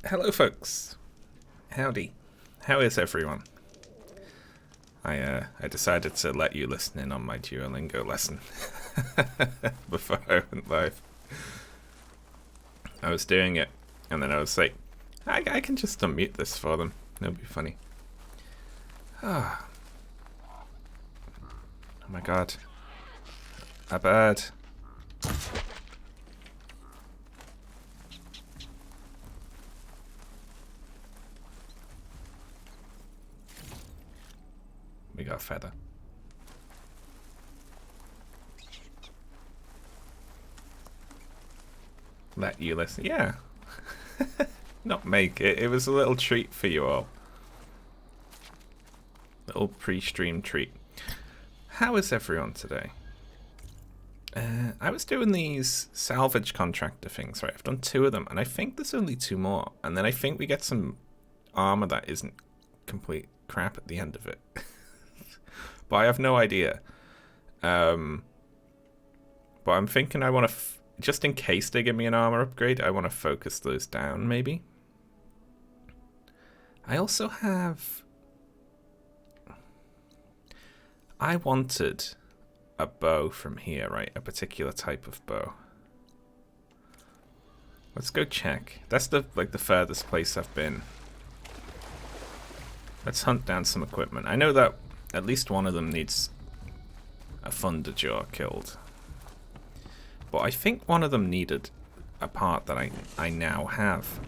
Hello, folks. Howdy. How is everyone? I decided to let you listen in on my Duolingo lesson before I went live. I was doing it, and then I was like, I can just unmute this for them. It'll be funny. Oh my god. A bird. We got a feather. Let you listen. Yeah. Not make it. It was a little treat for you all. Little pre-stream treat. How is everyone today? I was doing these salvage contractor things, right? I've done 2 of them, and I think there's only 2 more. And then I think we get some armor that isn't complete crap at the end of it. But I have no idea. But I'm thinking I want to, just in case they give me an armor upgrade, I want to focus those down, maybe. I also have... I wanted a bow from here, right? A particular type of bow. Let's go check. That's the furthest place I've been. Let's hunt down some equipment. I know that at least one of them needs a Thunderjaw killed. But I think one of them needed a part that I now have.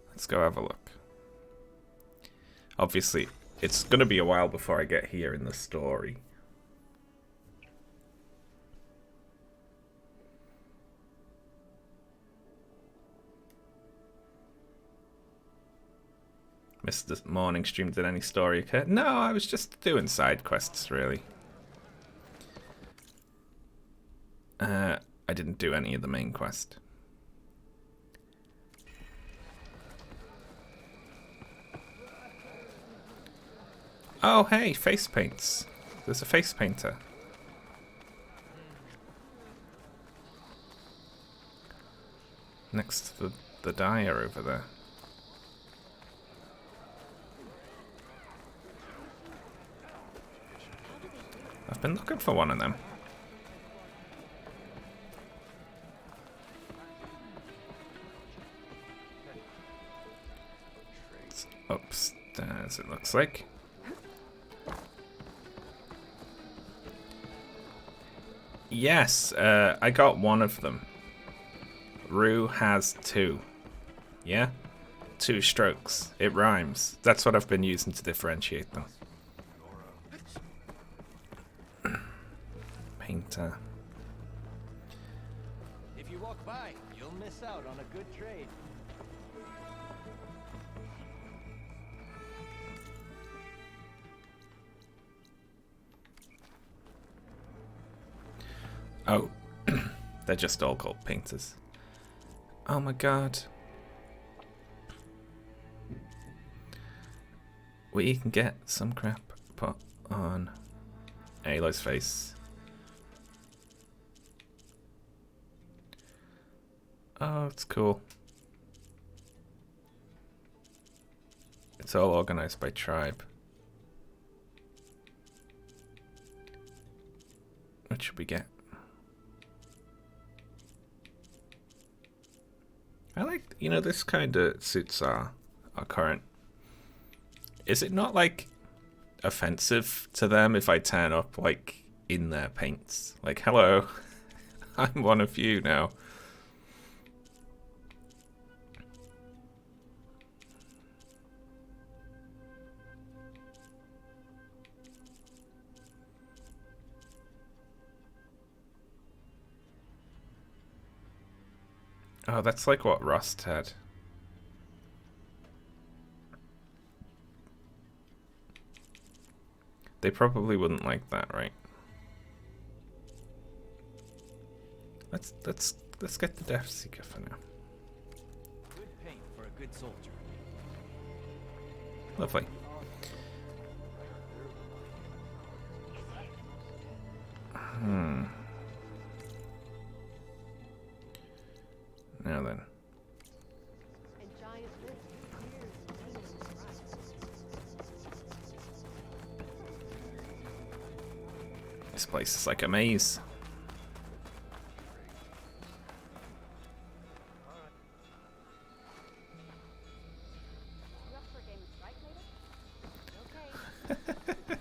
Let's go have a look. Obviously, it's going to be a while before I get here in the story. Missed the morning stream. Did any story occur? No, I was just doing side quests, really. I didn't do any of the main quest. Oh, hey, face paints. There's a face painter. Next to the dyer over there. I've been looking for one of them. It's upstairs, it looks like. Yes, I got one of them. Rue has 2. Yeah? 2 strokes. It rhymes. That's what I've been using to differentiate them. Painter. If you walk by, you'll miss out on a good trade. Oh, they're just all called painters. Oh my god. We can get some crap put on Aloy's face. Oh, it's cool. It's all organized by tribe. What should we get? I like, you know, this kind of suits our current. Is it not, like, offensive to them if I turn up, like, in their paints? Like, hello, I'm one of you now. Oh, that's like what Rust had. They probably wouldn't like that, right? Let's get the Death Seeker for now. Good paint for a good soldier. Lovely. then. And giant lists years This place is like a maze. You up for a game of Strike later? Okay.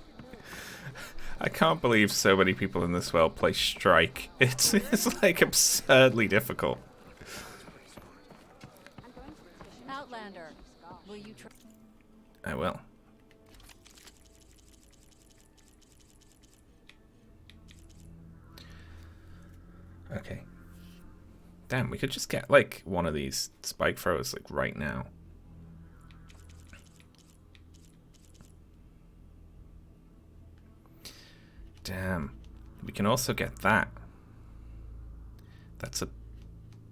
I can't believe so many people in this world play Strike. It's like absurdly difficult. Outlander, will you try? I will. Okay. Damn, we could just get like one of these spike throwers like right now. Damn. We can also get that. That's a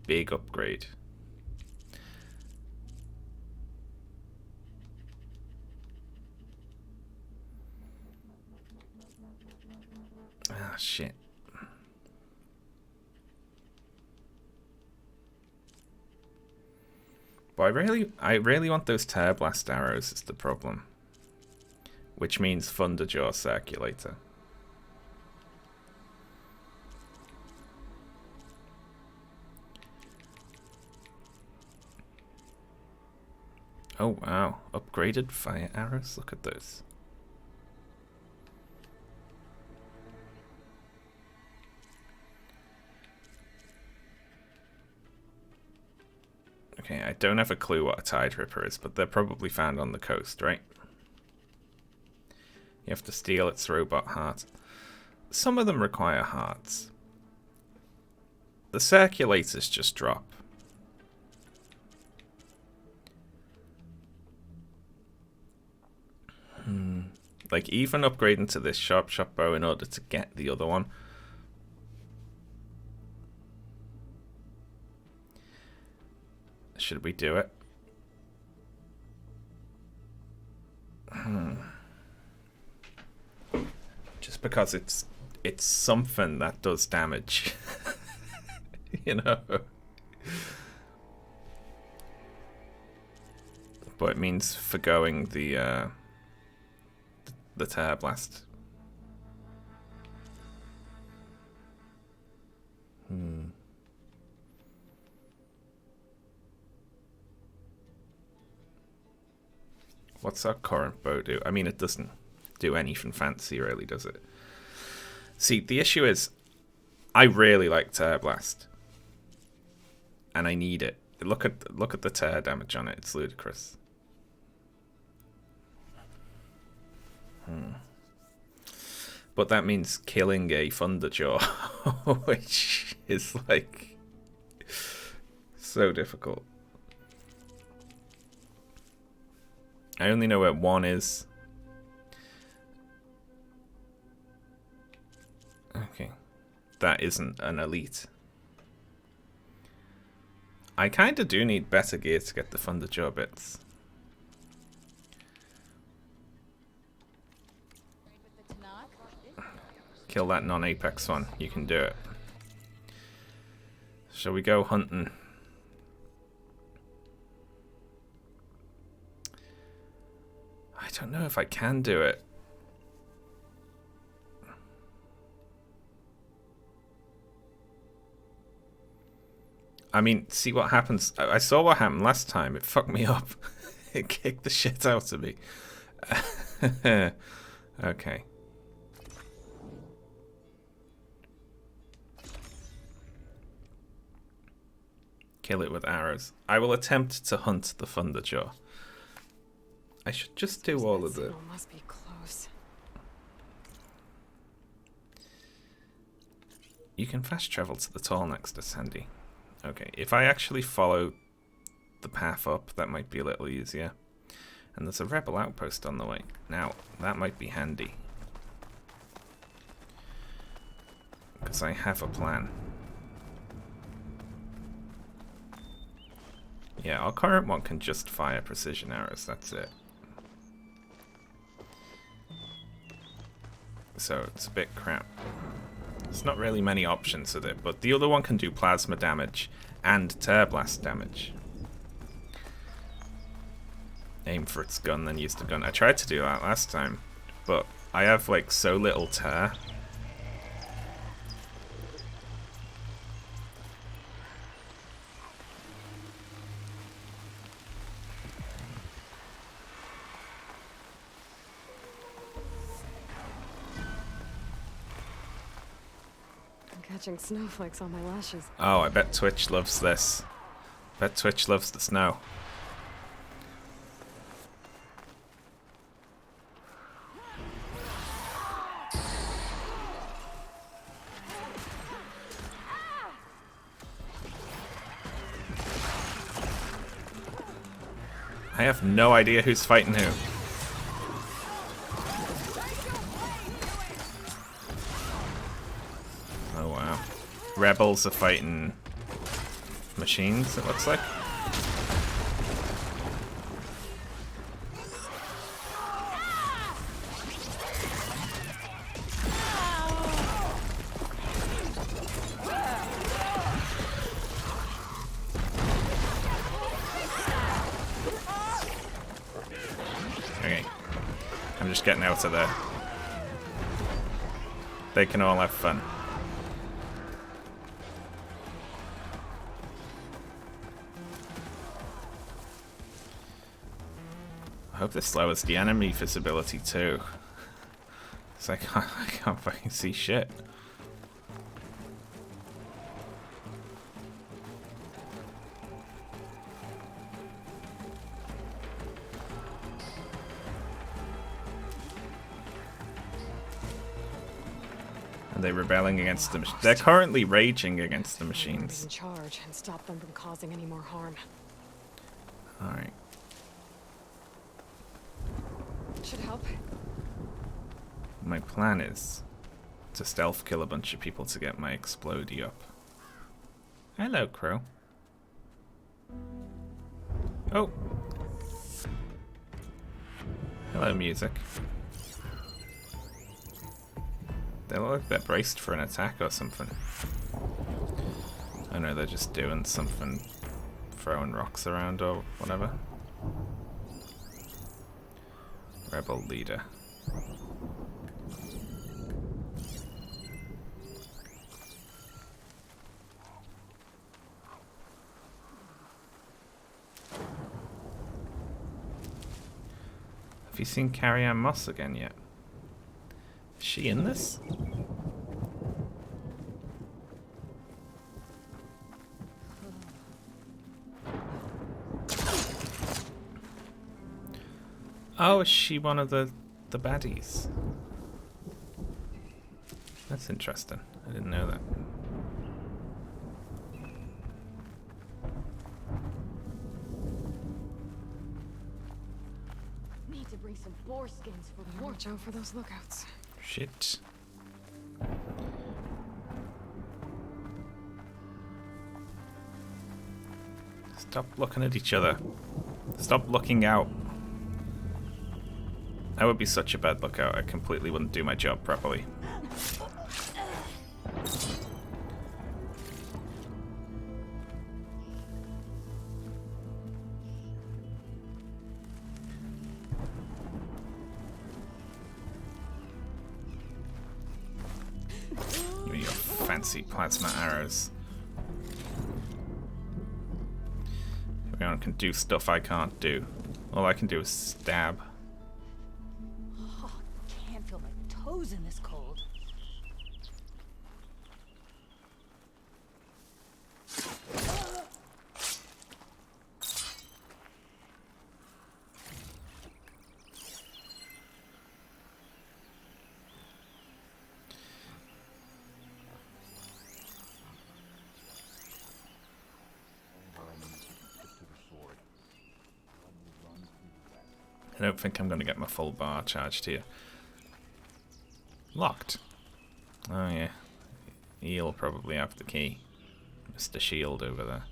big upgrade. Ah, shit. But I really want those Tear Blast arrows is the problem. Which means Thunderjaw Circulator. Oh wow, upgraded fire arrows, look at those. Okay, I don't have a clue what a Tide Ripper is, but they're probably found on the coast, right? You have to steal its robot heart. Some of them require hearts. The circulators just drop. Like, even upgrading to this sharp shot bow in order to get the other one. Should we do it? Just because it's something that does damage. You know? But it means forgoing the Tear Blast. What's our current bow do? I mean, it doesn't do anything fancy, really, does it? See, the issue is, I really like Tear Blast, and I need it. Look at the tear damage on it; it's ludicrous. But that means killing a Thunderjaw, which is like so difficult. I only know where one is. Okay. That isn't an elite. I kind of do need better gear to get the Thunderjaw bits. Kill that non-apex one. You can do it. Shall we go hunting? I don't know if I can do it. I mean, see what happens. I saw what happened last time. It fucked me up. It kicked the shit out of me. Okay. Kill it with arrows. I will attempt to hunt the Thunderjaw. I should just do all of the... Must be close. You can fast travel to the tall next to Sandy. Okay, if I actually follow the path up, that might be a little easier. And there's a rebel outpost on the way. Now, that might be handy. Because I have a plan. Yeah, our current one can just fire precision arrows, that's it. So it's a bit crap. There's not really many options with it, but the other one can do plasma damage and tear blast damage. Aim for its gun, then use the gun. I tried to do that last time, but I have like so little tear. I'm catching snowflakes on my lashes. Oh, I bet Twitch loves this. Bet Twitch loves the snow. I have no idea who's fighting who. Oh wow. Rebels are fighting machines, it looks like. Okay. I'm just getting out of there. They can all have fun. I hope this lowers the enemy visibility too. It's like I can't fucking see shit. Are they rebelling against them? They're currently raging against the Be machines. in charge and stop them from causing any more harm. Alright. Should help. My plan is to stealth kill a bunch of people to get my explodey up. Hello, Crow. Oh. Hello, music. They look like they're braced for an attack or something. I know they're just doing something, throwing rocks around or whatever. Rebel leader. Have you seen Carrie Ann Moss again yet? Is she in this? Oh, is she one of the baddies? That's interesting. I didn't know that. Need to bring some boar skins for more. Watch out for those lookouts. Shit. Stop looking at each other. Stop looking out. That would be such a bad lookout. I completely wouldn't do my job properly. Give me your fancy plasma arrows. Everyone can do stuff I can't do. All I can do is stab. Oh, can't feel my toes in this cold. I don't think I'm going to get my full bar charged here. Locked. Oh yeah. He'll probably have the key. Mr. Shield over there.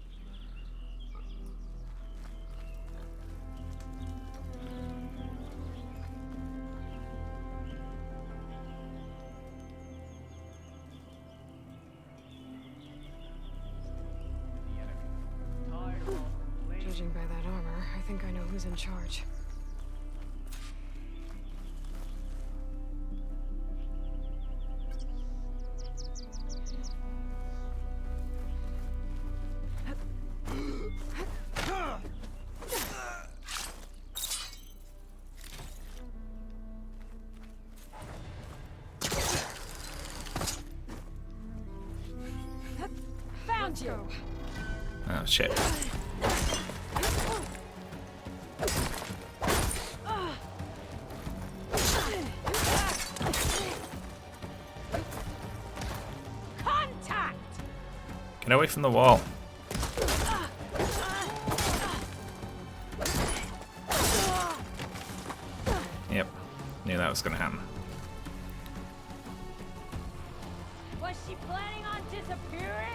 think I know who's in charge. Found you! Oh shit. Contact! Get away from the wall. Yep. Knew that was gonna happen. Was she planning on disappearing?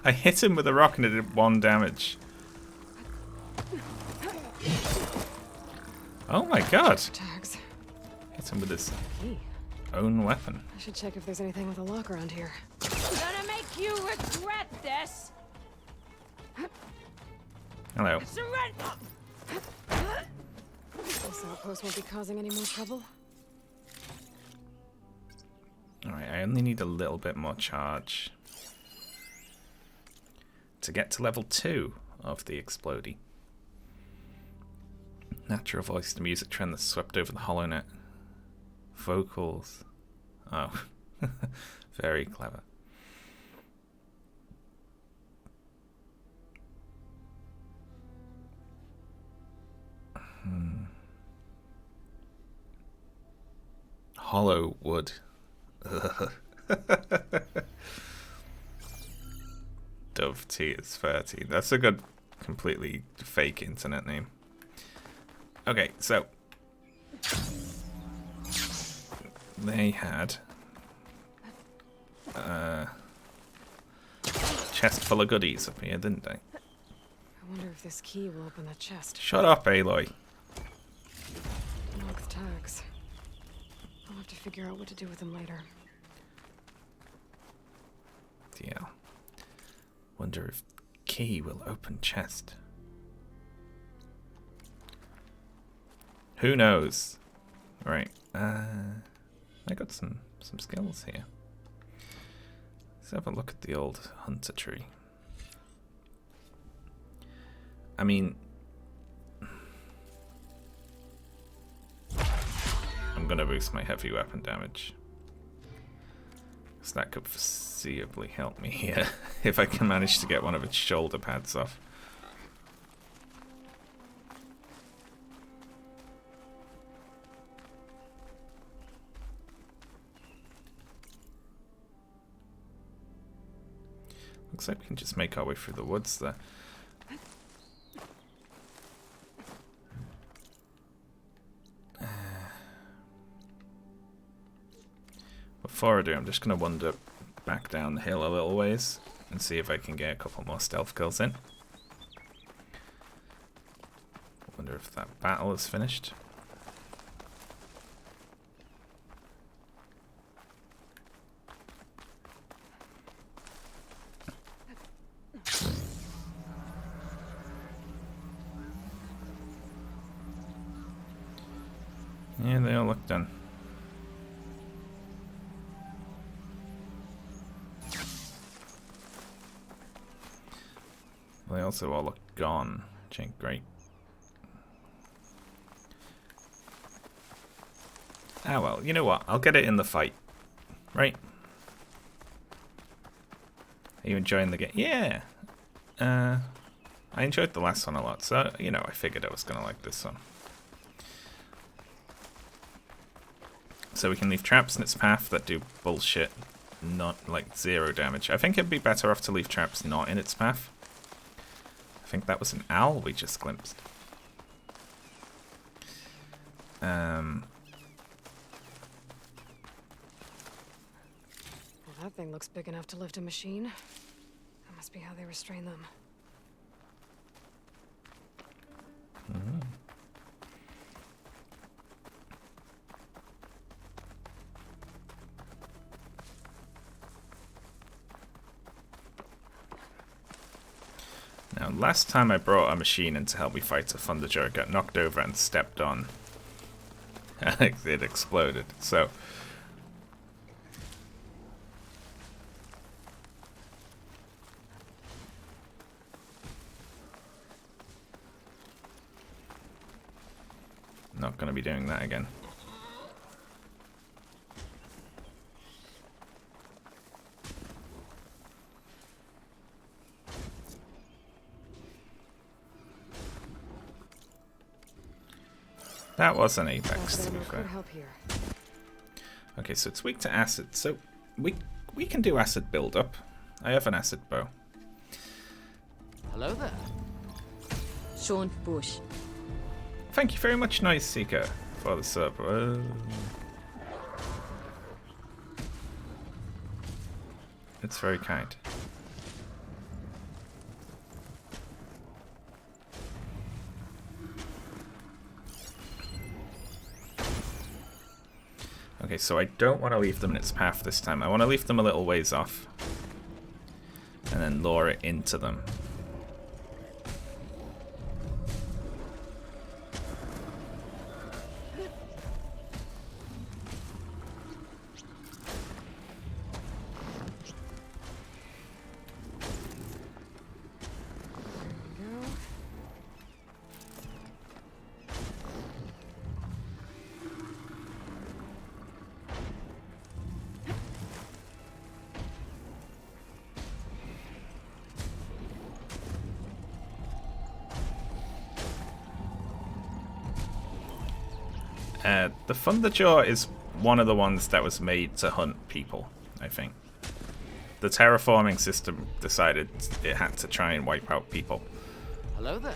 I hit him with a rock and it did 1 damage. Oh my god! Tags. Hit him with his Key. own weapon. I should check if there's anything with a lock around here. Gonna make you regret this! Hello. Surrender! This outpost won't be causing any more trouble. Alright, I only need a little bit more charge to get to level 2 of the Explodey. Natural voice, the music trend that swept over the HoloNet. Vocals. Oh, very clever. Hollow wood. Dove Tears 30. That's a good, completely fake internet name. Okay, so they had a chest full of goodies up here, didn't they? I wonder if this key will open the chest. Shut up, Aloy. Lock tags. I'll have to figure out what to do with them later. Yeah. Wonder if key will open chest. Who knows? Right. I got some skills here. Let's have a look at the old hunter tree. I mean, I'm gonna boost my heavy weapon damage. So that could foreseeably help me here if I can manage to get one of its shoulder pads off. Looks like we can just make our way through the woods there. Before I do, I'm just going to wander back down the hill a little ways and see if I can get a couple more stealth kills in. Wonder if that battle is finished. Yeah, they all look done. They also all look gone, which ain't great. Ah well, you know what? I'll get it in the fight. Right? Are you enjoying the game? Yeah! I enjoyed the last one a lot, so, you know, I figured I was gonna like this one. So we can leave traps in its path that do bullshit, not like 0 damage. I think it'd be better off to leave traps not in its path. I think that was an owl we just glimpsed. Well, that thing looks big enough to lift a machine. That must be how they restrain them. Now, last time I brought a machine in to help me fight a Thunderjaw, it got knocked over and stepped on. It exploded, so... Not going to be doing that again. That was an Apex, to be fair. Help here. Okay, so it's weak to acid. So we can do acid build-up. I have an acid bow. Hello there. Sean Bush. Thank you very much, Noise Seeker, for the sub. It's very kind. Okay, so I don't want to leave them in its path this time. I want to leave them a little ways off. And then lure it into them. The Thunderjaw is one of the ones that was made to hunt people, I think. The terraforming system decided it had to try and wipe out people. Hello there.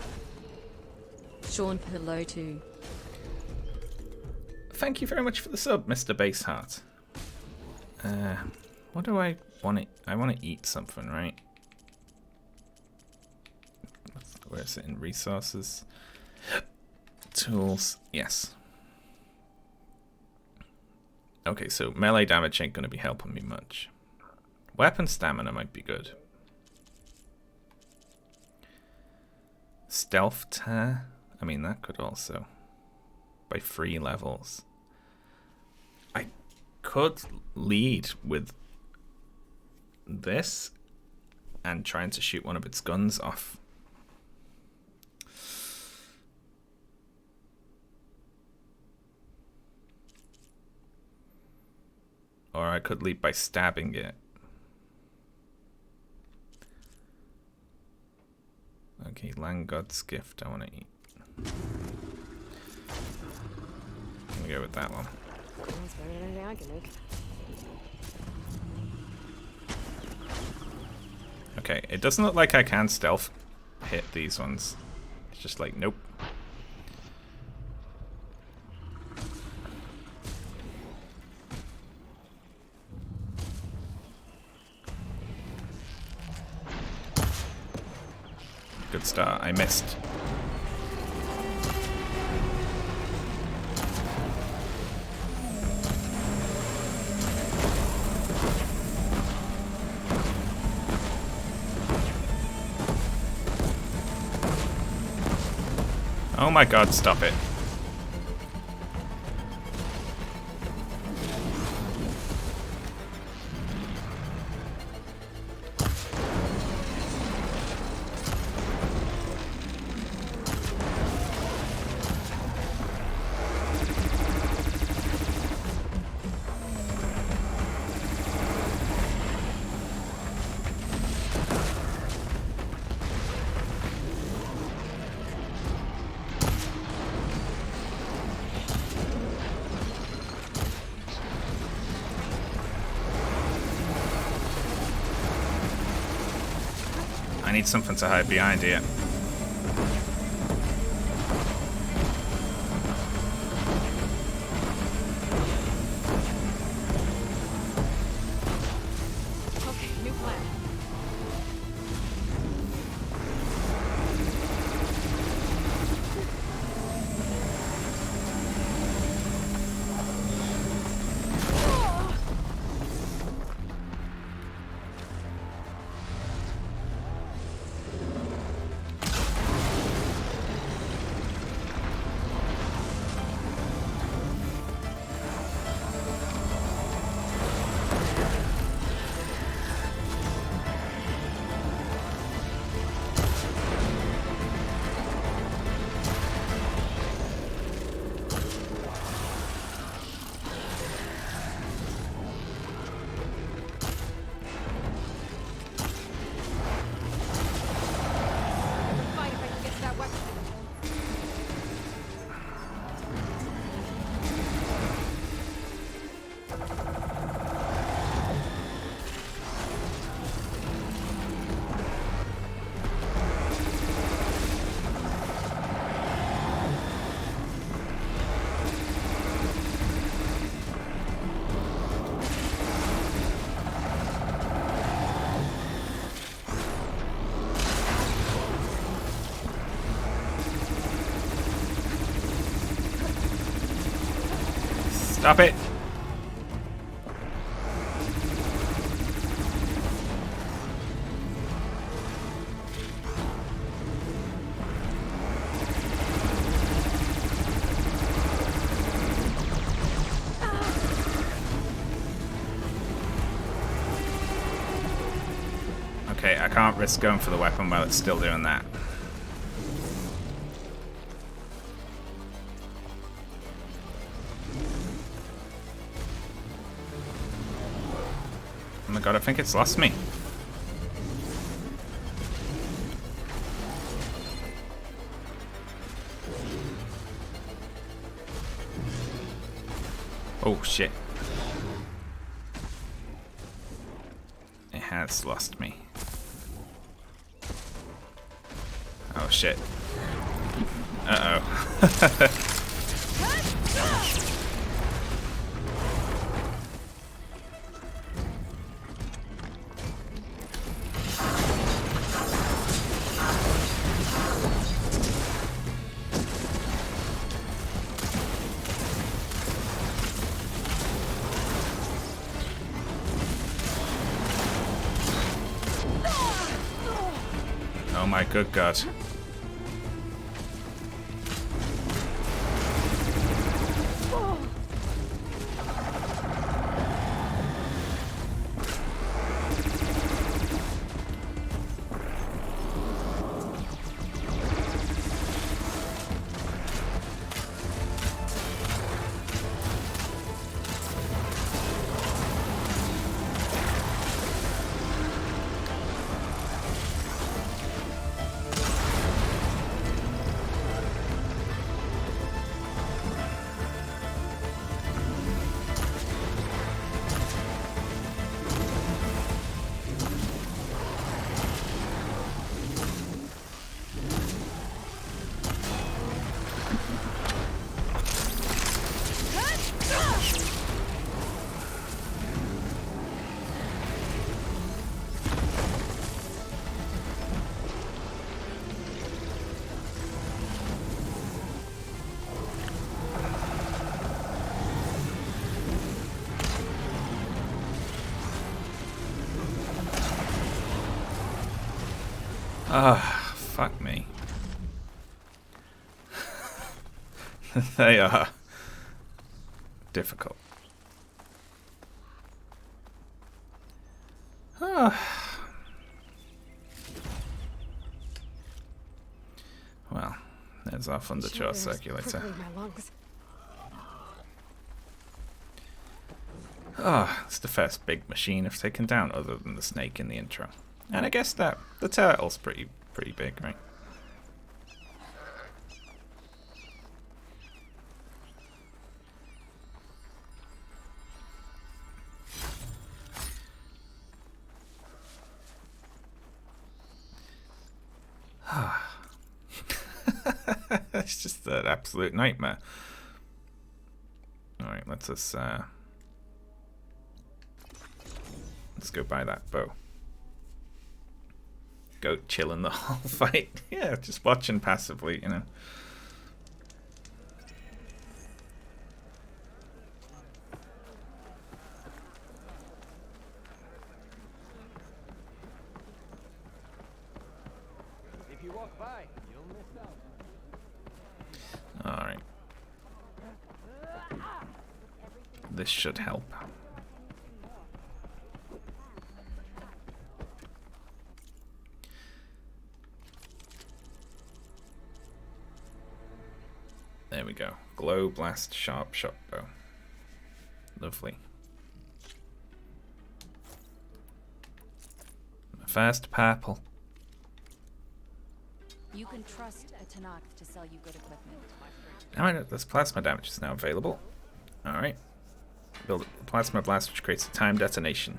Sean put hello to. Thank you very much for the sub, Mr. Baseheart. What do I want to... I want to eat something, right? Where is it? In resources? Tools. Yes. Okay, so melee damage ain't going to be helping me much. Weapon stamina might be good. Stealth tear? I mean, that could also... By 3 levels. I could lead with this and trying to shoot one of its guns off. Or I could lead by stabbing it. Okay, Land God's Gift I want to eat. I'm gonna go with that one. That's better than anything I can make. Okay, it doesn't look like I can stealth hit these ones. It's just like, nope. Good start. I missed. Oh my god, stop it. I need something to hide behind here. Okay, new plan. Stop it! Okay, I can't risk going for the weapon while it's still doing that. Oh my god, I think it's lost me. Oh shit. It has lost me. Oh shit. Uh-oh. Oh my good god. Ah, fuck me. They are difficult. Ah. Well, there's our Thunderjaw circulator. My lungs. Ah, it's the first big machine I've taken down other than the snake in the intro. And I guess that the turtle's pretty big, right? It's just an absolute nightmare. Alright, let's go buy that bow. Go chill in the whole fight. Yeah, just watching passively, you know. If you walk by, you'll miss out. Alright. This should help. There we go. Glow Blast Sharp Shot Bow. Lovely. First purple. You can trust a Tanakh to sell you good equipment. Alright, this plasma damage is now available. Alright. Build a plasma blast which creates a timed detonation.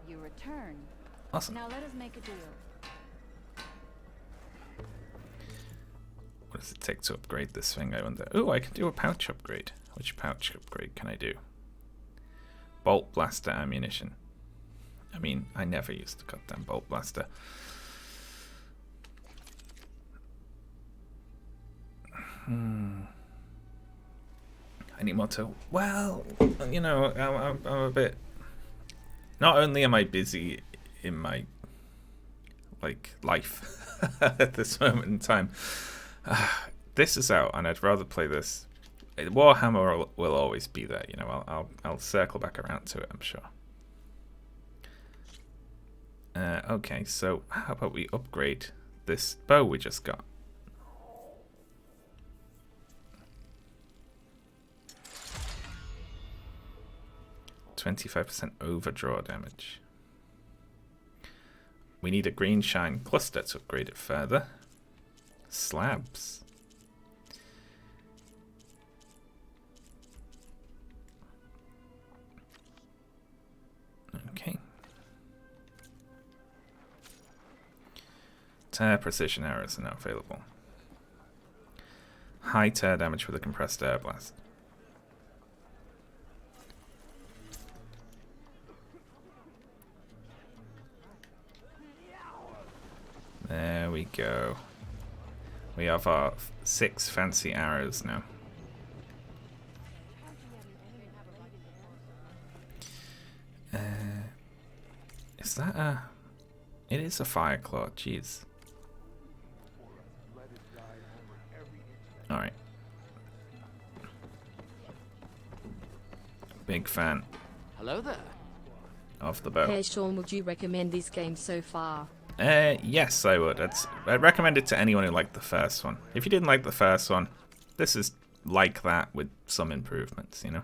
You return. Awesome. Now let us make a deal. What does it take to upgrade this thing, I wonder? Ooh, I can do a pouch upgrade. Which pouch upgrade can I do? Bolt blaster ammunition. I mean, I never used the goddamn bolt blaster. I need more to. Well, you know, I'm a bit. Not only am I busy in my like life at this moment in time, this is out, and I'd rather play this. Warhammer will always be there. You know, I'll circle back around to it, I'm sure. Okay, so how about we upgrade this bow we just got? %25% overdraw damage. We need a green shine cluster to upgrade it further. Slabs. Okay. Tear precision arrows are now available. High tear damage with a compressed air blast. There we go. We have our 6 fancy arrows now. Is that a... It is a fire claw, jeez. Alright. Big fan Hello there. of the bow. Hey Sean, would you recommend this game so far? Yes, I would. I'd recommend it to anyone who liked the first one. If you didn't like the first one, this is like that with some improvements, you know?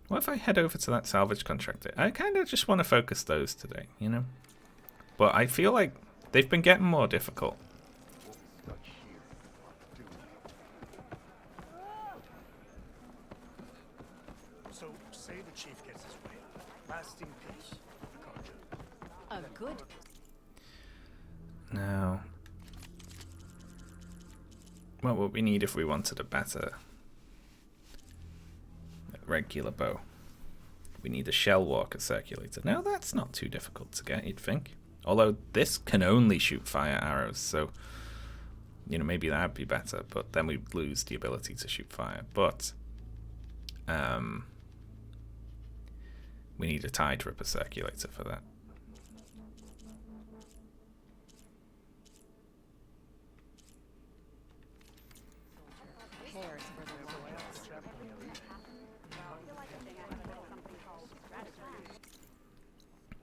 What if I head over to that salvage contractor? I kind of just want to focus those today, you know? But I feel like they've been getting more difficult. So, say the chief gets his way. Rest in peace, Carja. A good. Now, what would we need if we wanted a better regular bow? We need a shell walker circulator. Now that's not too difficult to get, you'd think. Although this can only shoot fire arrows, so you know, maybe that'd be better, but then we'd lose the ability to shoot fire. But we need a tide ripper circulator for that.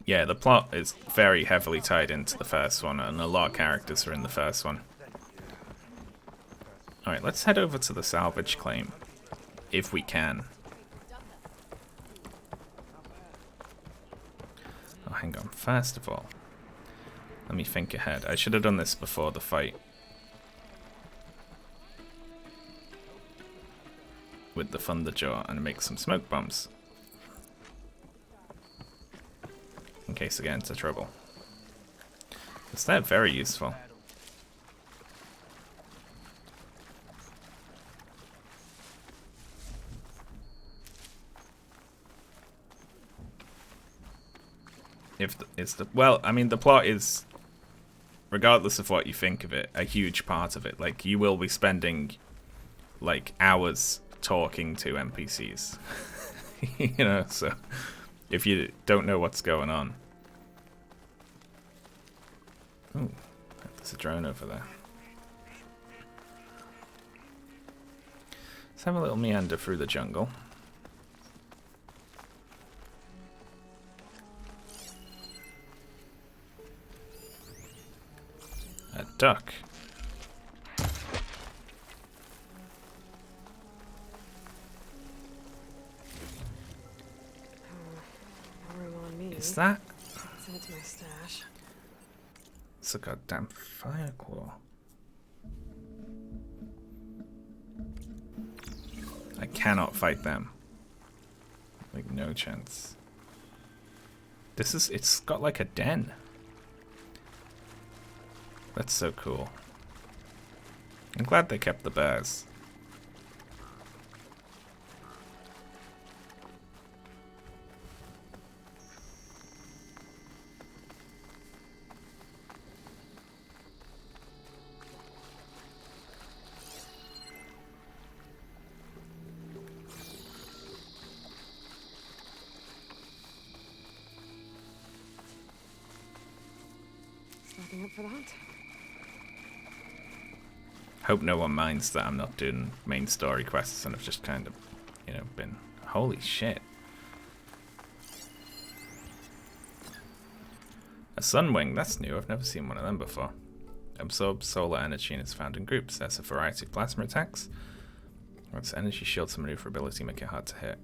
Yeah, the plot is very heavily tied into the first one, and a lot of characters are in the first one. Alright, let's head over to the salvage claim, if we can. Oh, hang on. First of all, let me think ahead. I should have done this before the fight. With the Thunderjaw and make some smoke bombs. In case I get into trouble. Because they're very useful. Well, I mean, the plot is, regardless of what you think of it, a huge part of it. Like, you will be spending, like, hours talking to NPCs. You know, so if you don't know what's going on. Ooh, there's a drone over there. Let's have a little meander through the jungle. A duck. Room on me. Is that? Send it to my stash. It's a goddamn fire claw. I cannot fight them. Like, no chance. It's got like a den. That's so cool. I'm glad they kept the bears. Anything up for that? Hope no one minds that I'm not doing main story quests and I've just kind of, you know, been... Holy shit. A Sunwing, that's new. I've never seen one of them before. Absorbs solar energy and is found in groups. There's a variety of plasma attacks. Its energy shields and maneuverability make it hard to hit.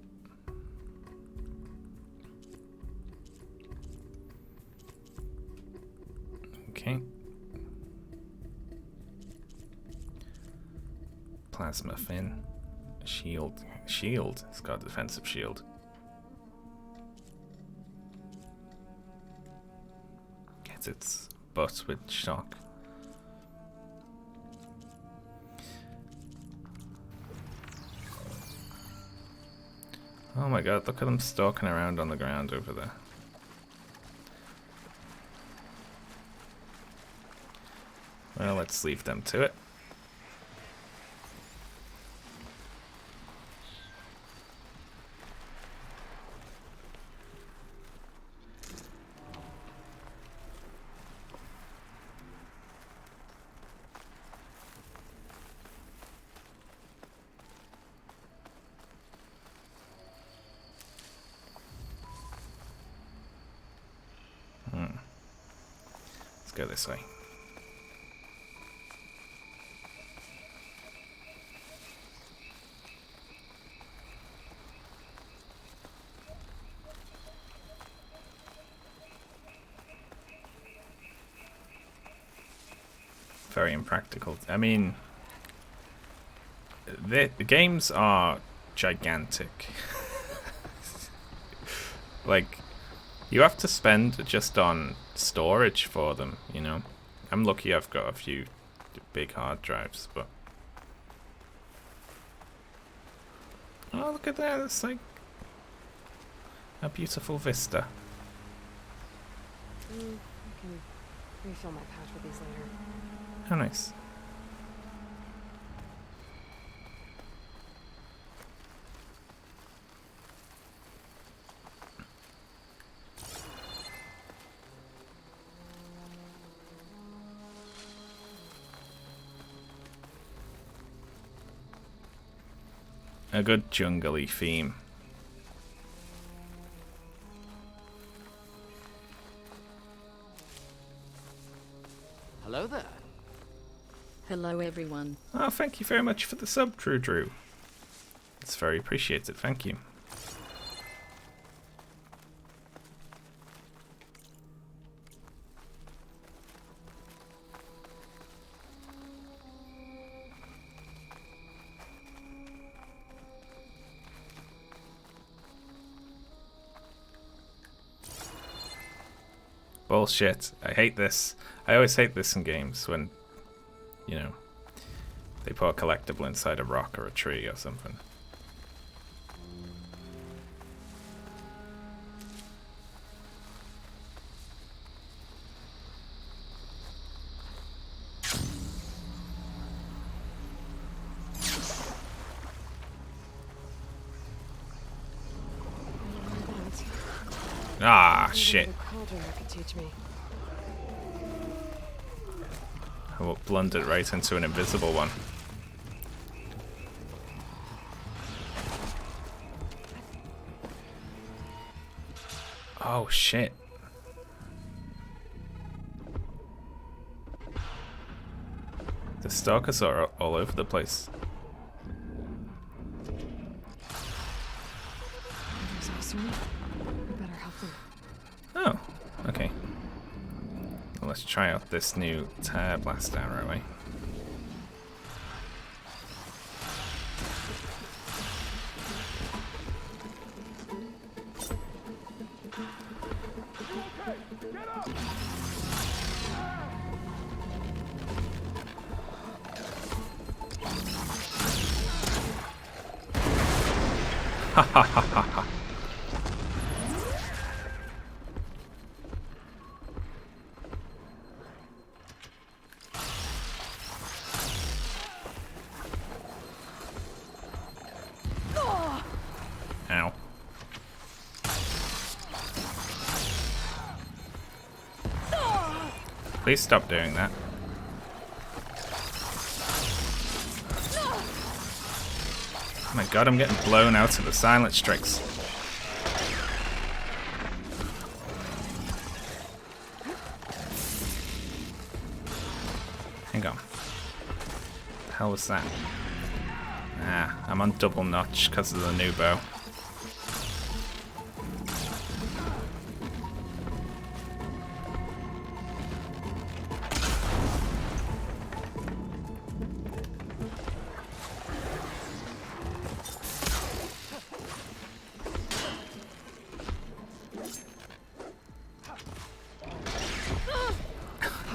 Okay. Plasma fin. Shield. Shield. It's got a defensive shield. Gets its butt with shock. Oh my god, look at them stalking around on the ground over there. Well, let's leave them to it. Let's go this way. Very impractical. I mean, the games are gigantic. Like, you have to spend just on storage for them, you know. I'm lucky I've got a few big hard drives, but... Oh, look at that. It's like a beautiful vista. I can refill my pouch with these later. How nice. A good jungle-y theme. Hello there. Hello, everyone. Oh, thank you very much for the sub, Drew. It's very appreciated, thank you. Bullshit. I hate this. I always hate this in games when, you know, they put a collectible inside a rock or a tree or something. Ah, shit. Cauldron that could teach me. I blundered right into an invisible one. Oh, shit. The stalkers are all over the place. There's Osirn. We better help them. Oh, okay. Well, let's try out this new Tear Blast arrow, eh? Ha ha ha ha ha. Ow. Please stop doing that. Oh my god, I'm getting blown out of the silent strikes. Hang on. The hell was that? Ah, I'm on double notch because of the new bow.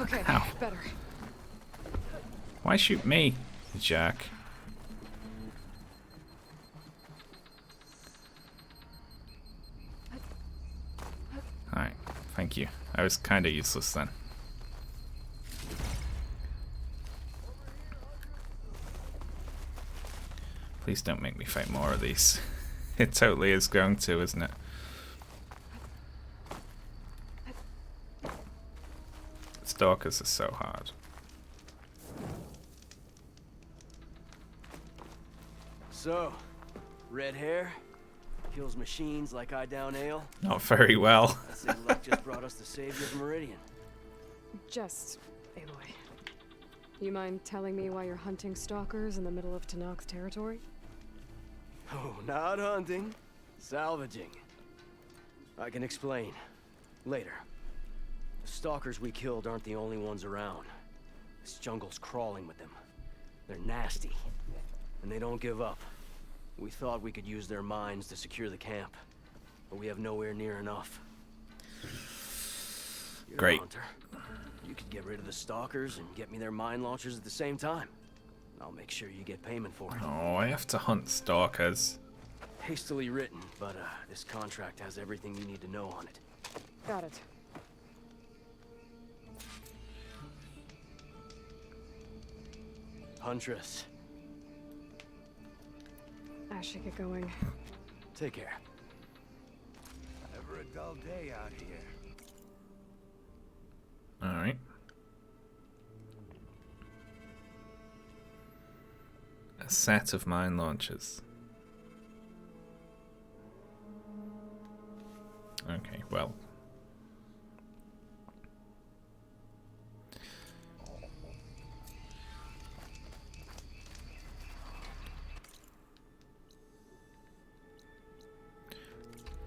Okay, Ow. better. Why shoot me, you jerk? Alright, thank you. I was kinda useless then. Please don't make me fight more of these. It totally is going to, isn't it? Stalkers are so hard. So, red hair, kills machines like I down ale. Not very well. That seems like just brought us the savior of Meridian. Just, Aloy. You mind telling me why you're hunting stalkers in the middle of Tenakth's territory? Oh, not hunting, salvaging. I can explain later. The stalkers we killed aren't the only ones around. This jungle's crawling with them. They're nasty, and they don't give up. We thought we could use their mines to secure the camp, but we have nowhere near enough. You're Great. a hunter. You could get rid of the stalkers and get me their mine launchers at the same time. I'll make sure you get payment for it. Oh, I have to hunt stalkers. Hastily written, but this contract has everything you need to know on it. Got it. Huntress, I should get going. take care. Never a dull day out here. Alright. A set of mine launchers. Okay, well.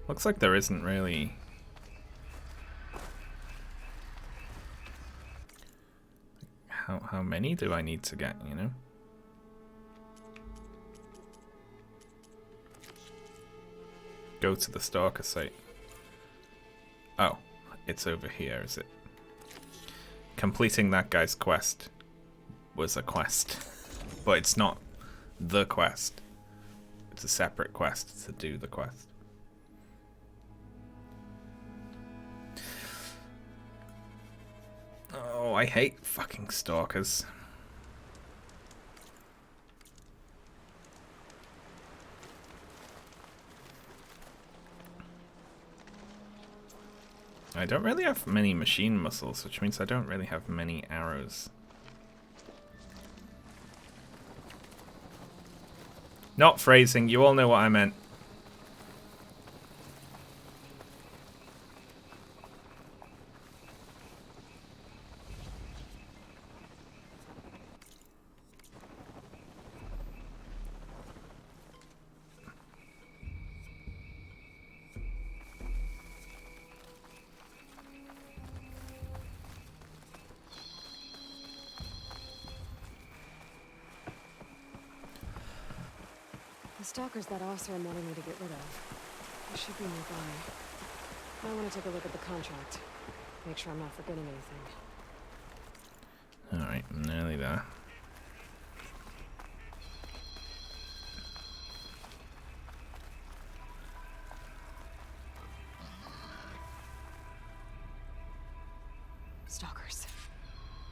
Looks like there isn't really... How many do I need to get, you know? Go to the stalker site. Oh, it's over here, is it? Completing that guy's quest was a quest. But it's not the quest. It's a separate quest to do the quest. Oh, I hate fucking stalkers. I don't really have many machine muscles, which means I don't really have many arrows. Not phrasing, you all know what I meant. The stalkers that officer wanted me to get rid of. They should be nearby. I want to take a look at the contract. Make sure I'm not forgetting anything. Alright, I'm nearly there. Stalkers.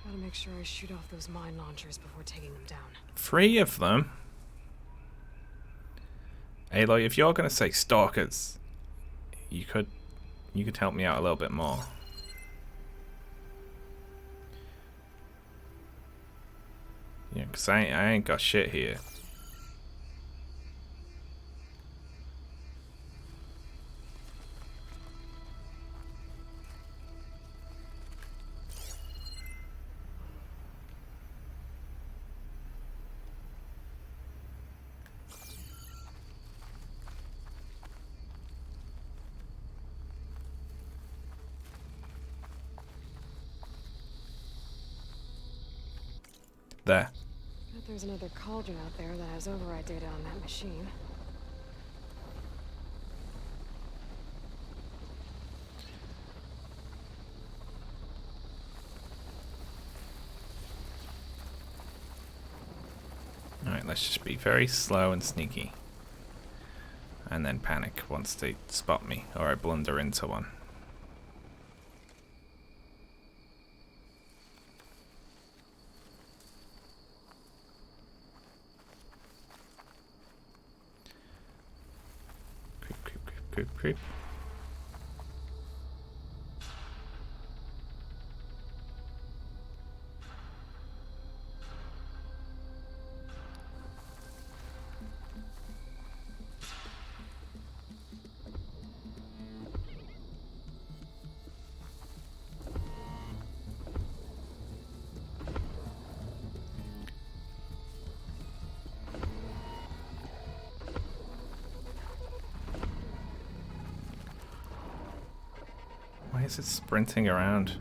Gotta make sure I shoot off those mine launchers before taking them down. 3 of them? Aloy, if you're gonna say stalkers, you could help me out a little bit more. Yeah, because I ain't got shit here. There. Bet there's another cauldron out there that has override data on that machine. Alright, let's just be very slow and sneaky. And then panic once they spot me, or I blunder into one. Creep, creep, creep, creep, creep. Why is it sprinting around?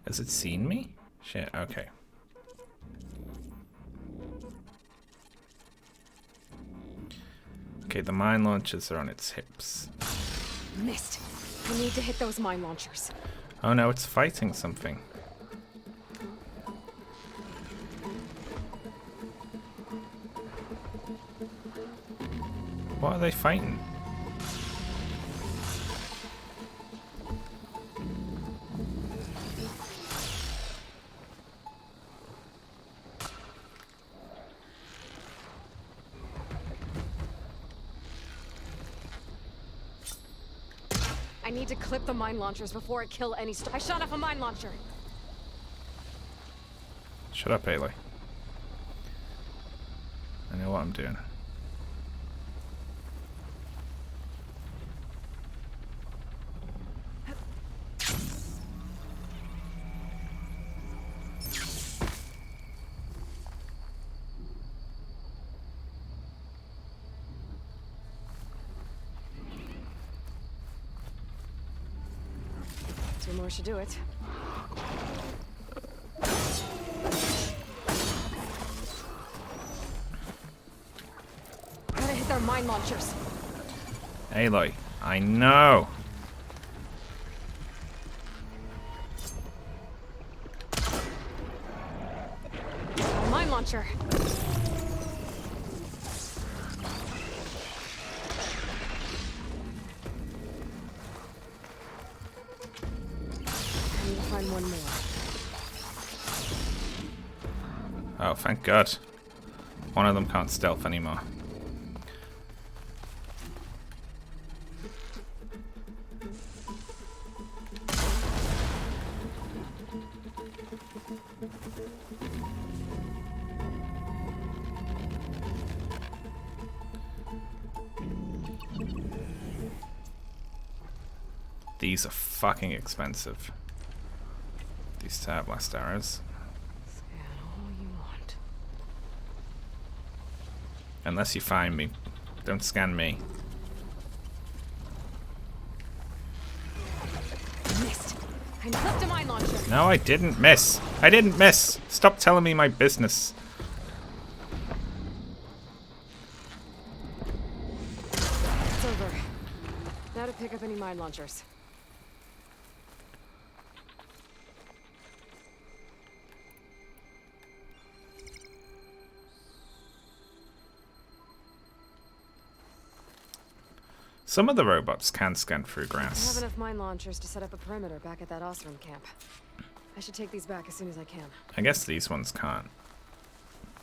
Has it seen me? Shit, okay. Okay, the mine launchers are on its hips. Missed. I need to hit those mine launchers. Oh no, it's fighting something. What are they fighting? I need to clip the mine launchers before I kill any I shot off a mine launcher. Shut up, Aloy. I know what I'm doing. Two more should do it. Gotta hit their mine launchers. Aloy, I know. Mine launcher. I need to find one more. Oh, thank God. One of them can't stealth anymore. These are fucking expensive. These Tear Blast arrows. Scan all you want. Unless you find me. Don't scan me. Missed. I clipped a mine launcher. No, I didn't miss. I didn't miss. Stop telling me my business. It's over. Now to pick up any mine launchers. Some of the robots can scan through I have grass. enough mine launchers to set up a perimeter back at that Osram camp. I should take these back as soon as I can. I guess these ones can't.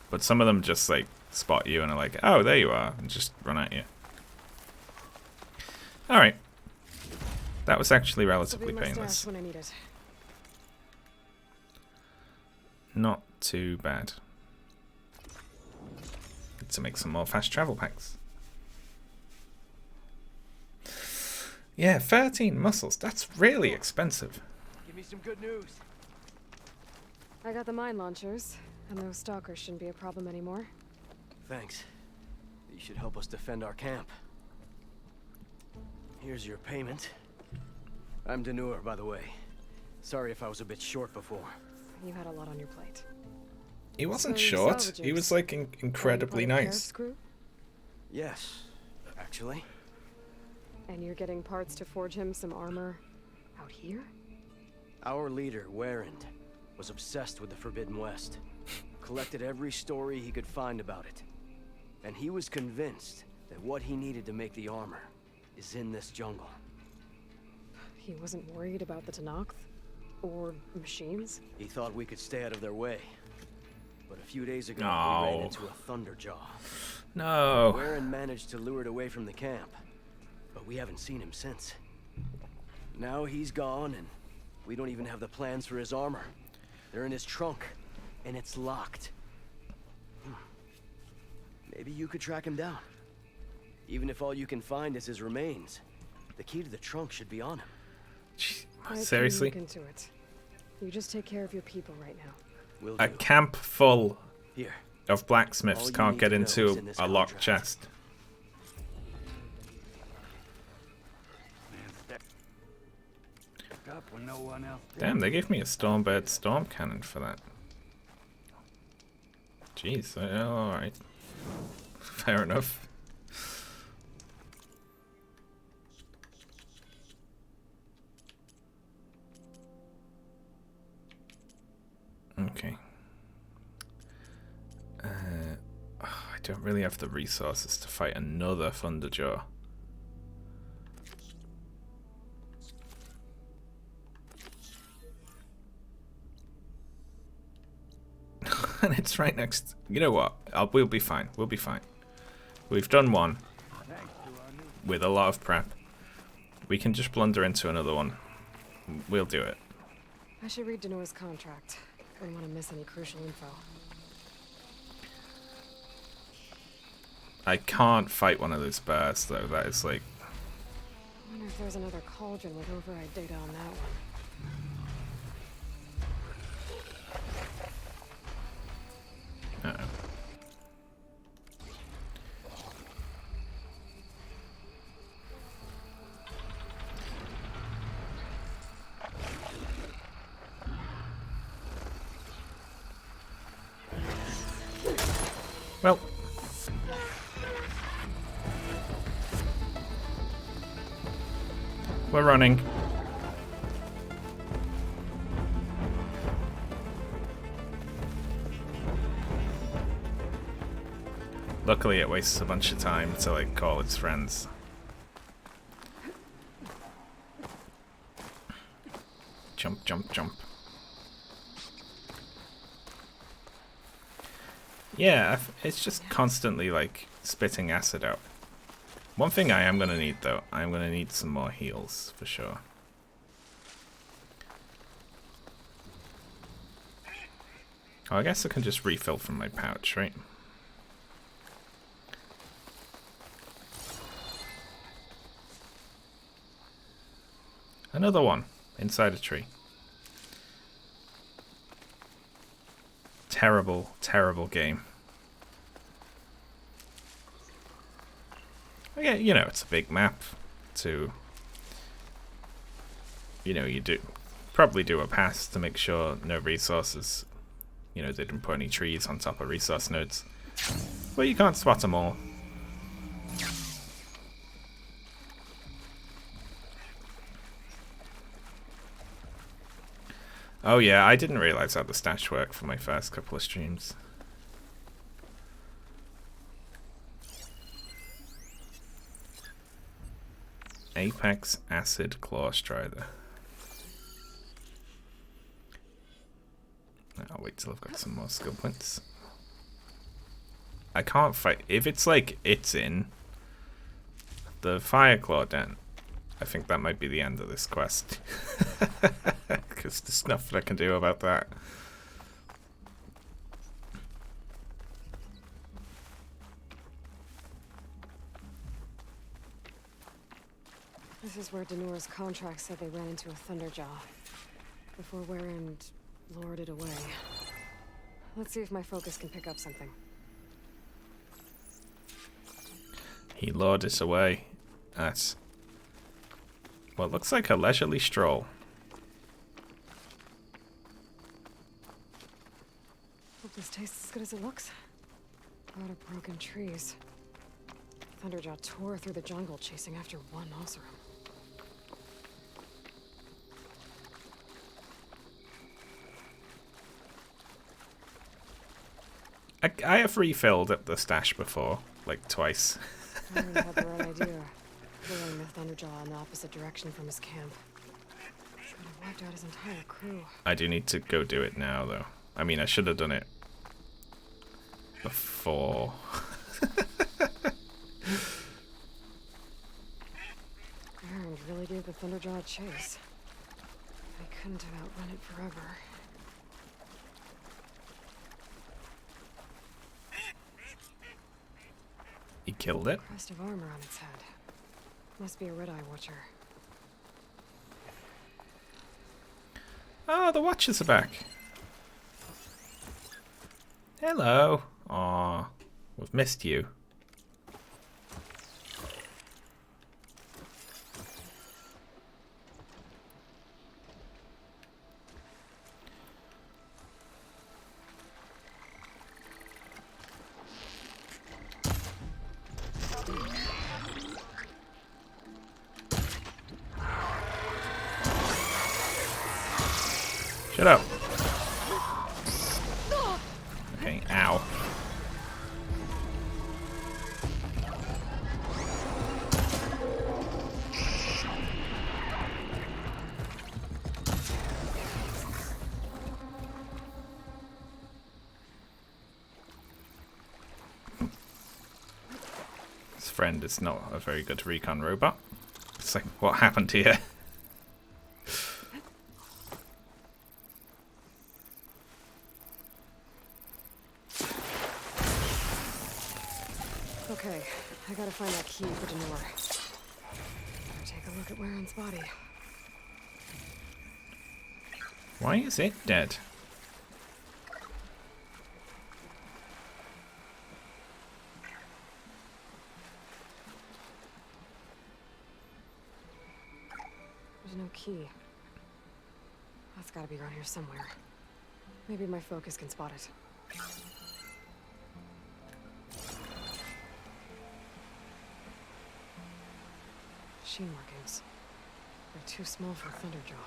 But some of them just like spot you and are like, oh, there you are, and just run at you. Alright. That was actually This'll relatively be my stash painless. when I need it. Not too bad. Need to make some more fast travel packs. Yeah, 13 muscles. That's really expensive. Give me some good news. I got the mine launchers, and those stalkers shouldn't be a problem anymore. Thanks. You should help us defend our camp. Here's your payment. I'm Denur, by the way. Sorry if I was a bit short before. You had a lot on your plate. He wasn't So you're short. He was like incredibly Are you part of nice. Gareth's crew? Yes, actually. And you're getting parts to forge him some armor out here? Our leader, Warrand, was obsessed with the Forbidden West. Collected every story he could find about it. And he was convinced that what he needed to make the armor is in this jungle. He wasn't worried about the Tenakth? Or machines? He thought we could stay out of their way. But a few days ago, No. we ran into a Thunderjaw. No. Warren managed to lure it away from the camp, but we haven't seen him since. Now he's gone, and we don't even have the plans for his armor. They're in his trunk, and it's locked. Maybe you could track him down. Even if all you can find is his remains, the key to the trunk should be on him. Gee, I seriously? can look into it. You just take care of your people right now. Will A do. camp full Here. of blacksmiths All you can't need get to know is into in this a locked contract. chest. Up when no one else did. Damn, they gave me a Stormbird storm cannon for that. Jeez, alright. Fair enough. Okay. I don't really have the resources to fight another Thunderjaw. And it's right next. You know what? We'll be fine. We'll be fine. We've done one with a lot of prep. We can just blunder into another one. We'll do it. I should read Denur's contract. I don't want to miss any crucial info. I can't fight one of those bears though. That is like. I wonder if there's another cauldron with override data on that one. Uh-oh. Well. We're running. Luckily it wastes a bunch of time to like call its friends. Jump, jump, jump. Yeah, it's just constantly like spitting acid out. One thing I am going to need though, I'm going to need some more heals for sure. Oh, I guess I can just refill from my pouch, right? Another one inside a tree. Terrible, terrible game. Yeah, you know, it's a big map to, you know, you probably do a pass to make sure no resources, you know, they didn't put any trees on top of resource nodes. But you can't spot them all. Oh yeah, I didn't realize how the stash worked for my first couple of streams. Apex Acid Claw Strider. I'll wait till I've got some more skill points. I can't fight. If it's like it's in the Fireclaw Den, I think that might be the end of this quest. Because there's nothing I can do about that. This is where Danor's contract said they ran into a Thunderjaw. Before Warren lured it away. Let's see if my focus can pick up something. He lured it away. That's what looks like a leisurely stroll. Hope this tastes as good as it looks. A lot of broken trees. Thunderjaw tore through the jungle chasing after one Oseram. I have refilled up the stash before, like twice. Warren had the right idea. Luring the Thunderjaw in the opposite direction from his camp. Should have wiped out his entire crew. I do need to go do it now, though. I mean, I should have done it before. Warren really gave the Thunderjaw a chase. They couldn't have outrun it forever. He killed it. Crest of armor on its head. Must be a Red-Eye Watcher. Oh, the Watchers are back. Hello. Aw, we've missed you. Shut up. Okay, ow. His friend is not a very good recon robot. It's like, what happened here? Okay, I gotta find that key for Danor. Better take a look at Warren's body. Why is it dead? There's no key. That's gotta be around here somewhere. Maybe my focus can spot it. Sheen markings. They're too small for a Thunderjaw.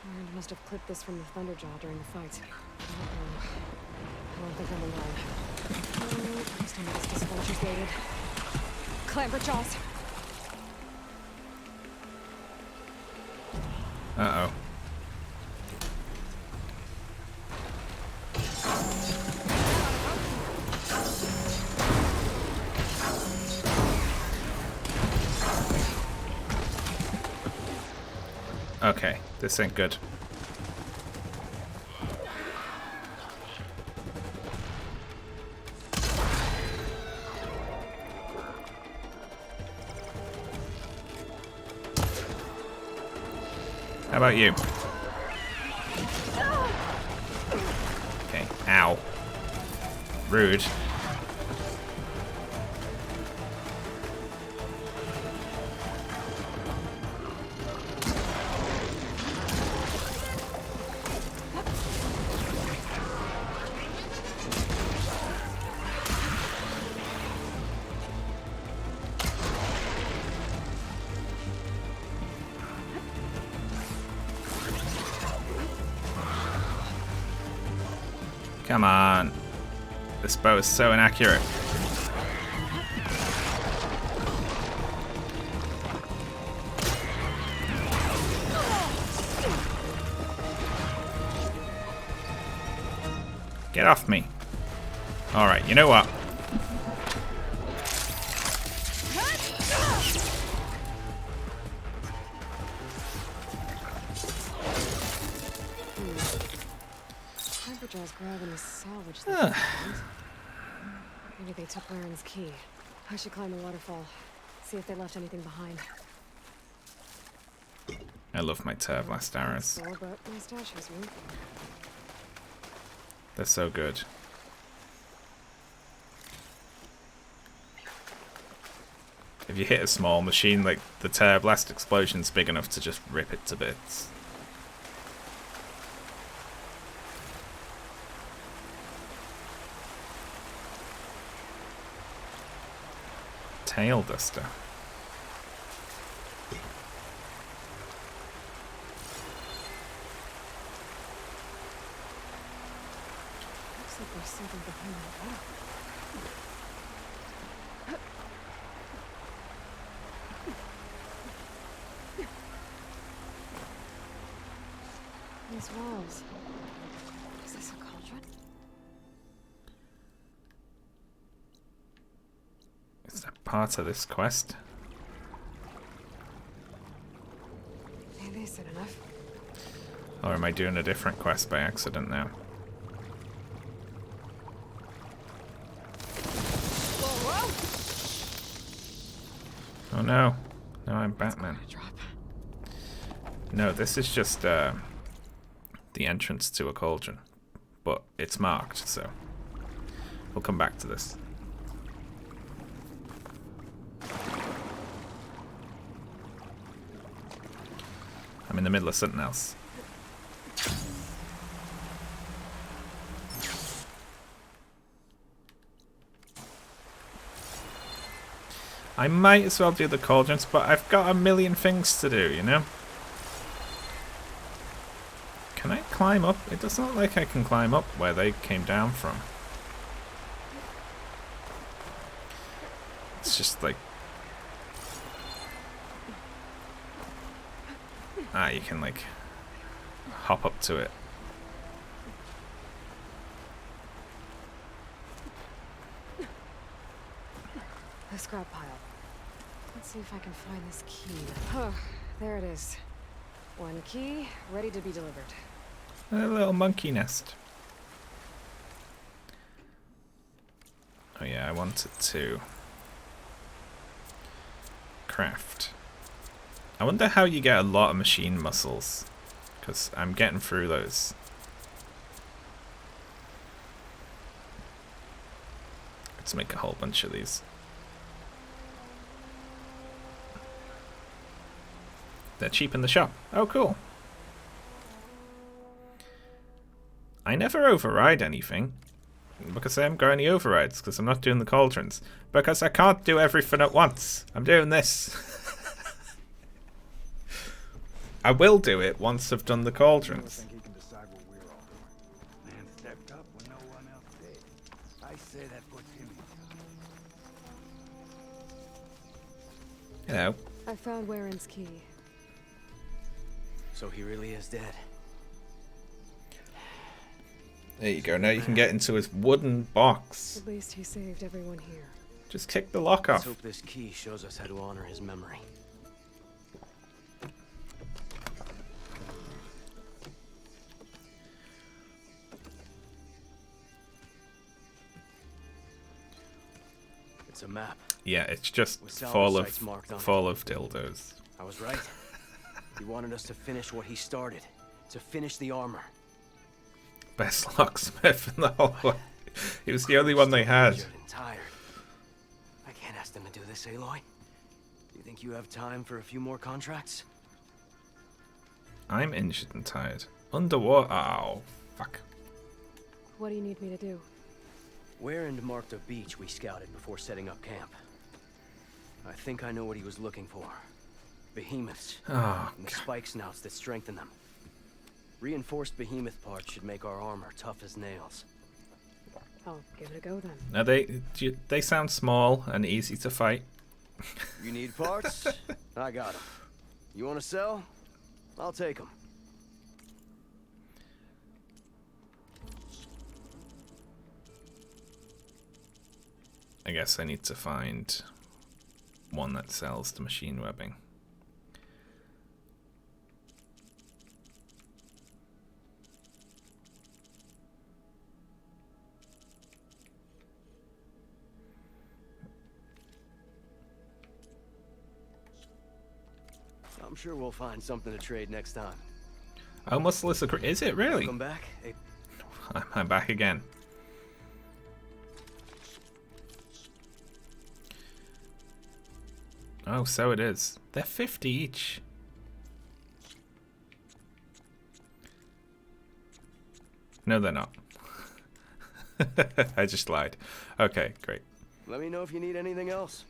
Warren must have clipped this from the Thunderjaw during the fight. Uh-oh. I don't think I'm alone. Oh, please tell me this dispatcher's loaded. Clamber jaws! Uh-oh. Okay, this ain't good. How about you? Okay, ow. Rude. Come on. This bow is so inaccurate. Get off me. Alright, you know what? Thunderjaw's grabbing his salvage they found. Maybe they took Laren's key. I should climb the waterfall. See if they left anything behind. I love my Tearblast arrows. Sore, but my stash has room. They're so good. If you hit a small machine, like the Tearblast explosion's big enough to just rip it to bits. Tail Duster. Looks like there's something behind that wall. These walls. Is this a cauldron? Is that part of this quest? Maybe this is enough. Or am I doing a different quest by accident now? Oh no. No, I'm Batman. Drop. No, this is just the entrance to a cauldron. But it's marked, so we'll come back to this. I'm in the middle of something else. I might as well do the cauldrons, but I've got a million things to do, you know? Can I climb up? It doesn't look like I can climb up where they came down from. It's just like... Ah, you can like hop up to it. The scrap pile. Let's see if I can find this key. Oh, there it is. One key, ready to be delivered. A little monkey nest. Oh yeah, I wanted to craft. I wonder how you get a lot of machine muscles, because I'm getting through those. Let's make a whole bunch of these. They're cheap in the shop. Oh, cool. I never override anything, because I haven't got any overrides, because I'm not doing the cauldrons. Because I can't do everything at once. I'm doing this. I will do it once I've done the cauldrons. think he can decide what we're all doing. Man stepped up when no one else did. I say that puts him in. Hello. I found Waren's key. So he really is dead. There you go. Now you can get into his wooden box. At least he saved everyone here. Just kick the lock Let's off. hope this key shows us how to honor his memory. It's a map. Yeah, it's just With full salvage of sites marked on it. full of dildos. I was right. He wanted us to finish what he started. To finish the armor. Best locksmith in the whole way. He was the only one they had. Injured and tired. I can't ask them to do this, Aloy. Do you think you have time for a few more contracts? I'm injured and tired. Underwater. Oh, fuck. What do you need me to do? Warren marked a beach we scouted before setting up camp. I think I know what he was looking for. Behemoths. Oh, And the spike snouts that strengthen them. Reinforced behemoth parts should make our armor tough as nails. I'll give it a go then. now they sound small and easy to fight. You need parts? I got them. You want to sell? I'll take them. I guess I need to find one that sells the machine webbing. I'm sure we'll find something to trade next time. Oh, Muscleless agree. Is it really? Come back. Hey, I'm back again. Oh, so it is. They're 50 each. No, they're not. I just lied. Okay, great. let me know if you need anything else.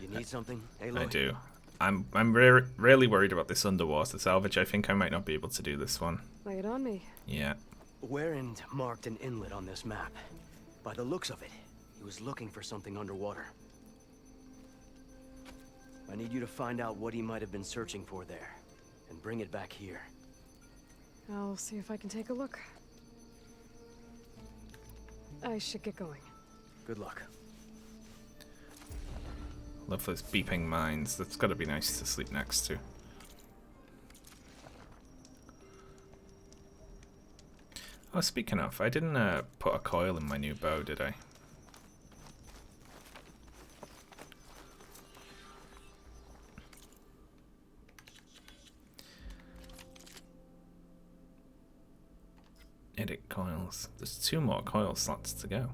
You need something, Aloy? I do. I'm really worried about this underwater salvage. I think I might not be able to do this one. Lay it on me. Yeah. Warren marked an inlet on this map. By the looks of it, he was looking for something underwater. I need you to find out what he might have been searching for there, and bring it back here. I'll see if I can take a look. I should get going. Good luck. Love those beeping mines. That's got to be nice to sleep next to. Oh, speaking of, I didn't put a coil in my new bow, did I? Edit coils. There's 2 more coil slots to go.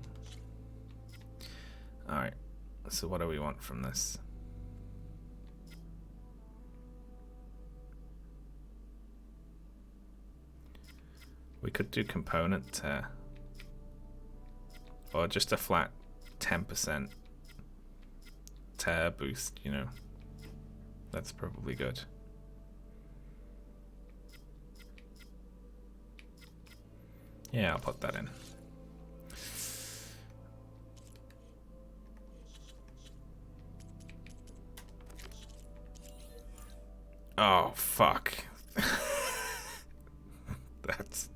Alright, so what do we want from this? We could do component tear. Or just a flat 10% tear boost, you know. That's probably good. Yeah, I'll put that in. Oh, fuck. That's...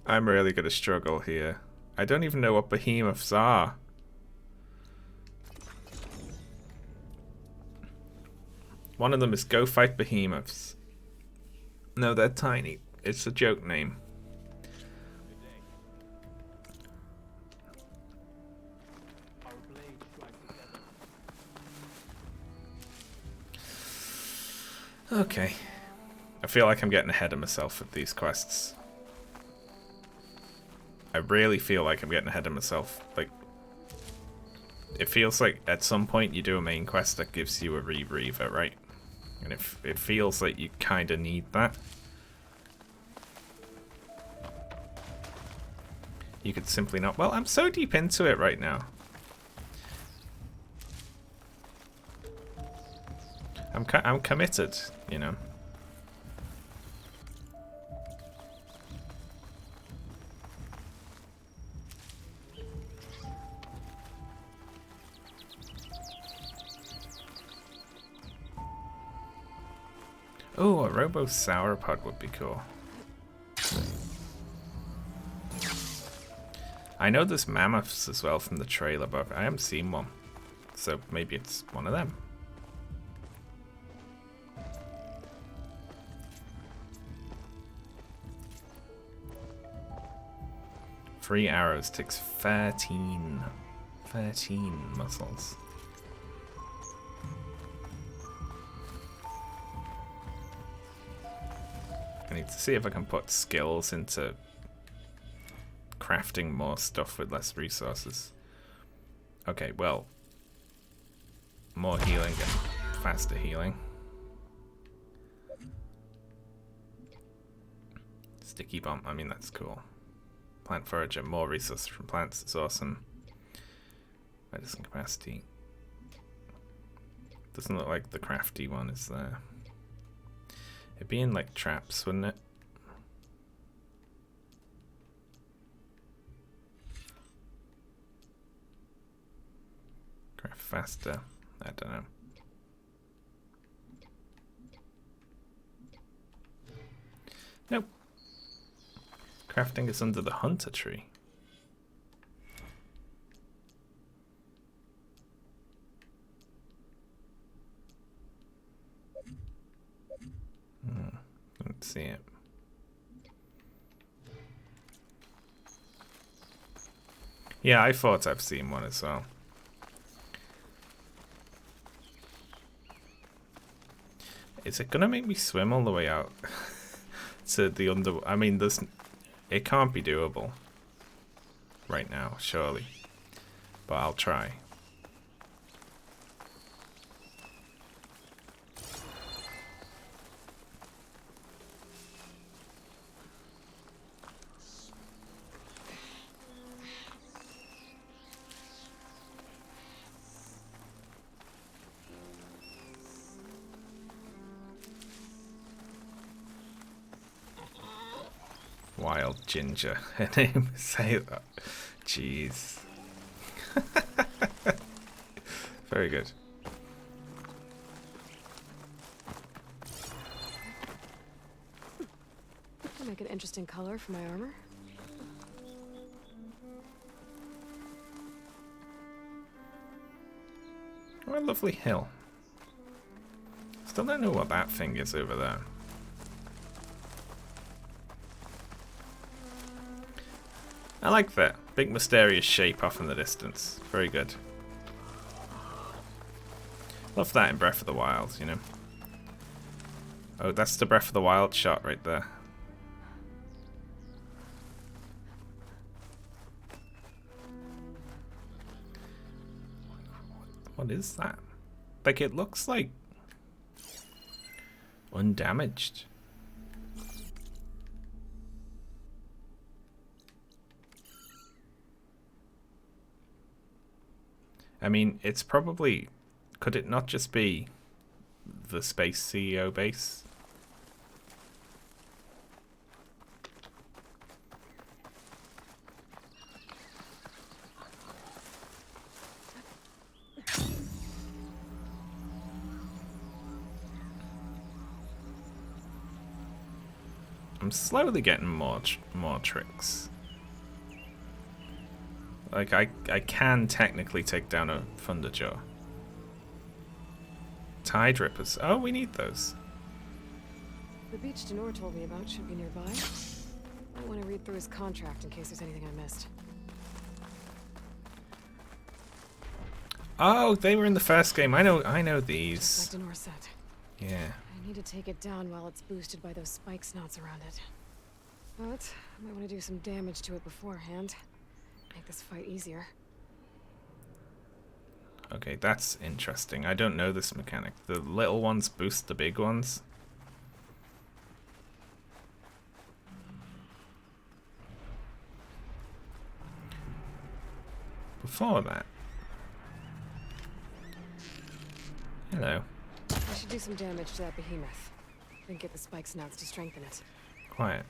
I'm really gonna struggle here. I don't even know what behemoths are. One of them is go fight behemoths. No, they're tiny. It's a joke name. Okay. I feel like I'm getting ahead of myself with these quests. I really feel like I'm getting ahead of myself. Like, it feels like at some point you do a main quest that gives you a rebreather, right? And it feels like you kind of need that. You could simply not... Well, I'm so deep into it right now. I'm committed, you know. Oh, a Robo Sauropod would be cool. I know there's mammoths as well from the trailer, but I haven't seen one. So maybe it's one of them. Three arrows takes 13 muscles. I need to see if I can put skills into crafting more stuff with less resources. Okay, well, more healing and faster healing. Sticky bomb, I mean that's cool. Plant forager, more resources from plants, it's awesome. Medicine capacity. Doesn't look like the crafty one is there. It'd be in like traps, wouldn't it? Craft faster, I don't know. Nope. Crafting is under the hunter tree. Let's see it. Yeah, I thought I've seen one as well. Is it gonna make me swim all the way out to the under? I mean, it can't be doable right now, surely. But I'll try. Wild Ginger. Her name, say that. Jeez. Very good. That'll make an interesting color for my armor. Oh, a lovely hill. Still don't know what that thing is over there. I like that big mysterious shape off in the distance. Very good. Love that in Breath of the Wild, you know. Oh, that's the Breath of the Wild shot right there. What is that? Like, it looks like undamaged. I mean, it's probably... Could it not just be the Space CEO base? I'm slowly getting more tricks. Like, I can technically take down a Thunderjaw. Tide Rippers. Oh, we need those. The beach Denor told me about should be nearby. I want to read through his contract in case there's anything I missed. Oh, they were in the first game. I know these. Like Denor said. Yeah. I need to take it down while it's boosted by those spike snots around it. But I might want to do some damage to it beforehand. Make this fight easier. Okay, that's interesting. I don't know this mechanic. The little ones boost the big ones. Before that. Hello. I should do some damage to that behemoth. Then get the spike snouts to strengthen it. Quiet.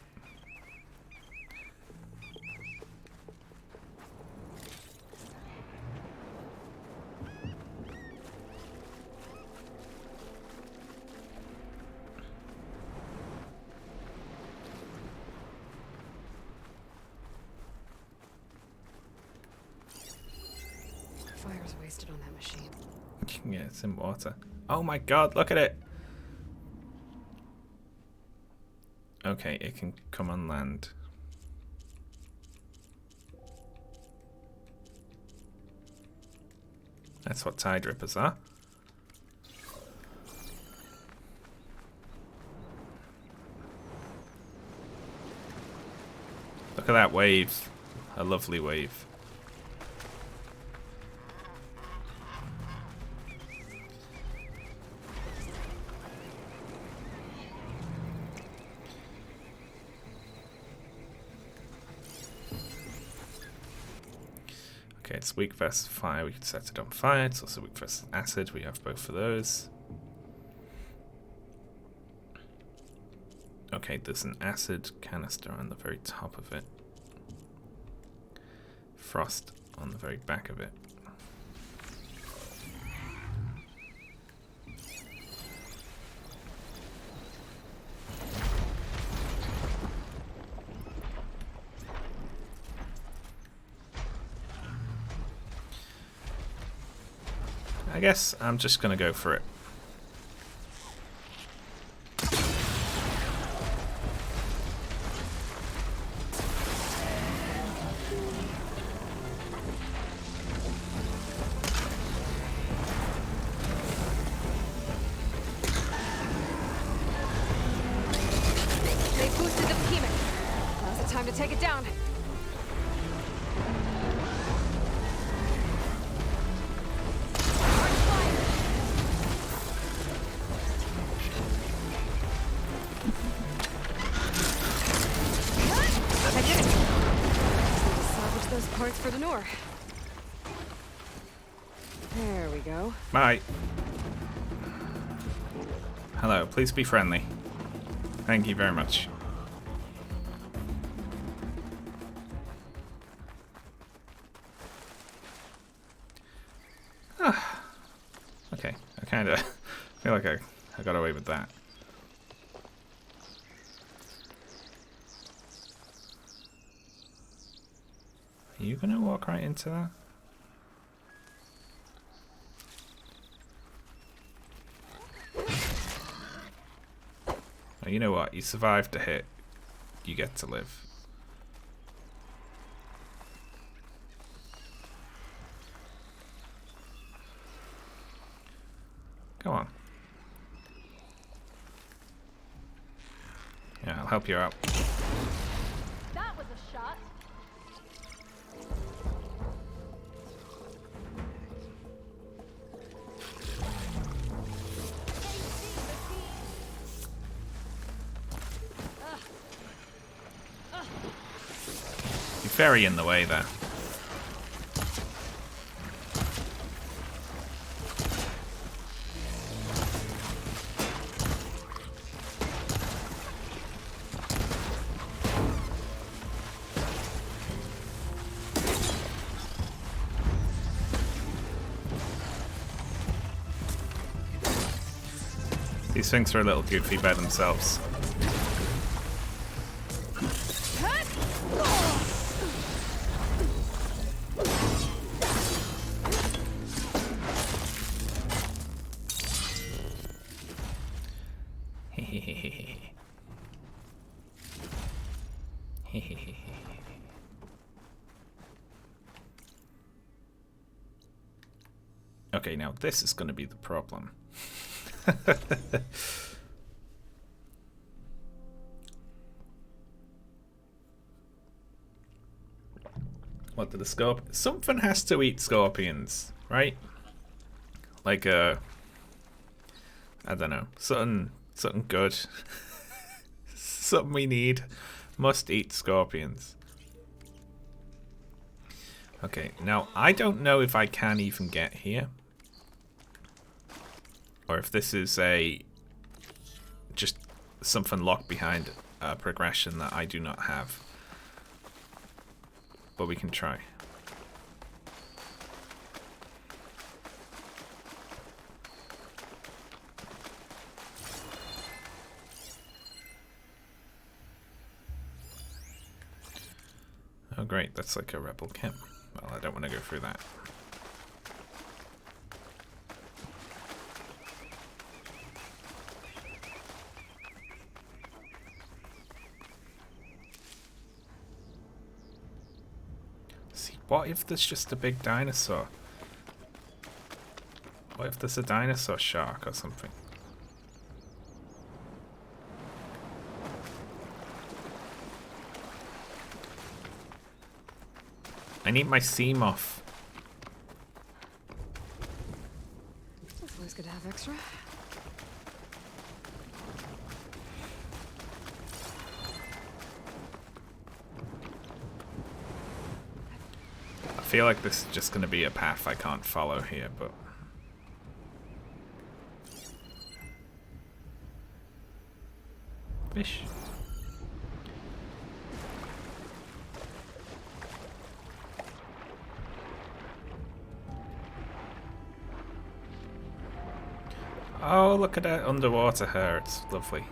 Fire's wasted on that machine. Yeah, it's in water. Oh my god, look at it! Okay, it can come on land. That's what Tide Rippers are. Look at that wave. A lovely wave. Okay, it's weak versus fire. We can set it on fire. It's also weak versus acid. We have both of those. Okay, there's an acid canister on the very top of it. Frost on the very back of it. I guess I'm just gonna go for it. Time to take it down. I did it. Just need to salvage those parts for the Noor. There we go. Bye. Hello, please be friendly. Thank you very much. Okay, I kind of feel like I got away with that. Are you gonna walk right into that? Oh, you know what? You survived a hit. You get to live. Go on. Yeah, I'll help you out. That was a shot. You're very in the way there. These things are a little goofy by themselves. Okay, now this is going to be the problem. What did the scorpion? Something has to eat scorpions, right? Like I don't know, something good, something we need. Must eat scorpions. Okay, now I don't know if I can even get here, or if this is just something locked behind a progression that I do not have. But we can try. Oh great, that's like a rebel camp. Well, I don't want to go through that. See, what if there's just a big dinosaur? What if there's a dinosaur shark or something? I need my seam off. It's always good to have extra. I feel like this is just going to be a path I can't follow here, but... Fish. Oh, look at that underwater hair. It's lovely.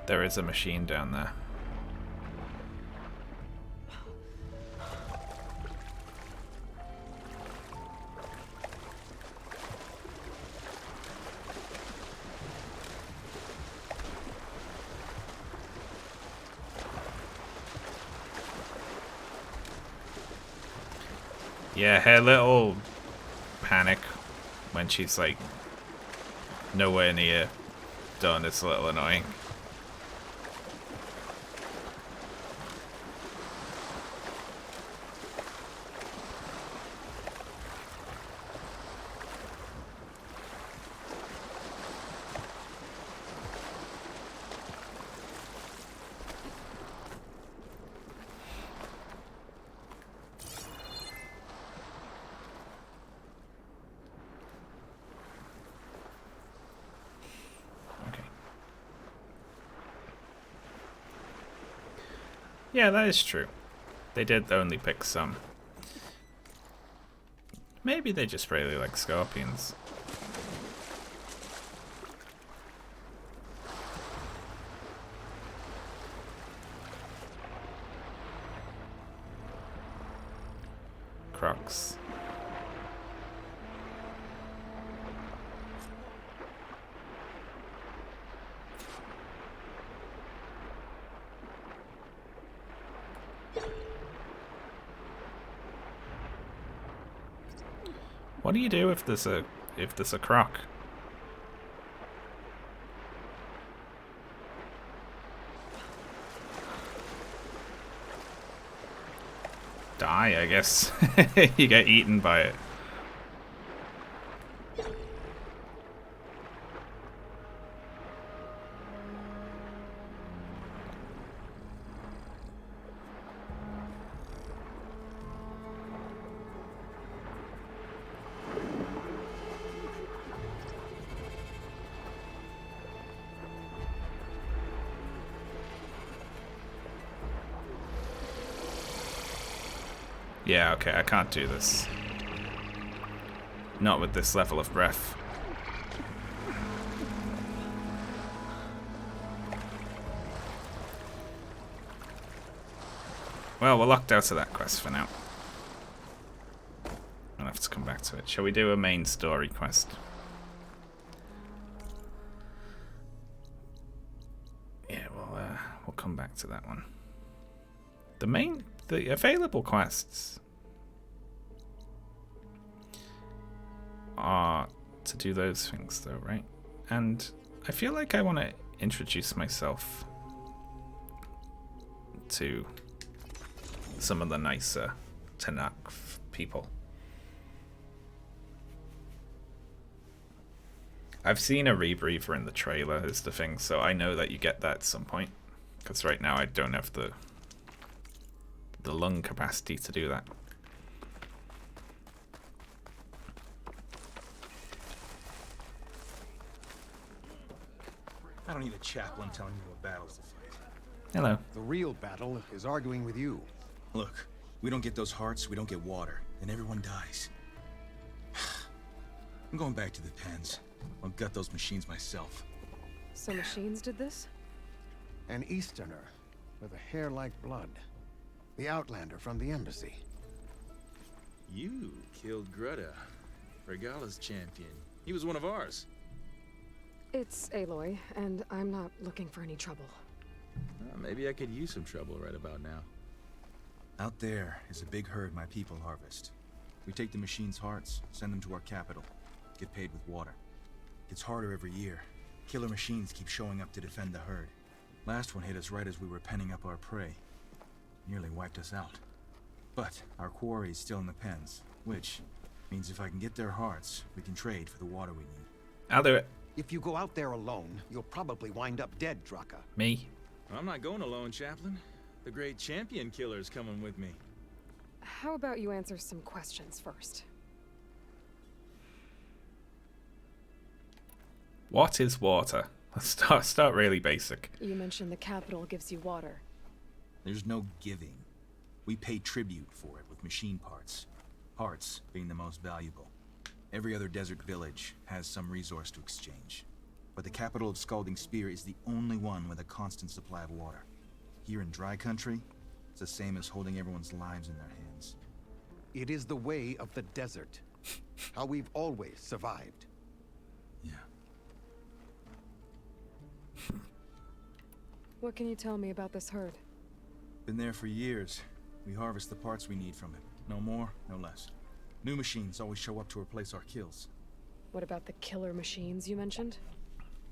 There is a machine down there. Yeah, her little panic when she's like nowhere near done is a little annoying. Yeah, that is true. They did only pick some. Maybe they just really like scorpions. Crocs. What do you do if there's a croc? Die, I guess. You get eaten by it. Yeah, okay, I can't do this. Not with this level of breath. Well, we're locked out of that quest for now. I'll have to come back to it. Shall we do a main story quest? Yeah, we'll come back to that one. The available quests are to do those things though, right? And I feel like I want to introduce myself to some of the nicer Tenakth people. I've seen a rebreather in the trailer is the thing, so I know that you get that at some point. Because right now I don't have the lung capacity to do that. I don't need a chaplain telling me what battles to fight. Hello. The real battle is arguing with you. Look, we don't get those hearts, we don't get water, and everyone dies. I'm going back to the pens. I'll gut those machines myself. So machines did this? An Easterner with a hair like blood. The Outlander from the embassy. You killed Greta, Regala's champion. He was one of ours. It's Aloy, and I'm not looking for any trouble. Maybe I could use some trouble right about now. Out there is a big herd my people harvest. We take the machines' hearts, send them to our capital, get paid with water. Gets harder every year. Killer machines keep showing up to defend the herd. Last one hit us right as we were penning up our prey. Nearly wiped us out. But our quarry is still in the pens, which means if I can get their hearts, we can trade for the water we need. I'll do it. If you go out there alone, you'll probably wind up dead, Draka. Me? I'm not going alone, Chaplain. The great champion killer's coming with me. How about you answer some questions first? What is water? Let's start really basic. You mentioned the capital gives you water. There's no giving. We pay tribute for it with machine parts. Hearts being the most valuable. Every other desert village has some resource to exchange. But the capital of Scalding Spear is the only one with a constant supply of water. Here in dry country, it's the same as holding everyone's lives in their hands. It is the way of the desert. How we've always survived. Yeah. What can you tell me about this herd? Been there for years. We harvest the parts we need from it. No more, no less. New machines always show up to replace our kills. What about the killer machines you mentioned?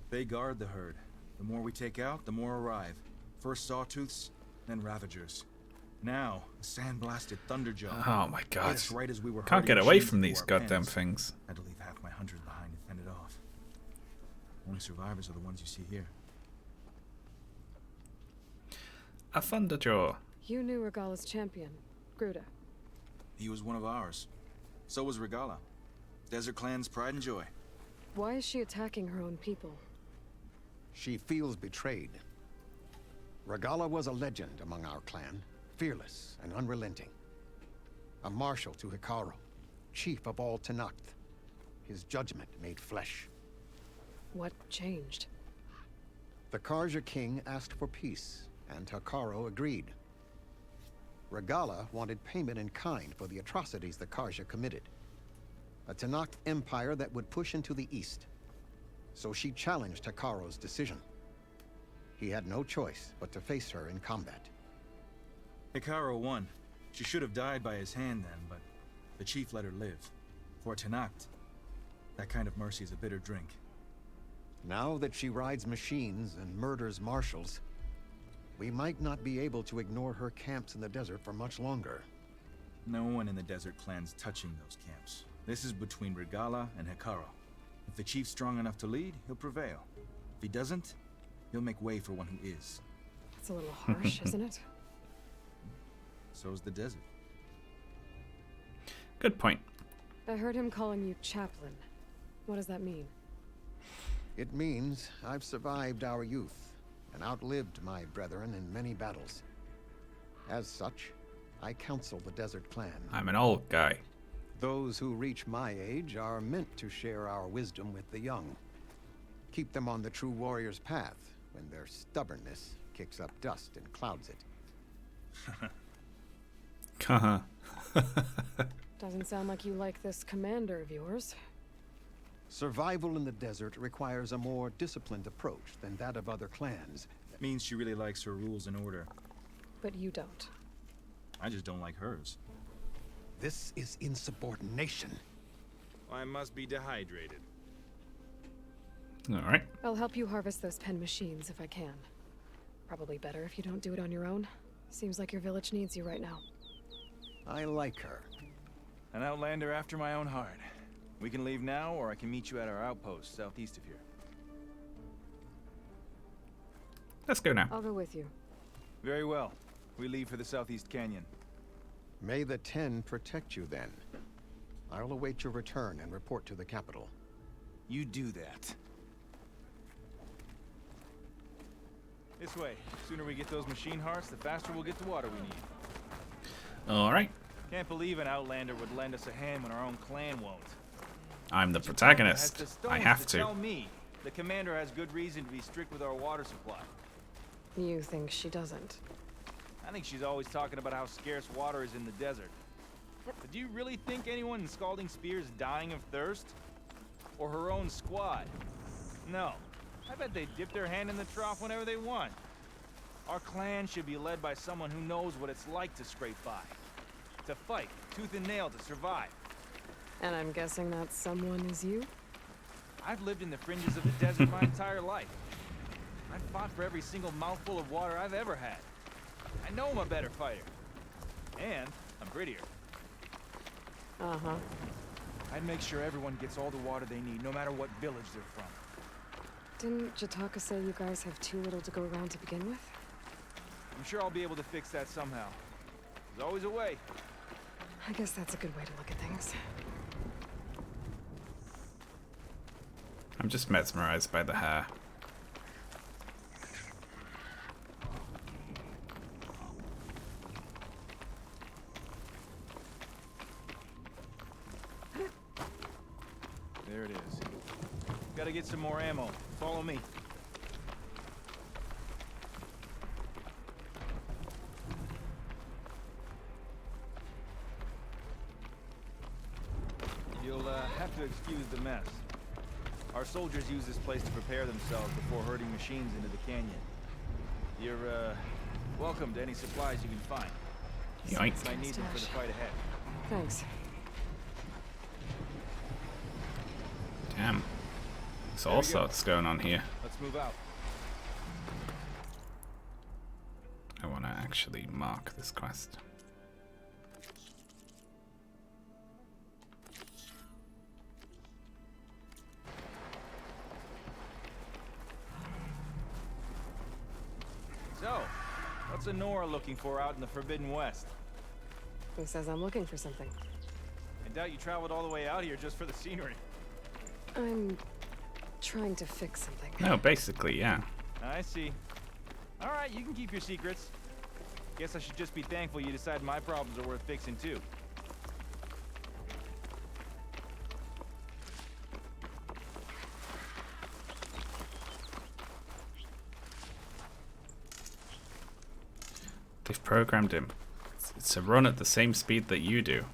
They guard the herd. The more we take out, the more arrive. First Sawtooths, then Ravagers. Now, a sandblasted Thunderjaw. Oh my god. Hit us right as we were Can't herding get away machines from into these our goddamn pens. things. Had to leave half my hunters behind to fend it off. Only survivors are the ones you see here. A Thunderjaw. You knew Regala's champion, Gruda. He was one of ours. So was Regala. Desert Clan's pride and joy. Why is she attacking her own people? She feels betrayed. Regala was a legend among our clan, fearless and unrelenting. A marshal to Hekarro, chief of all Tenakth. His judgment made flesh. What changed? The Karja king asked for peace, and Hekarro agreed. Regala wanted payment in kind for the atrocities the Karja committed. A Tenakth empire that would push into the east. So she challenged Hekarro's decision. He had no choice but to face her in combat. Hekarro won. She should have died by his hand then, but the chief let her live. For Tenakth, that kind of mercy is a bitter drink. Now that she rides machines and murders marshals, we might not be able to ignore her camps in the desert for much longer. No one in the Desert Clan's touching those camps. This is between Regala and Hekarro. If the chief's strong enough to lead, he'll prevail. If he doesn't, he'll make way for one who is. It's a little harsh, isn't it? So is the desert. Good point. I heard him calling you chaplain. What does that mean? It means I've survived our youth and outlived my brethren in many battles. As such, I counsel the Desert Clan. I'm an old guy. Those who reach my age are meant to share our wisdom with the young. Keep them on the true warrior's path when their stubbornness kicks up dust and clouds it. Haha. Doesn't sound like you like this commander of yours. Survival in the desert requires a more disciplined approach than that of other clans. That means she really likes her rules and order. But you don't. I just don't like hers. This is insubordination. I must be dehydrated. Alright. I'll help you harvest those pen machines if I can. Probably better if you don't do it on your own. Seems like your village needs you right now. I like her. An outlander after my own heart. We can leave now, or I can meet you at our outpost southeast of here. Let's go now. I'll go with you. Very well. We leave for the southeast canyon. May the Ten protect you then. I'll await your return and report to the capital. You do that. This way. The sooner we get those machine hearts, the faster we'll get the water we need. Alright. Can't believe an outlander would lend us a hand when our own clan won't. I'm the Has protagonist. the I stones have Tell to. me, the commander has good reason to be strict with our water supply. You think she doesn't? I think she's always talking about how scarce water is in the desert. But do you really think anyone in Scalding Spear is dying of thirst? Or her own squad? No. I bet they dip their hand in the trough whenever they want. Our clan should be led by someone who knows what it's like to scrape by. To fight, tooth and nail to survive. And I'm guessing that someone is you? I've lived in the fringes of the desert my entire life. I've fought for every single mouthful of water I've ever had. I know I'm a better fighter. And I'm prettier. Uh-huh. I'd make sure everyone gets all the water they need, no matter what village they're from. Didn't Jataka say you guys have too little to go around to begin with? I'm sure I'll be able to fix that somehow. There's always a way. I guess that's a good way to look at things. I'm just mesmerized by the hair. There it is. Gotta get some more ammo. Follow me. You'll have to excuse the mess. Our soldiers use this place to prepare themselves before herding machines into the canyon. You're welcome to any supplies you can find. Yoink. I need them for the fight ahead. Thanks. Damn. There's all sorts going on here. Let's move out. I want to actually mark this quest. So, what's Honora looking for out in the Forbidden West? Who says I'm looking for something? I doubt you traveled all the way out here just for the scenery. I'm trying to fix something. No, basically, yeah. I see. Alright, you can keep your secrets. Guess I should just be thankful you decided my problems are worth fixing too. They've programmed him. It's a run at the same speed that you do.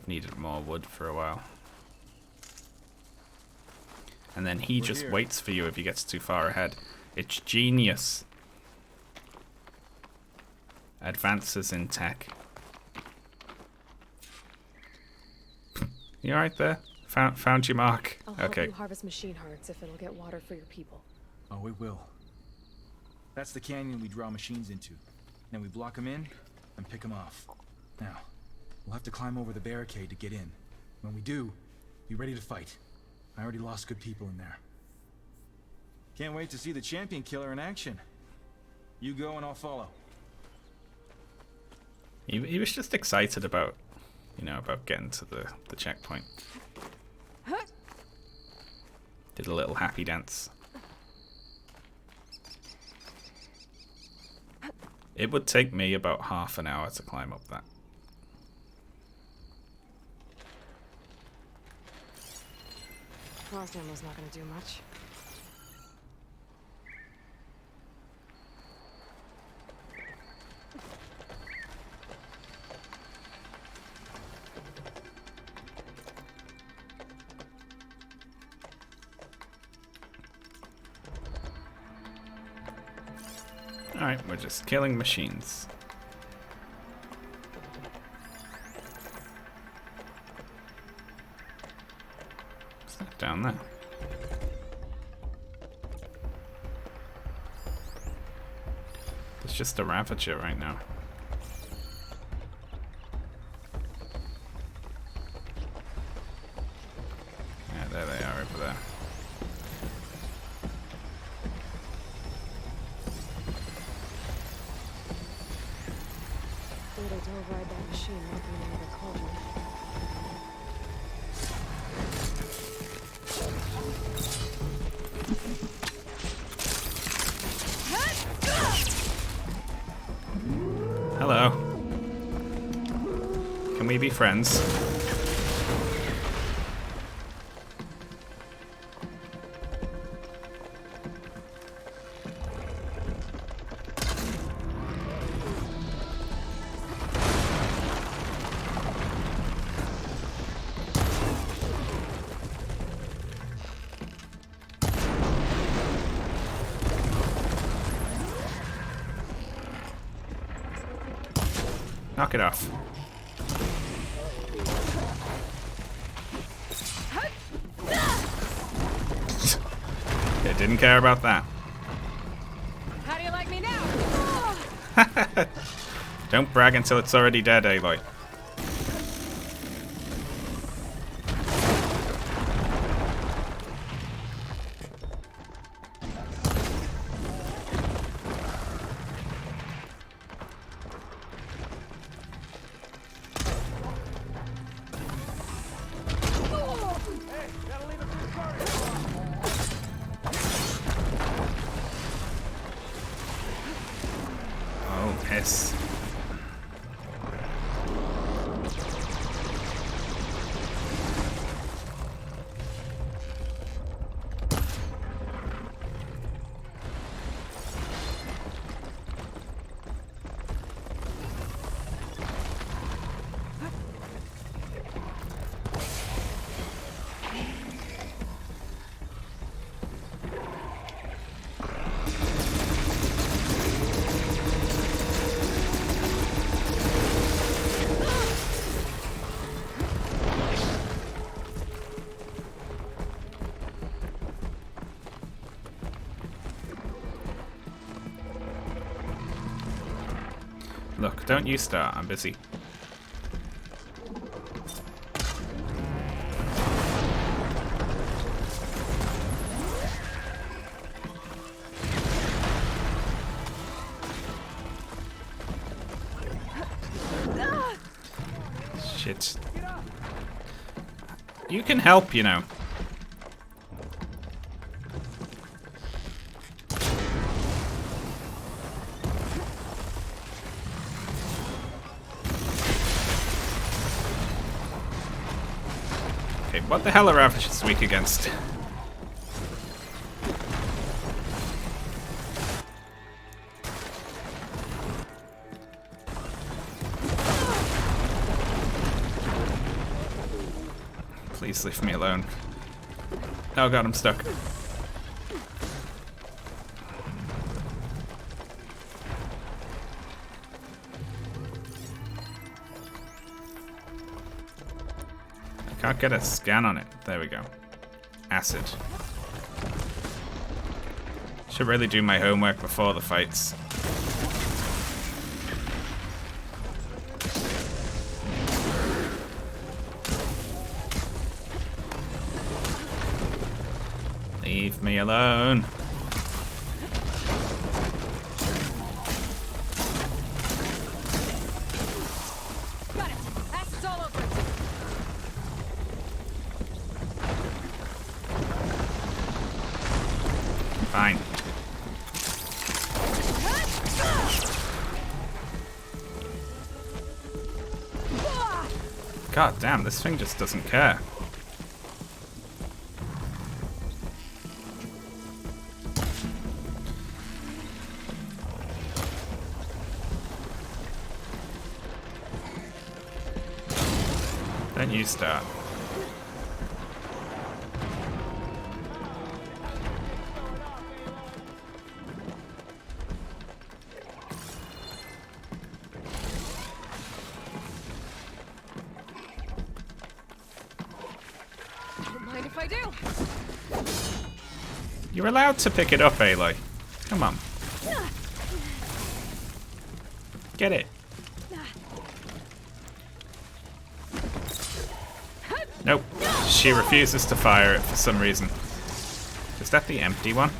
Needed more wood for a while. And then he just waits for you if he gets too far ahead. It's genius. Advances in tech. You alright there? Found your mark. I'll help Okay. you harvest machine hearts if it'll get water for your people. Oh, it will. That's the canyon we draw machines into. Then we block them in and pick them off. Now, we'll have to climb over the barricade to get in. When we do, be ready to fight. I already lost good people in there. Can't wait to see the champion killer in action. You go and I'll follow. He was just excited about, you know, about getting to the checkpoint. Did a little happy dance. It would take me about half an hour to climb up that. Frost ammo's not gonna do much. Alright, we're just killing machines. What's that down there? There's just a Ravager right now. Yeah, there they are over there. They to override that machine, not be another cauldron. Hello. Can we be friends? Knock it off. Yeah, didn't care about that. How do you like me now? Don't brag until it's already dead, Aloy. Oh, piss. Look, don't you start. I'm busy. Shit. You can help, you know. Okay, what the hell are Ravages weak against? Please leave me alone. Oh god, I'm stuck. I can't get a scan on it. There we go. Acid. Should really do my homework before the fights. Leave me alone. Got it. Acid's all over it. Fine. God damn, this thing just doesn't care. Don't you start. Don't mind if I do. You're allowed to pick it up, Aloy. Come on. Get it. Nope. She refuses to fire it for some reason. Is that the empty one?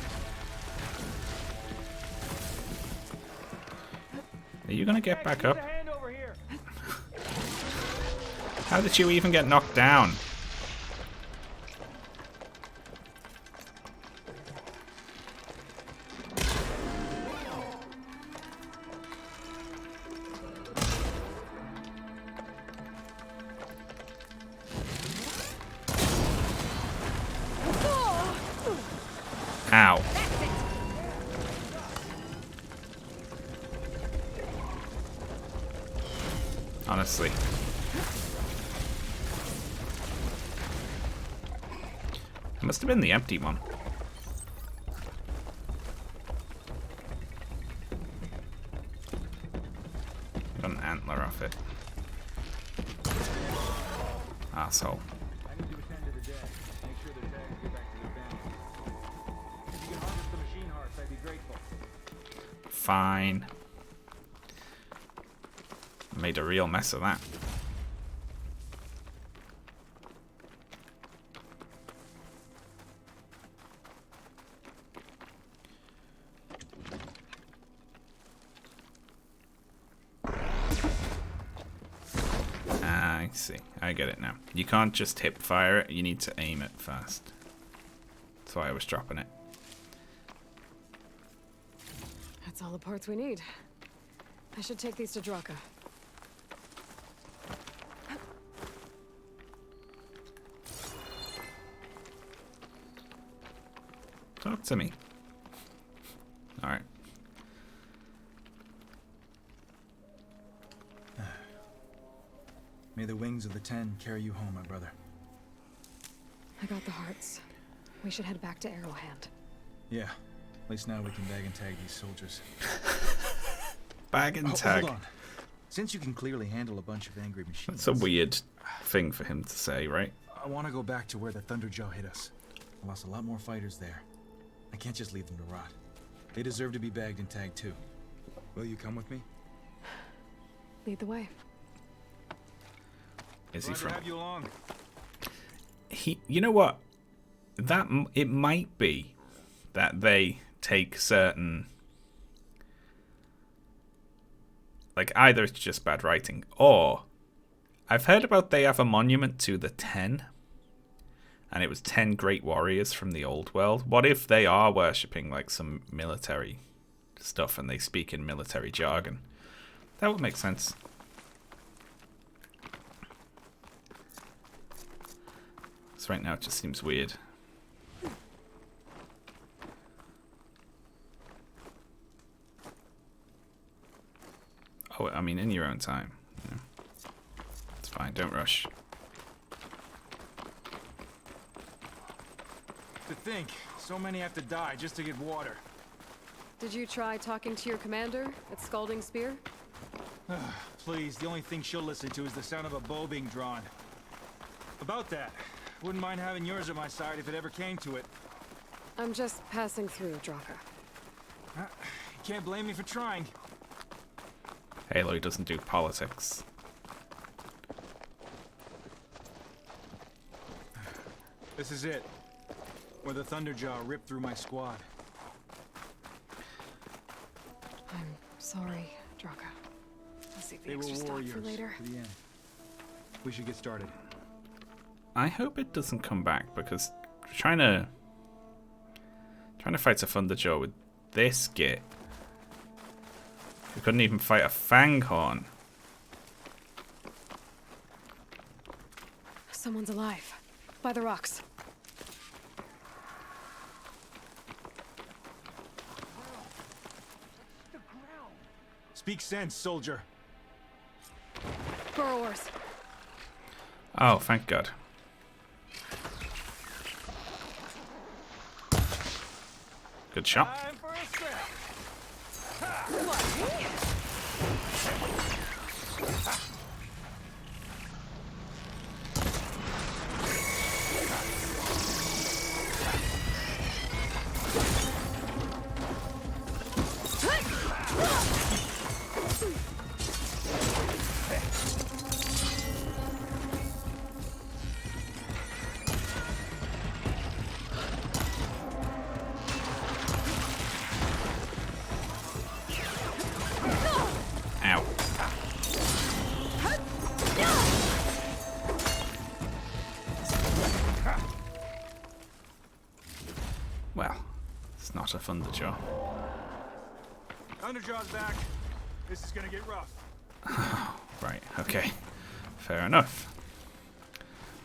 Are you gonna get back up? How did you even get knocked down? Ow. Honestly. It must have been the empty one. Got an antler off it. Asshole. Fine. Made a real mess of that. I see. I get it now. You can't just hip fire it, you need to aim it first. That's why I was dropping it. That's all the parts we need. I should take these to Draka. Talk to me. Alright. May the wings of the Ten carry you home, my brother. I got the hearts. We should head back to Arrowhand. Yeah. At least now we can bag and tag these soldiers. Bag and tag. Hold on. Since you can clearly handle a bunch of angry machines... That's a weird thing for him to say, right? I want to go back to where the Thunderjaw hit us. I lost a lot more fighters there. I can't just leave them to rot. They deserve to be bagged and tagged too. Will you come with me? Lead the way. Is he Glad to from? have you along. You know what? It might be that they take certain, like, either it's just bad writing, or I've heard about they have a monument to the 10, and it was 10 great warriors from the old world. What if they are worshipping like some military stuff and they speak in military jargon? That would make sense. So right now it just seems weird. Oh, I mean, in your own time. You know. It's fine, don't rush. To think, so many have to die just to get water. Did you try talking to your commander at Scalding Spear? Please, the only thing she'll listen to is the sound of a bow being drawn. About that, wouldn't mind having yours at my side if it ever came to it. I'm just passing through, Draka. You can't blame me for trying. Aloy doesn't do politics. This is it. Where the Thunderjaw ripped through my squad. I'm sorry, Draka. I'll save the They were extra stock warriors for later. to the end. We should get started. I hope it doesn't come back, because trying to fight a Thunderjaw with this git. We couldn't even fight a Fanghorn. Someone's alive. By the rocks. Speak sense, soldier. Burrowers. Oh, thank God. Good shot. Time for a scrap. Ow. Well, it's not a Thunderjaw. Thunderjaw's back. This is gonna get rough. Right, okay. Fair enough.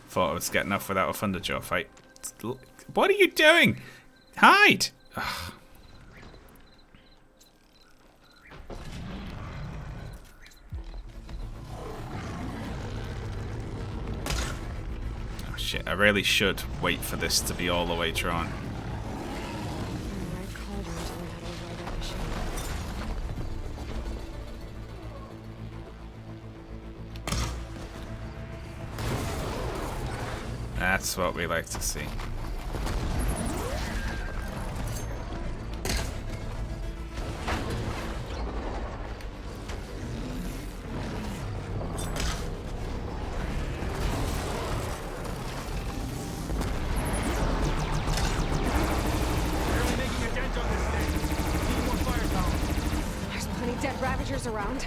Thought I was getting off without a Thunderjaw fight. What are you doing? Hide! Ugh. Oh shit, I really should wait for this to be all the way drawn. I called her until I had override that machine. That's what we like to see. Barely making a dent on this thing. Need more firepower. There's plenty dead Ravagers around.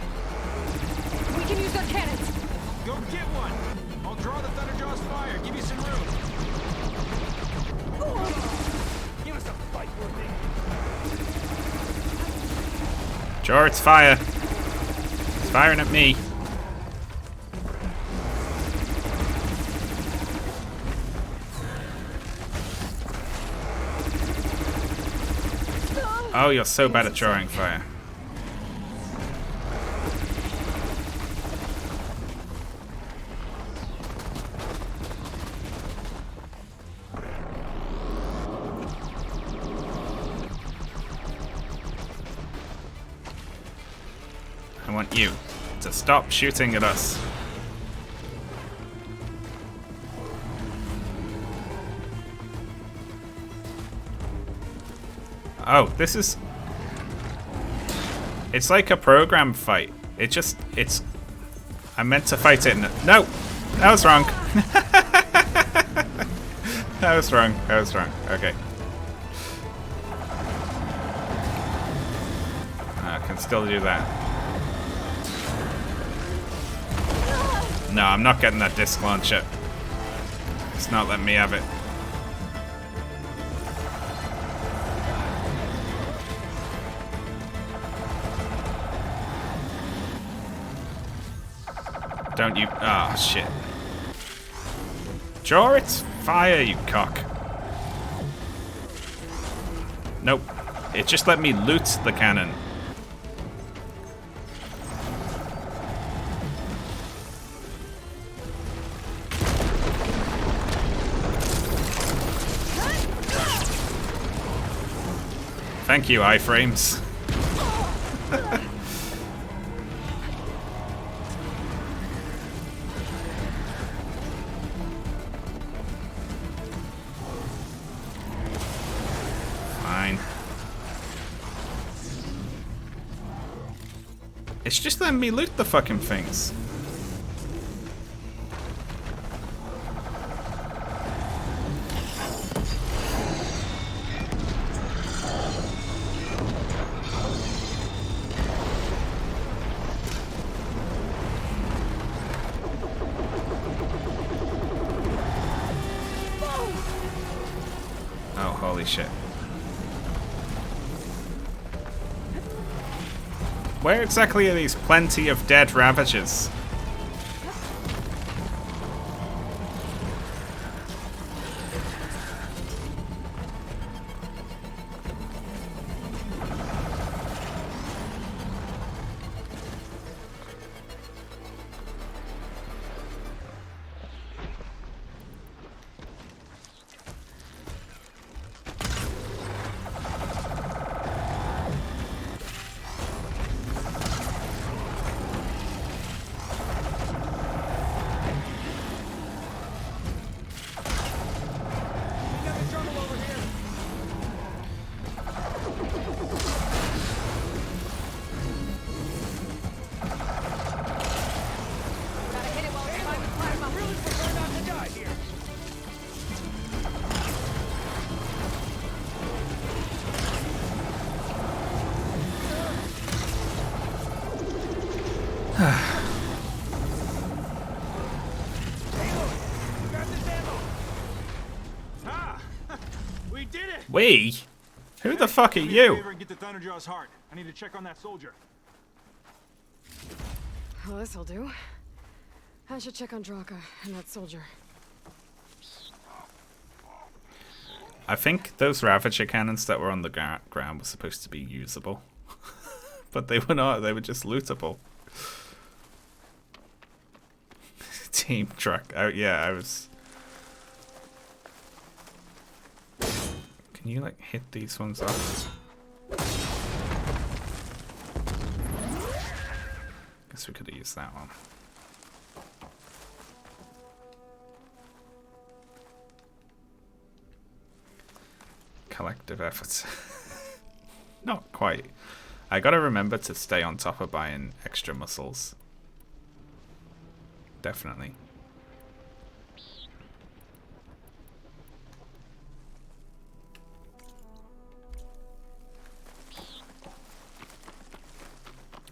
We can use their cannons. Go get one. I'll draw the Thunderjaw's fire. Give you some room. Give us a fight worthy. Sure, it's fire. It's firing at me. Oh, you're so bad at drawing fire. I want you to stop shooting at us. Oh, this is... It's like a program fight. It's I meant to fight it. No! That was wrong. That was wrong. That was wrong. Okay. I can still do that. No, I'm not getting that disc launcher. It's not letting me have it. Don't you... Ah, shit. Draw its fire, you cock. Nope. It just let me loot the cannon. Thank you, iframes. Fine. It's just letting me loot the fucking things. Oh, holy shit. Where exactly are these plenty of dead Ravagers? We did it! We? Who the fuck are you? Get the Thunderjaw's heart. I need to check on that soldier. Well, this'll do. I should check on Draka and that soldier. I think those Ravager cannons that were on the ground were supposed to be usable. But they were not, they were just lootable. Team truck. Oh yeah, I was... Can you like hit these ones off? Guess we could have used that one. Collective efforts. Not quite. I gotta remember to stay on top of buying extra muscles. Definitely.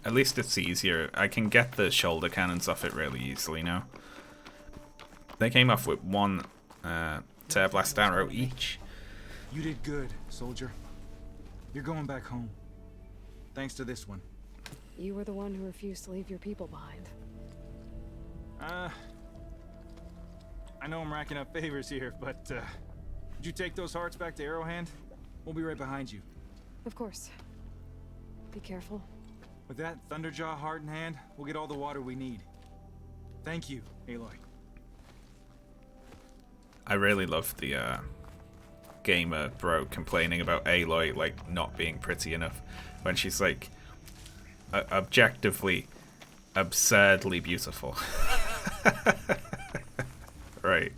At least it's easier. I can get the shoulder cannons off it really easily now. They came off with one tear blast arrow each. You did good, soldier. You're going back home. Thanks to this one. You were the one who refused to leave your people behind. I know I'm racking up favors here, but would you take those hearts back to Arrowhand? We'll be right behind you. Of course. Be careful. With that Thunderjaw heart in hand, we'll get all the water we need. Thank you, Aloy. I really love the gamer bro complaining about Aloy like not being pretty enough when she's like objectively absurdly beautiful. Right.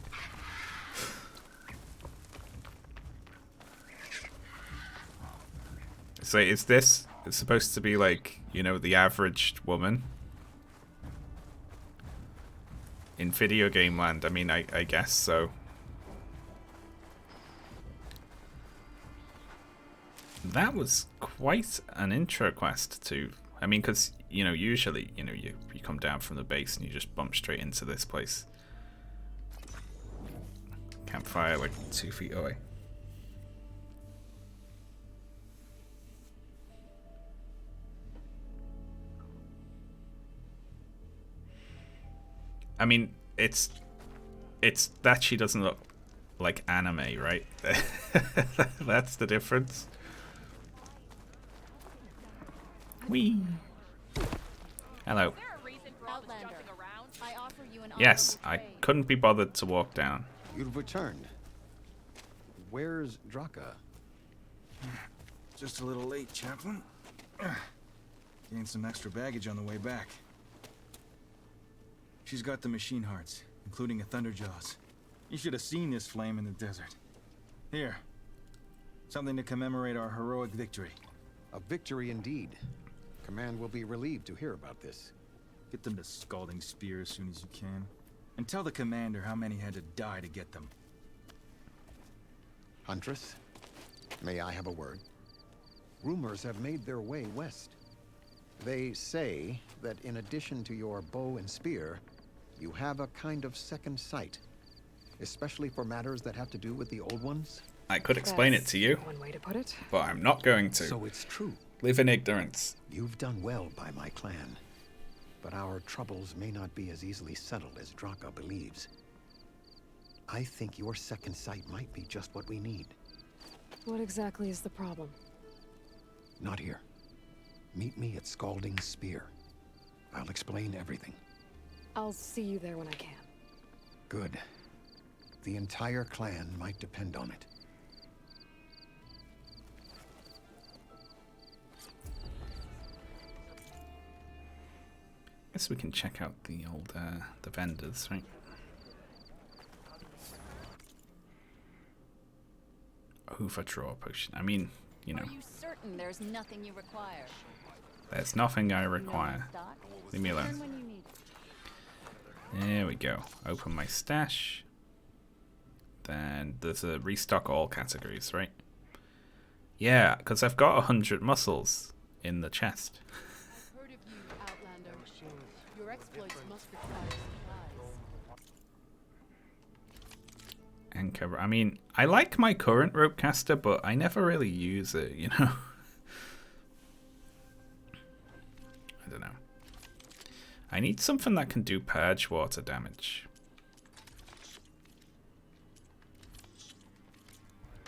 So is this supposed to be like, you know, the average woman? in video game land. I mean, I guess so. That was quite an intro quest to, I mean, because, you know, usually, you know, you come down from the base and you just bump straight into this place. Campfire like 2 feet away. I mean, it's that she doesn't look like anime, right? That's the difference. Whee! Hello. Outlander, I offer you an Yes, I honorable trade. couldn't be bothered to walk down. You've returned. Where's Draka? Just a little late, Chaplain. Gained some extra baggage on the way back. She's got the machine hearts, including a Thunderjaws. You should have seen this flame in the desert. Here. Something to commemorate our heroic victory. A victory indeed. Command will be relieved to hear about this. Get them to Scalding Spear as soon as you can. And tell the commander how many had to die to get them. Huntress, may I have a word? Rumors have made their way west. They say that in addition to your bow and spear, you have a kind of second sight, especially for matters that have to do with the old ones. I could explain it to you, One way to put it. but I'm not going to. So it's true. Live in ignorance. You've done well by my clan, but our troubles may not be as easily settled as Draka believes. I think your second sight might be just what we need. What exactly is the problem? Not here. Meet me at Scalding Spear. I'll explain everything. I'll see you there when I can. Good. The entire clan might depend on it. Guess we can check out the old the vendors, right? Overdraw potion. I mean, you know, Are you certain there's nothing you require? there's nothing I require. Stock? Leave me Return alone. when you need. There we go. Open my stash. Then there's a restock all categories, right? Yeah, because I've got 100 muscles in the chest. I've heard of you, Outlander. Your exploits must require supplies. Anchor. I mean, I like my current ropecaster, but I never really use it, you know? I don't know. I need something that can do purge water damage.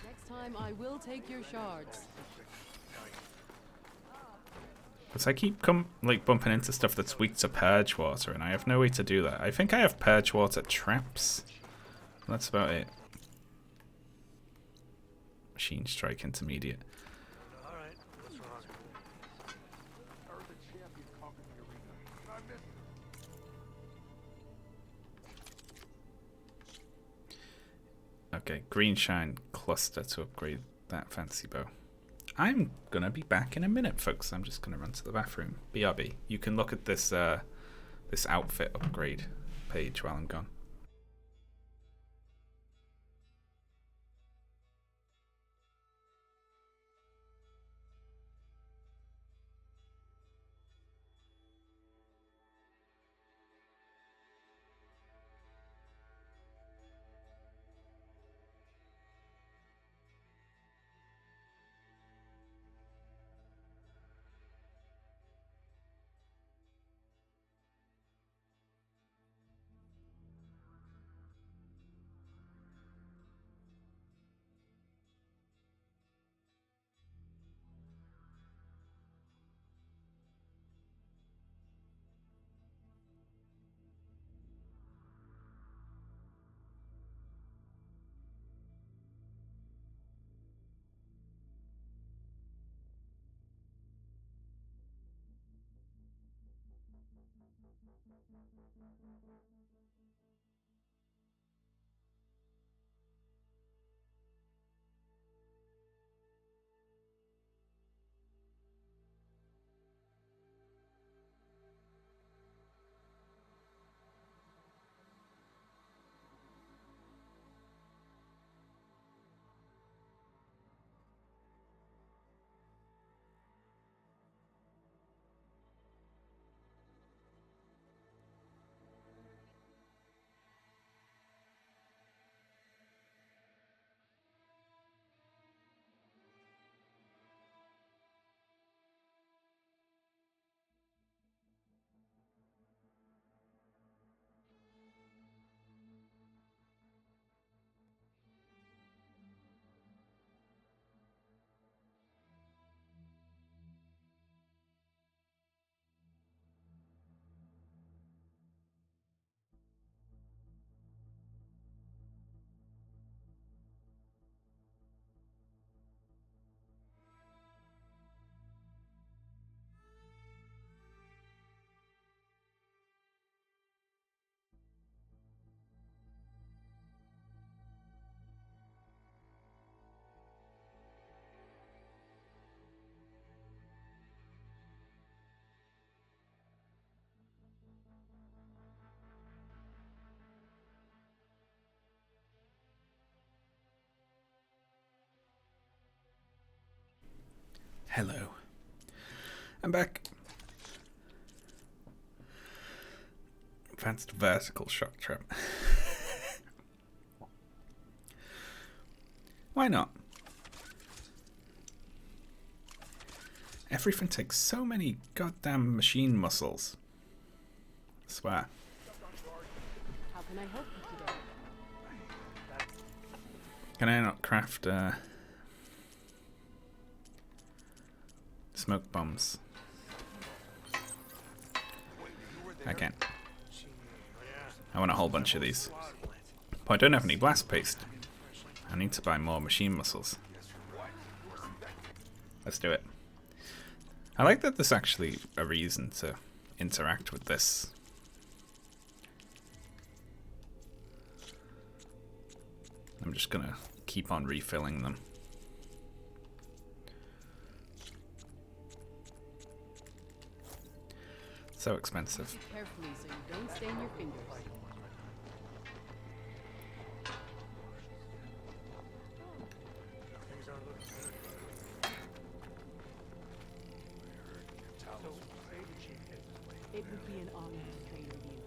Next time I will take your shards. Because I keep bumping into stuff that's weak to purge water, and I have no way to do that. I think I have purge water traps. That's about it. Machine strike intermediate. Alright, what's wrong? I heard the champion conquered the arena. I missed it. Okay, green shine cluster to upgrade that fancy bow. I'm gonna be back in a minute, folks. I'm just gonna run to the bathroom. BRB. You can look at this this outfit upgrade page while I'm gone. Hello. I'm back. Advanced vertical shock trap. Why not? Everything takes so many goddamn machine muscles. I swear. How can I help you today? Can I not craft smoke bombs? I can. I want a whole bunch of these. But I don't have any blast paste. I need to buy more machine muscles. Let's do it. I like that there's actually a reason to interact with this. I'm just gonna keep on refilling them. So expensive. Carefully so you don't stain your fingers. It would be an honor to train with you.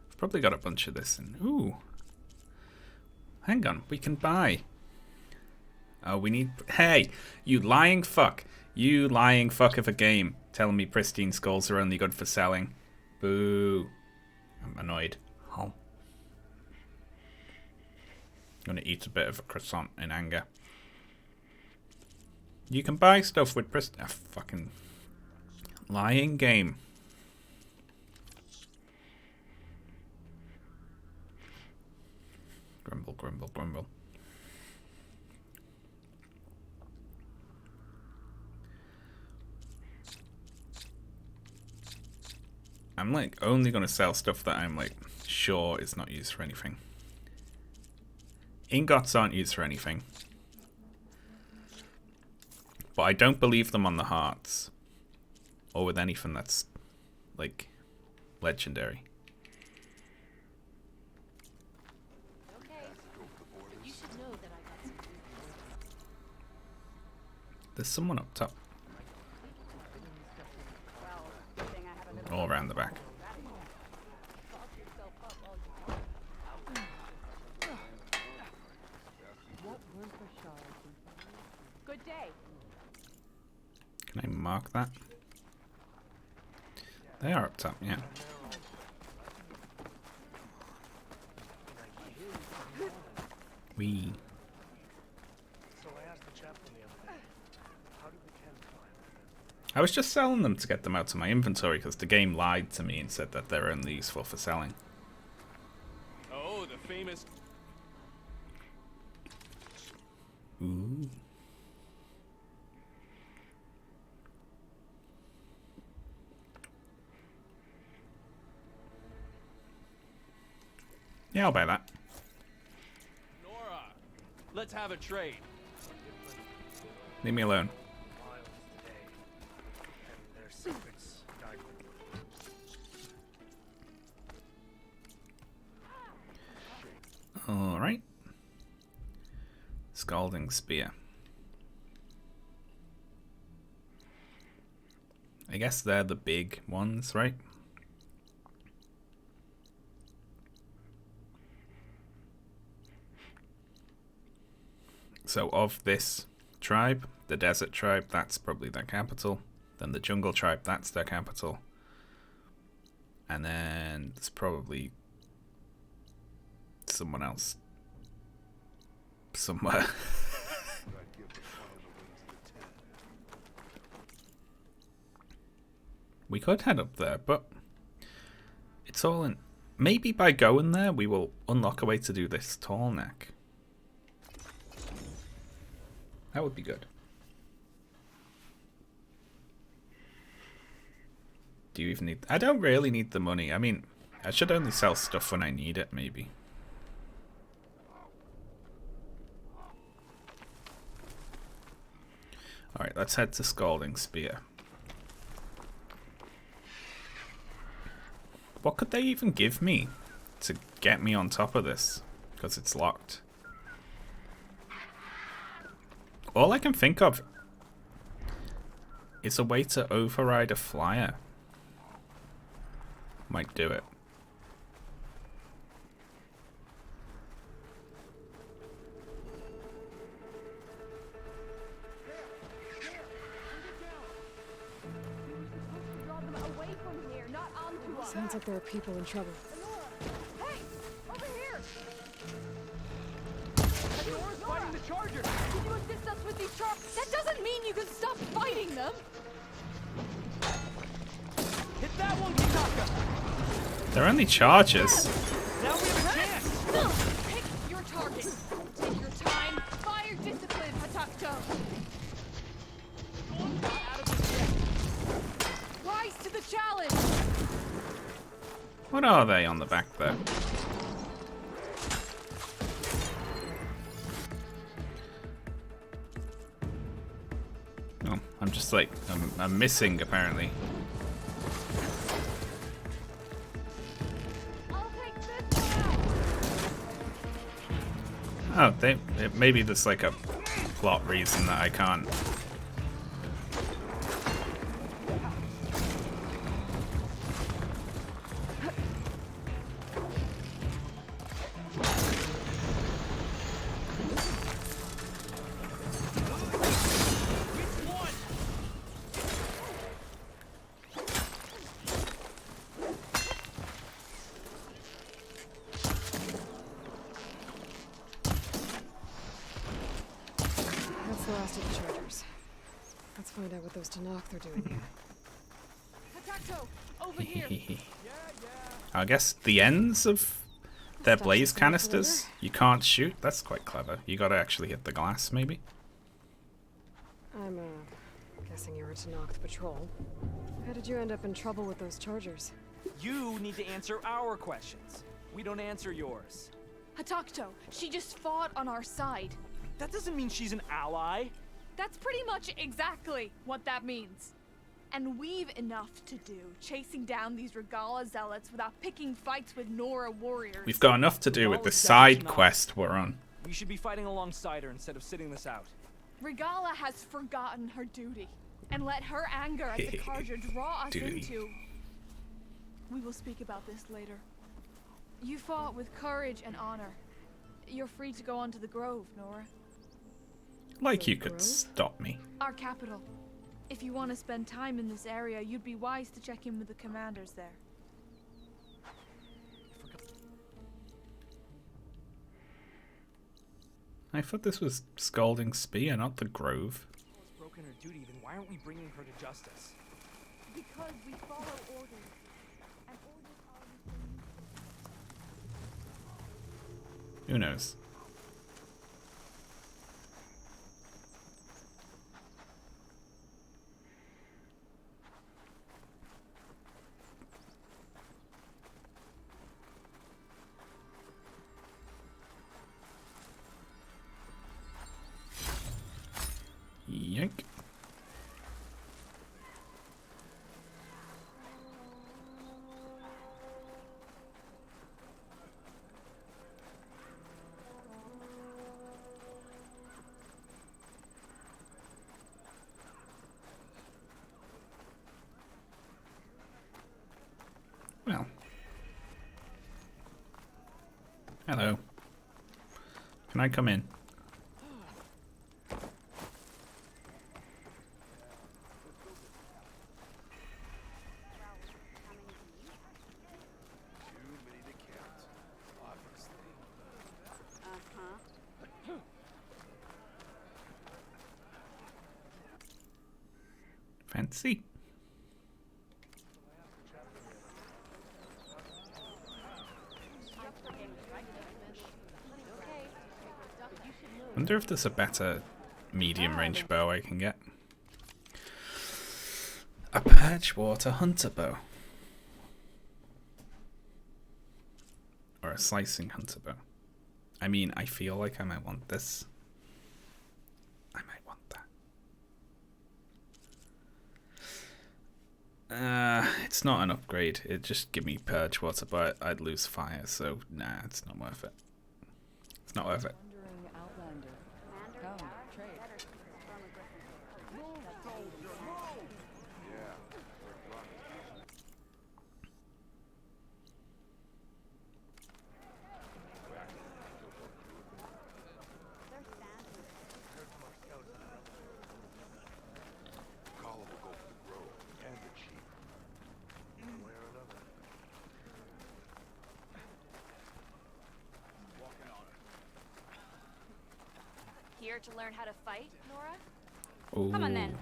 I've probably got a bunch of this in. Ooh. Hang on, we can buy. Oh, we need... Hey, you lying fuck. You lying fuck of a game. Telling me pristine skulls are only good for selling. Boo. I'm annoyed. Oh. Gonna eat a bit of a croissant in anger. You can buy stuff with pristine... fucking... lying game. Grumble, grumble, grumble. I'm like only gonna sell stuff that I'm like sure is not used for anything. Ingots aren't used for anything. But I don't believe them on the hearts. Or with anything that's like legendary. There's someone up top. All around the back. Good day. Can I mark that? They are up top, yeah. Wee. I was just selling them to get them out of my inventory because the game lied to me and said that they're only useful for selling. Oh, the famous... Ooh. Yeah, I'll buy that. Nora, let's have a trade. Leave me alone. Alright. Scalding Spear. I guess they're the big ones, right? So of this tribe, the desert tribe, that's probably their capital. Then the jungle tribe, that's their capital. And then there's probably someone else somewhere. We could head up there, but it's all in. Maybe by going there we will unlock a way to do this tall neck. That would be good. Do you even need... I don't really need the money. I mean, I should only sell stuff when I need it, maybe. Alright, let's head to Scalding Spear. What could they even give me? to get me on top of this because it's locked. All I can think of is a way to override a flyer. Might do it. Sounds like there are people in trouble. Hey! Over here! Nora's fighting the Chargers! Did you assist us with these charges? That doesn't mean you can stop fighting them! Hit that one, Kitaka! They're only charges. Now we have a chance! Pick your target. Take your time. Fire discipline, Hatakto. Out of the jet. Rise to the challenge! What are they on the back there? Oh, I'm just like, I'm missing apparently. I'll take this one out. Oh, maybe there's like a plot reason that I can't. That's the last of the Chargers. Let's find out what those Tenakth are doing here. Hatakto, over here. I guess the ends of their Stuff blaze just gonna canisters you can't shoot. That's quite clever. You gotta actually hit the glass, maybe. I'm, guessing you're a Tenakth patrol. How did you end up in trouble with those Chargers? You need to answer our questions. We don't answer yours. Hatakto, she just fought on our side. That doesn't mean she's an ally. That's pretty much exactly what that means. And we've enough to do chasing down these Regalla zealots without picking fights with Nora warriors. We've got enough to do with the Regalla side Savage quest we're on. We should be fighting alongside her instead of sitting this out. Regalla has forgotten her duty and let her anger at the Carja draw us Duty. into. We will speak about this later. You fought with courage and honor. You're free to go on to the Grove, Nora. Like The you could Grove? stop me. Our capital. If you want to spend time in this area, you'd be wise to check in with the commanders there. I thought this was Scalding Spear, not the Grove. Nora's broken her duty, then why aren't we bringing her to justice? Because we follow orders. And orders are the Who knows? Yank. Well. Hello. Can I come in? Fancy. Wonder if there's a better medium range bow I can get. A Perchwater hunter bow. Or a slicing hunter bow. I mean, I feel like I might want this. I might want that. It's not an upgrade. It'd just give me purge water, but I'd lose fire, so nah, it's not worth it. It's not worth it. Wandering outlander. Come, trade. Here to learn how to fight, Nora? Ooh. Come on then.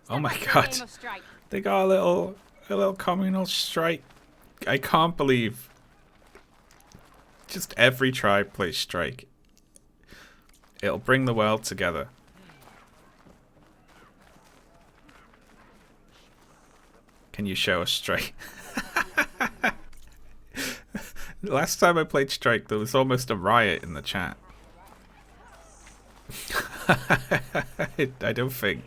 Oh my Step up to the god. game of strike. They got a little communal strike. I can't believe just every tribe plays strike. It'll bring the world together. Can you show us strike? Last time I played strike, there was almost a riot in the chat. I don't think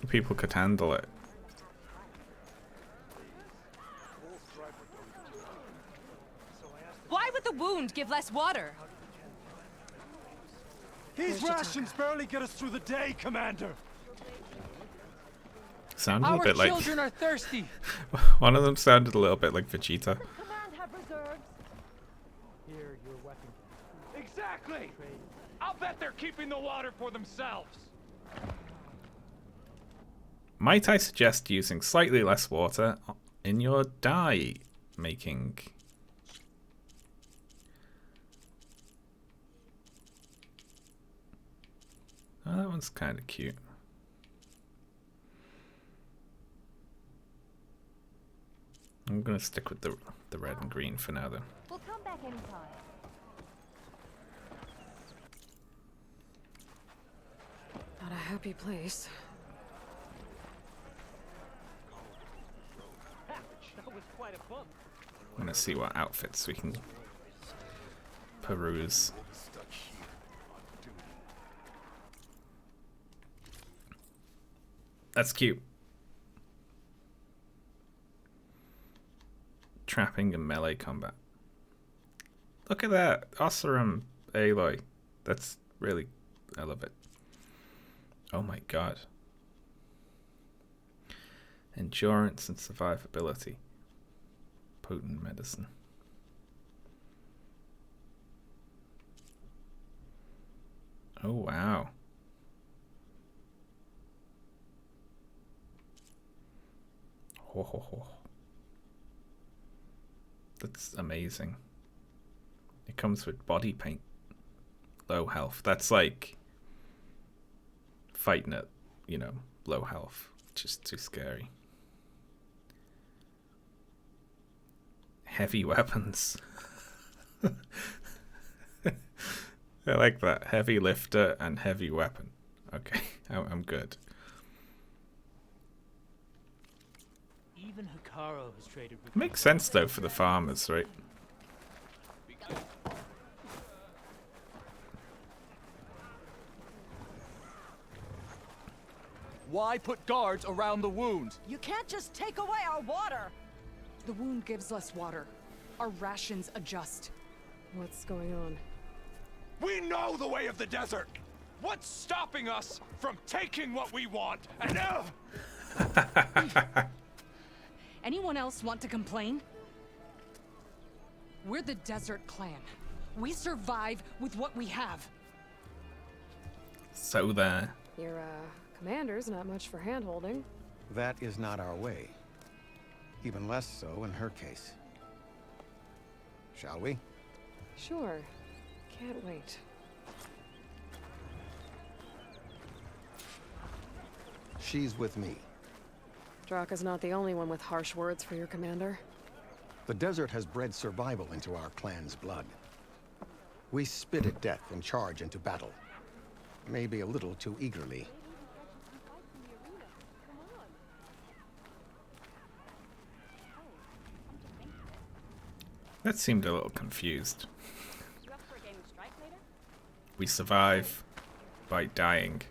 people could handle it. Why would the wound give less water? These rations barely get us through the day, Commander. Sounded a bit like Our children are thirsty. one of them sounded a little bit like Vegeta. Here, your weapon. Exactly. I'll bet they're keeping the water for themselves. Might I suggest using slightly less water in your dye making? Oh, that one's kind of cute. I'm gonna stick with the red and green for now, though. We'll come back anytime. Not a happy place. I'm gonna see what outfits we can peruse. That's cute. Trapping and melee combat. Look at that. Oseram Aloy. That's really... I love it. Oh my god. Endurance and survivability. Potent medicine. Oh wow. Ho ho ho. That's amazing. It comes with body paint. Low health. That's like fighting at, you know, low health, which is too scary. Heavy weapons. I like that. Heavy lifter and heavy weapon. Okay, I'm good. Even Hikaru has traded with Makes sense though for the farmers, right? Why put guards around the wound? You can't just take away our water! The wound gives less water. Our rations adjust. What's going on? We know the way of the desert. What's stopping us from taking what we want? And Anyone else want to complain? We're the Desert Clan. We survive with what we have. So there. Your, commander's not much for hand-holding. That is not our way. Even less so in her case. Shall we? Sure. Can't wait. She's with me. Draka's not the only one with harsh words for your commander. The desert has bred survival into our clan's blood. We spit at death and charge into battle. Maybe a little too eagerly. That seemed a little confused. We survive by dying.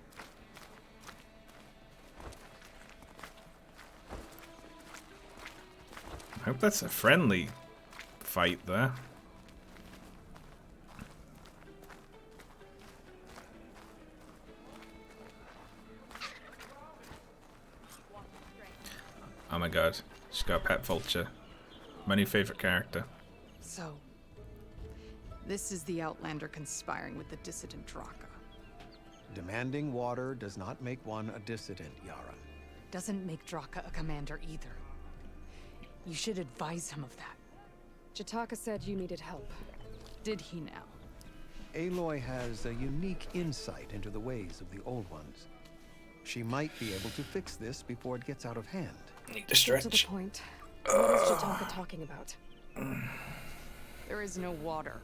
hope that's a friendly fight there. Oh my god, she's got a pet vulture. My new favorite character. So, this is the Outlander conspiring with the dissident Draka. Demanding water does not make one a dissident, Yara. Doesn't make Draka a commander either. You should advise him of that. Jataka said you needed help. Did he now? Aloy has a unique insight into the ways of the Old Ones. She might be able to fix this before it gets out of hand. Need to Get stretch. to the point. What's Jataka talking about? There is no water.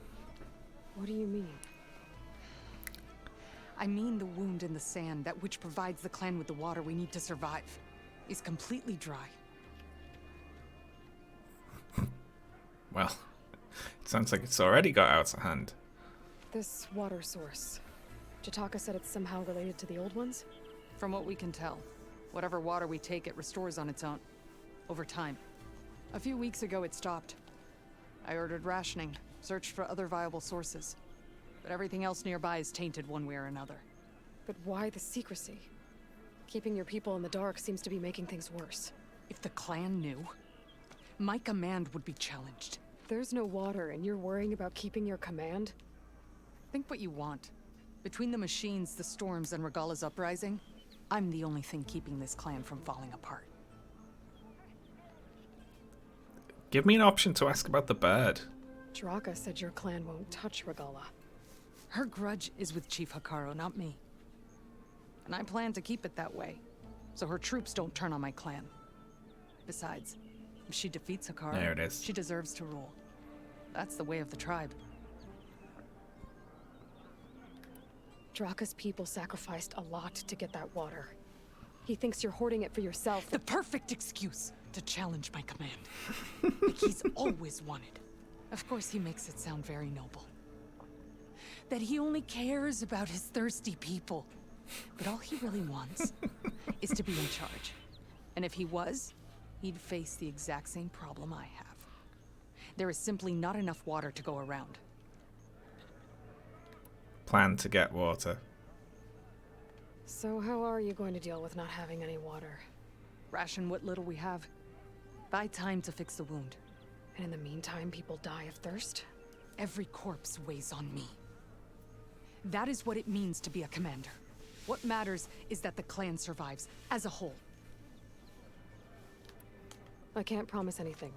What do you mean? I mean the wound in the sand, that which provides the clan with the water we need to survive, is completely dry. Well, it sounds like it's already got out of hand. This water source. Jataka said it's somehow related to the Old Ones? From what we can tell, whatever water we take, it restores on its own. Over time. A few weeks ago, it stopped. I ordered rationing, searched for other viable sources. But everything else nearby is tainted one way or another. But why the secrecy? Keeping your people in the dark seems to be making things worse. If the clan knew, my command would be challenged. There's no water and you're worrying about keeping your command? Think what you want. Between the machines, the storms, and Regala's uprising, I'm the only thing keeping this clan from falling apart. Give me an option to ask about the bird. Draka said your clan won't touch Regala. Her grudge is with Chief Hekarro, not me. And I plan to keep it that way, so her troops don't turn on my clan. Besides, if she defeats Hekarro, there it is. She deserves to rule. That's the way of the tribe. Draka's people sacrificed a lot to get that water. He thinks you're hoarding it for yourself. The perfect excuse to challenge my command. Like he's always wanted. Of course, he makes it sound very noble. That he only cares about his thirsty people. But all he really wants is to be in charge. And if he was, he'd face the exact same problem I have. There is simply not enough water to go around. Plan to get water. So how are you going to deal with not having any water? Ration what little we have. Buy time to fix the wound. And in the meantime, people die of thirst? Every corpse weighs on me. That is what it means to be a commander. What matters is that the clan survives, as a whole. I can't promise anything.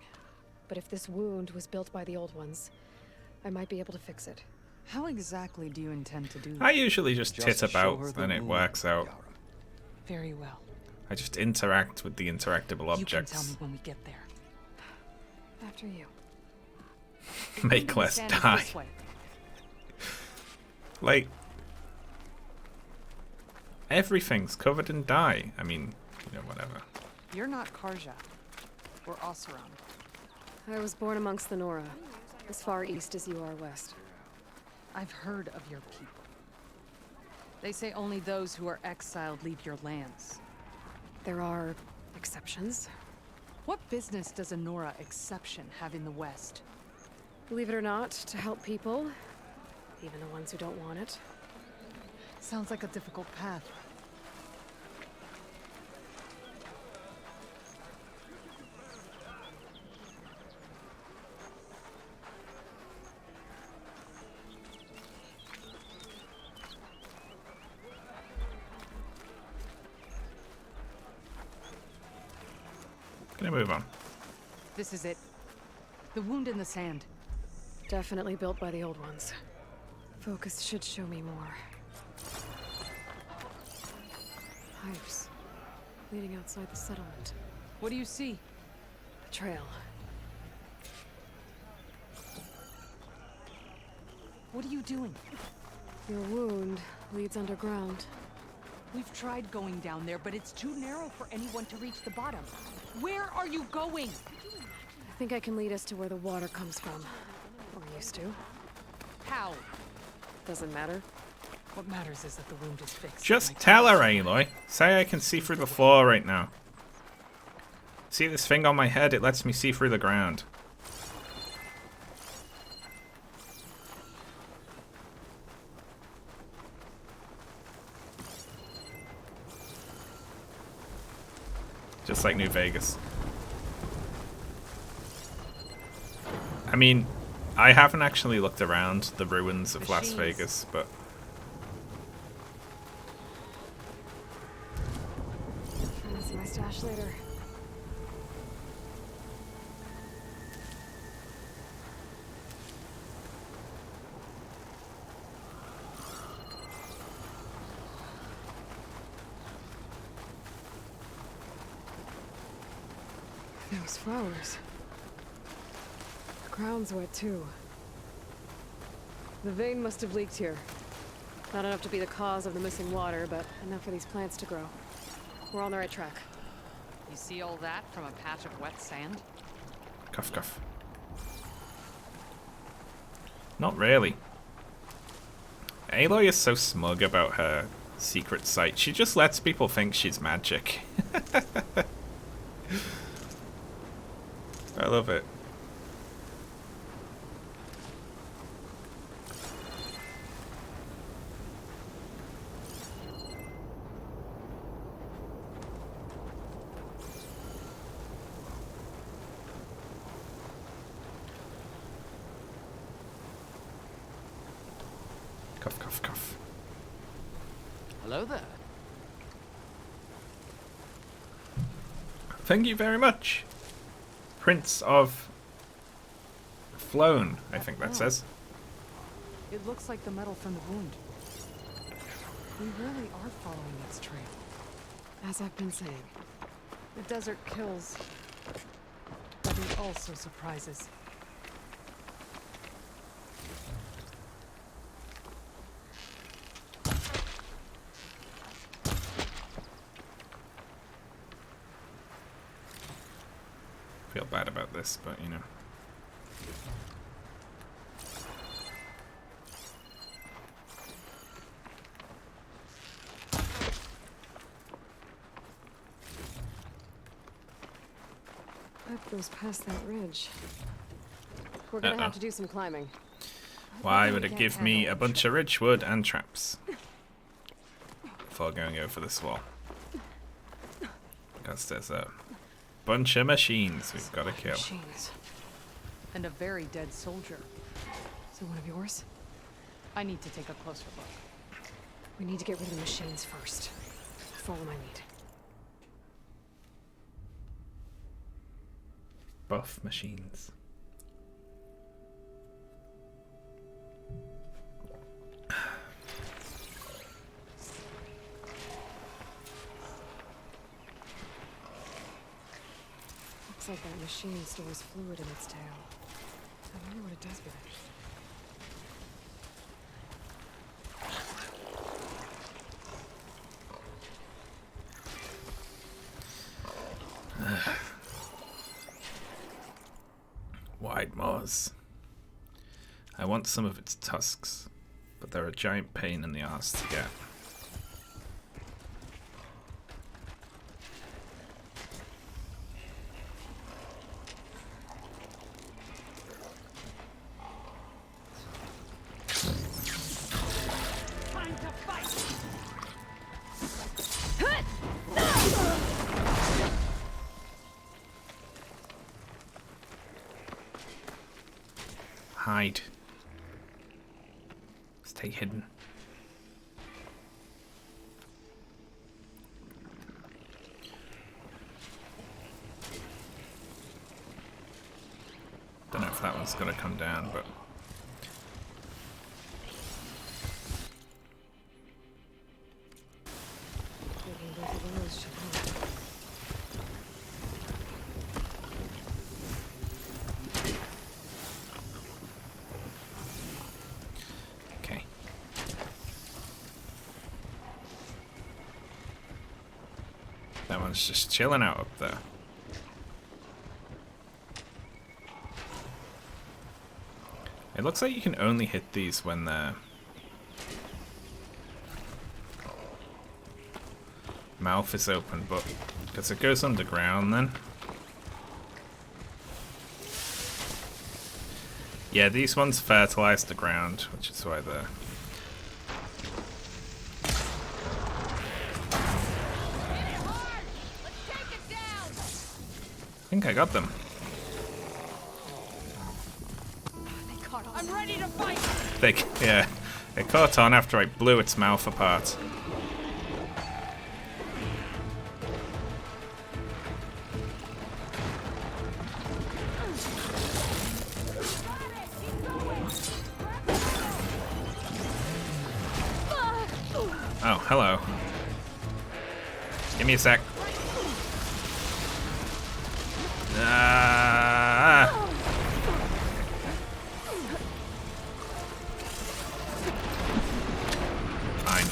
But if this wound was built by the Old Ones, I might be able to fix it. How exactly do you intend to do that? I usually just tit about and it works out. Very well. I just interact with the interactable objects. You can tell me when we get there. After you. Make less die. Like, everything's covered in dye. I mean, you know, whatever. You're not Karja. We're Oseram. I was born amongst the Nora, as far east as you are west. I've heard of your people. They say only those who are exiled leave your lands. There are exceptions. What business does a Nora exception have in the West? Believe it or not, to help people, even the ones who don't want it. Sounds like a difficult path. Can I move on? This is it. The wound in the sand. Definitely built by the Old Ones. Focus should show me more. Pipes. Leading outside the settlement. What do you see? A trail. What are you doing? Your wound leads underground. We've tried going down there, but it's too narrow for anyone to reach the bottom. Where are you going? I think I can lead us to where the water comes from. Or used to. How? Doesn't matter. What matters is that the wound is fixed. Just tell her, Aloy. Say I can see through the floor right now. See this thing on my head? It lets me see through the ground. Just like New Vegas. I mean, I haven't actually looked around the ruins of Las Vegas, but... I'll see my stash later. Those flowers. The ground's wet too. The vein must have leaked here. Not enough to be the cause of the missing water, but enough for these plants to grow. We're on the right track. You see all that from a patch of wet sand? Cuff, cuff. Not really. Aloy is so smug about her secret site. She just lets people think she's magic. I love it. Cuff, cuff, cuff. Hello there. Thank you very much. Prince of Flown, I think that says. It looks like the metal from the wound. We really are following its trail. As I've been saying. The desert kills, but it also surprises. Feel bad about this, but you know. That goes past that ridge. We're gonna have to do some climbing. Why would it give me a bunch of ridgewood and traps before going over this wall? Because there's a bunch of machines we've got to kill. Machines. And a very dead soldier. So one of yours? I need to take a closer look. We need to get rid of the machines first. Follow my lead. Buff machines. Looks like that machine stores fluid in its tail. I wonder what it does with it. Wide maws. I want some of its tusks, but they're a giant pain in the ass to get. Hide. Stay hidden. Don't know if that one's gonna come down, but Maybe both of those should help. okay. That one's just chilling out up there. It looks like you can only hit these when their mouth is open, but because it goes underground then. Yeah, these ones fertilize the ground, which is why they're... I think I got them. I'm ready to fight. Yeah, it caught on after I blew its mouth apart. Oh, hello. Give me a sec. Fine.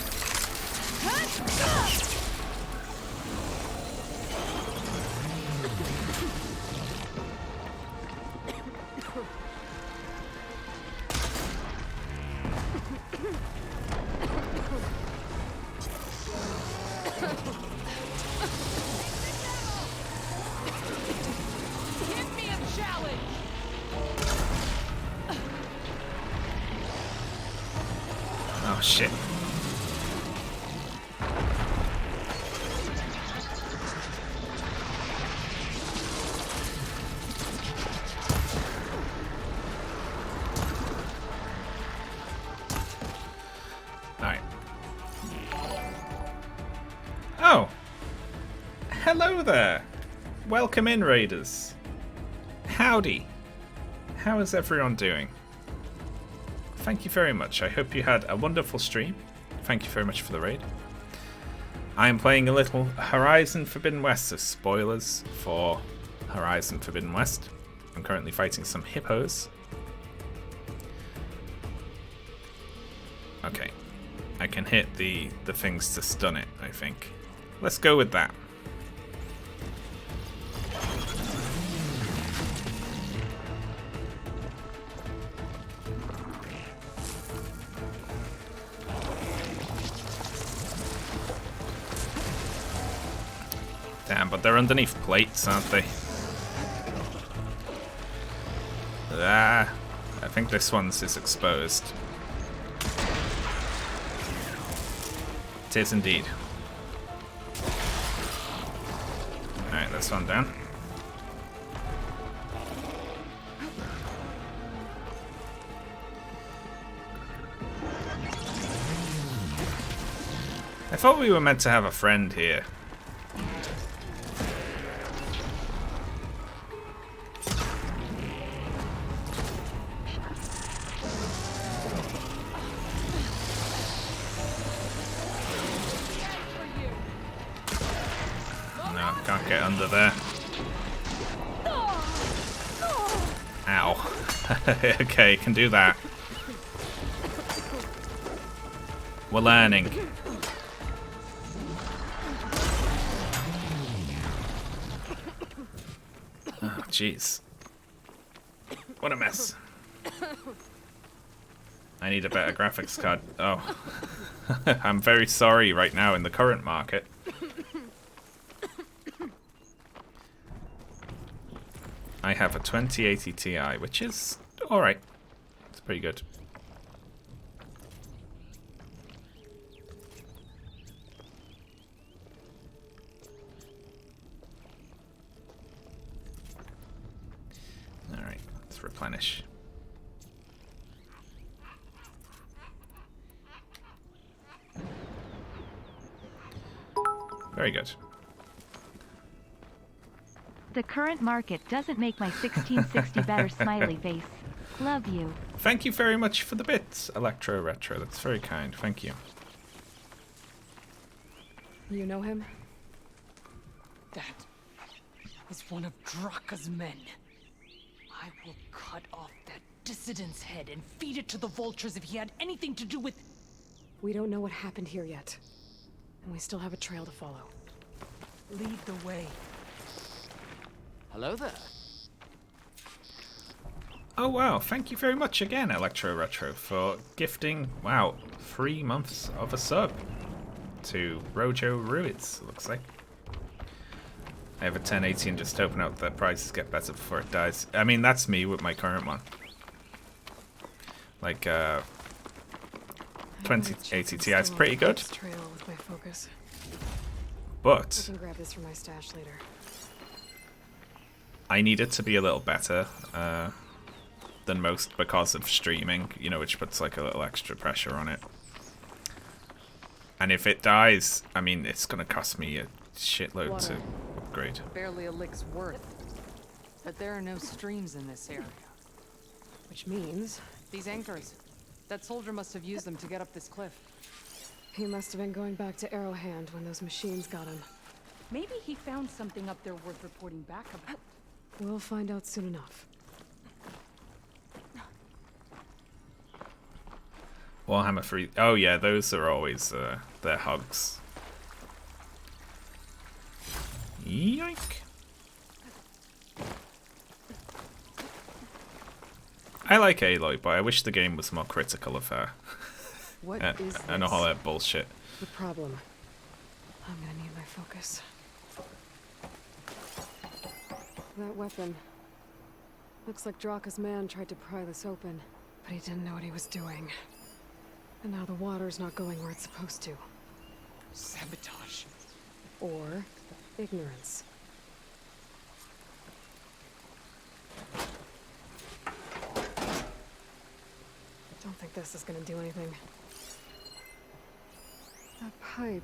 Give me a challenge. Oh, shit. Alright. Oh! Hello there! Welcome in, Raiders. Howdy. How is everyone doing? Thank you very much. I hope you had a wonderful stream. Thank you very much for the raid. I am playing a little Horizon Forbidden West, so spoilers for Horizon Forbidden West. I'm currently fighting some hippos. Okay. I can hit the things to stun it, I think. Let's go with that. Damn, but they're underneath plates, aren't they? Ah, I think this one's is exposed. It is indeed. Alright, this one down. I thought we were meant to have a friend here. No, can't get under there. Ow. Okay, can do that. We're learning. Oh, jeez. What a mess. I need a better graphics card. Oh. I'm very sorry right now in the current market. I have a 2080 Ti, which is alright. It's pretty good. Alright, let's replenish. Very good. The current market doesn't make my 1660 better, smiley face. Love you. Thank you very much for the bits, Electro Retro. That's very kind. Thank you. You know him? That is one of Draka's men. I will cut off that dissident's head and feed it to the vultures if he had anything to do with... We don't know what happened here yet. And we still have a trail to follow. Lead the way. Hello there. Oh wow, thank you very much again, Electro Retro, for gifting, wow, 3 months of a sub to Rojo Ruiz, it looks like. I have a 1080 and just hoping out that prices get better before it dies. I mean, that's me with my current one. Like 2080 Ti is pretty good, Trail with my focus. I but can grab this for my stash later. I need it to be a little better than most because of streaming, you know, which puts like a little extra pressure on it. And if it dies, I mean, it's gonna cost me a shitload to upgrade. Barely a lick's worth. But there are no streams in this area. Which means These anchors. That soldier must have used them to get up this cliff. he must have been going back to Arrowhand when those machines got him. Maybe he found something up there worth reporting back about. We'll find out soon enough. Warhammer 3. Oh yeah, those are always their hugs. Yoink. I like Aloy, but I wish the game was more critical of her. What is and all that bullshit. the problem? I'm gonna need my focus. That weapon. Looks like Draka's man tried to pry this open, but he didn't know what he was doing. And now the water's not going where it's supposed to. Sabotage. Or ignorance. Don't think this is gonna do anything. That pipe.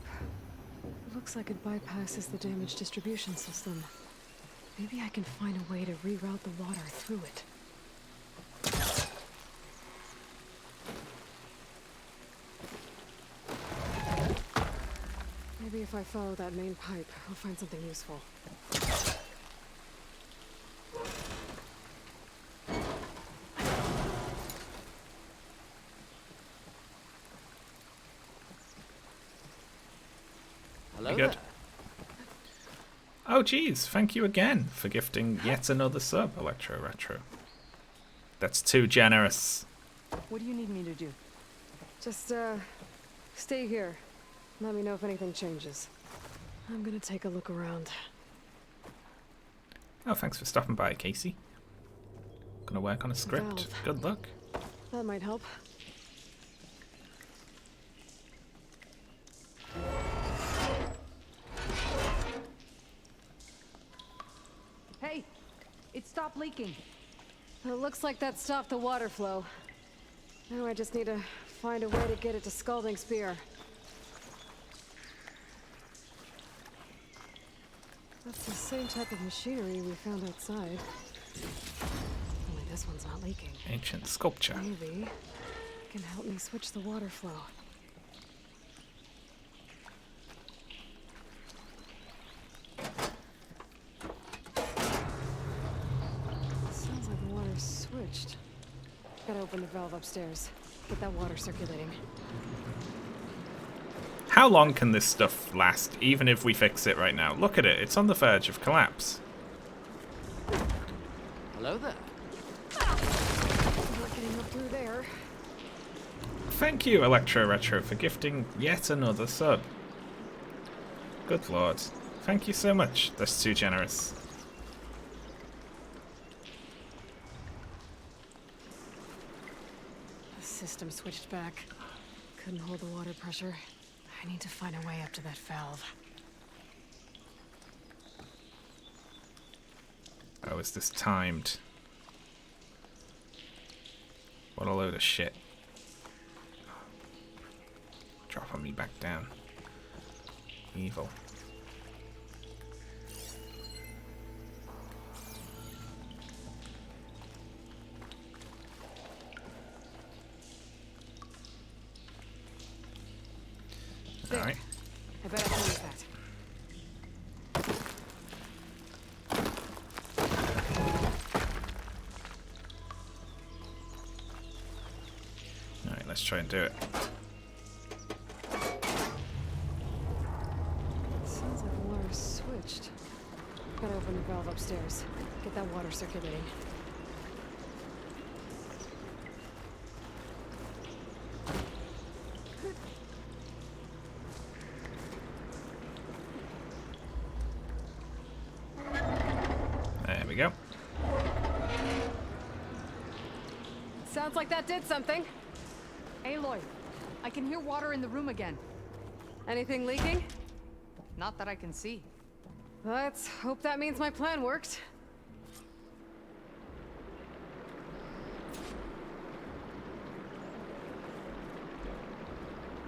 It looks like it bypasses the damage distribution system. Maybe I can find a way to reroute the water through it. Maybe if I follow that main pipe, I'll find something useful. Hello Good. there. Oh geez, thank you again for gifting yet another sub, Electro Retro. That's too generous. What do you need me to do? Just, stay here. Let me know if anything changes. I'm gonna take a look around. Oh, thanks for stopping by, Casey. Gonna work on a script. Valve. Good luck. That might help. Hey! It stopped leaking. It looks like that stopped the water flow. Now I just need to find a way to get it to Scalding Spear. That's the same type of machinery we found outside. Only this one's not leaking. Ancient sculpture. Maybe it can help me switch the water flow. Sounds like the water's switched. Gotta open the valve upstairs. Get that water circulating. How long can this stuff last, even if we fix it right now? Look at it, it's on the verge of collapse. Hello there. Not getting up through there. Thank you, Electro Retro, for gifting yet another sub. Good lord. Thank you so much. That's too generous. The system switched back. Couldn't hold the water pressure. I need to find a way up to that valve. Oh, is this timed? What a load of shit. Dropping me back down. Evil. There. Alright. I bet I can use that. Alright, let's try and do it. Sounds like the water's switched. Gotta open the valve upstairs. Get that water circulating. There we go. Sounds like that did something. Aloy, I can hear water in the room again. Anything leaking? Not that I can see. Let's hope that means my plan worked.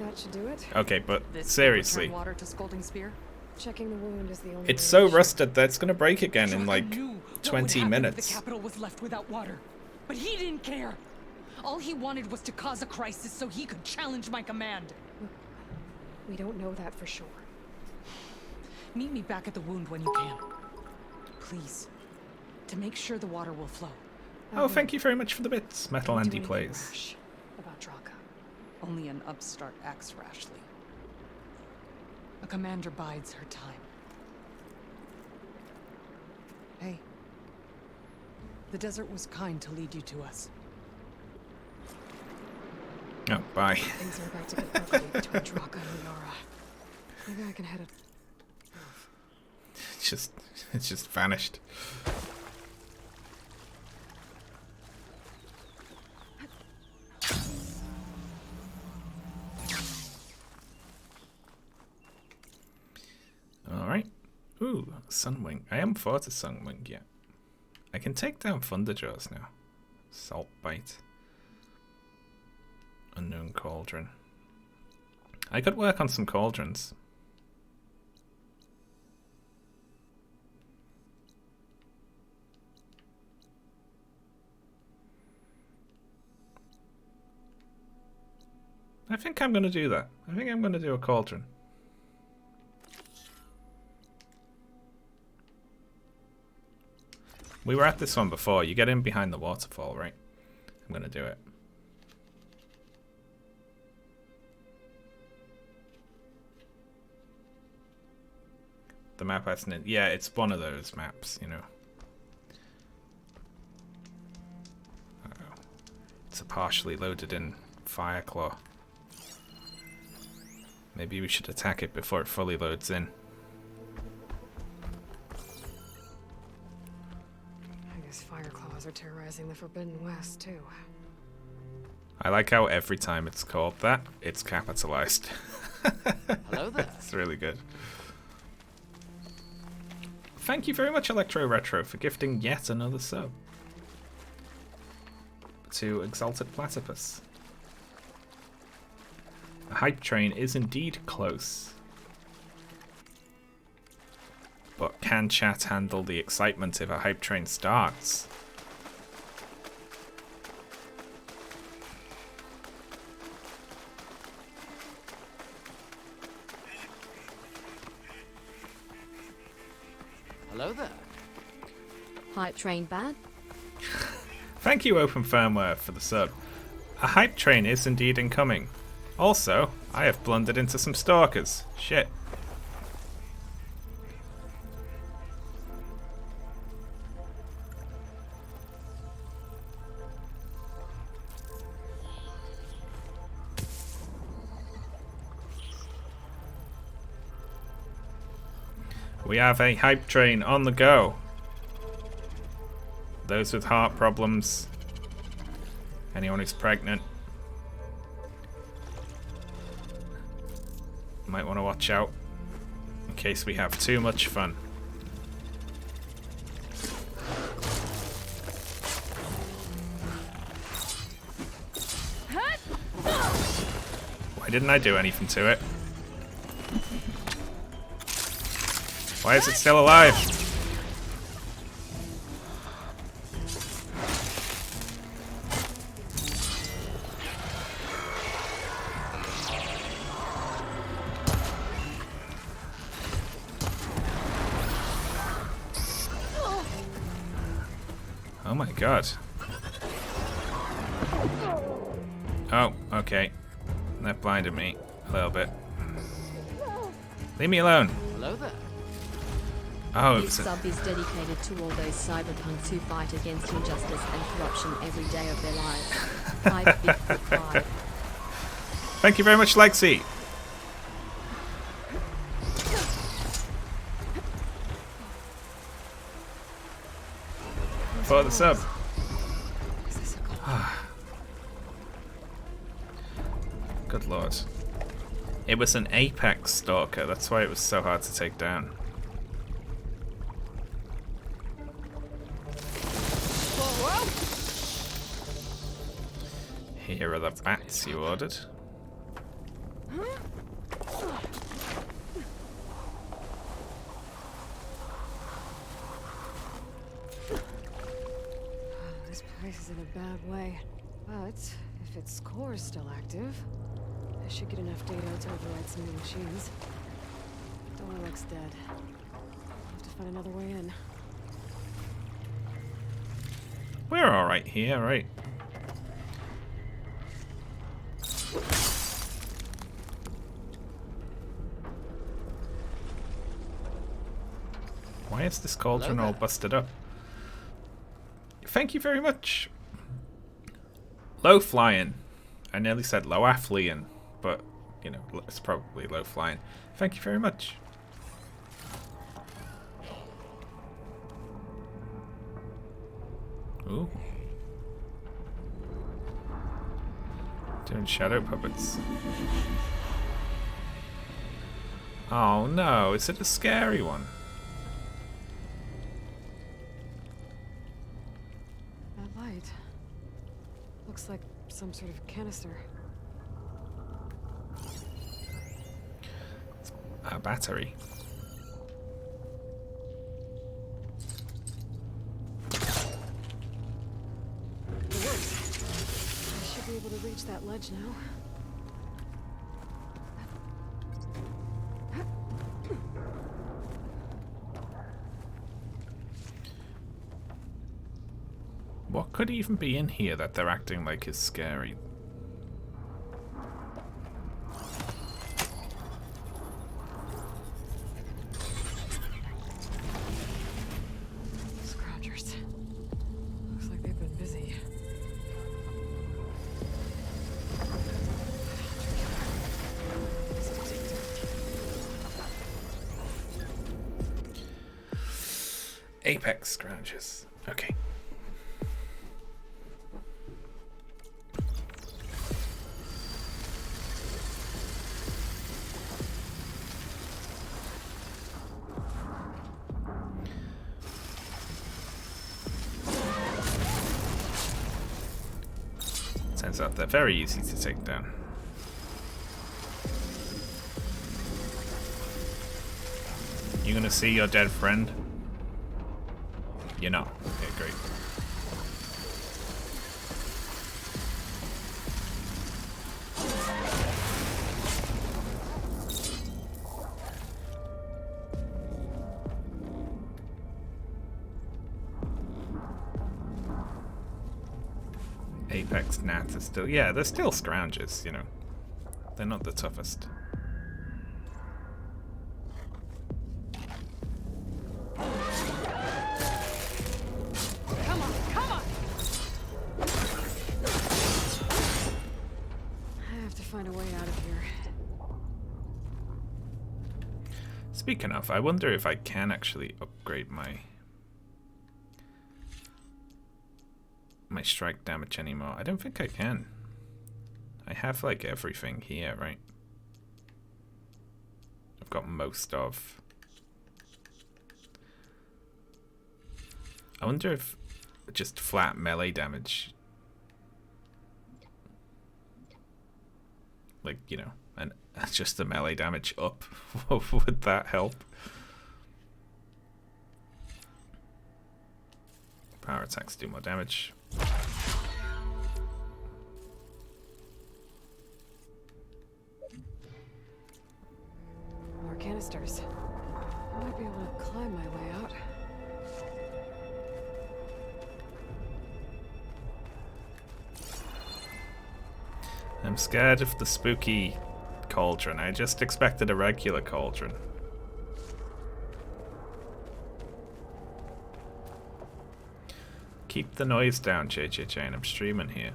That should do it. Okay, but This seriously. return water to Scalding Spear? Checking the wound is the only It's way so to- rusted that it's gonna break again in Draka like knew what 20 would happen if minutes. The capital was left without water, but he didn't care. All he wanted was to cause a crisis so he could challenge my command. We don't know that for sure. Meet me back at the wound when you can. Please. To make sure the water will flow. Oh, thank you very much for the bits, Metal Don't do Andy anything plays. rash about Draka. Only an upstart acts rashly. A commander bides her time. Hey. The desert was kind to lead you to us. Oh, bye. Things are about to get ugly between Draka and Yara. Maybe I can head it. It's just vanished. Alright. Ooh, Sunwing. I haven't fought a Sunwing yet. I can take down Thunderjaws now. Salt Bite. Unknown Cauldron. I could work on some cauldrons. I think I'm going to do that. I think I'm going to do a cauldron. We were at this one before. You get in behind the waterfall, right? I'm going to do it. The map hasn't it? Yeah, it's one of those maps, you know. Uh-oh. It's a partially loaded in Fireclaw. Maybe we should attack it before it fully loads in. I guess Fireclaws are terrorizing the Forbidden West, too. I like how every time it's called that, it's capitalized. Hello there. It's really good. Thank you very much, Electro Retro, for gifting yet another sub to Exalted Platypus. The hype train is indeed close. But can chat handle the excitement if a hype train starts? Hello there. Hype train bad? Thank you, Open Firmware, for the sub. A hype train is indeed incoming. Also, I have blundered into some stalkers. Shit. We have a hype train on the go. Those with heart problems, anyone who's pregnant, might want to watch out in case we have too much fun. Why didn't I do anything to it? Why is it still alive? Oh my god. Oh, okay. That blinded me a little bit. Leave me alone. Hello there. Oh, it This was sub is dedicated to all those cyberpunks who fight against injustice and corruption every day of their lives. 5 Bigfoot 5. Thank you very much, Lexi. For the sub. Good lord. It was an apex stalker, that's why it was so hard to take down. Here are the bats you ordered. This place is in a bad way. But if its core is still active, I should get enough data to override some new machines. Door looks dead. I'll have to find another way in. We're alright here, right? Why is this cauldron all busted up? Thank you very much. Low flying. I nearly said low affluent, but you know, it's probably low flying. Thank you very much. Ooh. Doing shadow puppets. Oh no, is it a scary one? That light looks like some sort of canister. A battery. It works. I should be able to reach that ledge now. What could even be in here that they're acting like is scary? Scroungers. Looks like they've been busy. Apex scroungers. Okay. Turns out they're very easy to take down. You gonna see your dead friend? You're not. Okay, great. Apex gnats are still, yeah, they're still scroungers, you know. They're not the toughest. Come on, come on! I have to find a way out of here. Speaking of, I wonder if I can actually upgrade my strike damage anymore. I don't think I can. I have like everything here, right? I've got most of. I wonder if just flat melee damage, like, you know, and just the melee damage up, would that help? Power attacks do more damage. More canisters. I might be able to climb my way out. I'm scared of the spooky cauldron. I just expected a regular cauldron. Keep the noise down, JJ Jane. I'm streaming here.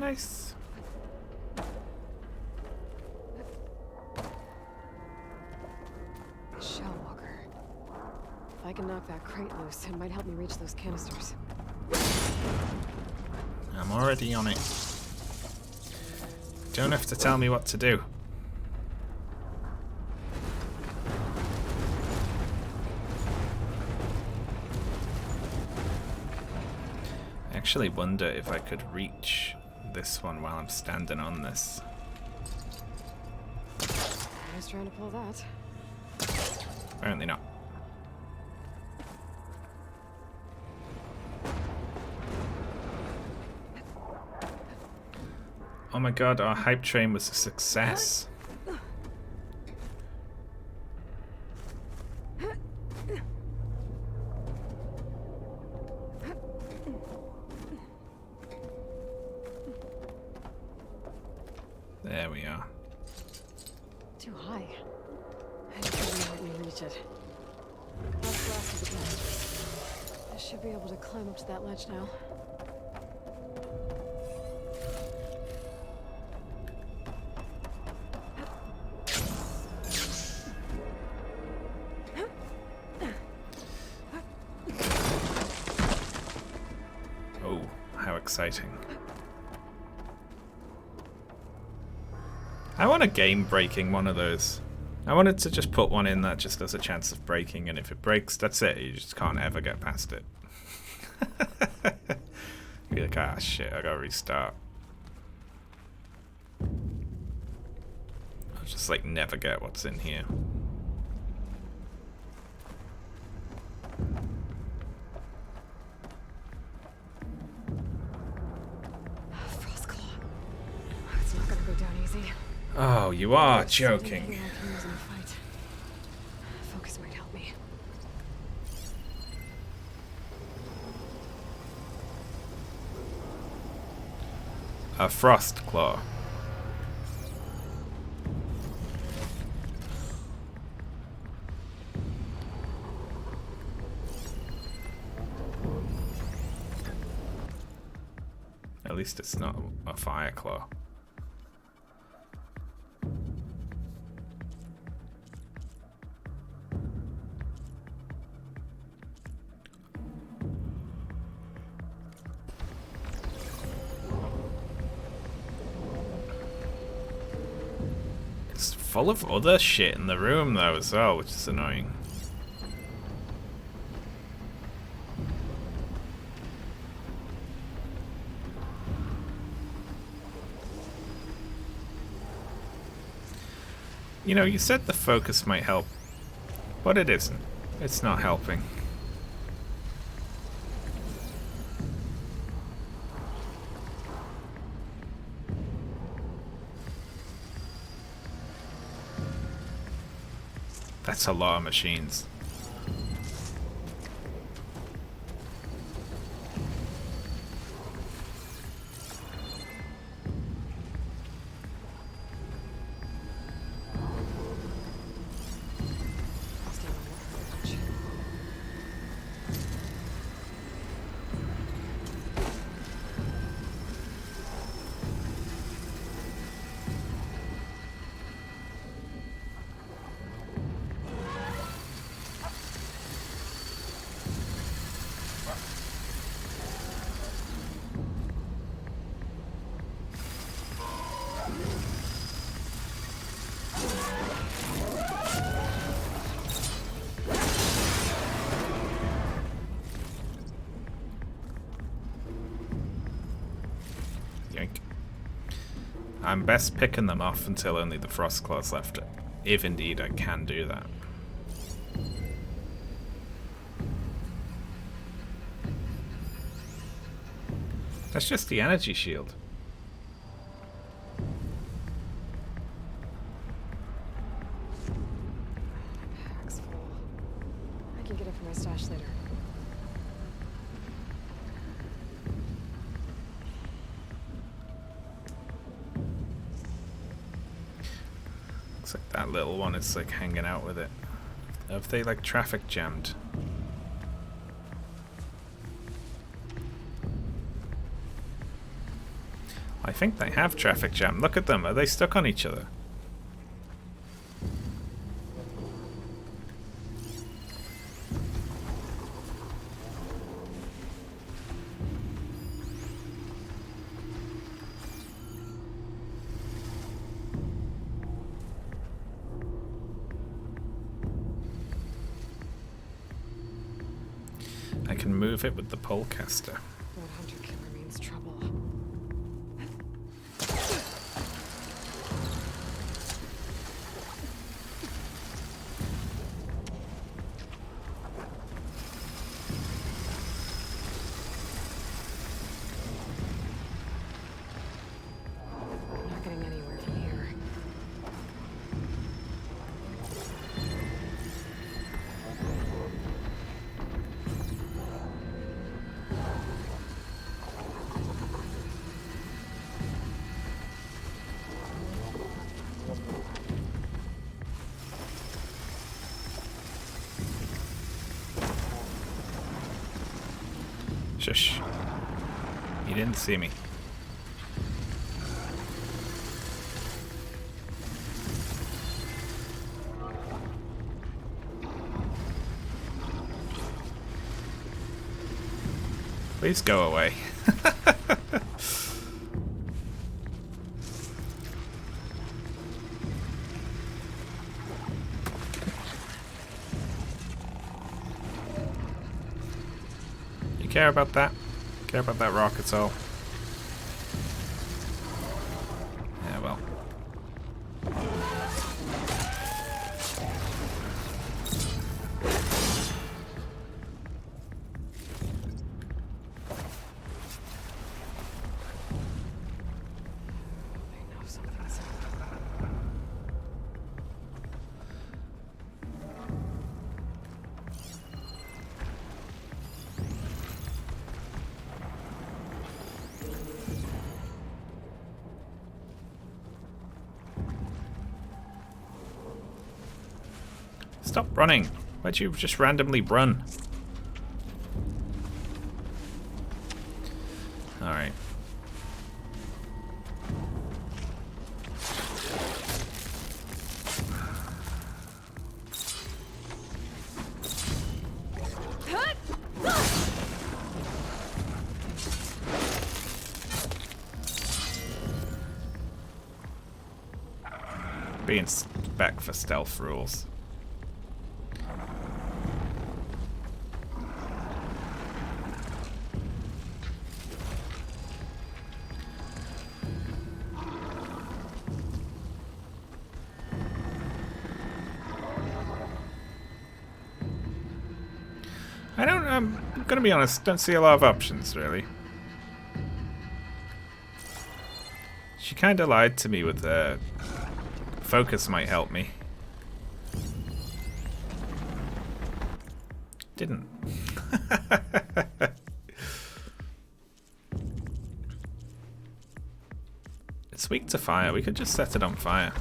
Nice. Shellwalker. If I can knock that crate loose, it might help me reach those canisters. I'm already on it. Don't have to tell me what to do. I actually wonder if I could reach this one while I'm standing on this. I was trying to pull that. Apparently not. Oh my god, our hype train was a success. There we are. Too high. I think it'll let me reach it. That's the last of the canisters. I should be able to climb up to that ledge now. Oh, how exciting. I want a game breaking one of those. I wanted to just put one in that just has a chance of breaking, and if it breaks, that's it. You just can't ever get past it. Be like, ah, shit, I gotta restart. I'll just like never get what's in here. Frostclaw. It's not gonna go down easy. Oh, you are joking. Focus might help me. A frost claw. At least it's not a fire claw. It's full of other shit in the room though as well, which is annoying. You know, you said the focus might help, but it isn't. It's not helping. That's a lot of machines. I'm best picking them off until only the frost claws left, if indeed I can do that. That's just the energy shield. Pack's full. I can get it from my stash later. Looks like that little one is like hanging out with it. Have they like traffic jammed? I think they have traffic jam. Look at them. Are they stuck on each other? I can move it with the polecaster. That hunter killer means trouble. Not getting anywhere from here. Shush. He didn't see me. Please go away. You care about that? Care about that rock at all? Yeah, well. Stop running. Why'd you just randomly run? Alright. Being back for stealth rules. I'm gonna be honest, don't see a lot of options, really. She kinda lied to me with the focus might help me. Didn't. It's weak to fire, we could just set it on fire.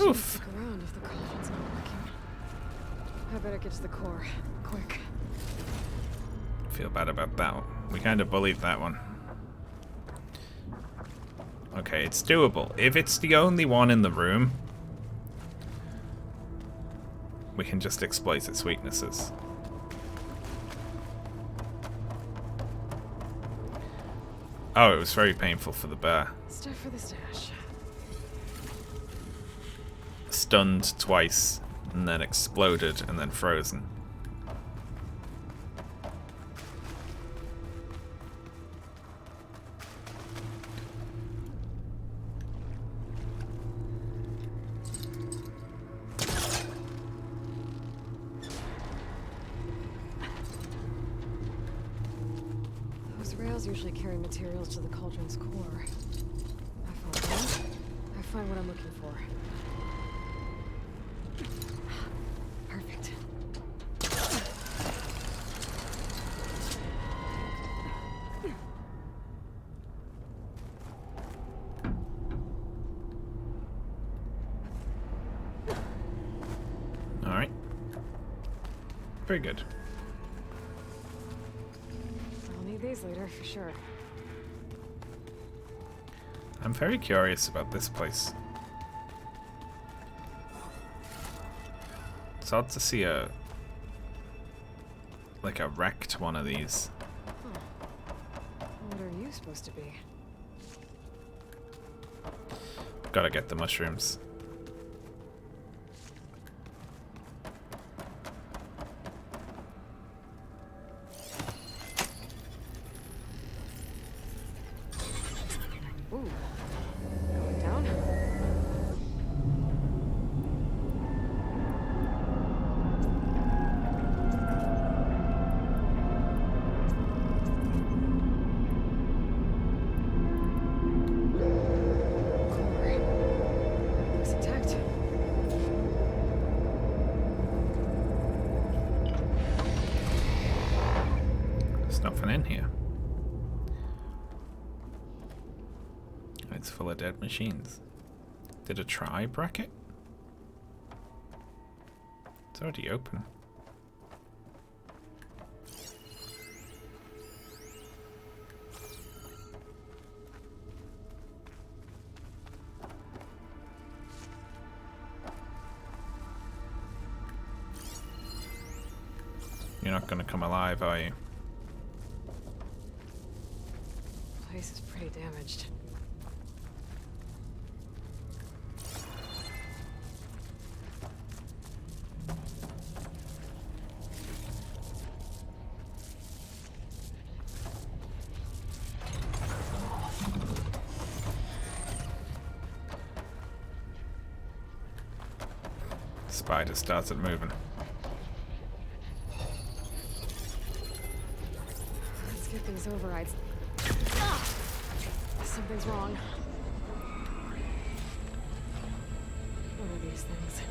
Oof. Stick around if the cauldron's not working. I better get to the core, quick. Feel bad about that one. We kind of bullied that one. Okay, it's doable. If it's the only one in the room, we can just exploit its weaknesses. Oh, it was very painful for the bear. Stuff for the stash. Stunned twice, and then exploded, and then frozen. Those rails usually carry materials to the cauldron's core. I follow them. I find what I'm looking for. Perfect. Alright. Very good. I'll need these later for sure. I'm very curious about this place. It's odd to see a wrecked one of these. Huh. What are you supposed to be? Gotta get the mushrooms. Ooh. Going down? Looks intact. There's nothing in here. It's full of dead machines. Did a try bracket? It's already open. You're not gonna come alive, are you? The place is pretty damaged. Spider started moving. Let's get these overrides. Ah! Something's wrong. What are these things?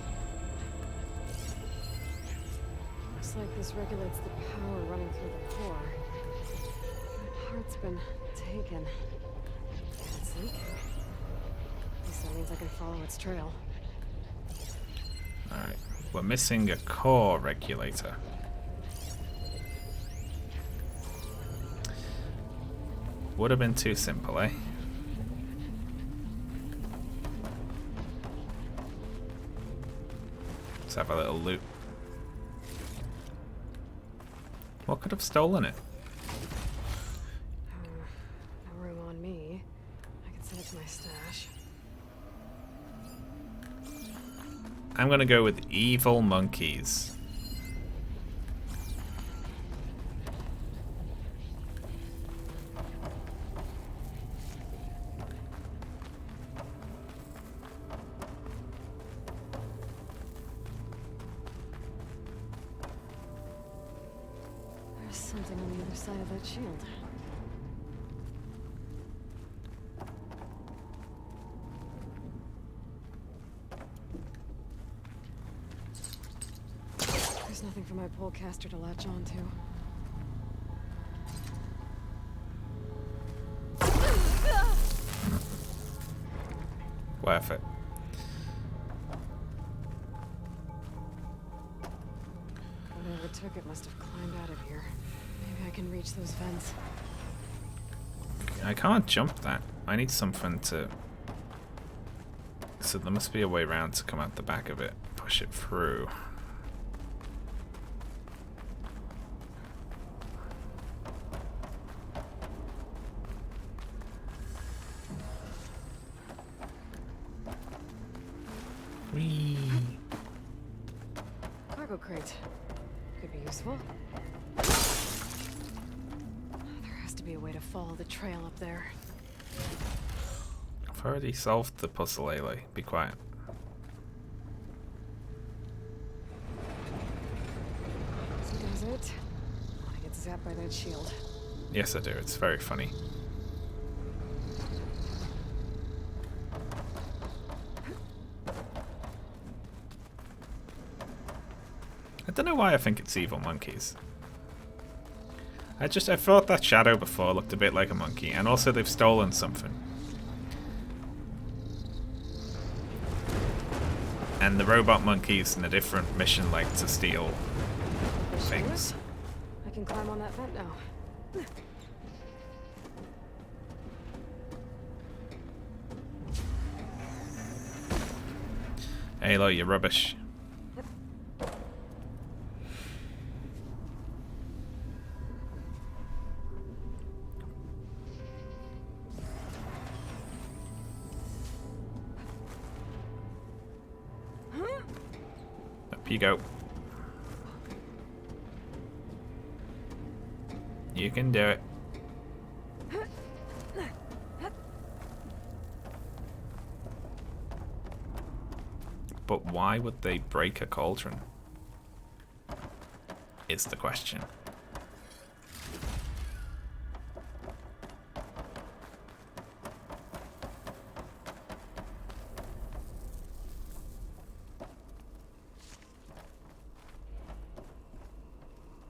Looks like this regulates the power running through the core. That part's been taken. It's leaking. At least that means I can follow its trail. Alright, we're missing a core regulator. Would have been too simple, eh? Let's have a little loot. What could have stolen it? No room on me. I can send it to my stash. I'm gonna go with evil monkeys. There's something on the other side of that shield. There's nothing for my polecaster to latch on to. Worth it. Whatever took it must have climbed out of here. Maybe I can reach those vents. I can't jump that. I need something to... So there must be a way around to come out the back of it. Push it through. Whee! Cargo crate. Could be useful. There has to be a way to follow the trail up there. I've already solved the puzzle, Aloy. Be quiet. So does it? I want to get zapped by that shield. Yes, I do. It's very funny. I don't know why I think it's evil monkeys. I thought that shadow before looked a bit like a monkey, and also they've stolen something. And the robot monkeys in a different mission like to steal things. I can climb on that vent now. Aloy, you're rubbish. Up you go. You can do it. But why would they break a cauldron? Is the question.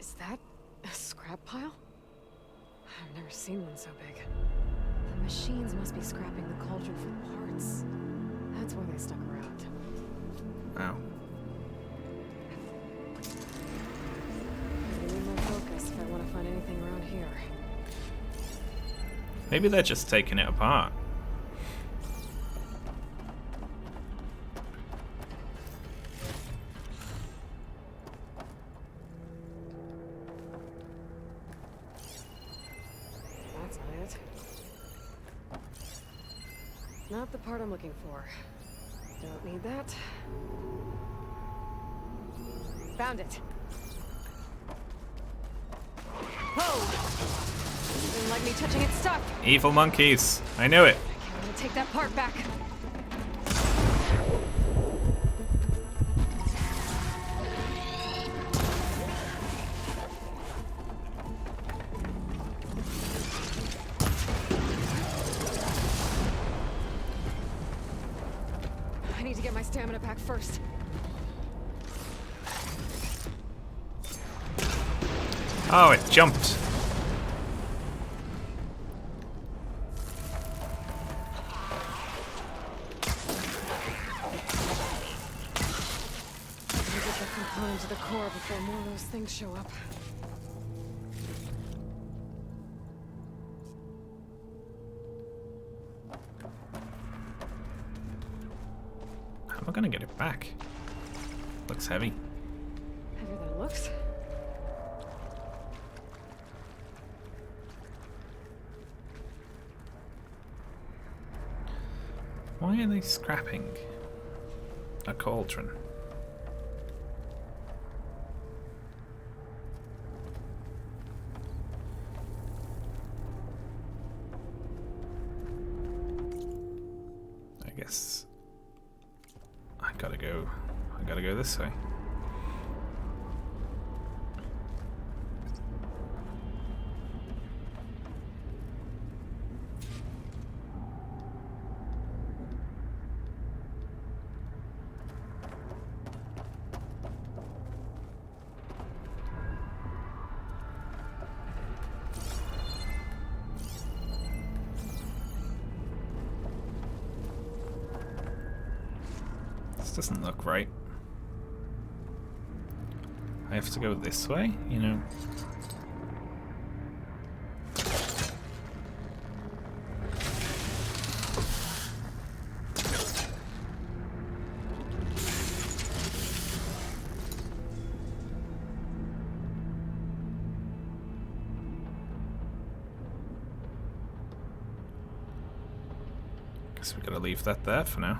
Is that a scrap pile? I've never seen one so big. The machines must be scrapping the cauldron for parts. That's why they stuck around. Wow. I need more focus if I want to find anything around here. Maybe they're just taking it apart. That's not it. Not the part I'm looking for. Don't need that. Found it. Whoa! Didn't like me touching its stuff. Evil monkeys. I knew it. I'm gonna take that part back. I need to get my stamina back first. Oh, it jumped. Get the component to the core before more of those things show up. How am I gonna get it back? Looks heavy. Heavier than it looks. Why are they scrapping a cauldron? I guess I gotta go this way. Doesn't look right. I have to go this way, you know. Guess we gotta leave that there for now.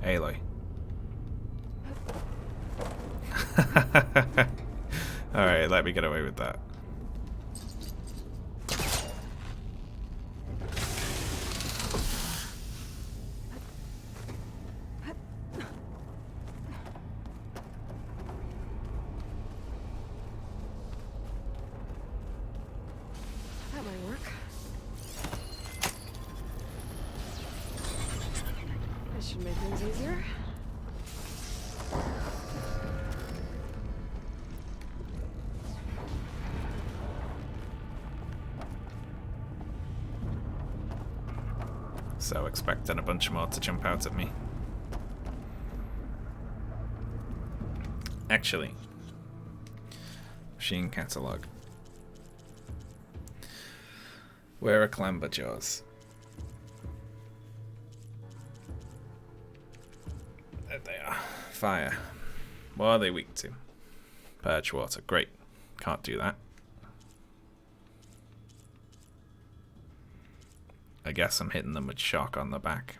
Aloy. Alright, let me get away with that. That might work. This should make things easier. So expecting a bunch more to jump out at me. Actually, machine catalog. Where are clamber jaws? There they are. Fire. What are they weak to? Purge water. Great. Can't do that. I guess I'm hitting them with shock on the back.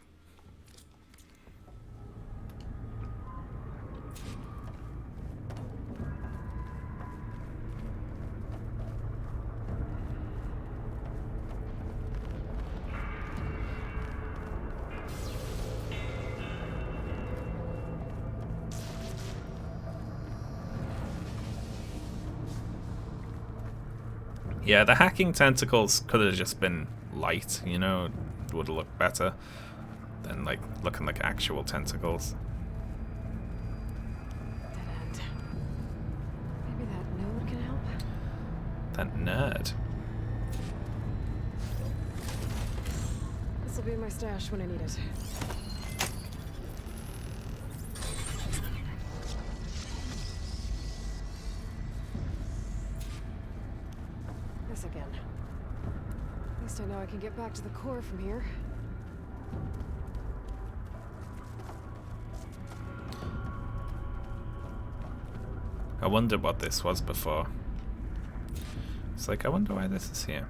Yeah, the hacking tentacles could have just been light, you know, it would have looked better than like looking like actual tentacles. Dead end. Maybe that node can help? That nerd. This'll be in my stash when I need it. This again. At least I know I can get back to the core from here. I wonder what this was before. It's like, I wonder why this is here.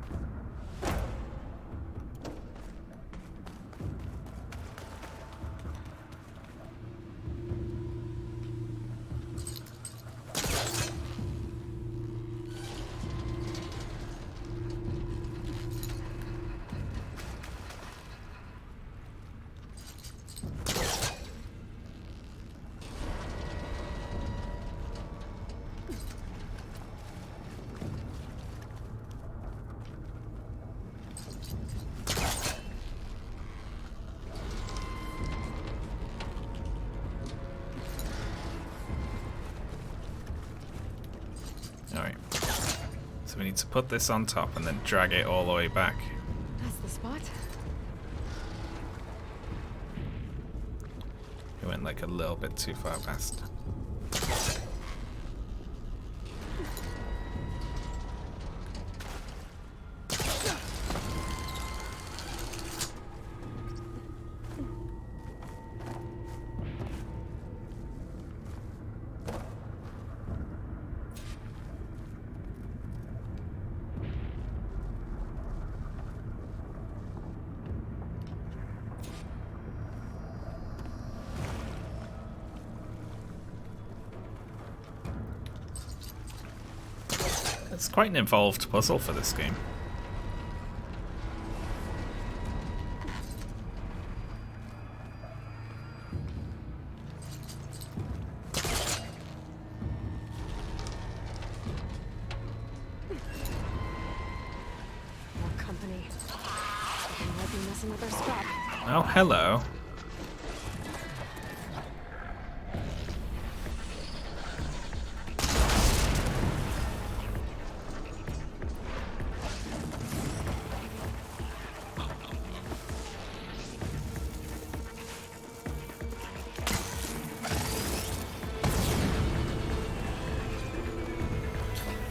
Alright. So we need to put this on top and then drag it all the way back. That's the spot. We went like a little bit too far past. It's quite an involved puzzle for this game. More company. They might be messing with our spot. Oh, hello.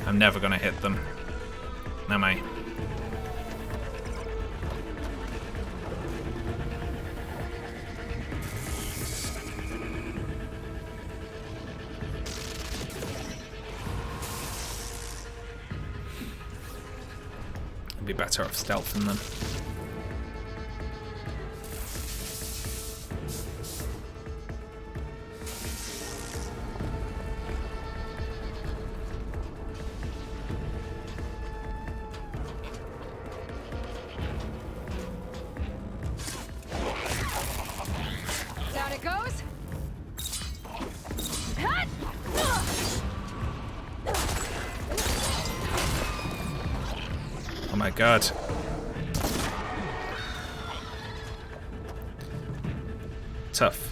I'm never gonna hit them. Am I? I'd be better off stealthing them. my god. Tough.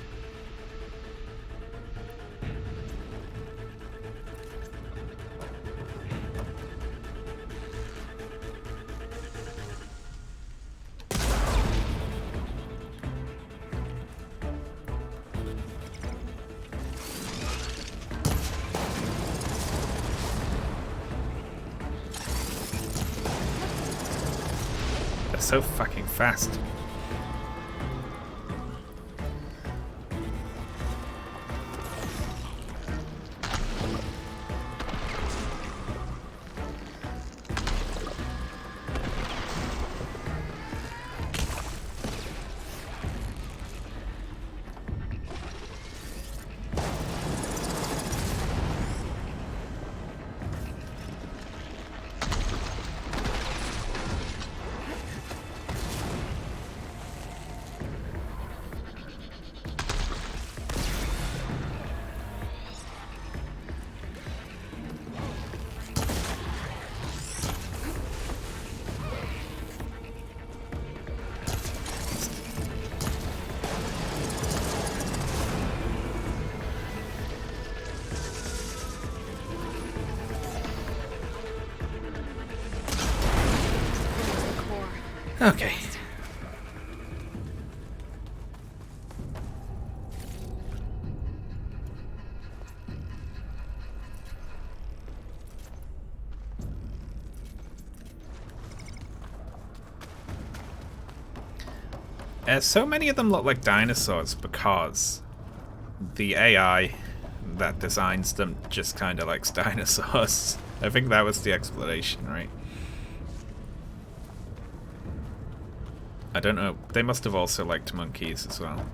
They're so fucking fast. Okay. So many of them look like dinosaurs because the AI that designs them just kind of likes dinosaurs. I think that was the explanation, right? I don't know. They must have also liked monkeys as well.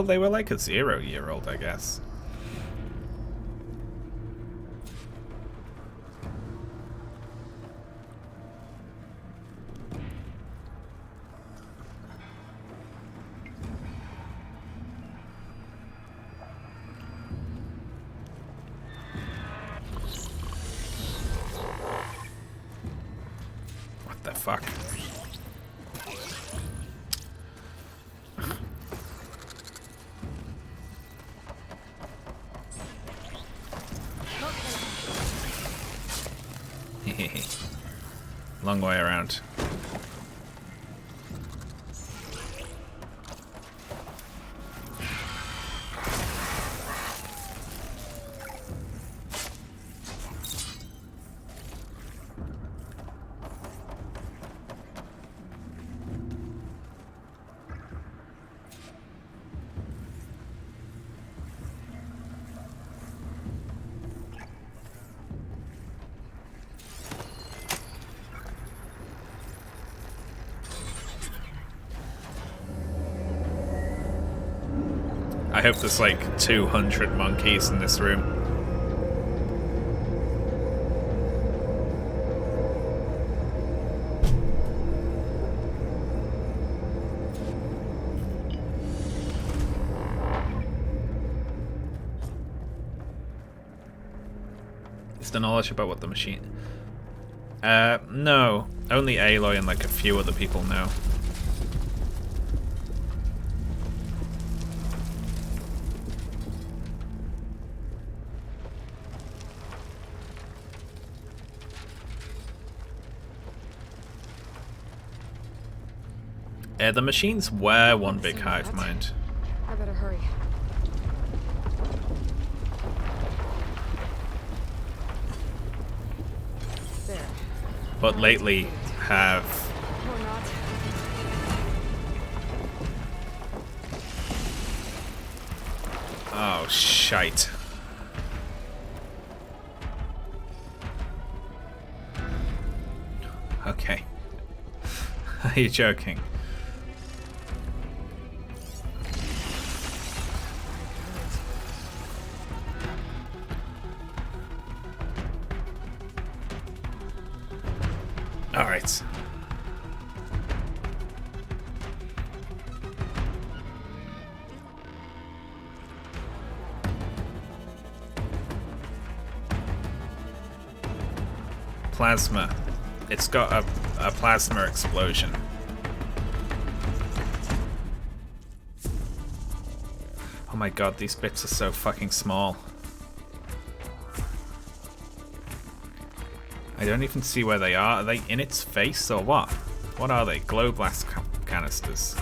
They were like a 0-year-old, I guess. What the fuck? Long way around. I hope there's like 200 monkeys in this room. Is there knowledge about what the machine... no. Only Aloy and like a few other people know. The machines were one big hive mind. I better hurry. There. But lately have... Or not. Oh, shite. Okay. Are you joking? All right. Plasma. It's got a plasma explosion. Oh my god, these bits are so fucking small. I don't even see where they are. Are they in its face or what? What are they? Glow blast canisters.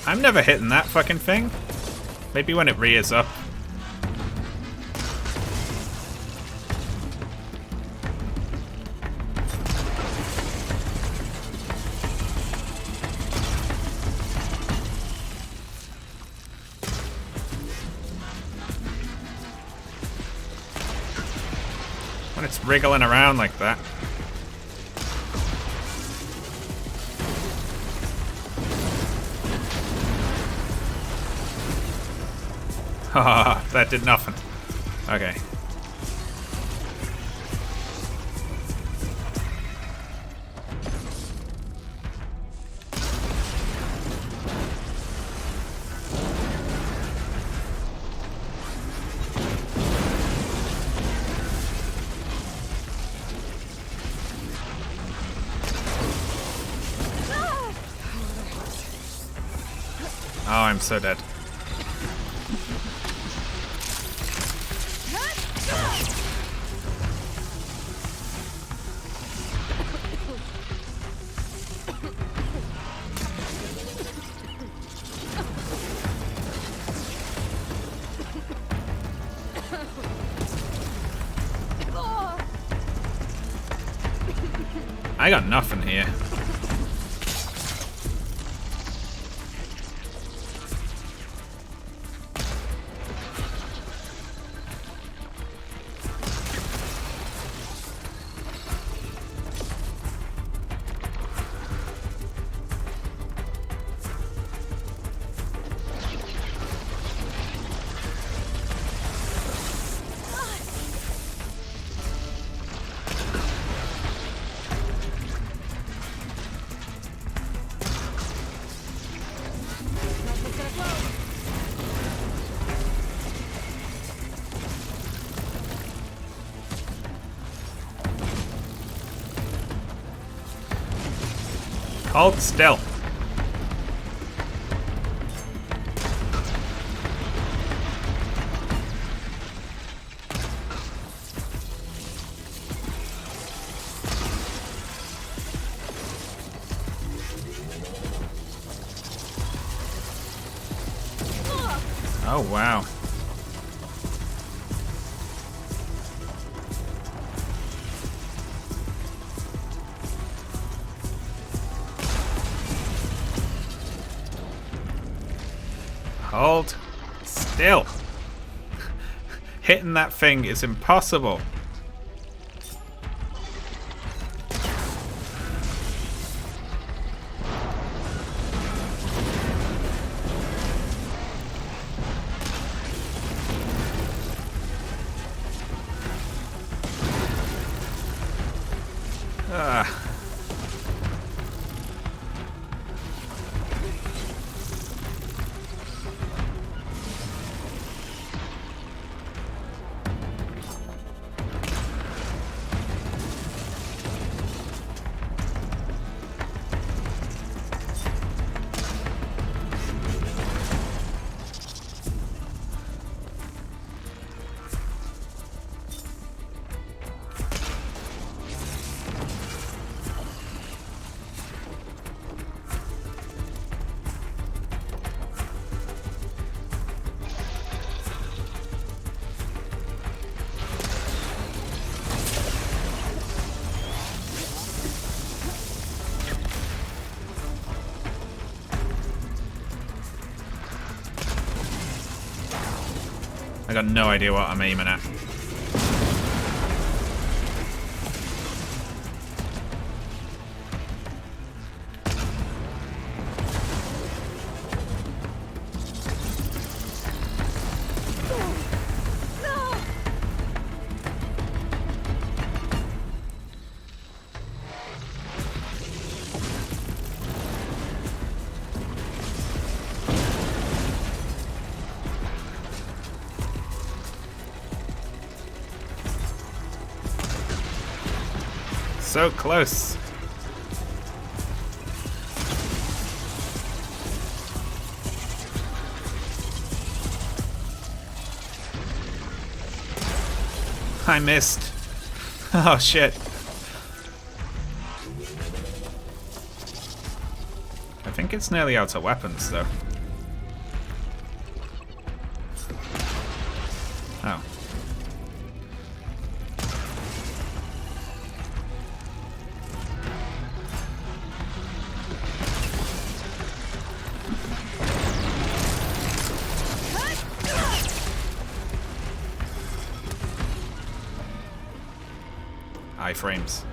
I'm never hitting that fucking thing. Maybe when it rears up. When it's wriggling around like that. Haha, that did nothing. Okay. Oh, I'm so dead. I got nothing here. Hold still. Oh, wow. Hold still. Hitting that thing is impossible. I got no idea what I'm aiming at. So close. I missed. Oh shit. I think it's nearly out of weapons though. Oh. Iframes.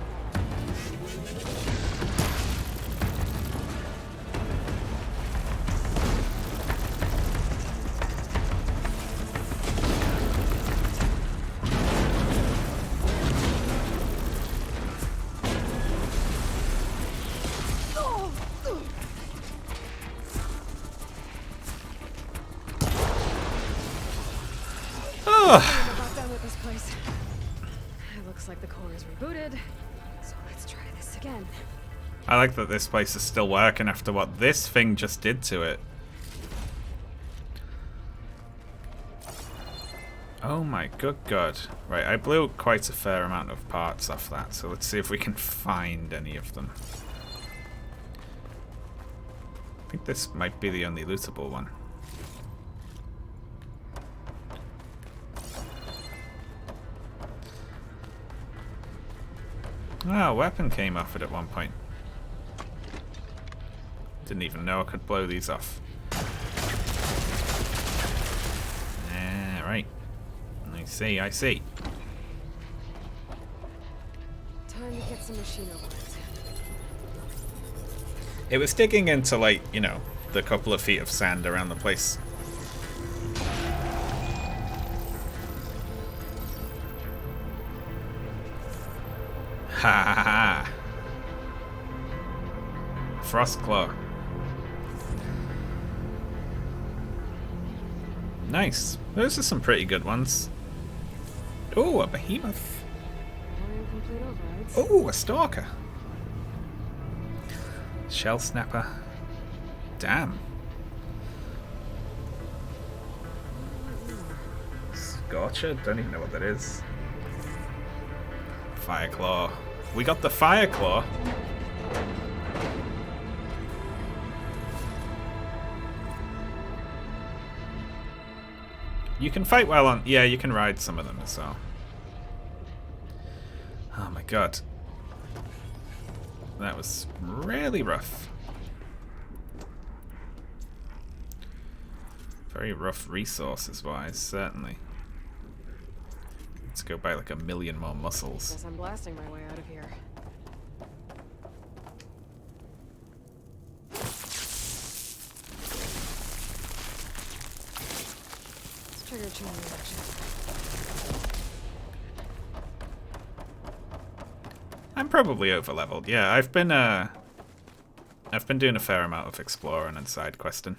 I'm about done with this place. It looks like the core is rebooted, so let's try this again. I like that this place is still working after what this thing just did to it. Oh my good god. Right, I blew quite a fair amount of parts off that, so let's see if we can find any of them. I think this might be the only lootable one. Ah, a weapon came off it at one point. Didn't even know I could blow these off. Right. I see, I see. Time to get some machine over it. It was digging into, like, you know, the couple of feet of sand around the place. Ha ha ha. Frostclaw. Nice. Those are some pretty good ones. Oh, a behemoth. Oh, a stalker. Shell snapper. Damn. Scorcher? Don't even know what that is. Fireclaw. We got the Fireclaw. You can fight well on... Yeah, you can ride some of them as well. Oh my god. That was really rough. Very rough resources-wise, certainly. Let's go buy like 1 million more muscles. Guess I'm blasting my way out of here. Let's trigger chain reaction. I'm probably over-leveled. Yeah, I've been doing a fair amount of exploring and side questing.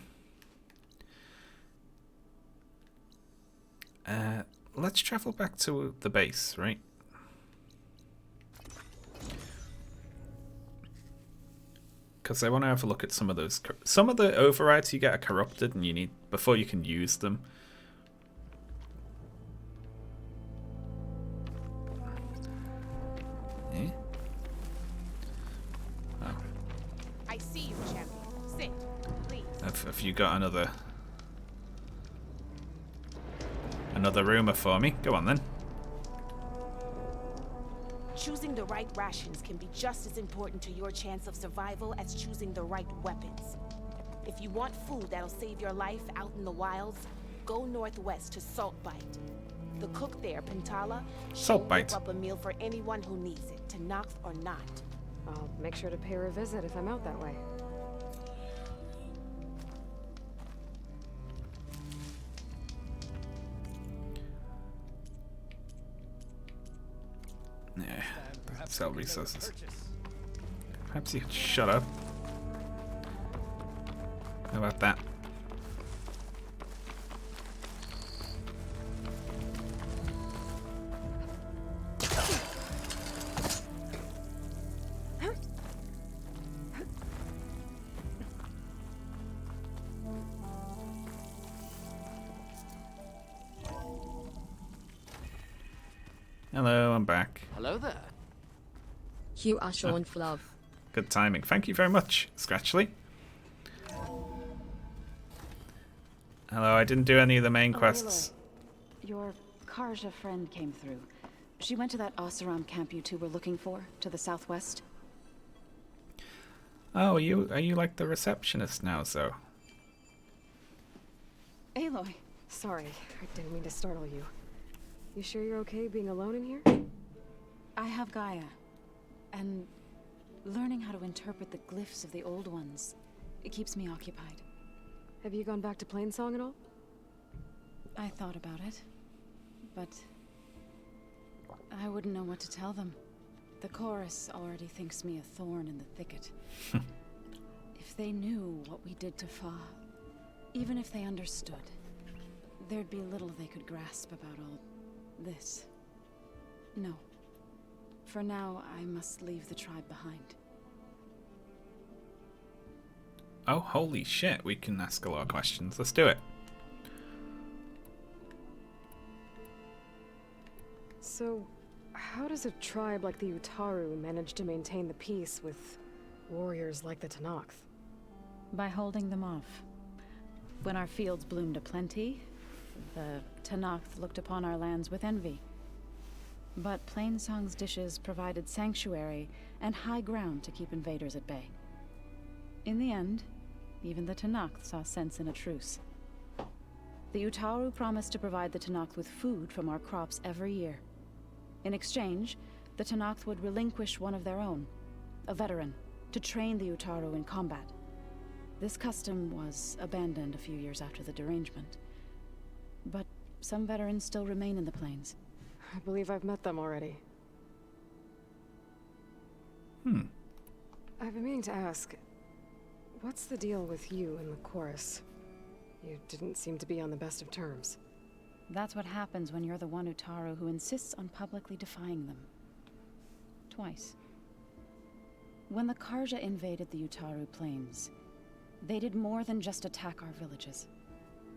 Let's travel back to the base, right? Because I want to have a look at some of those. Some of the overrides you get are corrupted, and you need before you can use them. Eh? Oh. I see you, champion. Sit, please. Have you got another rumor for me? Go on then. Choosing the right rations can be just as important to your chance of survival as choosing the right weapons. If you want food that'll save your life out in the wilds, go northwest to Saltbite. The cook there, Pintala, Saltbite. she'll whip up a meal for anyone who needs it, Tenakth or not. I'll make sure to pay her a visit if I'm out that way. Yeah, sell resources. Perhaps you could shut up. How about that? Hello, I'm back. Hello there. You are Sean Fluv. Good timing. Thank you very much, Scratchly. Hello, I didn't do any of the main quests. Aloy, your Karja friend came through. She went to that Oseram camp you two were looking for, to the southwest. Oh, are you like the receptionist now, so? Aloy. Sorry, I didn't mean to startle you. You sure you're okay being alone in here? I have Gaia, and learning how to interpret the glyphs of the old ones, it keeps me occupied. Have you gone back to Plainsong at all? I thought about it, but I wouldn't know what to tell them. The chorus already thinks me a thorn in the thicket. If they knew what we did to Fa, even if they understood, there'd be little they could grasp about all this. No. For now, I must leave the tribe behind. Oh, holy shit, we can ask a lot of questions. Let's do it. So, how does a tribe like the Utaru manage to maintain the peace with warriors like the Tenakth? By holding them off. When our fields bloomed aplenty, the Tenakth looked upon our lands with envy. But Plainsong's dishes provided sanctuary and high ground to keep invaders at bay. In the end, even the Tenakth saw sense in a truce. The Utaru promised to provide the Tenakth with food from our crops every year. In exchange, the Tenakth would relinquish one of their own, a veteran, to train the Utaru in combat. This custom was abandoned a few years after the derangement. But some veterans still remain in the plains. I believe I've met them already. I've been meaning to ask, what's the deal with you and the chorus? You didn't seem to be on the best of terms. That's what happens when you're the one Utaru who insists on publicly defying them. Twice. When the Karja invaded the Utaru plains, they did more than just attack our villages.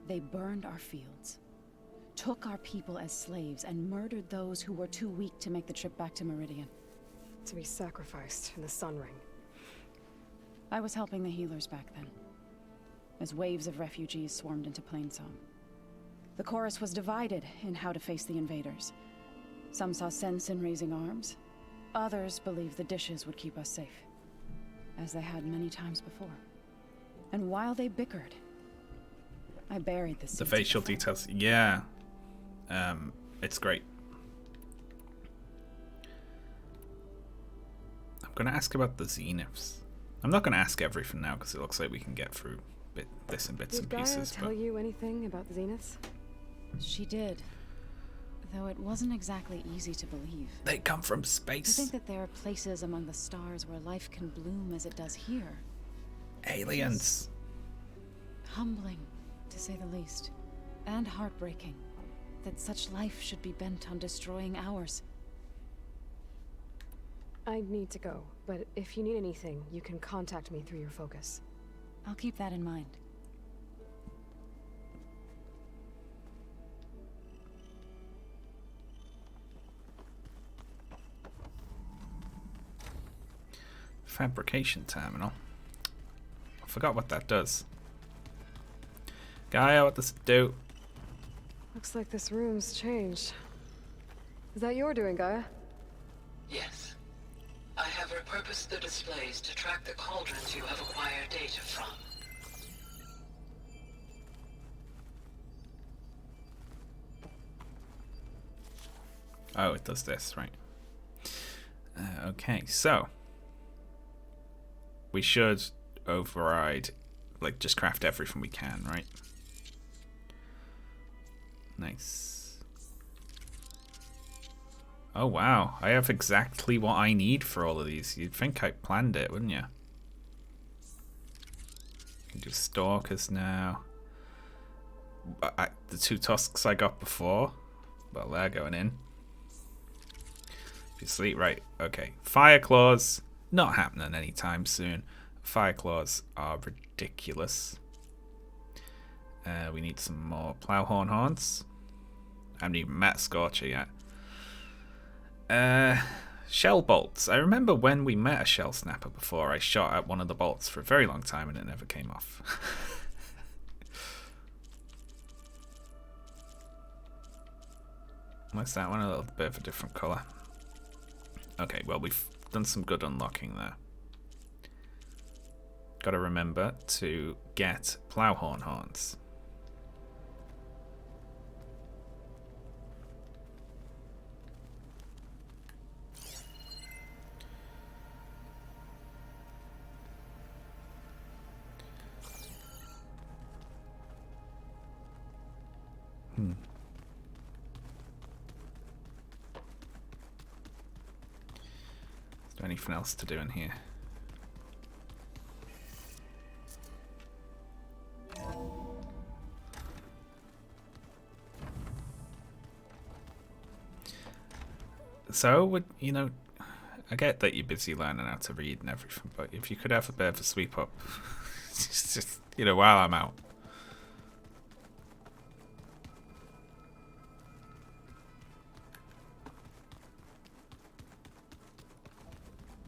They burned our fields, took our people as slaves, and murdered those who were too weak to make the trip back to Meridian. To be sacrificed in the Sun Ring. I was helping the healers back then, as waves of refugees swarmed into Plainsong. The chorus was divided in how to face the invaders. Some saw sense in raising arms. Others believed the dishes would keep us safe, as they had many times before. And while they bickered, I buried the facial details. Yeah. It's great. I'm going to ask about the Zeniths. I'm not going to ask everything now because it looks like we can get through this in bits and pieces. Did Gaia tell you anything about the Zeniths? She did. Though it wasn't exactly easy to believe. They come from space. To think that there are places among the stars where life can bloom as it does here. Aliens. Humbling, to say the least. And heartbreaking. That such life should be bent on destroying ours. I need to go, but if you need anything, you can contact me through your focus. I'll keep that in mind. Fabrication terminal. I forgot what that does. Gaia, what does it do? Looks like this room's changed. Is that your doing, Gaia? Yes. I have repurposed the displays to track the cauldrons you have acquired data from. Oh, it does this, right. Okay, so we should override, like, just craft everything we can, right? Nice. Oh, wow. I have exactly what I need for all of these. You'd think I planned it, wouldn't you? Can do stalkers now. The 2 tusks I got before, well, they're going in. Obviously, right, okay. Fire claws, not happening anytime soon. Fire claws are ridiculous. We need some more plowhorn horns. I haven't even met Scorcher yet. Shell bolts. I remember when we met a shell snapper before, I shot at one of the bolts for a very long time and it never came off. What's that one? A little bit of a different colour. Okay, well, we've done some good unlocking there. Gotta remember to get plowhorn horns. Is there anything else to do in here? So, you know, I get that you're busy learning how to read and everything, but if you could have a bit of a sweep up, just, you know, while I'm out.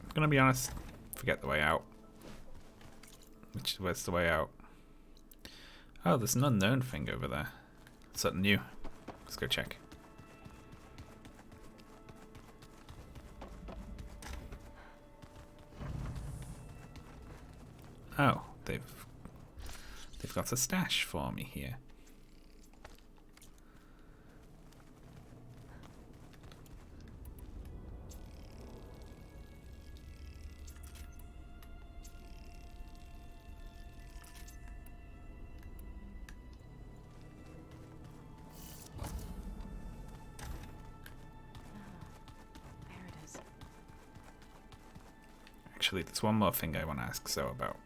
I'm gonna be honest, forget the way out. Where's the way out? Oh, there's an unknown thing over there. Something new. Let's go check. Oh, they've got a stash for me here. Actually, there's one more thing I want to ask Zoe about.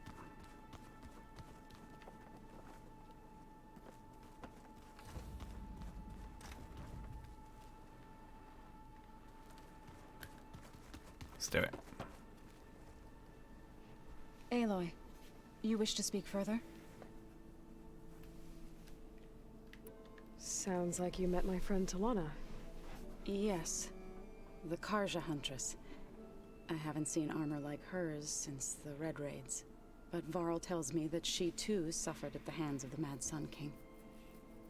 Let's do it. Aloy, you wish to speak further? Sounds like you met my friend Talana. Yes. The Karja Huntress. I haven't seen armor like hers since the Red Raids. But Varl tells me that she too suffered at the hands of the Mad Sun King.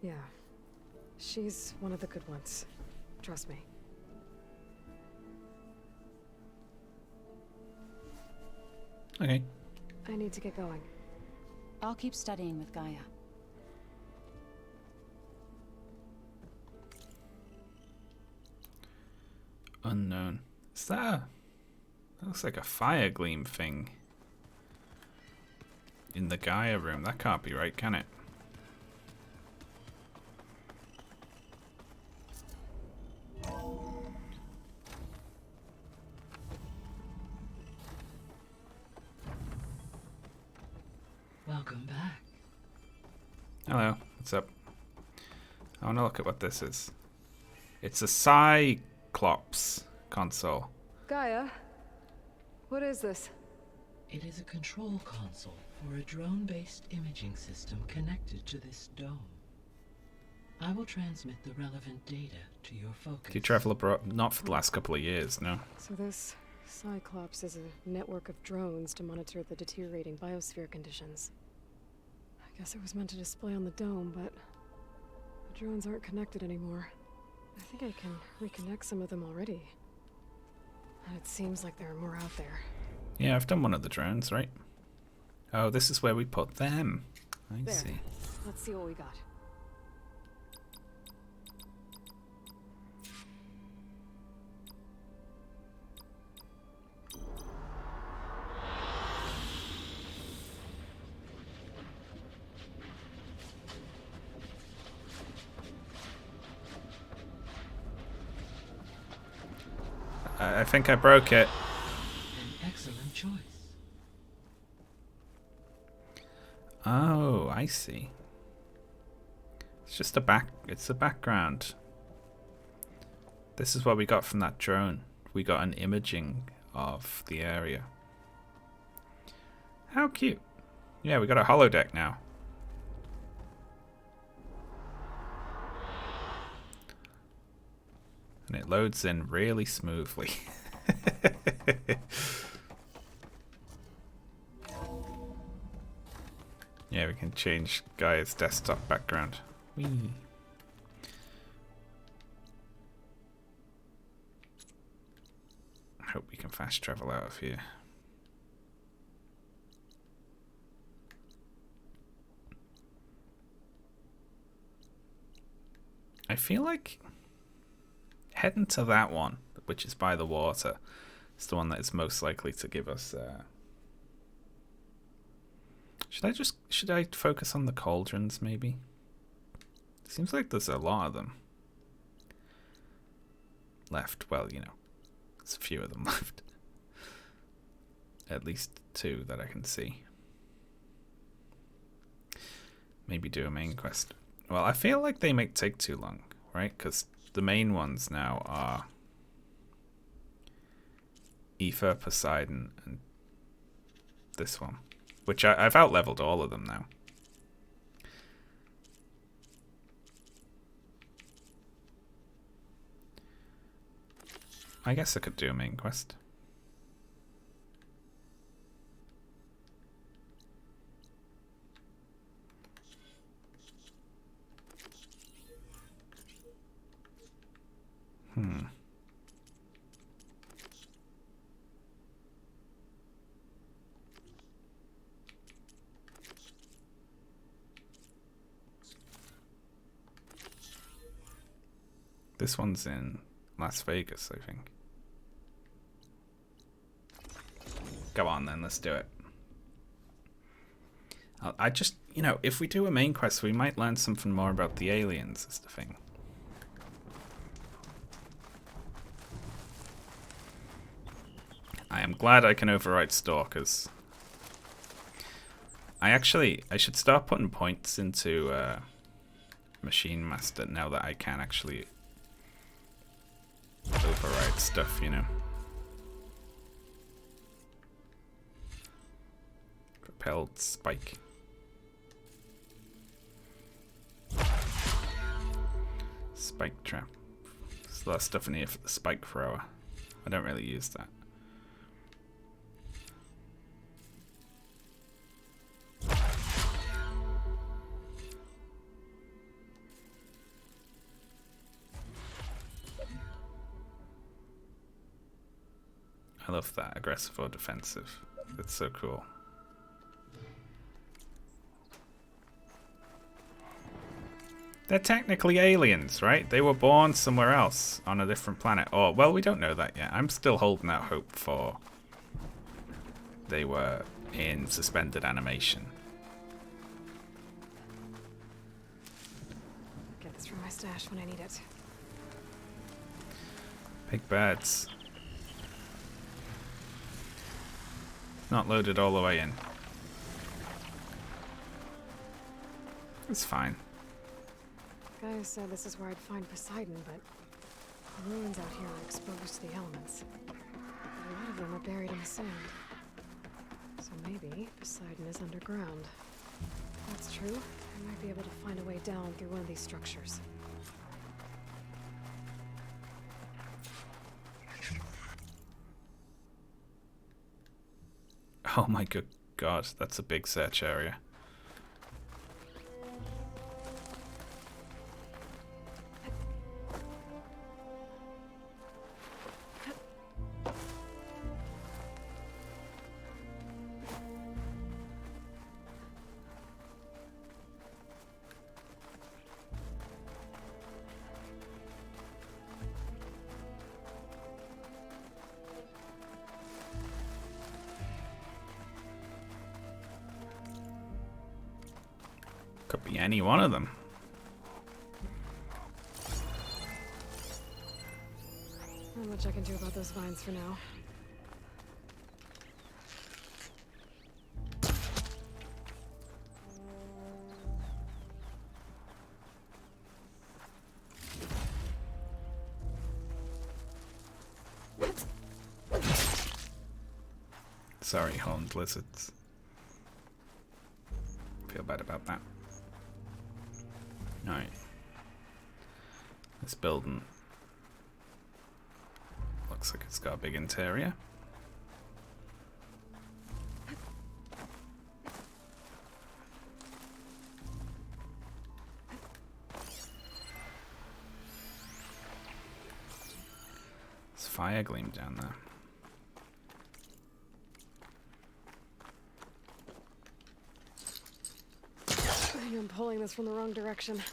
Yeah. She's one of the good ones. Trust me. Okay. I need to get going. I'll keep studying with Gaia. Unknown. Is that looks like a fire gleam thing in the Gaia room. That can't be right, can it? Welcome back. Hello, what's up? I want to look at what this is. It's a Cyclops console. Gaia, what is this? It is a control console for a drone-based imaging system connected to this dome. I will transmit the relevant data to your focus. Do you travel abroad? Not for the last couple of years, no. So this Cyclops is a network of drones to monitor the deteriorating biosphere conditions. I guess it was meant to display on the dome, but the drones aren't connected anymore. I think I can reconnect some of them already. And it seems like there are more out there. Yeah, I've done one of the drones, right? Oh, this is where we put them. I There. see. Let's see what we got. I think I broke it. An excellent choice. Oh, I see. It's just it's a background. This is what we got from that drone. We got an imaging of the area. How cute. Yeah, we got a holodeck now. And it loads in really smoothly. Yeah, we can change Gaia's desktop background. Whee. I hope we can fast travel out of here. I feel like heading to that one, which is by the water, is the one that is most likely to give us... Should I focus on the cauldrons, maybe? Seems like there's a lot of them left. Well, you know, there's a few of them left. At least 2 that I can see. Maybe do a main quest. Well, I feel like they might take too long, right? Because the main ones now are Aether, Poseidon, and this one. Which I've out-leveled all of them now. I guess I could do a main quest. This one's in Las Vegas, I think. Go on then, let's do it. I just, you know, if we do a main quest, we might learn something more about the aliens, is the thing. I am glad I can override stalkers. I should start putting points into Machine Master now that I can actually override stuff, you know. Propelled spike. Spike trap. There's a lot of stuff in here for the spike thrower. I don't really use that. I love that, aggressive or defensive. It's so cool. They're technically aliens, right? They were born somewhere else on a different planet. Or, well, we don't know that yet. I'm still holding out hope for they were in suspended animation. Get this from my stash when I need it. Big birds. Not loaded all the way in. It's fine. Gaia said this is where I'd find Poseidon, but the ruins out here are exposed to the elements. A lot of them are buried in the sand. So maybe Poseidon is underground. If that's true, I might be able to find a way down through one of these structures. Oh my good god, that's a big search area. Could be any one of them. That much I can do about those vines for now. Sorry, horned lizards. Feel bad about that. Alright. This building looks like it's got a big interior. There's fire gleam down there. I'm pulling this from the wrong direction.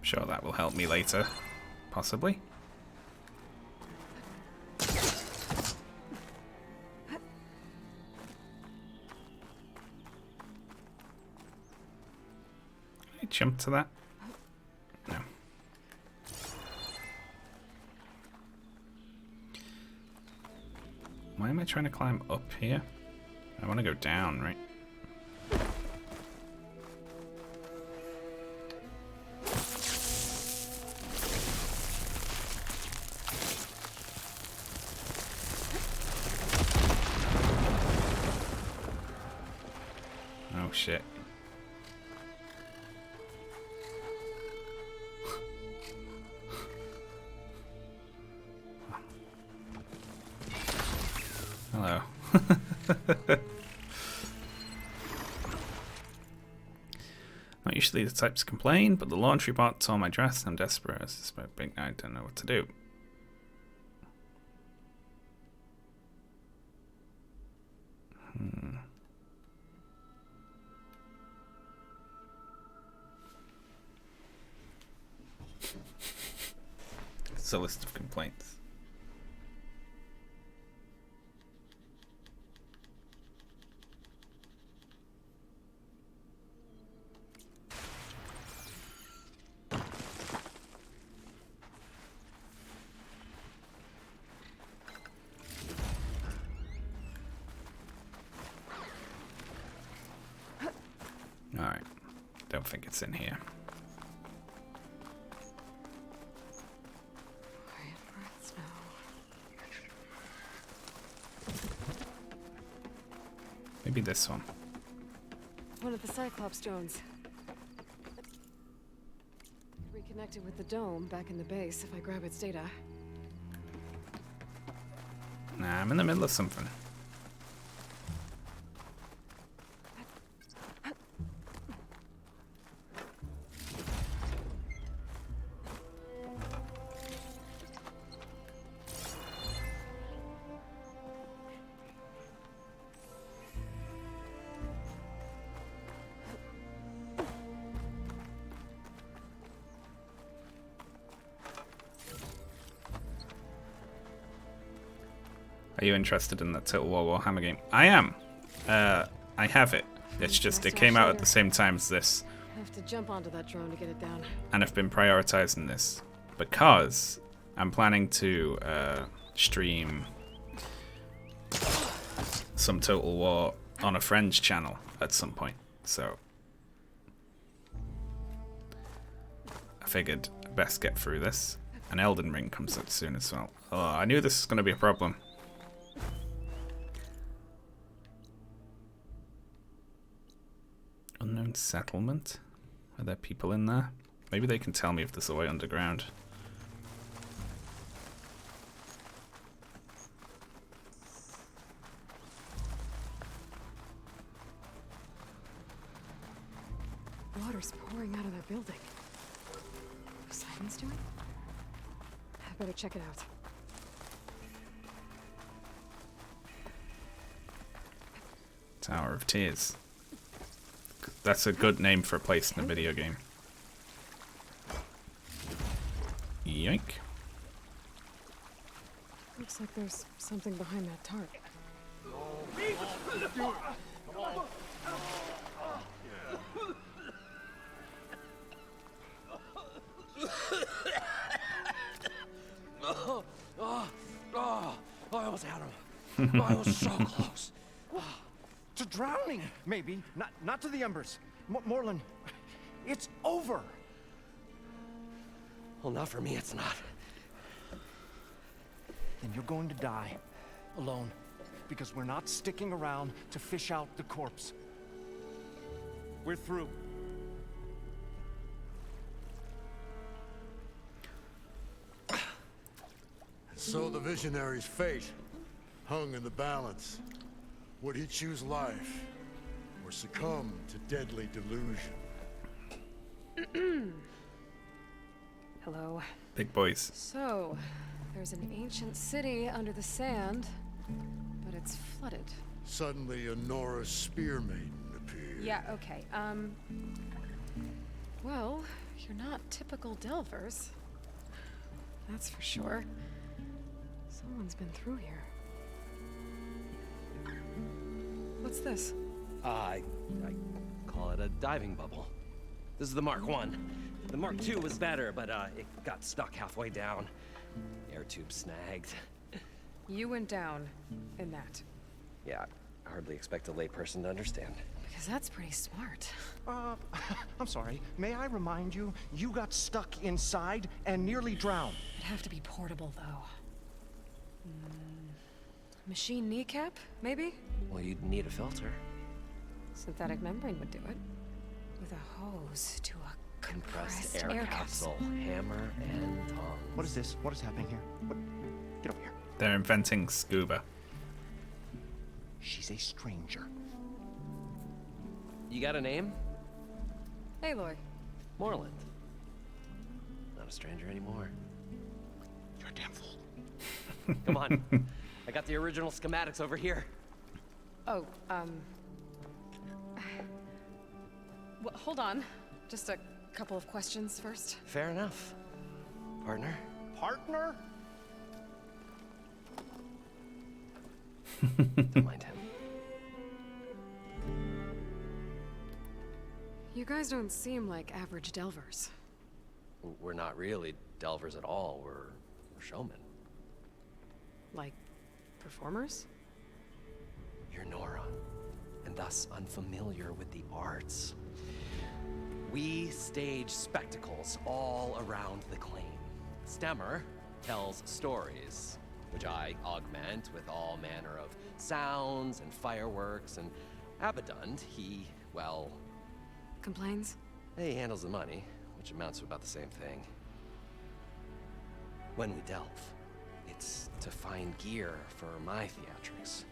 Sure, that will help me later, possibly. Can I jump to that? No. Why am I trying to climb up here? I want to go down, right? Oh shit. Hello. Not usually the type to complain, but the laundry bot tore my dress and I'm desperate. I suspect Big Night don't know what to do. It's a list of complaints. Alright, don't think it's in here. Maybe this one. One of the Cyclops drones. Reconnected with the dome back in the base if I grab its data. Nah, I'm in the middle of something. Are you interested in that Total War Warhammer game? I am. I have it. It's just it came out at the same time as this. I have to jump onto that drone to get it down. And I've been prioritizing this because I'm planning to stream some Total War on a friend's channel at some point. So I figured I'd best get through this. And Elden Ring comes out soon as well. Oh, I knew this was going to be a problem. Unknown settlement? Are there people in there? Maybe they can tell me if there's a way underground. Water's pouring out of that building. What's Simon's doing? better check it out. Tower of Tears. That's a good name for a place in a video game. Yoink. Looks like there's something behind that tarp. I almost had him. I was so close. To drowning, maybe. Not to the embers. Morlund, it's over. Well, not for me, it's not. Then you're going to die. Alone. Because we're not sticking around to fish out the corpse. We're through. So the visionary's fate hung in the balance. Would he choose life or succumb to deadly delusion? Hello. Big boys. So, there's an ancient city under the sand, but it's flooded. Suddenly a Nora spear maiden appeared. Yeah, okay. Well, you're not typical Delvers. That's for sure. Someone's been through here. What's this? I call it a diving bubble. This is the Mark I. The Mark II was better, but it got stuck halfway down. Air tube snagged. You went down in that. Yeah, I hardly expect a layperson to understand. Because that's pretty smart. I'm sorry. May I remind you, you got stuck inside and nearly drowned. It'd have to be portable, though. Machine kneecap, maybe? Well, you'd need a filter. Synthetic membrane would do it. With a hose to a compressed air capsule. Hammer and tongs. What is this? What is happening here? What? Get over here. They're inventing scuba. She's a stranger. You got a name? Aloy. Morlund. Not a stranger anymore. You're a damn fool. Come on. I got the original schematics over here. Oh, well, hold on. Just a couple of questions first. Fair enough. Partner? Partner? Don't mind him. You guys don't seem like average Delvers. We're not really Delvers at all. We're showmen. Like, performers? You're Nora, and thus unfamiliar with the arts. We stage spectacles all around the claim. Stemmer tells stories, which I augment with all manner of sounds and fireworks, and Abadund, he, well... Complains? He handles the money, which amounts to about the same thing. When we delve, it's to find gear for my theatrics.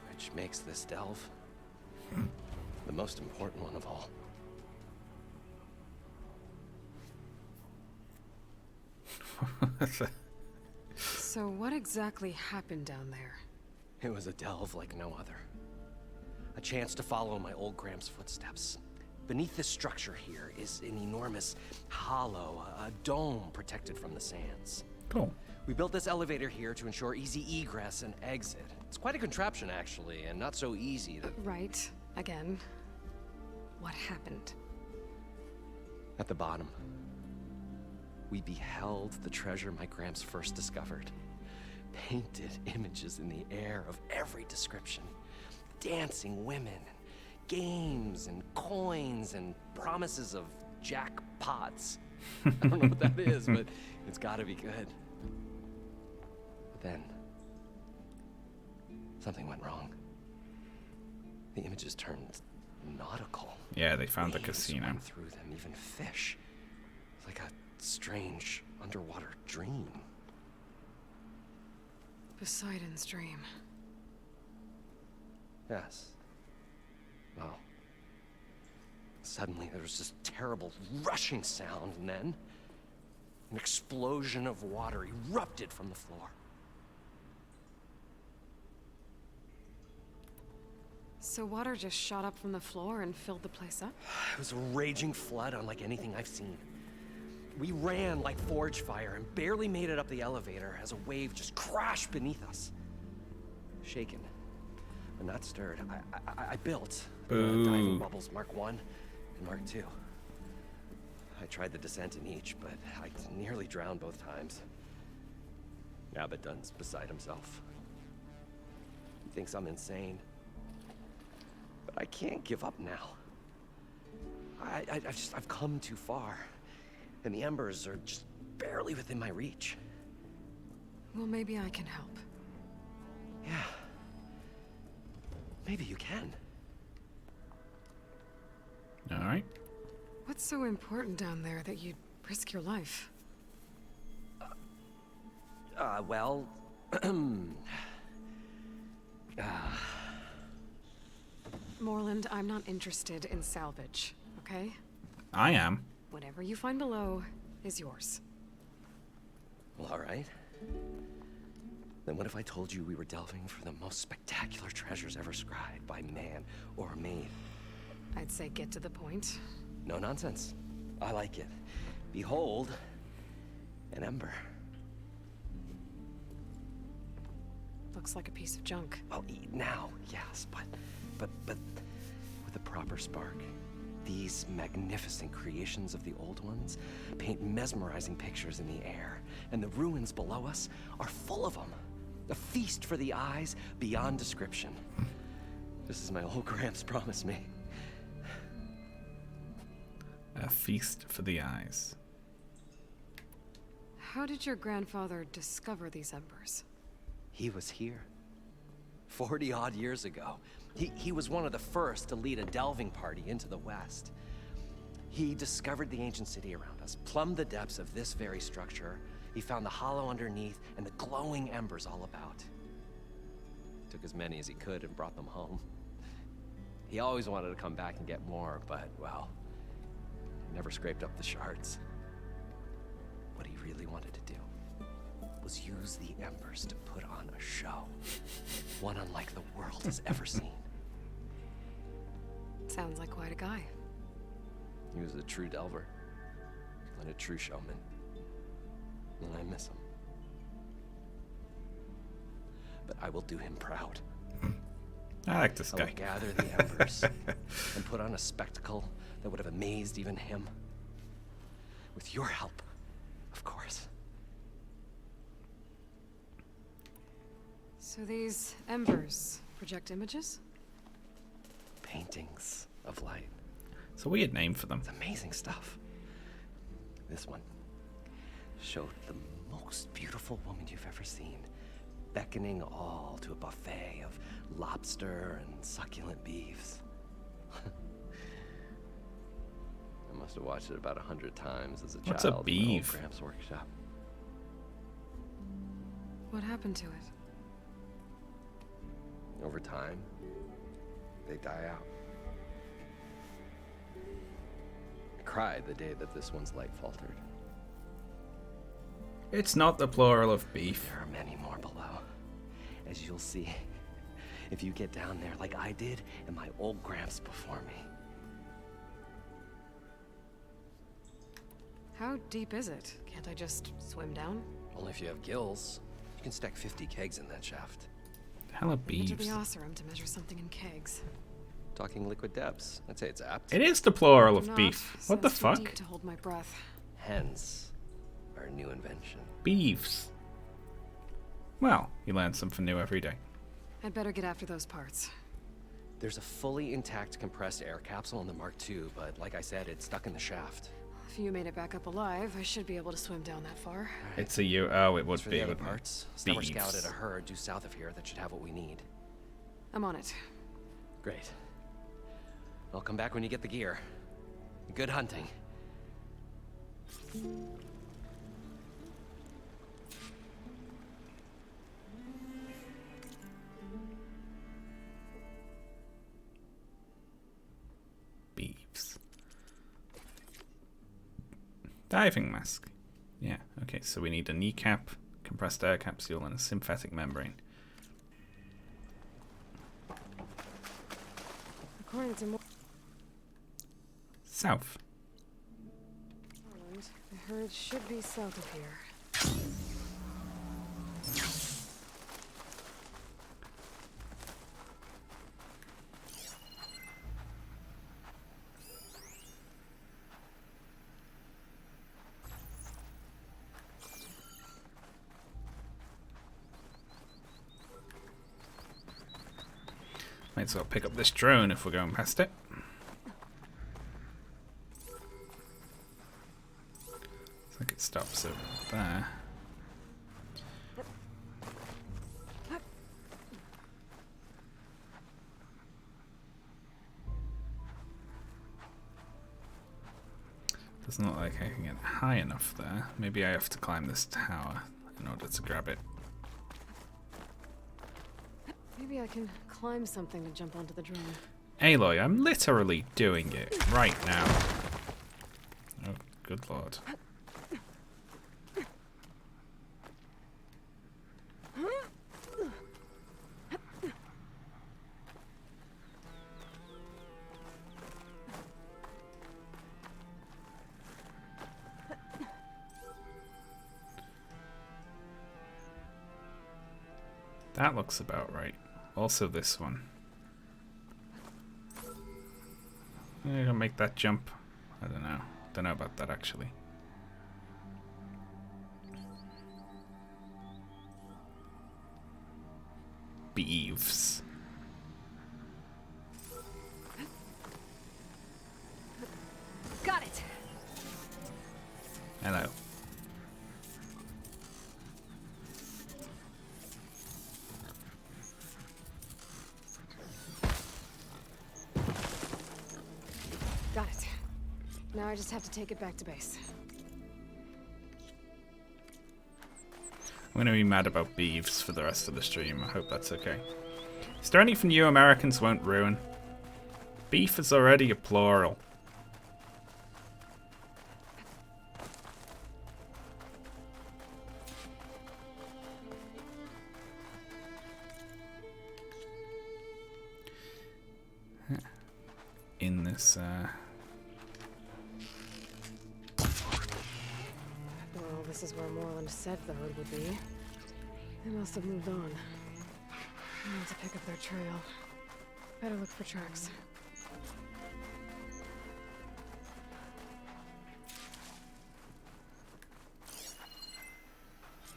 Which makes this delve the most important one of all. So what exactly happened down there? It was a delve like no other. A chance to follow my old Gram's footsteps. Beneath this structure here is an enormous hollow, a dome protected from the sands. Cool. We built this elevator here to ensure easy egress and exit. It's quite a contraption, actually, and not so easy to... Right. Again. What happened? At the bottom, we beheld the treasure my Gramps first discovered. Painted images in the air of every description. Dancing women, games and coins and promises of jackpots. I don't know what that is, but it's gotta be good. But then, something went wrong. The images turned nautical. Yeah, they found the Waves casino. swam through them, even fish. It's like a strange underwater dream. Poseidon's dream. Yes. Well, suddenly there was this terrible rushing sound, and then An explosion of water erupted from the floor. So water just shot up from the floor and filled the place up? It was a raging flood unlike anything I've seen. We ran like forge fire and barely made it up the elevator as a wave just crashed beneath us. Shaken, but not stirred, I built diving bubbles Mark I and Mark II. I tried the descent in each, but I nearly drowned both times. Abaddon's beside himself. He thinks I'm insane. But I can't give up now. I've come too far. And the embers are just barely within my reach. Well, maybe I can help. Yeah. Maybe you can. Alright. What's so important down there that you'd risk your life? Well... Morland, I'm not interested in salvage, okay? I am. Whatever you find below is yours. Well, all right. Then what if I told you we were delving for the most spectacular treasures ever scribed by man or maid? I'd say get to the point. No nonsense. I like it. Behold, an ember. Looks like a piece of junk. Well, now, yes, but with a proper spark. These magnificent creations of the old ones paint mesmerizing pictures in the air, and the ruins below us are full of them. A feast for the eyes beyond description. Just as my old Gramps promised me. A feast for the eyes. How did your grandfather discover these embers? He was here. 40-odd years ago. He was one of the first to lead a delving party into the West. He discovered the ancient city around us, plumbed the depths of this very structure. He found the hollow underneath and the glowing embers all about. Took as many as he could and brought them home. He always wanted to come back and get more, but, well, never scraped up the shards. What he really wanted to do was use the embers to put on a show. One unlike the world has ever seen. Sounds like quite a guy. He was a true delver and a true showman. And I miss him. But I will do him proud. I like this guy. I will gather the embers and put on a spectacle that would have amazed even him. With your help, of course. So these embers project images? Paintings of light. It's a weird name for them. It's amazing stuff. This one showed the most beautiful woman you've ever seen, beckoning all to a buffet of lobster and succulent beefs. I must have watched it about 100 times as a What's child. a beef? In my old Gramps' workshop. What happened to it? Over time, they die out. I cried the day that this one's light faltered. It's not the plural of beef. There are many more below, as you'll see if you get down there like I did and my old Gramps before me. How deep is it? Can't I just swim down? Only if you have gills. You can stack 50 kegs in that shaft. Hella Into beefs. the Oseram to measure something in kegs. Talking liquid depths. I'd say it's apt. It is the plural of Not. beef. What the Sounds too fuck? deep to hold my breath. Hence, our new invention. Beefs. Well, you learn something new every day. I'd better get after those parts. There's a fully intact compressed air capsule in the Mark II, but like I said, it's stuck in the shaft. If you made it back up alive, I should be able to swim down that far. It's a you. Oh, it would For be. the other wouldn't it? parts, Summer Beefs. scouted a herd due south of here that should have what we need. I'm on it. Great. I'll come back when you get the gear. Good hunting. Beefs. Diving mask. Yeah, okay, so we need a kneecap, compressed air capsule, and a synthetic membrane. According to South. Ireland, the herd should be south of here. Might as well pick up this drone if we're going past it. Looks like it stops over there. Doesn't look like I can get high enough there. Maybe I have to climb this tower in order to grab it. Maybe I can climb something to jump onto the drone. Aloy, I'm literally doing it right now. Oh, good lord. That looks about right. Also this one. I'm gonna make that jump. I don't know. Don't know about that actually. Beeves. Got it. Hello. Got it. Now I just have to take it back to base. I'm going to be mad about beeves for the rest of the stream. I hope that's okay. Is there anything you Americans won't ruin? Beef is already a plural. In this, Well, this is where Moreland said the herd would be. They must have moved on. I need to pick up their trail. Better look for tracks.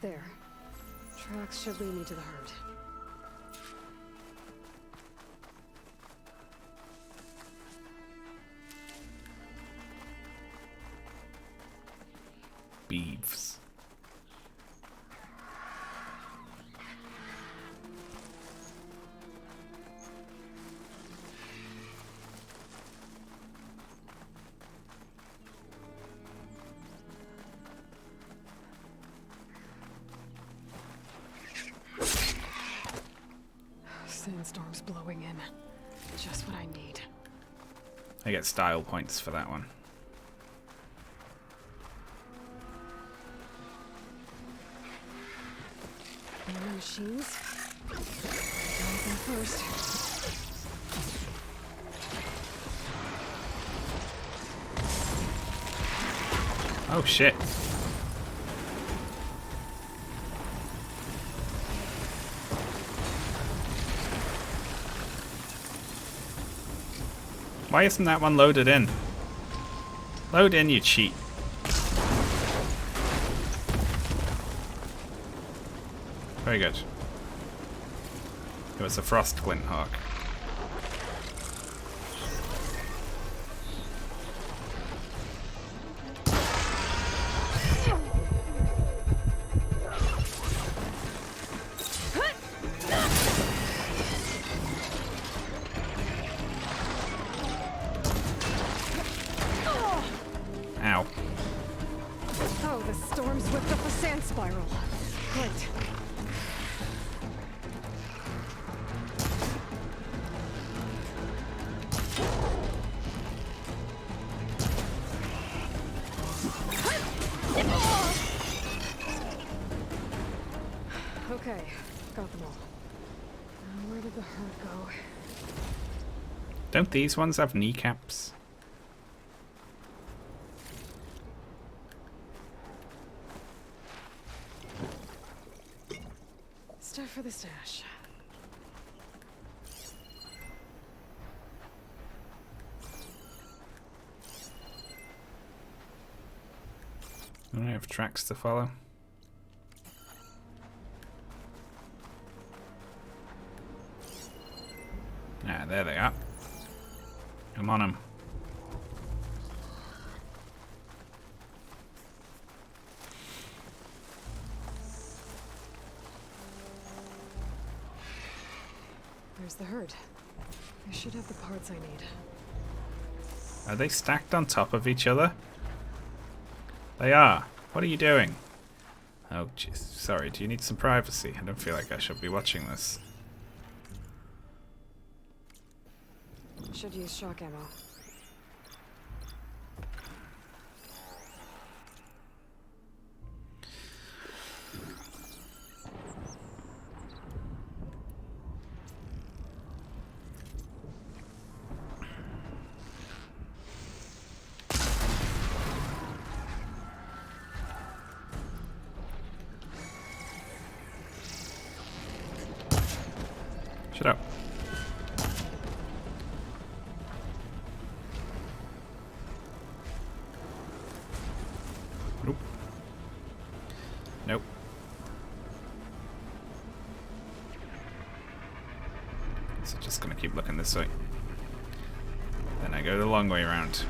There. Tracks should lead me to the herd. beeves. Sandstorm's blowing in. Just what I need. I get style points for that one. More machines. Anything first. Oh shit. Why isn't that one loaded in? Load in, you cheat. Very good. It was a frost glint hawk. Ow. Oh, the storm's whipped up a sand spiral. Great. Okay, got them all. Now, where did the herd go? Don't these ones have kneecaps? Stuff for the stash. I don't have tracks to follow. Ah, there they are. I'm on them. There's the herd. I should have the parts I need. Are they stacked on top of each other? They are. What are you doing? Oh, jeez. Sorry, do you need some privacy? I don't feel like I should be watching this. Should use shock ammo. Shut up. Nope. Nope. So just gonna keep looking this way. Then I go the long way around.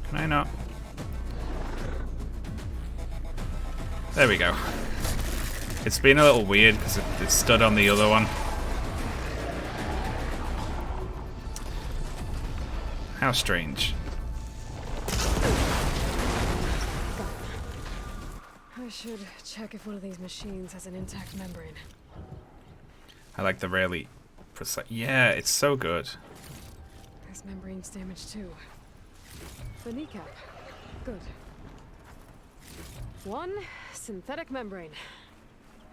Can I not? There we go. It's been a little weird because it stood on the other one. How strange. I should check if one of these machines has an intact membrane. I like the really precise. Yeah, it's so good. There's membranes damaged too. The kneecap. Good. One synthetic membrane.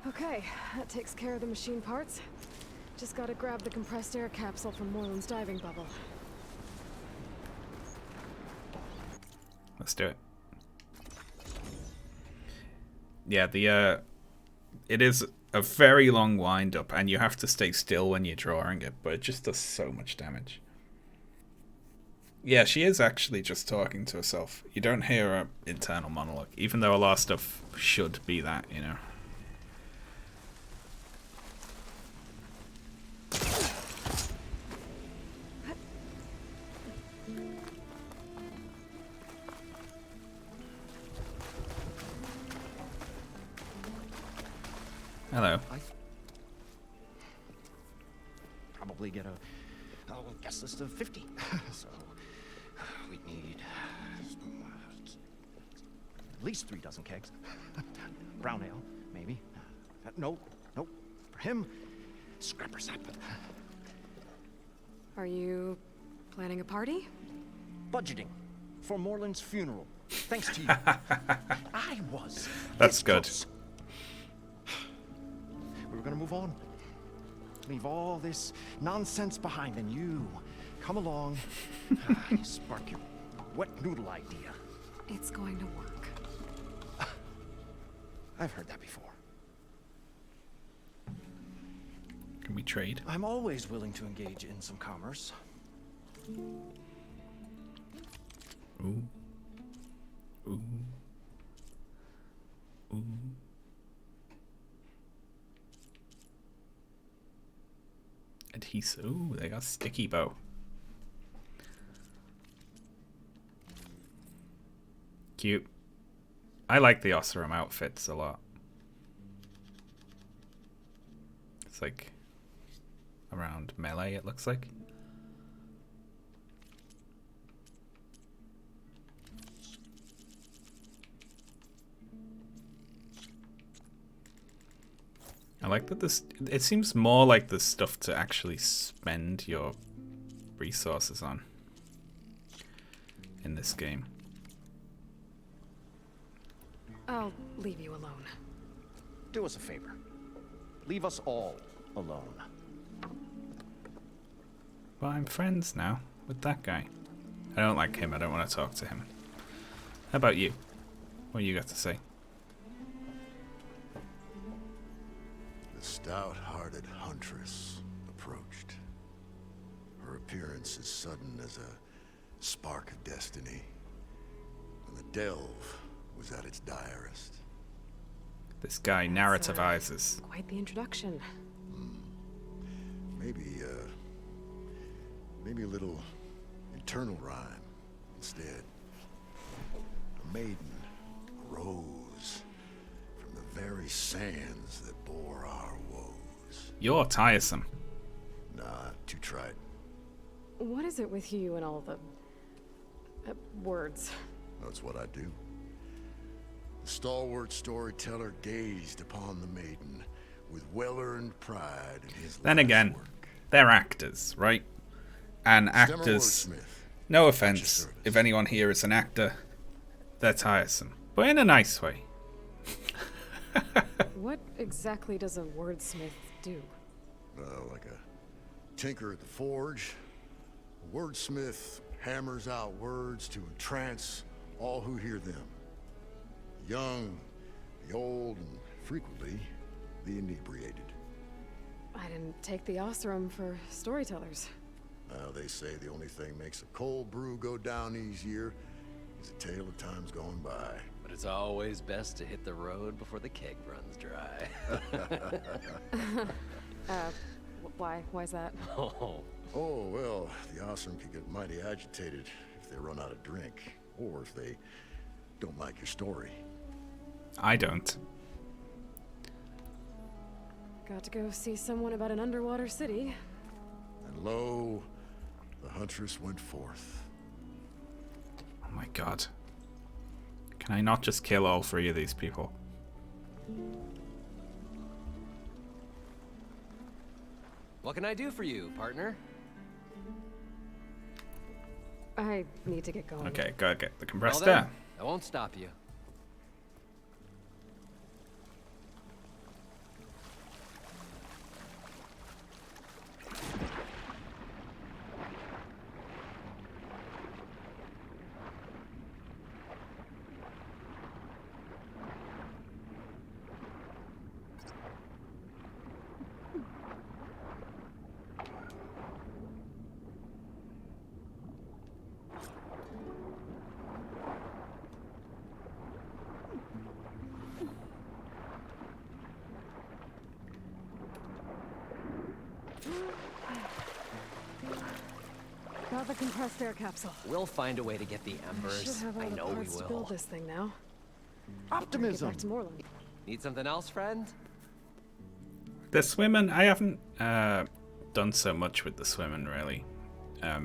Okay, that takes care of the machine parts. Just gotta grab the compressed air capsule from Moreland's diving bubble. Let's do it. Yeah, the it is a very long wind up and you have to stay still when you're drawing it, but it just does so much damage. Yeah, she is actually just talking to herself. You don't hear her internal monologue, even though a lot of stuff should be that, you know. Hello. Probably get a guest list of 50. So we'd need at least 3 dozen kegs. Brown ale, maybe. Nope. For him, scrapper sap. Are you planning a party? Budgeting for Moreland's funeral. Thanks to you. I was. That's good. Close. We were gonna move on. Leave all this nonsense behind, and you come along. You spark your wet noodle idea. It's going to work. I've heard that before. Can we trade? I'm always willing to engage in some commerce. Ooh. Ooh. Ooh. Adhesive. Ooh, they got sticky bow. Cute. I like the Oseram outfits a lot. It's like around melee, it looks like. like that this... It seems more like the stuff to actually spend your resources on in this game. I'll leave you alone. Do us a favor. Leave us all alone. Well, I'm friends now with that guy. I don't like him. I don't want to talk to him. How about you? What you got to say? The stout-hearted huntress approached. Her appearance as sudden as a spark of destiny. And the delve was at its direst. This guy narrativizes. Quite the introduction. Maybe a little internal rhyme instead. A maiden arose from the very sands that bore our woes. You're tiresome. Nah, too trite. What is it with you and all the words? That's what I do. The stalwart storyteller gazed upon the maiden with well-earned pride in his Then life's again, work. they're actors, right? And actors, no offense, if anyone here is an actor, they're tiresome. But in a nice way. What exactly does a wordsmith do? Like a tinker at the forge. A wordsmith hammers out words to entrance all who hear them. The young, the old, and frequently the inebriated. I didn't take the Osram for storytellers. They say the only thing makes a cold brew go down easier is a tale of times gone by. But it's always best to hit the road before the keg runs dry. Why's that? Oh, well, the Osram could get mighty agitated if they run out of drink, or if they don't like your story. I don't. Got to go see someone about an underwater city. And lo, the huntress went forth. Oh my god. Can I not just kill all three of these people? What can I do for you, partner? I need to get going. Okay, gotta get the compressed Well then, air. I won't stop you. Got the compressed air capsule. We'll find a way to get the embers. Should have all I the know we parts to will. build this thing now. Optimism. Get back to Moreland. Need something else, friend? The swimming, I haven't done so much with the swimming really,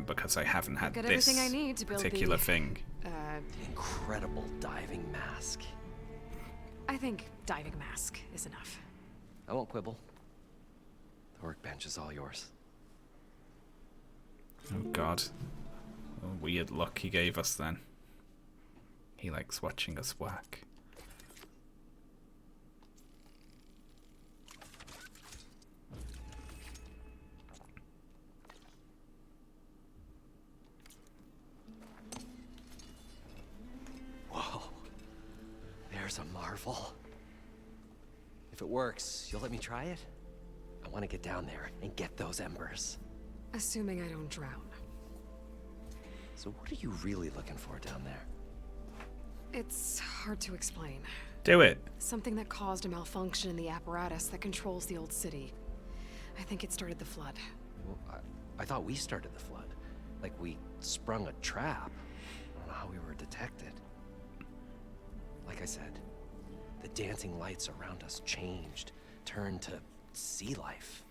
because I haven't had Got this everything I need to build particular the, thing. Incredible diving mask. I think diving mask is enough. I won't quibble. The workbench is all yours. Oh god. What weird luck he gave us then. He likes watching us work. Whoa. There's a marvel. If it works, you'll let me try it? I want to get down there and get those embers. Assuming I don't drown. So what are you really looking for down there? It's hard to explain. Do it. Something that caused a malfunction in the apparatus that controls the old city. I think it started the flood. Well, I thought we started the flood. Like we sprung a trap. I don't know how we were detected. Like I said, the dancing lights around us changed, turned to sea life.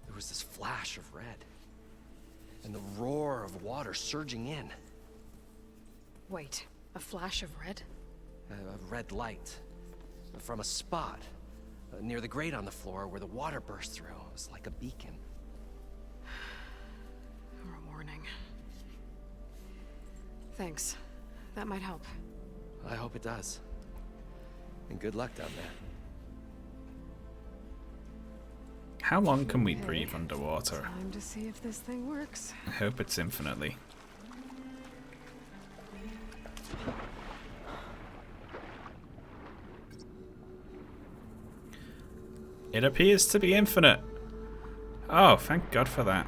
There was this flash of red, and the roar of water surging in. Wait, a flash of red? A red light from a spot near the grate on the floor where the water burst through. It was like a beacon. Or a warning. Thanks. That might help. I hope it does. And good luck down there. How long can we breathe underwater? Time to see if this thing works. I hope it's infinitely. It appears to be infinite. Oh, thank God for that.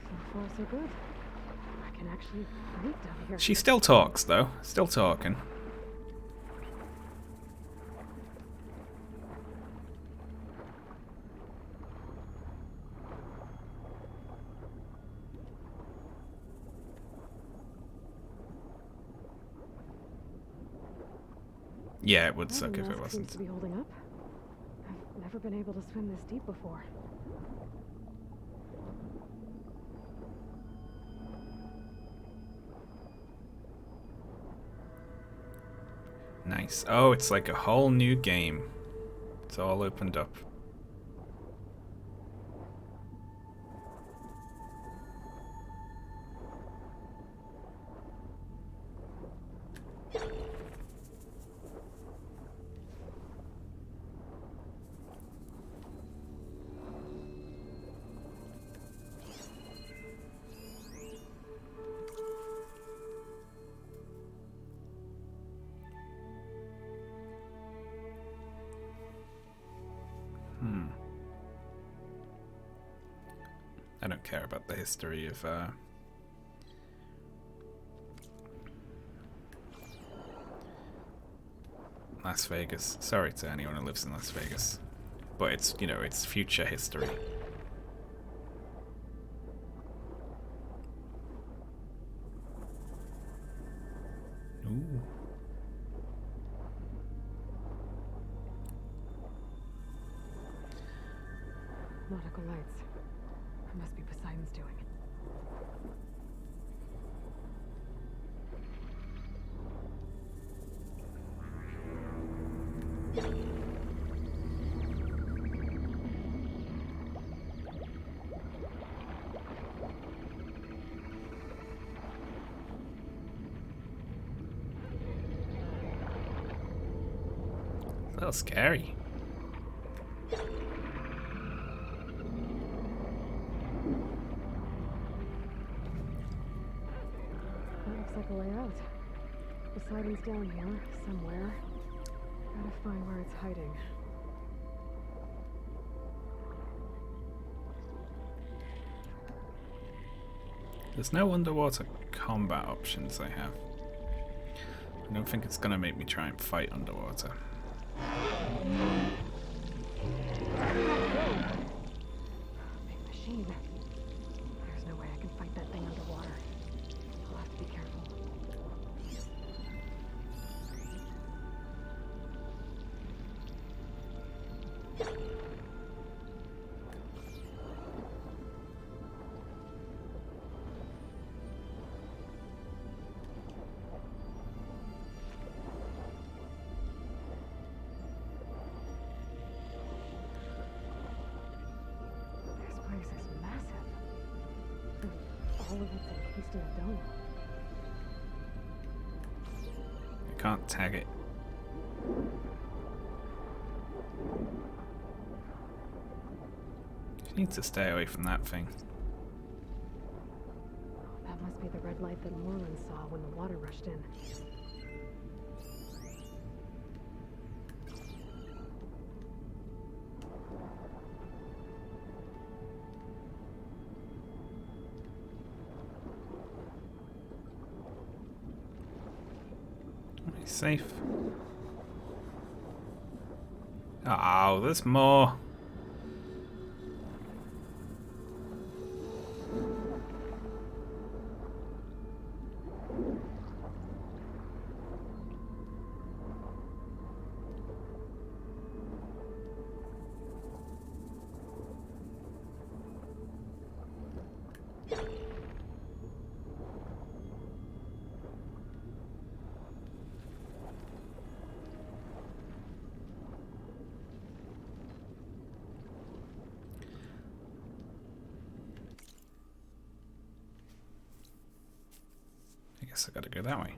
So far, so good. I can actually breathe down here. She still talks, though. Still talking. Yeah, it would suck if it wasn't. Seems to be holding up. I've never been able to swim this deep before. Nice. Oh, it's like a whole new game. It's all opened up. I don't care about the history of Las Vegas. Sorry to anyone who lives in Las Vegas. But it's, you know, it's future history. Ooh. Nautical lights. It must be Poseidon's doing. A little scary. Like a way out. Poseidon's down here, somewhere. Gotta find where it's hiding. There's no underwater combat options I have. I don't think it's gonna make me try and fight underwater. Big machine. There's no way I can fight that thing underwater. I'll have to be careful. This place is massive. And all of it's encased in a dome. I can't tag it. You need to stay away from that thing. That must be the red light that Moreland saw when the water rushed in. Am I safe? Oh, there's more. guess I gotta go that way.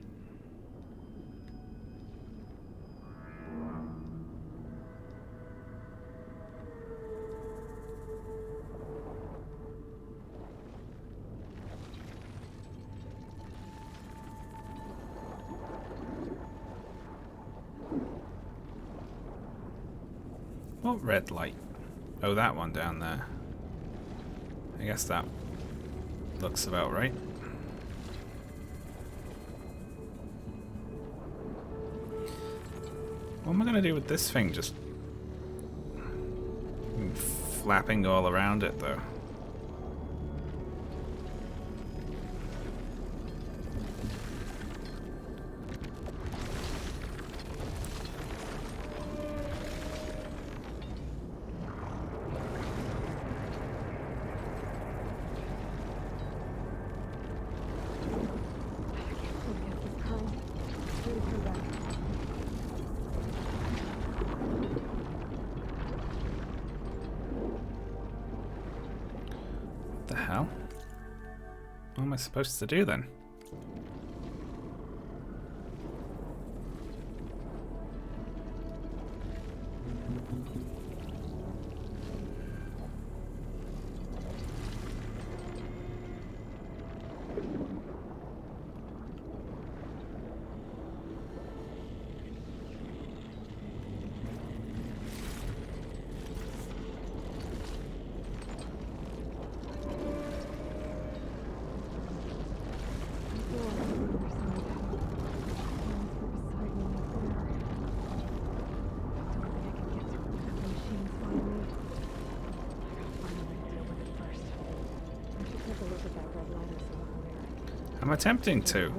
What red light? Oh, that one down there. I guess that looks about right. What am I gonna do with this thing? Just flapping all around it, though. The hell? What am I supposed to do then? I'm attempting to.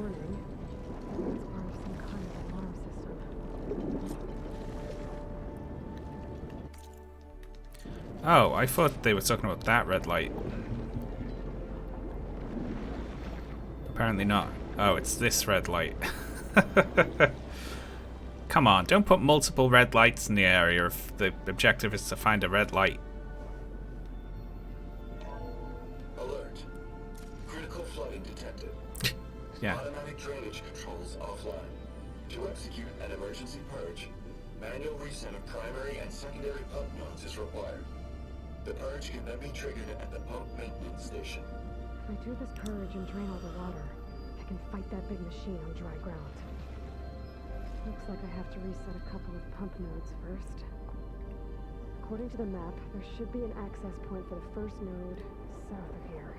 Oh, I thought they were talking about that red light. Apparently not. Oh, it's this red light. Come on, don't put multiple red lights in the area if the objective is to find a red light. Alert. Critical flooding detected. Yeah. Automatic drainage controls offline. To execute an emergency purge, manual reset of primary and secondary pump nodes is required. The purge can then be triggered at the pump maintenance station. If I do this purge and drain all the water, I can fight that big machine on dry ground. Looks like I have to reset a couple of pump nodes first. According to the map, there should be an access point for the first node south of here.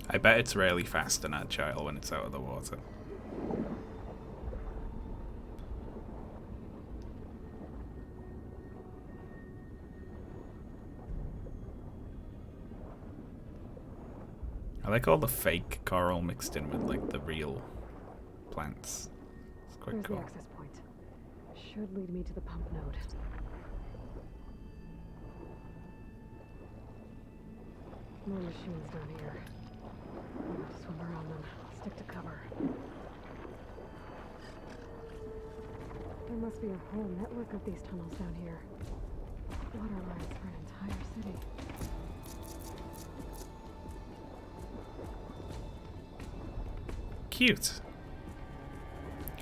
I bet it's really fast and agile when it's out of the water. I like all the fake coral mixed in with like the real plants. It's quite There's cool. the access point. Should lead me to the pump node. More machines down here. I'll have to swim around them. Stick to cover. There must be a whole network of these tunnels down here. Water lines for an entire city. Cute.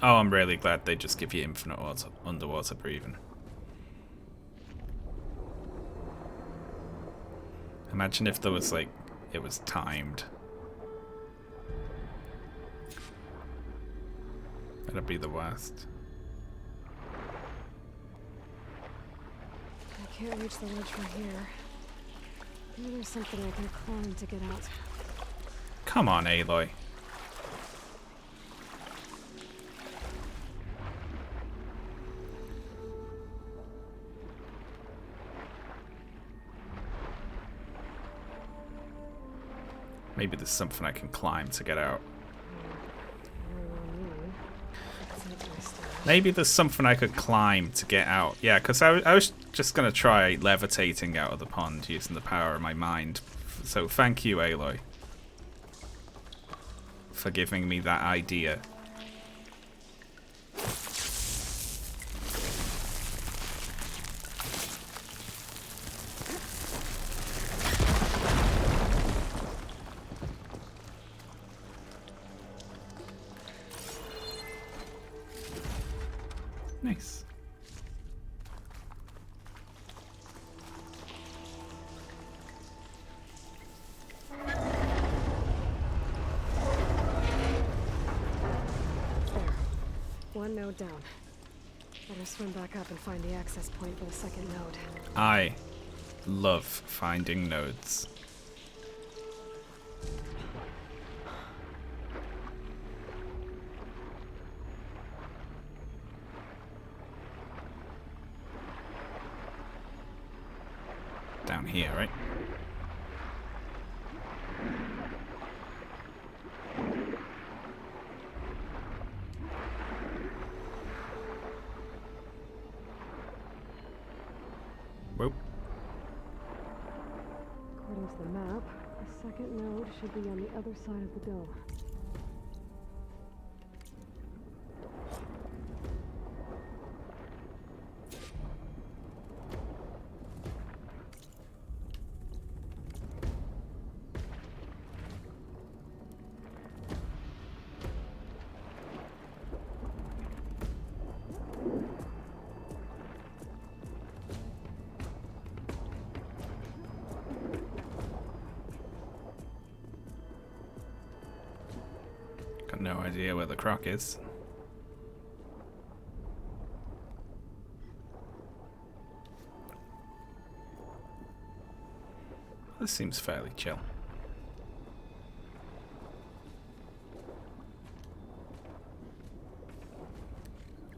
Oh, I'm really glad they just give you infinite underwater breathing. Imagine if there was like, it was timed. That'd be the worst. I can't reach the ledge from here. Maybe there's something I can climb to get out. Come on, Aloy. Maybe there's something I can climb to get out. Maybe there's something I could climb to get out. Yeah, because I was just going to try levitating out of the pond using the power of my mind. So thank you, Aloy, for giving me that idea. Nice. There. One node down. Better swim back up and find the access point for the second node. I love finding nodes. Down here, right? Whoop. According to the map, the second node should be on the other side of the dome. Got no idea where the croc is. This seems fairly chill.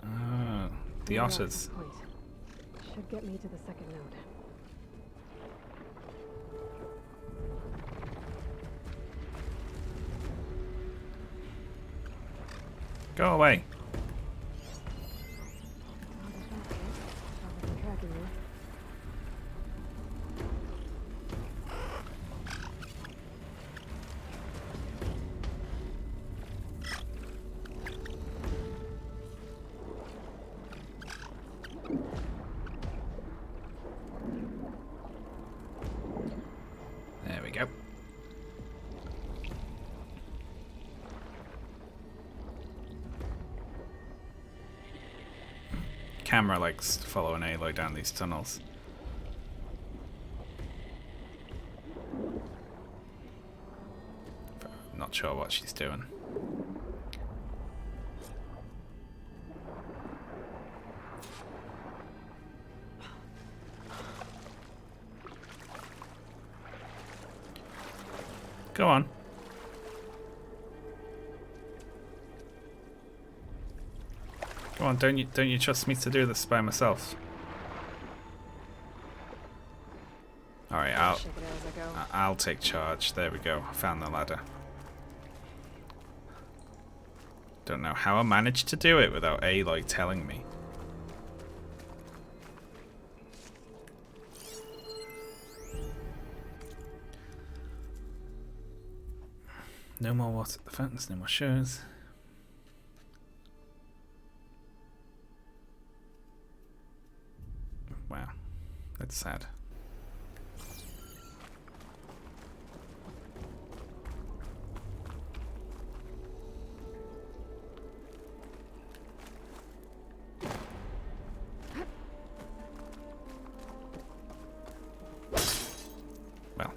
Ah, the otters. Point. Should get me to the second node. Go away. Tracking you. There we go. Camera likes to follow an Aloy down these tunnels. Not sure what she's doing. Go on. Go on, don't you trust me to do this by myself? All right, I'll take charge. There we go. Found the ladder. Don't know how I managed to do it without Aloy telling me. No more water at the fountains, no more shows. Wow, that's sad. Well.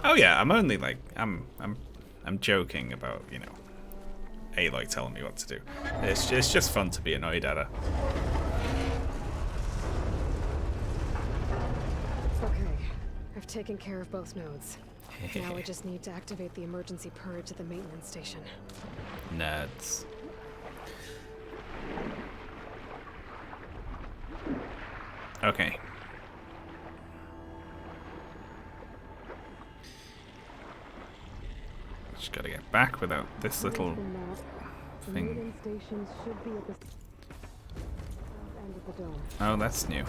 Oh yeah, I'm only like I'm joking about, you know, Aloy telling me what to do. It's just fun to be annoyed at her. Okay, I've taken care of both nodes. Now I just need to activate the emergency purge at the maintenance station. Nerds. Okay. Just gotta get back without this little thing. Oh, that's new.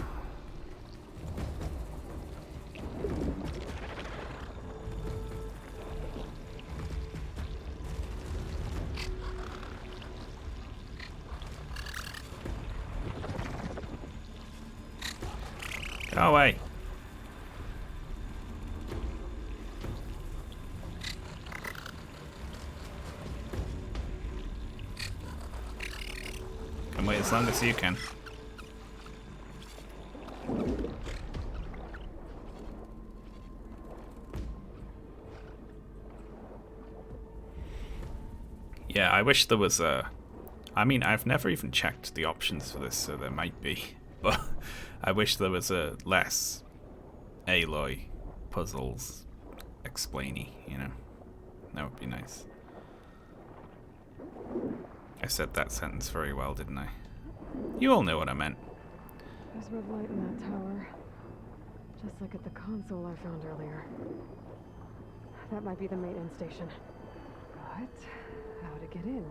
Go away. as long as you can. Yeah, I wish there was a... I mean, I've never even checked the options for this, so there might be. But I wish there was a less Aloy puzzles explainy, you know? That would be nice. I said that sentence very well, didn't I? You all know what I meant. There's red light in that tower. Just like at the console I found earlier. That might be the maintenance station. But how to get in?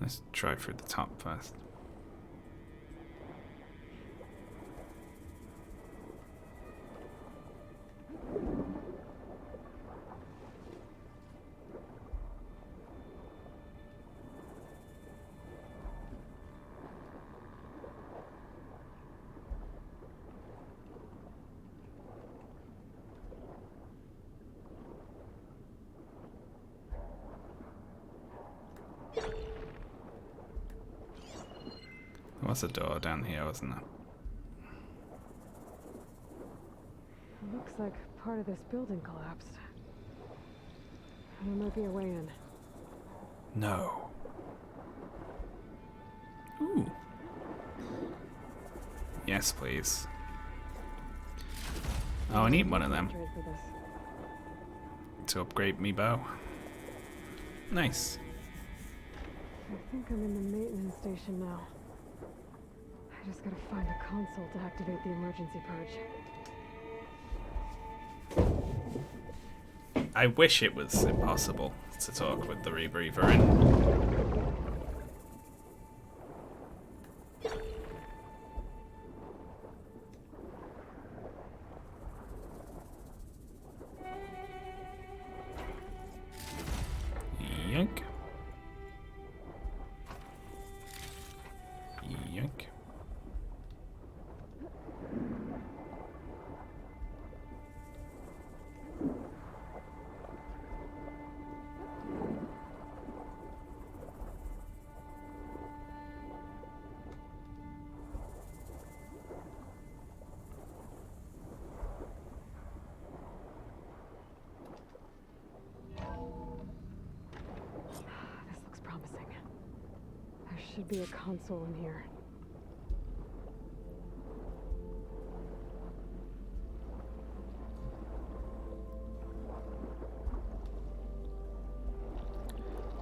Let's try through the top first. There was a door down here, wasn't there? It looks like part of this building collapsed. There might be a way in. No. Ooh. Yes, please. Oh, I need one of them to upgrade me bow. Nice. I think I'm in the maintenance station now. I just gotta find a console to activate the emergency purge. I wish it was impossible to talk with the rebreather in. Yank. Yank. This looks promising. There should be a console in here.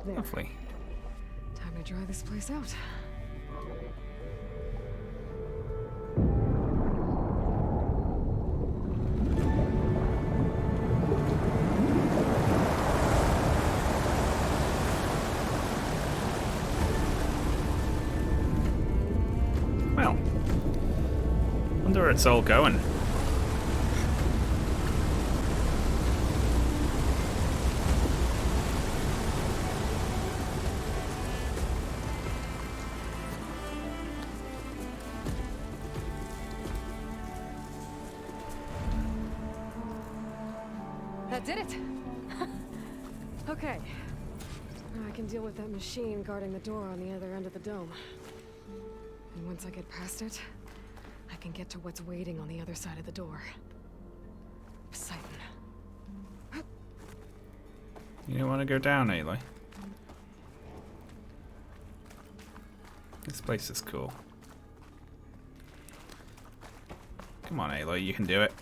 There. Lovely. Time to dry this place out. Well, wonder where it's all going. That did it! Okay. Now I can deal with that machine guarding the door on the other end of the dome. And once I get past it, I can get to what's waiting on the other side of the door. Poseidon. You don't want to go down, Aloy? This place is cool. Come on, Aloy, you can do it.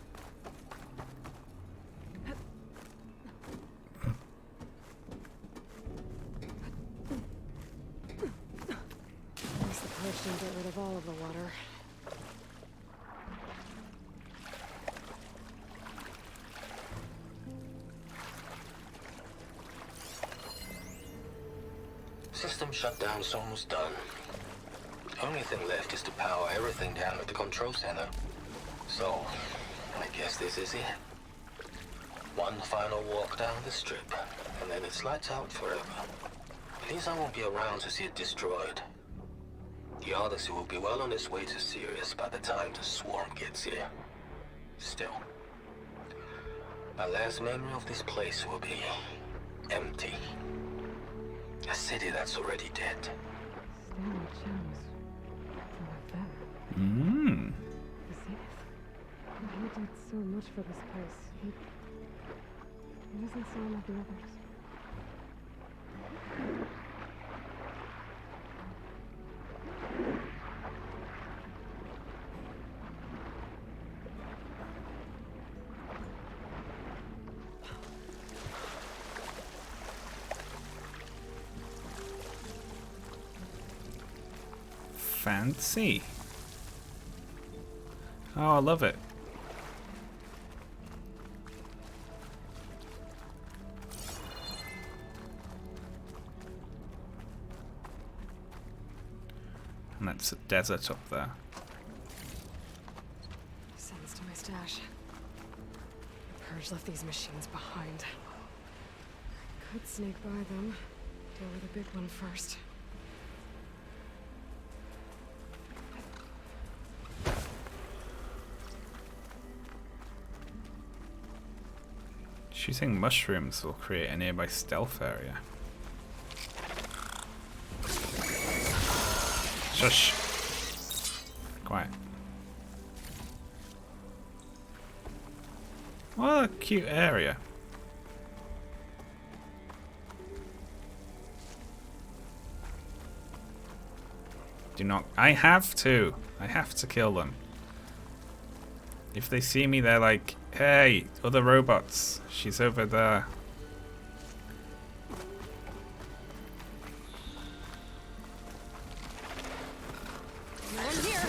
At least the purge didn't get rid of all of the water. System shutdown's almost done. Only thing left is to power everything down at the control center. So, I guess this is it. One final walk down the strip, and then it's lights out forever. At least I won't be around to see it destroyed. The Odyssey will be well on its way to Sirius by the time the swarm gets here. Still, my last memory of this place will be empty. A city that's already dead. Mmm. He did so much for this place. He doesn't sound like the others. Fancy. Oh, I love it. And that's a desert up there. Sends to my stash. The Purge left these machines behind. I could sneak by them. Deal with the big one first. Shooting mushrooms will create a nearby stealth area. Shush. Quiet. What a cute area. Do not. I have to kill them. If they see me, they're like, hey, other robots, she's over there. I'm here.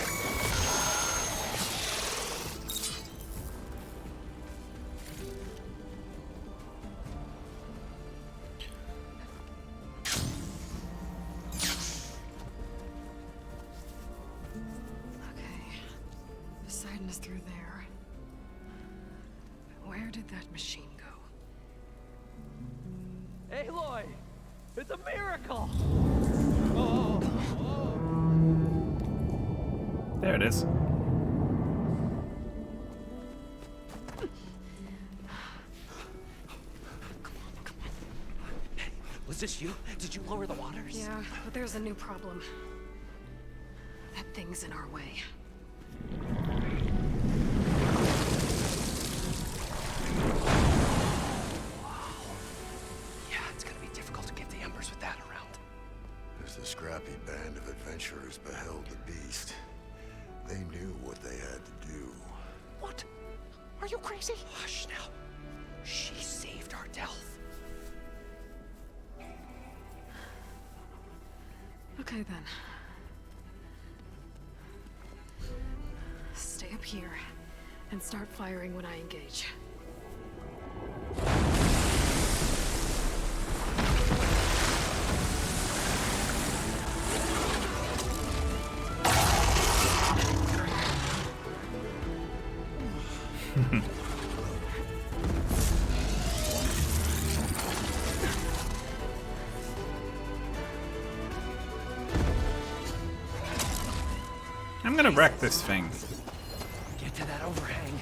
Poseidon is through there. Where did that machine go? Aloy! It's a miracle! There it is. Was this you? Did you lower the waters? Yeah, but there's a new problem. That thing's in our way. Yeah, it's gonna be difficult to get the Embers with that around. As the scrappy band of adventurers beheld the beast, they knew what they had to do. What? Are you crazy? Hush now. She saved our Delph. Okay then. Stay up here and start firing when I engage. I'm gonna wreck this thing. Get to that overhang.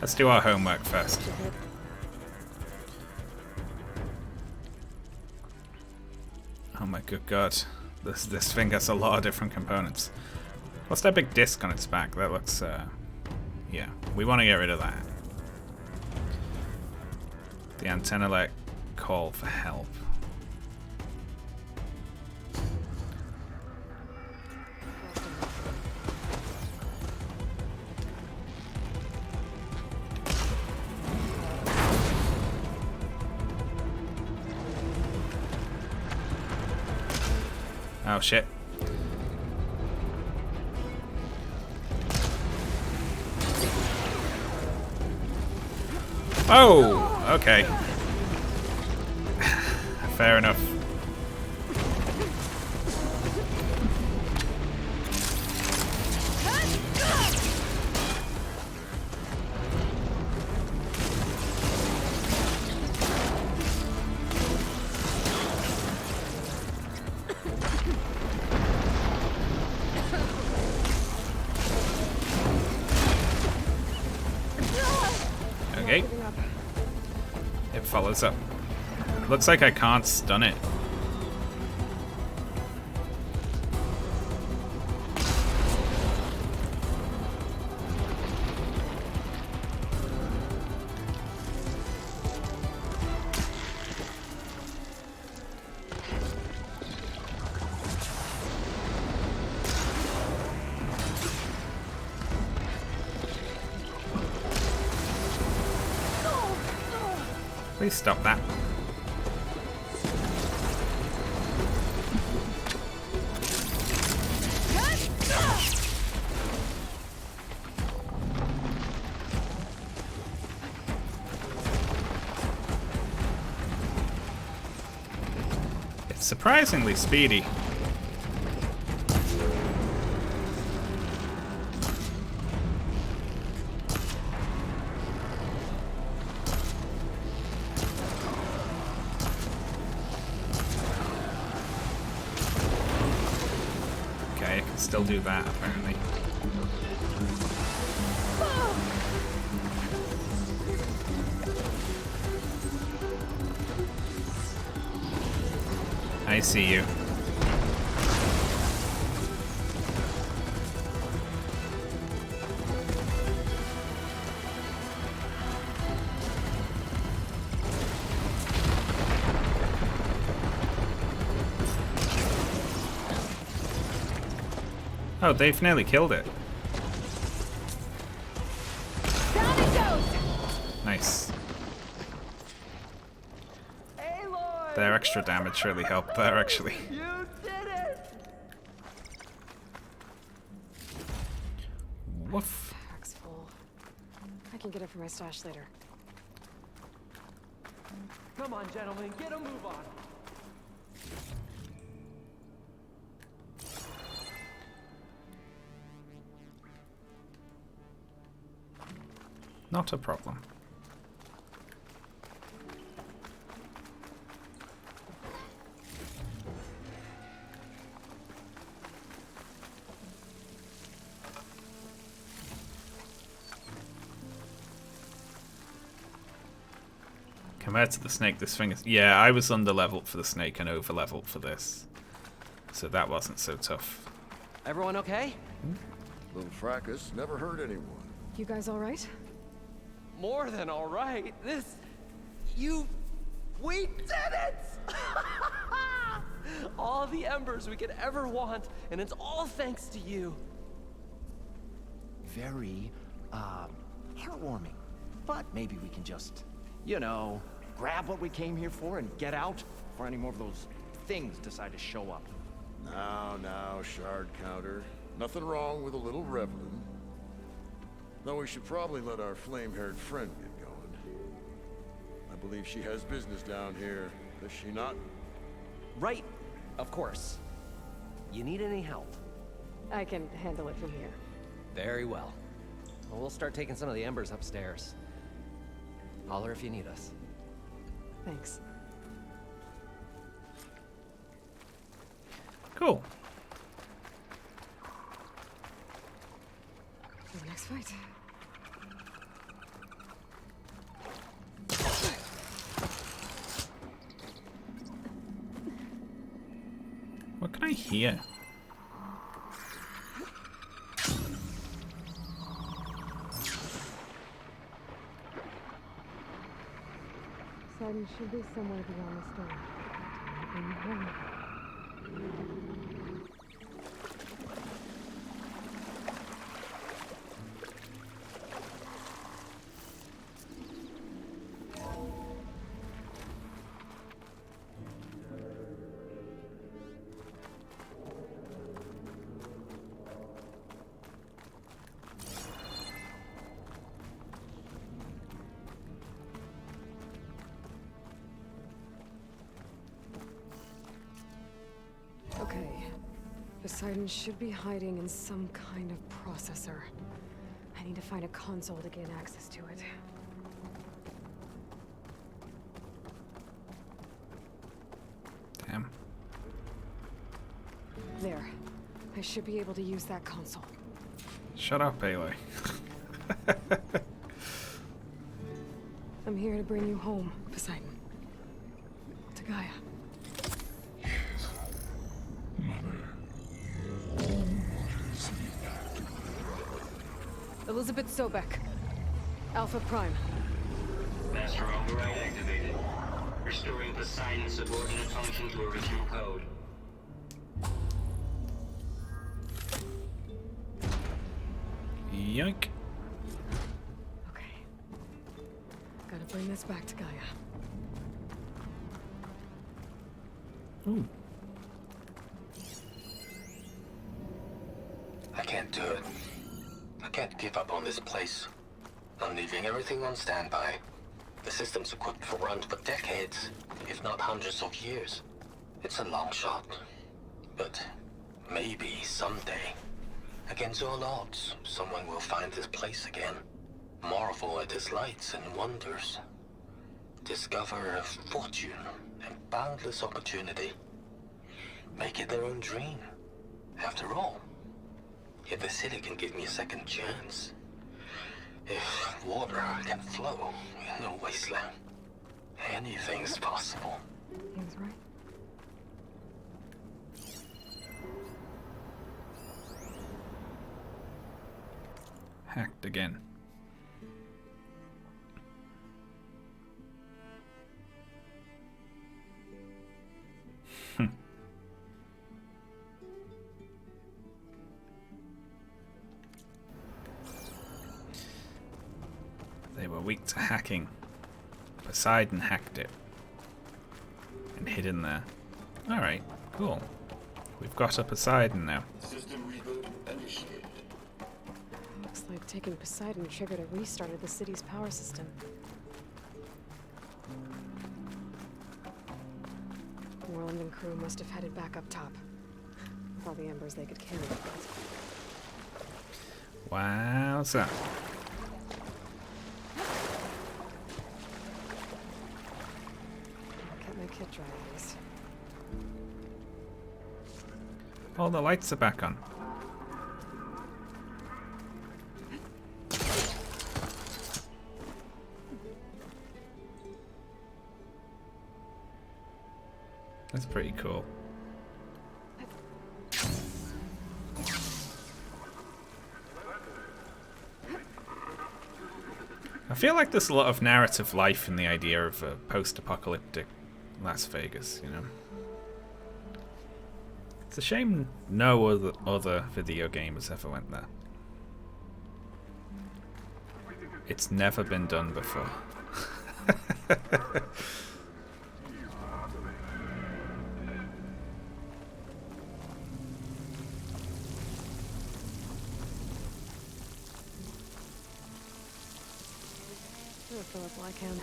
Let's do our homework first. Oh my good god. This thing has a lot of different components. What's that big disc on its back? That looks yeah, we want to get rid of that. The antenna let call for help. Oh shit. Oh, okay. Fair enough. Okay. It follows up. Looks like I can't stun it. Please stop that. It's surprisingly speedy. Still do that, apparently. I see you. Oh, they've nearly killed it. Down it goes. Nice. Their extra damage really helped there, actually. You did it! Woof. Pack's full. I can get it from my stash later. Come on, gentlemen, get a move on. Not a problem. Compared to the snake, this thing is... Yeah, I was under-leveled for the snake and over-leveled for this. So that wasn't so tough. Everyone okay? Little fracas never hurt anyone. You guys all right? More than all right. We did it! All the embers we could ever want, and it's all thanks to you. Very, heartwarming. But maybe we can just, you know, grab what we came here for and get out before any more of those things decide to show up. Now, Shard Counter. Nothing wrong with a little reveling. Though we should probably let our flame-haired friend get going. I believe she has business down here, does she not? Right, of course. You need any help? I can handle it from here. Very well. We'll start taking some of the embers upstairs. Holler if you need us. Thanks. Cool. For the next fight. What can I hear? Poseidon should be somewhere beyond the storm. Bring it home. Okay. Poseidon should be hiding in some kind of processor. I need to find a console to gain access to it. Damn. There. I should be able to use that console. Shut up, Aloy. I'm here to bring you home, Poseidon. To Gaia. Elizabeth Sobek. Alpha Prime. Master override activated. Restoring Poseidon's subordinate function to original code. Yoink. Okay. Gotta bring this back to Gaia. Ooh. I can't do it. I can't give up on this place. I'm leaving everything on standby. The system's equipped for runs for decades, if not hundreds of years. It's a long shot. But maybe someday, against all odds, someone will find this place again. Marvel at its lights and wonders. Discover a fortune and boundless opportunity. Make it their own dream. After all, if the city can give me a second chance, if water can flow in a wasteland, anything's possible. He was right. Hacked again. They were weak to hacking. Poseidon hacked it. And hid in there. Alright, cool. We've got a Poseidon now. System reboot initiated. Looks like taking Poseidon triggered a restart of the city's power system. Moreland and crew must have headed back up top. With all the embers they could carry. Wowza. Kept my kit dry at least. All the lights are back on. That's pretty cool. I feel like there's a lot of narrative life in the idea of a post-apocalyptic Las Vegas, you know? It's a shame no other video game has ever went there. It's never been done before. I'll fill up all I can.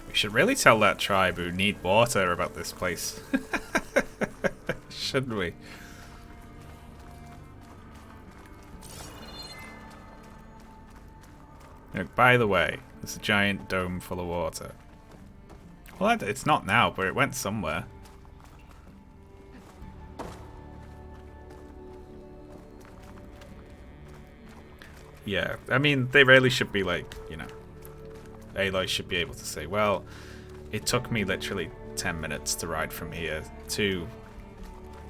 We should really tell that tribe who need water about this place. Shouldn't we? Look, by the way, there's a giant dome full of water. Well, it's not now, but it went somewhere. Yeah, I mean, they really should be like, you know, Aloy should be able to say, well, it took me literally 10 minutes to ride from here to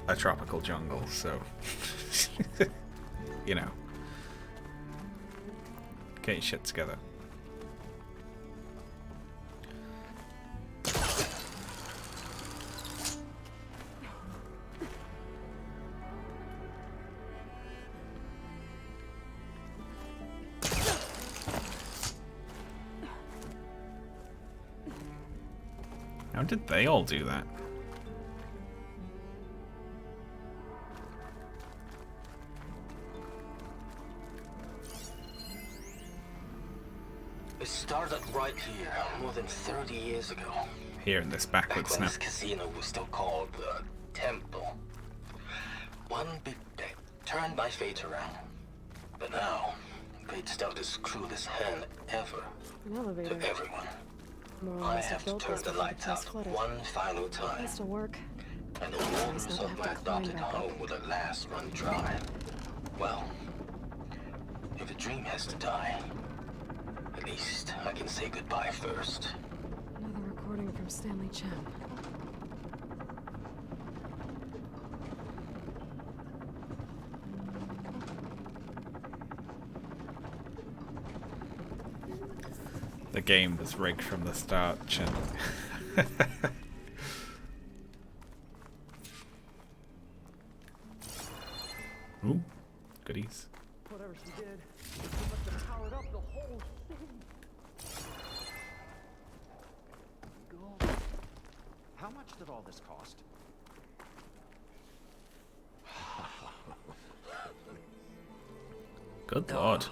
a tropical jungle, so, you know, get your shit together. How did they all do that? It started right here, more than 30 years ago. Here in this Back backwards when now. this casino was still called the Temple. One big bet turned my fate around. But now, fate's dealt its cruelest hand ever An elevator. to everyone. More or I less have to built turn this the before lights place out flooded. one final time, Has to work. and the Nice waters not to of have my to climb adopted back up. home will at last run dry. Well, if a dream has to die, at least I can say goodbye first. Another recording from Stanley Chen. The game was rigged from the start, Chen. Ooh, goodies. Whatever she did, she must have powered up the whole thing. God. How much did all this cost? Good lord.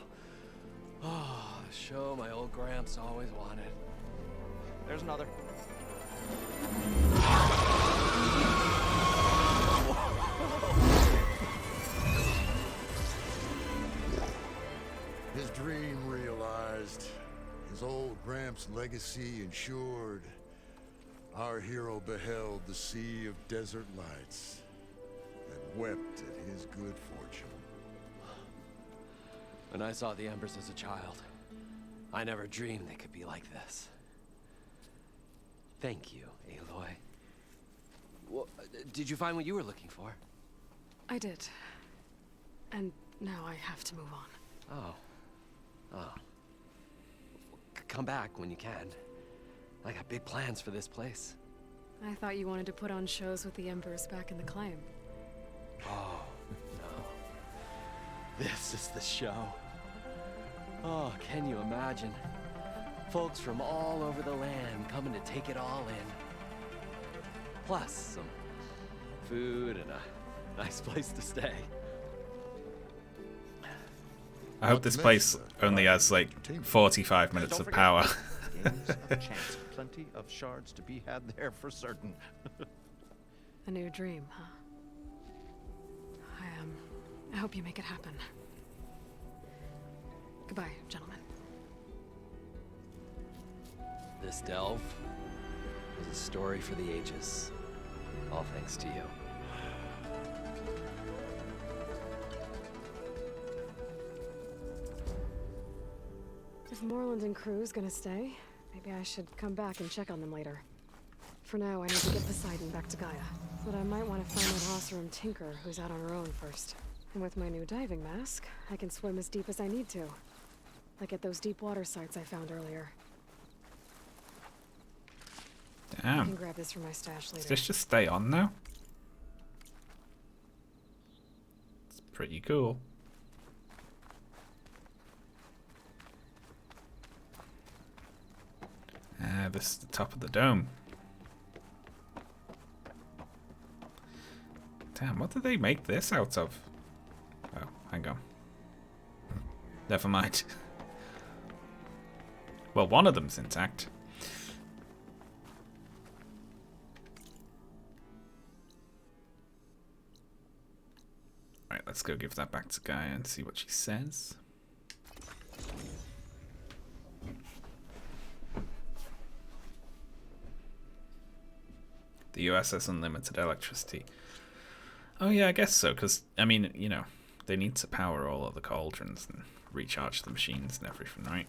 Oh, the show my old Gramps always wanted. There's another. His dream realized, his old Gramps' legacy ensured. Our hero beheld the sea of desert lights and wept at his good fortune. When I saw the Embers as a child, I never dreamed they could be like this. Thank you, Aloy. Well, did you find what you were looking for? I did. And now I have to move on. Oh. Oh. Come back when you can. I got big plans for this place. I thought you wanted to put on shows with the Embers back in the claim. Oh, no. This is the show. Oh, can you imagine? Folks from all over the land coming to take it all in. Plus, some food and a nice place to stay. I hope this place only has like 45 minutes of power. Games of chance. Plenty of shards to be had there for certain. A new dream, huh? I hope you make it happen. Goodbye, gentlemen. This delve is a story for the ages. All thanks to you. If Moreland and crew's gonna stay, maybe I should come back and check on them later. For now, I need to get Poseidon back to Gaia. But I might want to find that Oseram Tinker, who's out on her own first. And with my new diving mask, I can swim as deep as I need to. Like at those deep water sites I found earlier. I Damn. can grab this from my stash later. Does this just stay on now? It's pretty cool. This is the top of the dome. Damn, what did they make this out of? Oh, hang on. Never mind. Well, one of them's intact. Alright, let's go give that back to Gaia and see what she says. The US has unlimited electricity. Oh yeah, I guess so, because, I mean, you know, they need to power all of the cauldrons and recharge the machines and everything, right?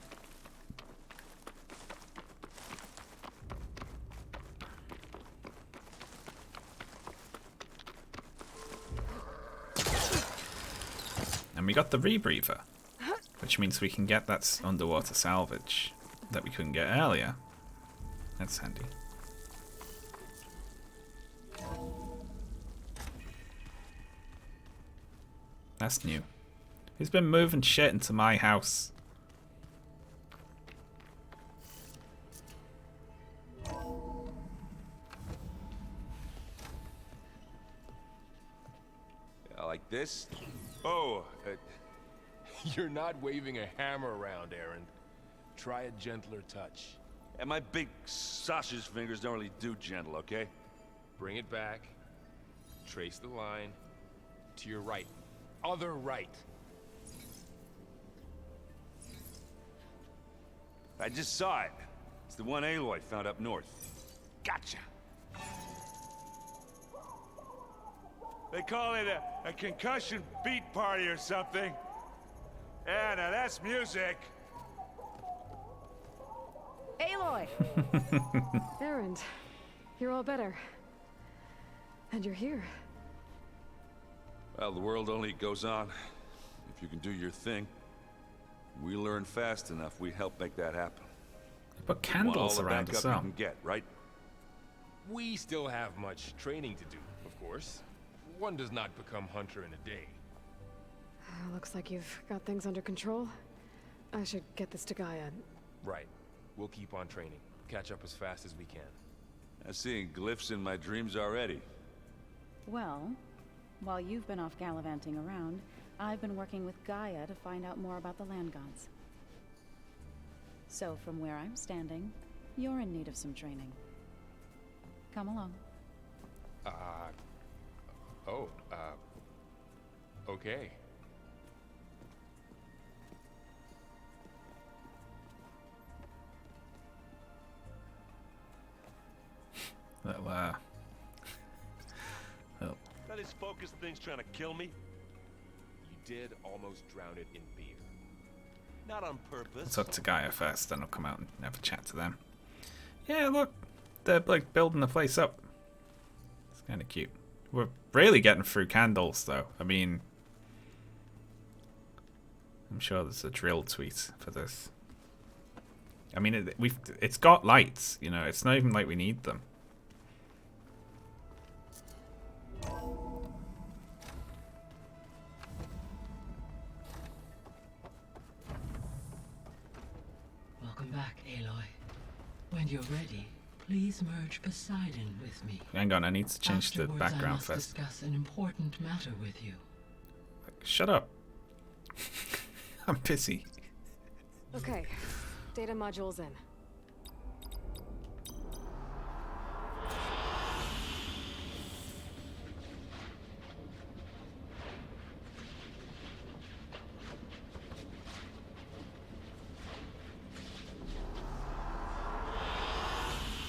And we got the rebreather, which means we can get that underwater salvage that we couldn't get earlier. That's handy. That's new. Who's been moving shit into my house? Yeah, like this? Oh, you're not waving a hammer around, Aaron. Try a gentler touch. And my big sausage fingers don't really do gentle, okay? Bring it back. Trace the line. To your right. Other right. I just saw it. It's the one Aloy found up north. Gotcha. They call it a concussion beat party or something. Yeah, now that's music. Aloy! Erend, you're all better. And you're here. Well, the world only goes on if you can do your thing. We learn fast enough, we help make that happen. But We want all candles the around backup us you are. can get, right? We still have much training to do, of course. One does not become hunter in a day. Looks like you've got things under control. I should get this to Gaia. Right. We'll keep on training. Catch up as fast as we can. I'm seeing glyphs in my dreams already. Well, while you've been off gallivanting around, I've been working with Gaia to find out more about the land gods. So from where I'm standing, you're in need of some training. Come along. Okay. Little, little. That is focus thing's trying to kill me. You did almost drown it in beer. Not on purpose. Let's talk to Gaia first, then I'll come out and have a chat to them. Yeah, look, they're like building the place up. It's kind of cute. We're really getting through candles, though. I mean, I'm sure there's a drill tweet for this. I mean, it's got lights. You know, it's not even like we need them. Welcome back, Aloy. When you're ready, please merge Poseidon with me. Hang on, I need to change the Afterwards, background I must first. discuss an important matter with you. Shut up. I'm busy. Okay, data module's in.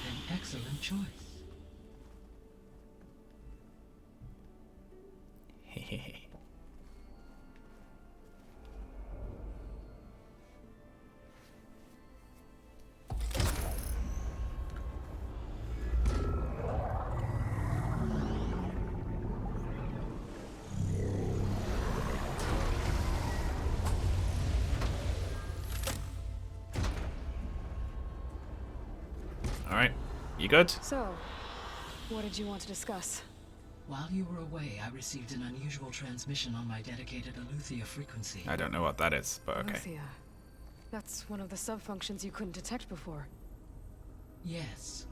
An excellent choice. Alright, you good? So, what did you want to discuss? While you were away, I received an unusual transmission on my dedicated Aletheia frequency. I don't know what that is, but okay. Aletheia. That's one of the sub-functions you couldn't detect before. Yes.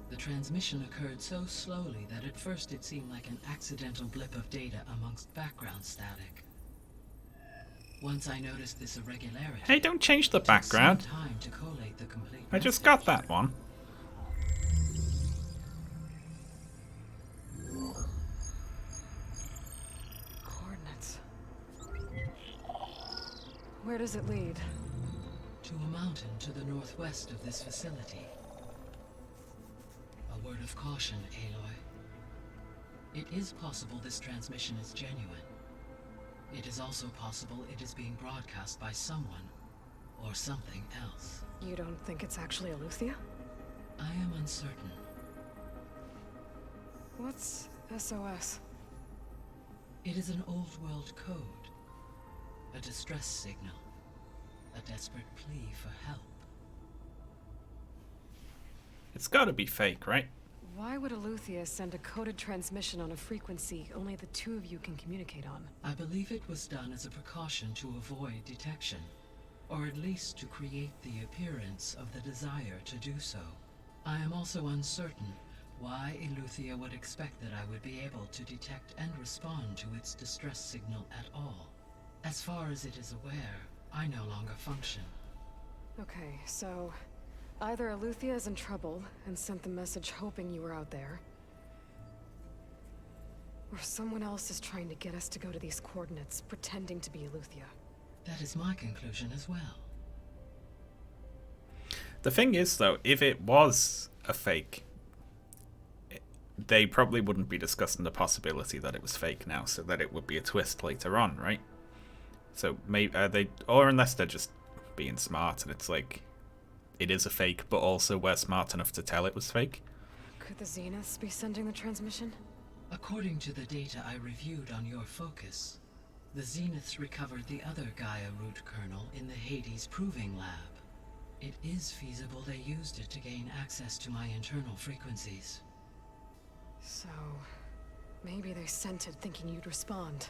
The transmission occurred so slowly that at first it seemed like an accidental blip of data amongst background static. Once I noticed this irregularity... Hey, don't change the it took some background. time to collate the complete I just got that one. Coordinates. Where does it lead? To a mountain to the northwest of this facility. A word of caution, Aloy. It is possible this transmission is genuine. It is also possible it is being broadcast by someone or something else. You don't think it's actually Aletheia? I am uncertain. What's SOS? It is an old world code. A distress signal. A desperate plea for help. It's gotta be fake, right? Why would Aletheia send a coded transmission on a frequency only the two of you can communicate on? I believe it was done as a precaution to avoid detection, or at least to create the appearance of the desire to do so. I am also uncertain why Aletheia would expect that I would be able to detect and respond to its distress signal at all. As far as it is aware, I no longer function. Okay, so either Aletheia is in trouble and sent the message hoping you were out there, or someone else is trying to get us to go to these coordinates, pretending to be Aletheia. That is my conclusion as well. The thing is, though, if it was a fake, they probably wouldn't be discussing the possibility that it was fake now, so that it would be a twist later on, right? So maybe or unless they're just being smart and it's like, it is a fake, but also we're smart enough to tell it was fake. Could the Zeniths be sending the transmission? According to the data I reviewed on your focus, the Zeniths recovered the other Gaia root kernel in the Hades Proving Lab. It is feasible they used it to gain access to my internal frequencies. So, maybe they sent it thinking you'd respond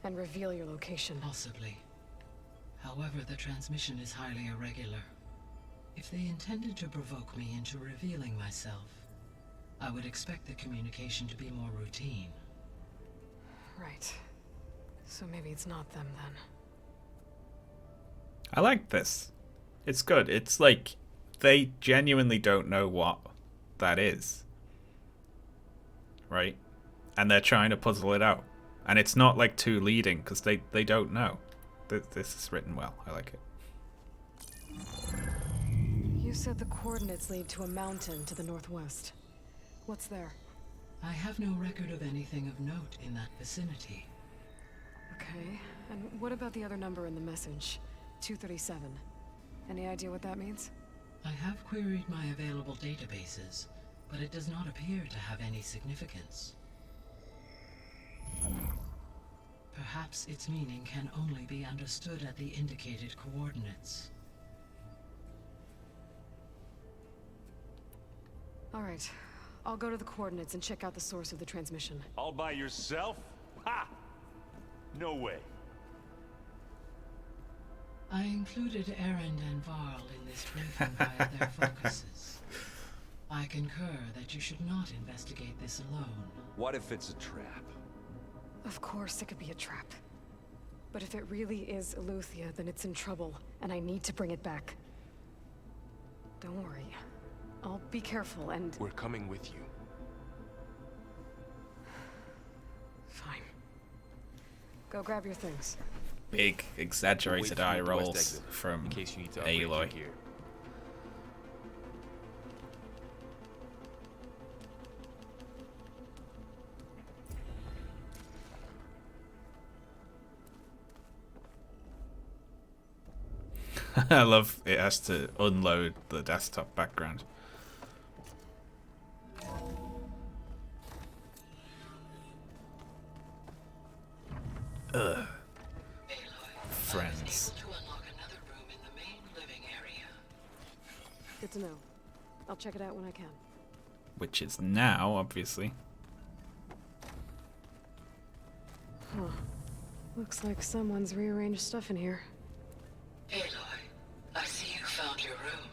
and reveal your location. Possibly. However, the transmission is highly irregular. If they intended to provoke me into revealing myself, I would expect the communication to be more routine. Right. So maybe it's not them then. I like this. It's good. It's like they genuinely don't know what that is. Right? And they're trying to puzzle it out. And it's not like too leading because they don't know. This is written well. I like it. You said the coordinates lead to a mountain to the northwest. What's there? I have no record of anything of note in that vicinity. Okay, and what about the other number in the message? 237. Any idea what that means? I have queried my available databases, but it does not appear to have any significance. Perhaps its meaning can only be understood at the indicated coordinates. All right. I'll go to the coordinates and check out the source of the transmission. All by yourself? Ha! No way. I included Erend and Varl in this briefing via their focuses. I concur that you should not investigate this alone. What if it's a trap? Of course it could be a trap. But if it really is Eleuthia, then it's in trouble, and I need to bring it back. Don't worry. I'll be careful and... We're coming with you. Fine. Go grab your things. Big, exaggerated eye rolls from in case you need to upgrade your Aloy. gear. I love it has to unload the desktop background. Ugh. Friends. Good to know. I'll check it out when I can. Which is now, obviously. Huh. Looks like someone's rearranged stuff in here. Aloy, I see you found your room.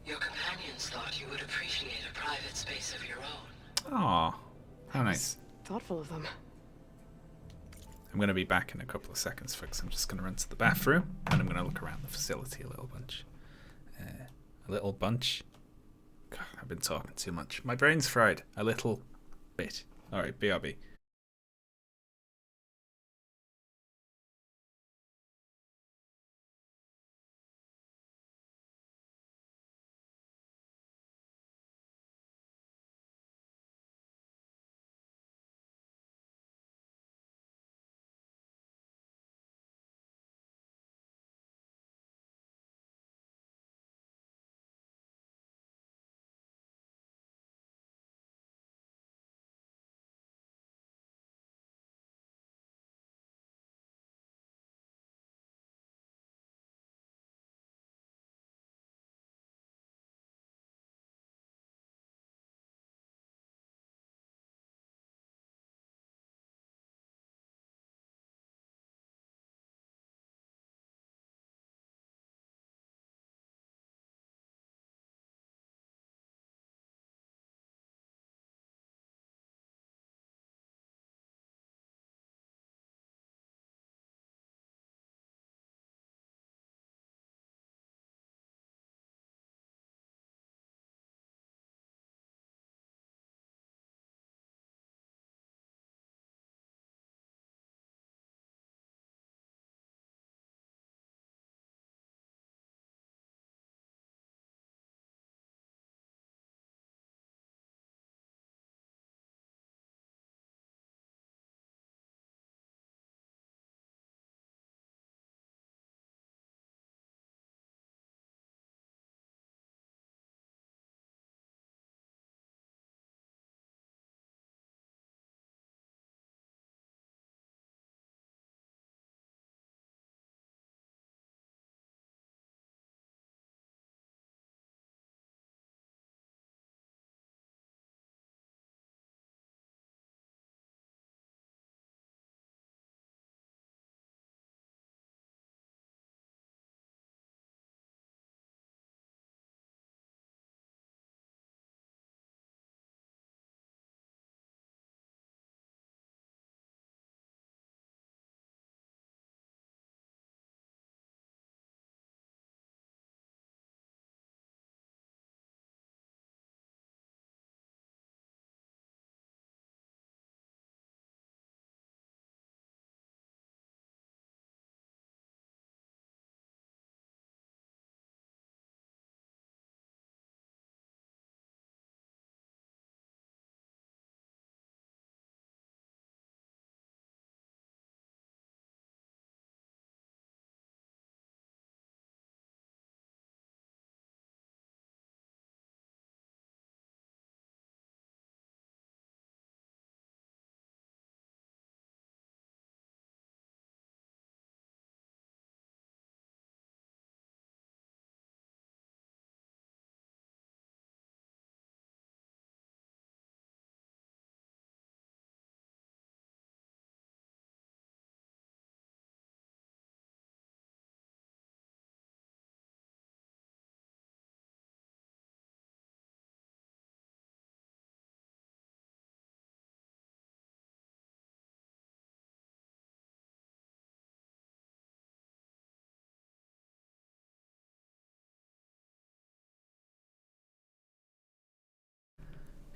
Your companions thought you would appreciate a private space of your own. Aw, how nice. Thoughtful of them. I'm going to be back in a couple of seconds, folks. I'm just going to run to the bathroom, and I'm going to look around the facility a little bunch. God, I've been talking too much. My brain's fried. A little bit. Alright, BRB.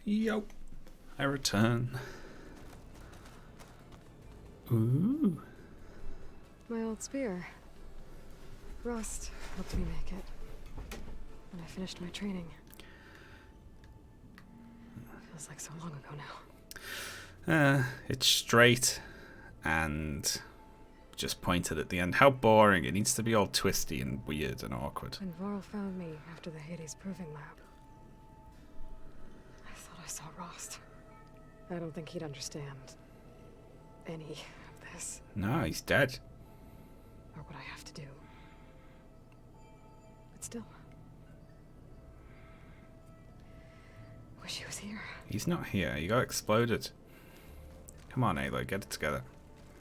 Yo, I return. Ooh. My old spear. Rust helped me make it. When I finished my training. Feels like so long ago now. It's straight and just pointed at the end. How boring. It needs to be all twisty and weird and awkward. When Varl found me after the Hades Proving Lab, I thought I saw Rost. I don't think he'd understand any of this. No, he's dead. Or what I have to do. But still. Wish he was here. He's not here. He got exploded. Come on, Aloy, get it together.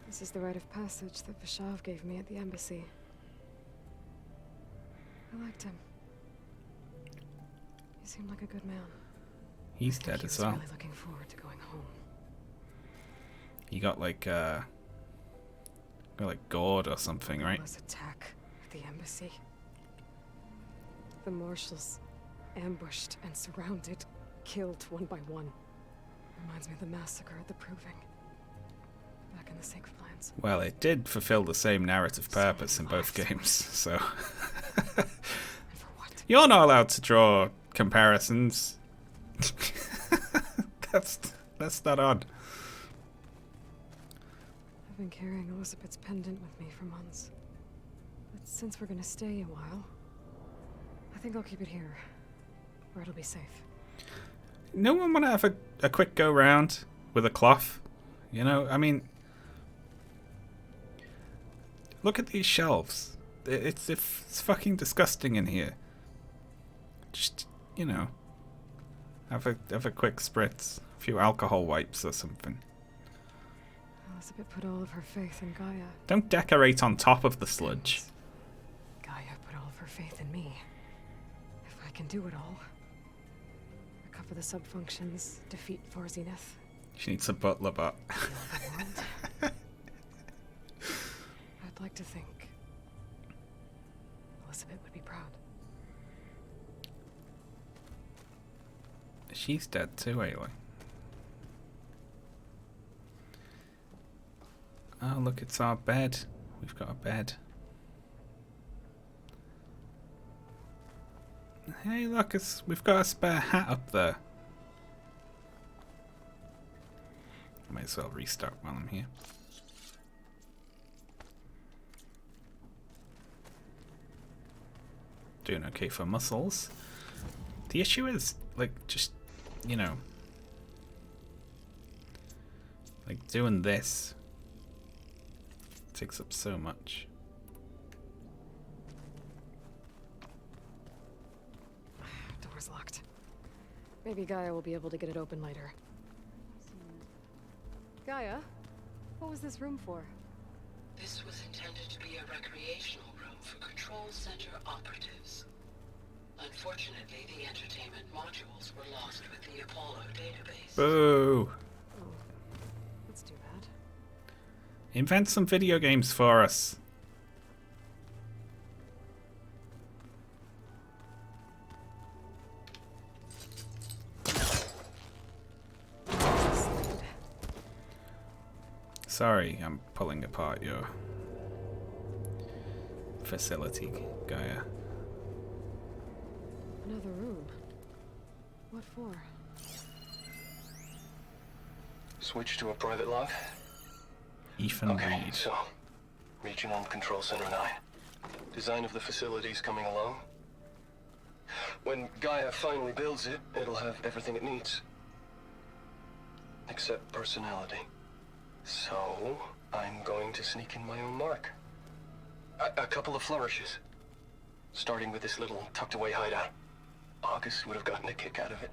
This is the rite of passage that Vishav gave me at the embassy. I liked him. He seemed like a good man. He's dead as well. Really looking forward to going home. He got like gored or something, right? This attack at the embassy. The marshals ambushed and surrounded, killed one by one. Reminds me of the massacre at the Proving. Back in the Sacred Lands. Well, it did fulfill the same narrative purpose in both games, so... You're not allowed to draw comparisons. That's not odd. I've been carrying Elizabeth's pendant with me for months. But since we're gonna stay a while, I think I'll keep it here, where it'll be safe. No one want to have a quick go round with a cloth? You know, I mean... Look at these shelves. It's fucking disgusting in here. Just, you know, have a quick spritz, a few alcohol wipes or something. Elizabeth put all of her faith in Gaia. Don't decorate on top of the sludge. Gaia put all of her faith in me. If I can do it all, recover the sub-functions, defeat Forzineth. She needs a butler bot. I'd like to think Elizabeth would be proud. She's dead too, Aloy. Oh, look, it's our bed. We've got a bed. Hey, look, we've got a spare hat up there. Might as well restart while I'm here. Doing okay for muscles. The issue is, like, just, you know, like doing this takes up so much. Door's locked. Maybe Gaia will be able to get it open later. Gaia, what was this room for? This was intended to be a recreational room for Control Center operatives. Unfortunately, the entertainment modules were lost with the Apollo database. Boo! Oh, that's too bad. Invent some video games for us. Sorry, I'm pulling apart your facility, Gaia. Another room. What for? Switch to a private lock. Ethan Okay, Reed. so Regional Control Center 9. Design of the facility's coming along. When Gaia finally builds it, it'll have everything it needs. Except personality. So, I'm going to sneak in my own mark. A couple of flourishes. Starting with this little tucked-away hideout. August would have gotten a kick out of it.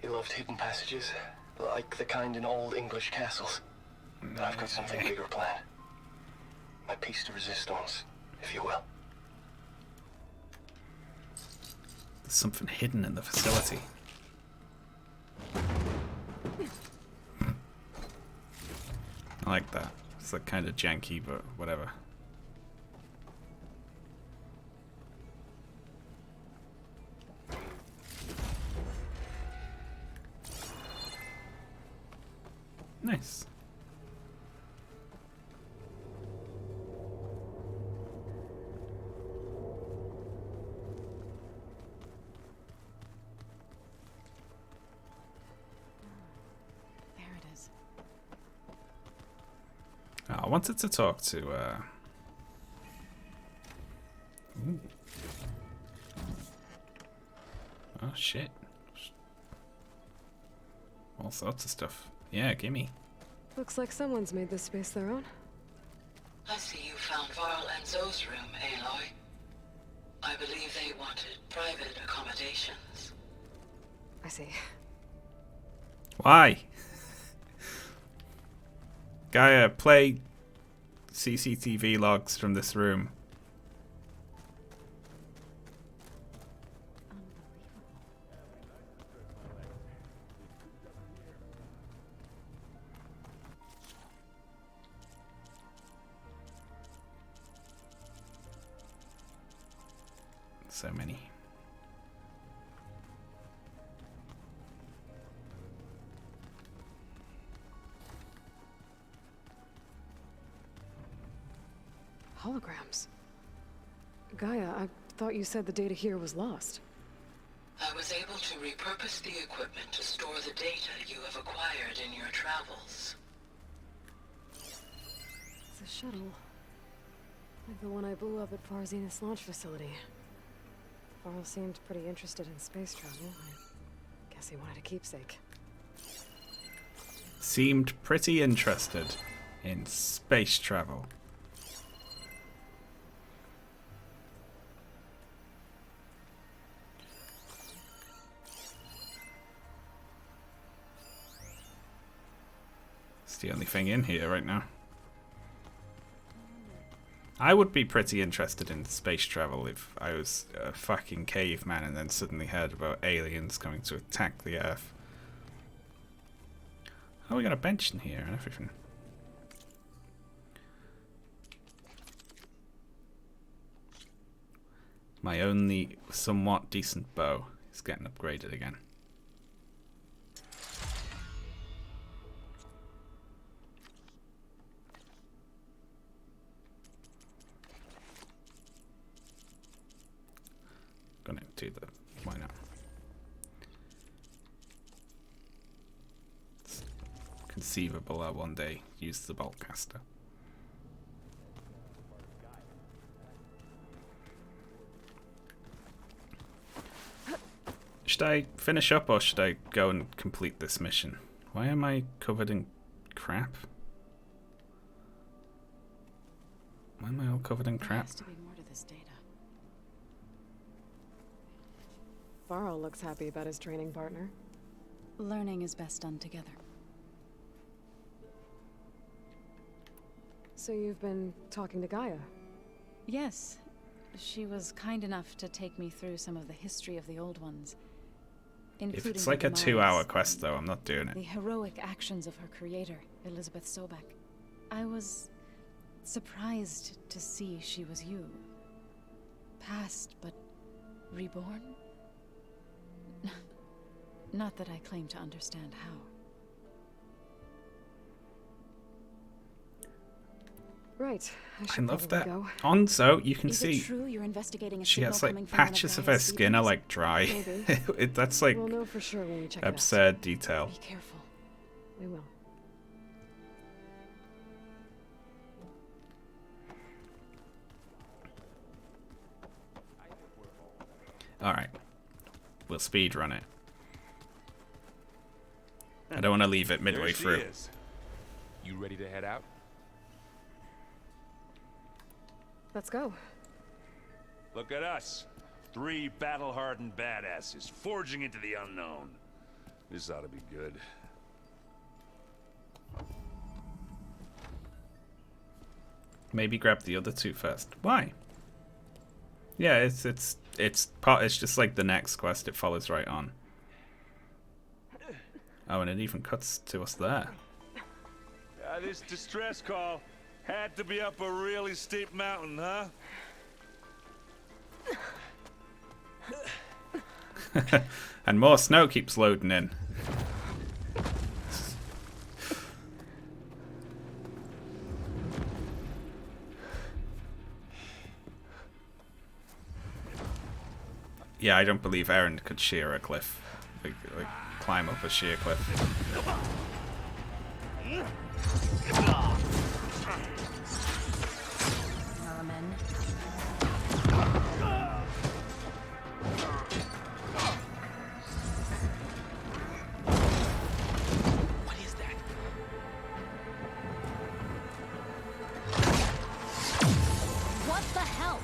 He loved hidden passages, like the kind in old English castles. But I've got something bigger planned. My piece de resistance, if you will. There's something hidden in the facility. I like that. It's like kind of janky, but whatever. Nice. There it is. Oh, I wanted to talk to, Ooh. Oh, shit. All sorts of stuff. Yeah, gimme. Looks like someone's made this space their own. I see you found Varl and Zoe's room, Aloy. I believe they wanted private accommodations. I see. Why? Gaia, play CCTV logs from this room. So many. Holograms. Gaia, I thought you said the data here was lost. I was able to repurpose the equipment to store the data you have acquired in your travels. It's a shuttle. Like the one I blew up at Far Zenith's launch facility. Varl seemed pretty interested in space travel. I guess he wanted a keepsake. Seemed pretty interested in space travel. It's the only thing in here right now. I would be pretty interested in space travel if I was a fucking caveman and then suddenly heard about aliens coming to attack the Earth. Oh, we got a bench in here and everything. My only somewhat decent bow is getting upgraded again. Gonna do the why not? It's conceivable I'll one day use the bolt caster. Should I finish up or should I go and complete this mission? Why am I covered in crap? Why am I all covered in crap? There has to be more to this data. Varl looks happy about his training partner. Learning is best done together. So you've been talking to Gaia? Yes. She was kind enough to take me through some of the history of the Old Ones. If it's like a 2-hour quest though, I'm not doing it. The heroic actions of her creator, Elizabeth Sobek. I was surprised to see she was you. Past, but reborn? Not that I claim to understand how. Right. I love that. On Zoe, you can Is see it true you're investigating a she has signal like coming from one patches of Gaia's her skin are seedlings? like dry. Maybe. That's like We'll know for sure when we check it out. absurd detail. Be careful. We will. Alright. We'll speed run it. I don't want to leave it midway There she through. is. You ready to head out? Let's go. Look at us. 3 battle-hardened badasses forging into the unknown. This ought to be good. Maybe grab the other 2 first. Why? Yeah, it's just like the next quest. It follows right on. Oh, and it even cuts to us there. This distress call had to be up a really steep mountain, huh? And more snow keeps loading in. Yeah, I don't believe Aaron could shear a cliff. Like climb up a sheer cliff. Merman. What is that? What the hell?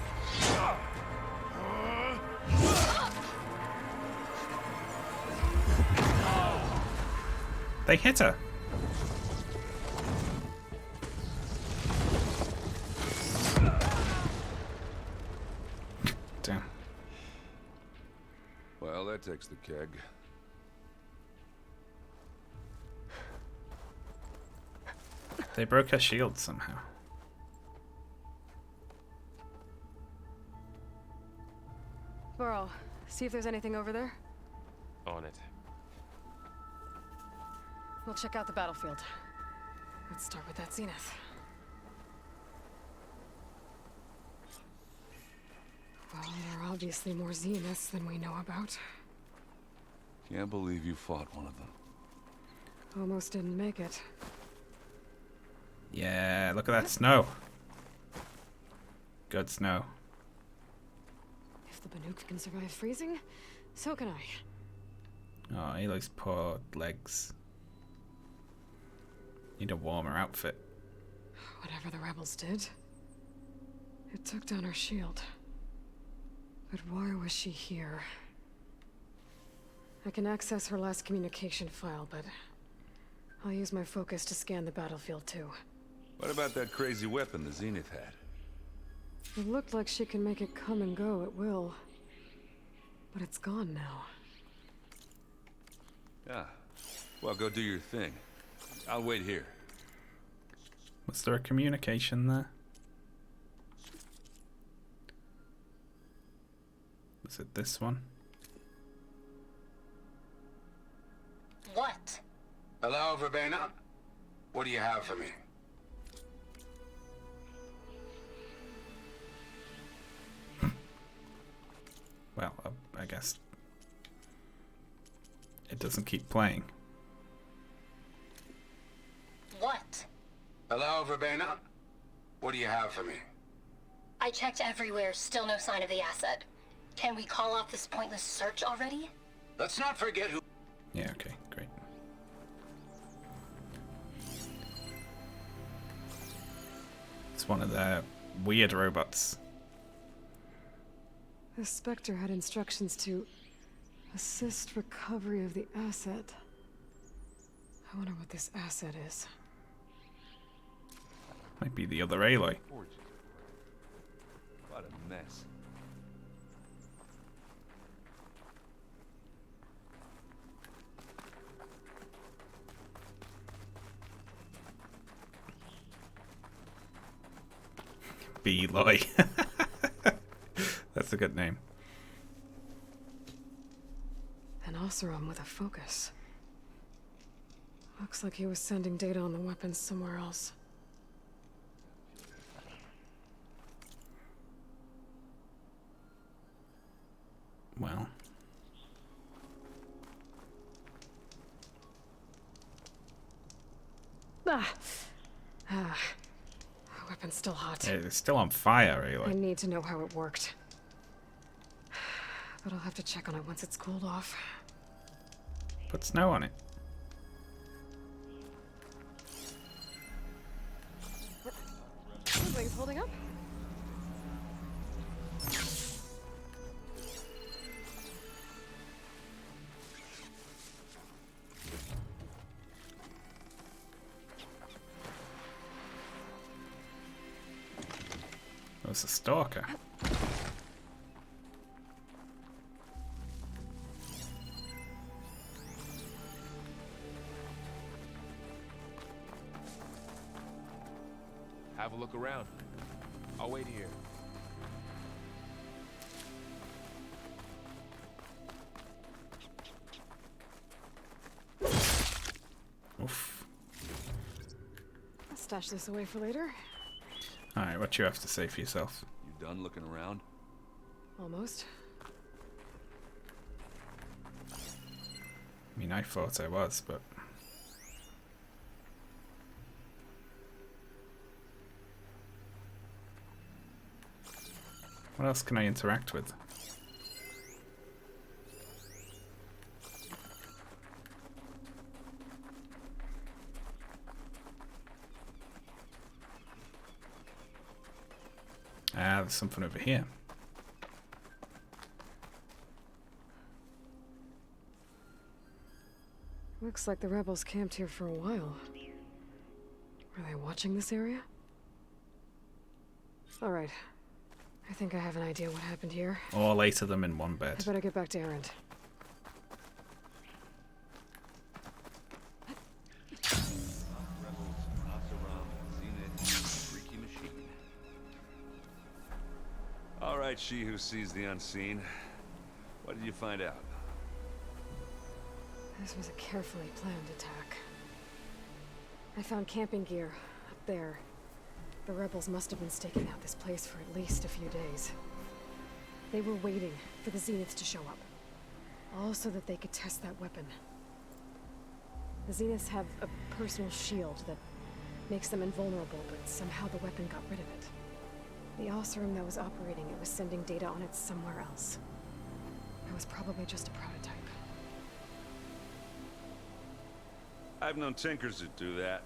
They hit her. Damn. Well, that takes the keg. They broke her shield somehow. Burrow, see if there's anything over there. On it. We'll check out the battlefield. Let's start with that zenith. Well, there are obviously more zeniths than we know about. Can't believe you fought one of them. Almost didn't make it. Yeah, look at that snow. Good snow. If the Banuk can survive freezing, so can I. Oh, Aloy's poor legs. Need a warmer outfit. Whatever the rebels did, it took down her shield. But why was she here? I can access her last communication file, but I'll use my focus to scan the battlefield too. What about that crazy weapon the Zenith had? It looked like she can make it come and go at will. But it's gone now. Yeah. Well, go do your thing. I'll wait here. Was there a communication there? Was it this one? What? Hello, Verbena? What do you have for me? Well, I guess it doesn't keep playing. What? Hello, Verbena? What do you have for me? I checked everywhere, still no sign of the asset. Can we call off this pointless search already? Let's not forget who... Yeah, okay, great. It's one of the weird robots. The Spectre had instructions to assist recovery of the asset. I wonder what this asset is. Might be the other Aloy. What a mess. Beloy. That's a good name. An Oseram with a focus. Looks like he was sending data on the weapons somewhere else. Well. Weapon's still hot. Yeah, it's still on fire, I Aloy. need to know how it worked. But I'll have to check on it once it's cooled off. Put snow on it. Wings holding up? That was a stalker. Have a look around. I'll wait here. Oof. I'll stash this away for later. Alright, what you have to say for yourself? You done looking around? Almost. I mean, I thought I was, but... What else can I interact with? Ah, there's something over here. Looks like the rebels camped here for a while. Are they watching this area? Alright. I think I have an idea what happened here. All 8 of them in one bed. I better get back to Erend. All right, she who sees the unseen. What did you find out? This was a carefully planned attack. I found camping gear up there. The rebels must have been staking out this place for at least a few days. They were waiting for the Zeniths to show up. All so that they could test that weapon. The Zeniths have a personal shield that makes them invulnerable, but somehow the weapon got rid of it. The Oseram that was operating it was sending data on it somewhere else. It was probably just a prototype. I've known tinkers that do that.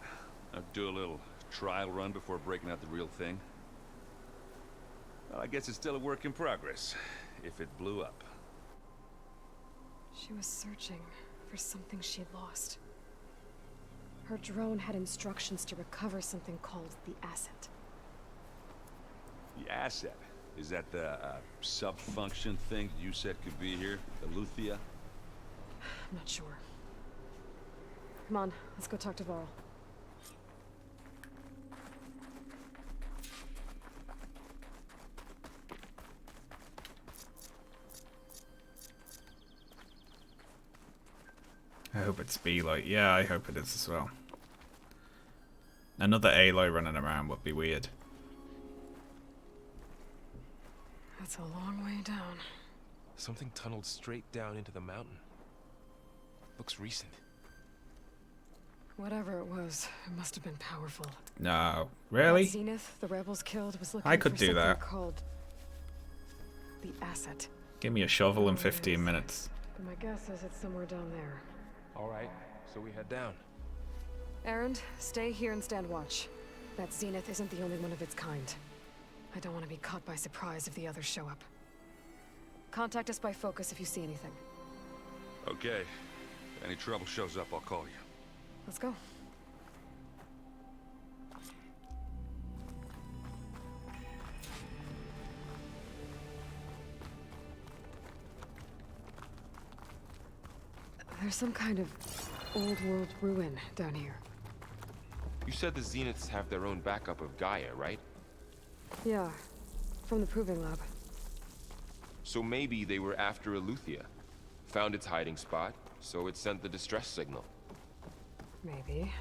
I'd do a little trial run before breaking out the real thing. Well, I guess it's still a work in progress, if it blew up. She was searching for something she'd lost. Her drone had instructions to recover something called the Asset. The Asset? Is that the sub-function thing you said could be here? The Luthia? I'm not sure. Come on, let's go talk to Varl. I hope it's B-Light. Yeah, I hope it is as well. Another Aloy running around would be weird. That's a long way down. Something tunneled straight down into the mountain. Looks recent. Whatever it was, it must have been powerful. No, really? That Zenith the rebels killed was looking I could for do something that. called the Asset. Give me a shovel in 15 minutes. But my guess is it's somewhere down there. All right, so we head down. Erend, stay here and stand watch. That Zenith isn't the only one of its kind. I don't want to be caught by surprise if the others show up. Contact us by focus if you see anything. Okay. If any trouble shows up, I'll call you. Let's go. There's some kind of old world ruin down here. You said the Zeniths have their own backup of Gaia, right? Yeah, from the Proving Lab. So maybe they were after Eleuthia. Found its hiding spot, so it sent the distress signal. Maybe.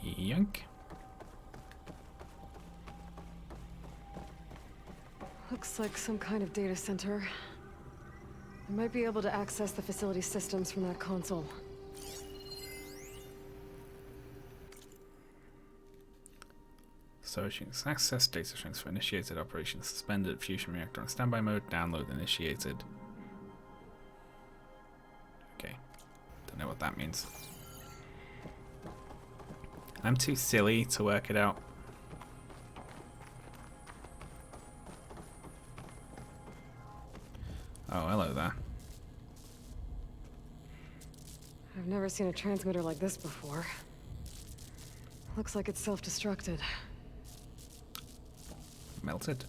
Yank. Looks like some kind of data center. I might be able to access the facility systems from that console. Searching. Access data transfer. Initiated operation. Suspended. Fusion reactor on standby mode. Download initiated. Okay. Don't know what that means. I'm too silly to work it out. Oh, hello there. I've never seen a transmitter like this before. Looks like it's self-destructed. Melted.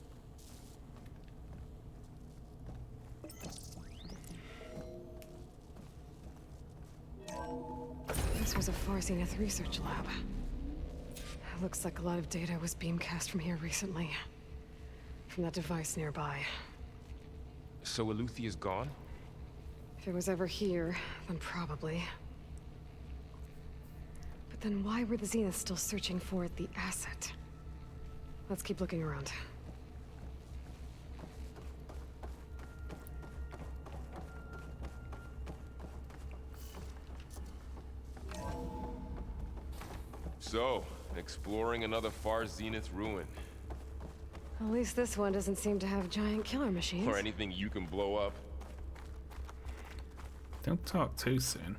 This was a Far Zenith research lab. It looks like a lot of data was beamcast from here recently. From that device nearby. So Eleuthia's gone? If it was ever here, then probably. But then why were the Zeniths still searching for the Asset? Let's keep looking around. So, exploring another far Zenith ruin. At least this one doesn't seem to have giant killer machines. Or anything you can blow up. Don't talk too soon.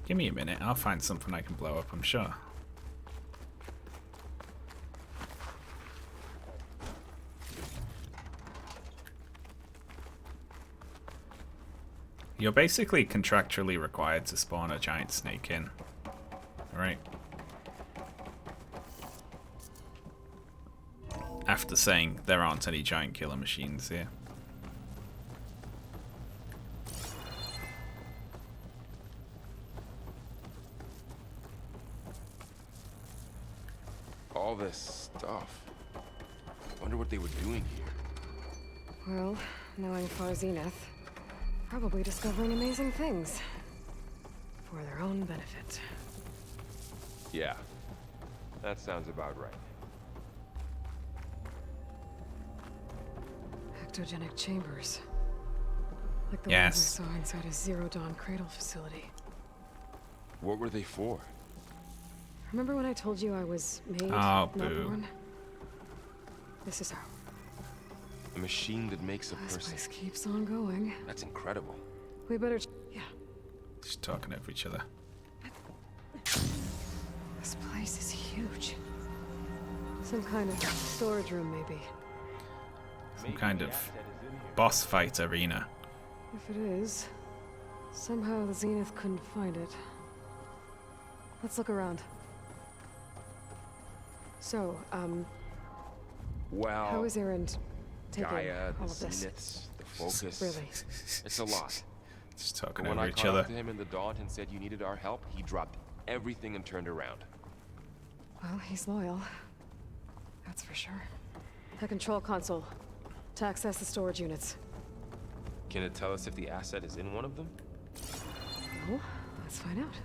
Give me a minute, I'll find something I can blow up, I'm sure. You're basically contractually required to spawn a giant snake in. Right. After saying there aren't any giant killer machines here. All this stuff. Wonder what they were doing here. Well, knowing Far Zenith, probably discovering amazing things. For their own benefit. Yeah, that sounds about right. Ectogenic chambers. Like the Yes. ones I saw inside a Zero Dawn cradle facility. What were they for? Remember when I told you I was made, Oh, not boo. born? This is how. A machine that makes a This person. place keeps on going. That's incredible. We better. Yeah. Just talking over each other. This place is huge. Some kind of storage room, maybe. Some kind of boss fight arena. If it is, somehow the Zenith couldn't find it. Let's look around. So, Wow. how is Erend taking Gaia, all the of this? Zeniths, the focus. Really? It's a lot. Just talking But when over I each caught other. up to him in the Daunt and said you needed our help, he dropped everything and turned around. Well, he's loyal. That's for sure. The control console. To access the storage units. Can it tell us if the asset is in one of them? No? Let's find out.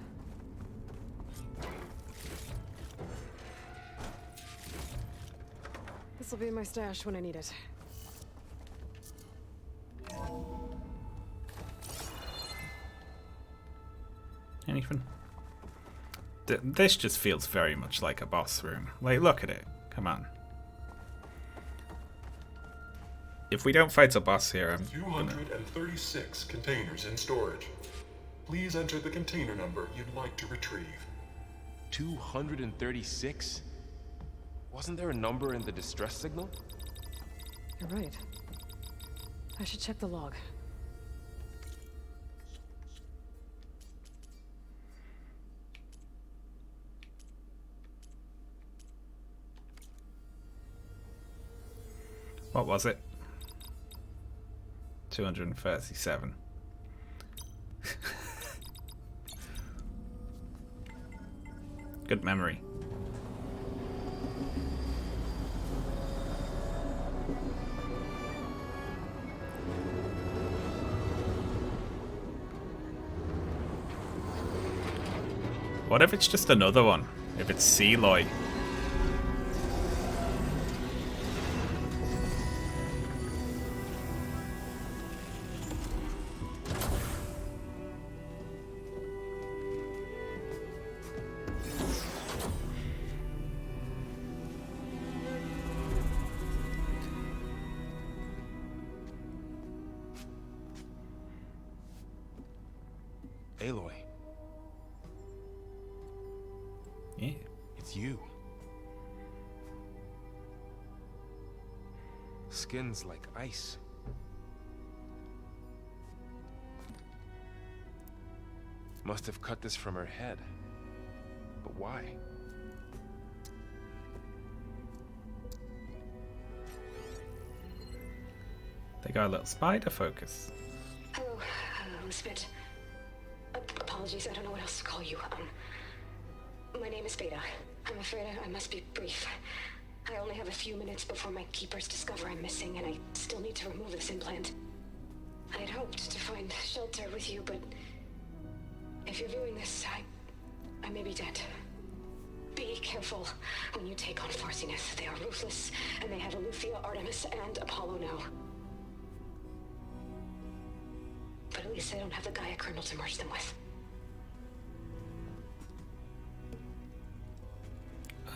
This'll be in my stash when I need it. Anything? This just feels very much like a boss room. Like, look at it. Come on. If we don't fight a boss here, I'm gonna... 236 containers in storage. Please enter the container number you'd like to retrieve. 236? Wasn't there a number in the distress signal? You're right. I should check the log. What was it? 237. Good memory. What if it's just another one? If it's Seloy? Aloy. Yeah. It's you. Skin's like ice. Must have cut this from her head. But why? They got a little spider focus. Hello, Spit. Apologies, I don't know what else to call you. My name is Beta. I'm afraid I must be brief. I only have a few minutes before my keepers discover I'm missing, and I still need to remove this implant. I had hoped to find shelter with you, but if you're viewing this, I may be dead. Be careful when you take on Far Zenith. They are ruthless, and they have Eleuthia, Artemis, and Apollo now. But At least I don't have the Gaia kernel to merge them with.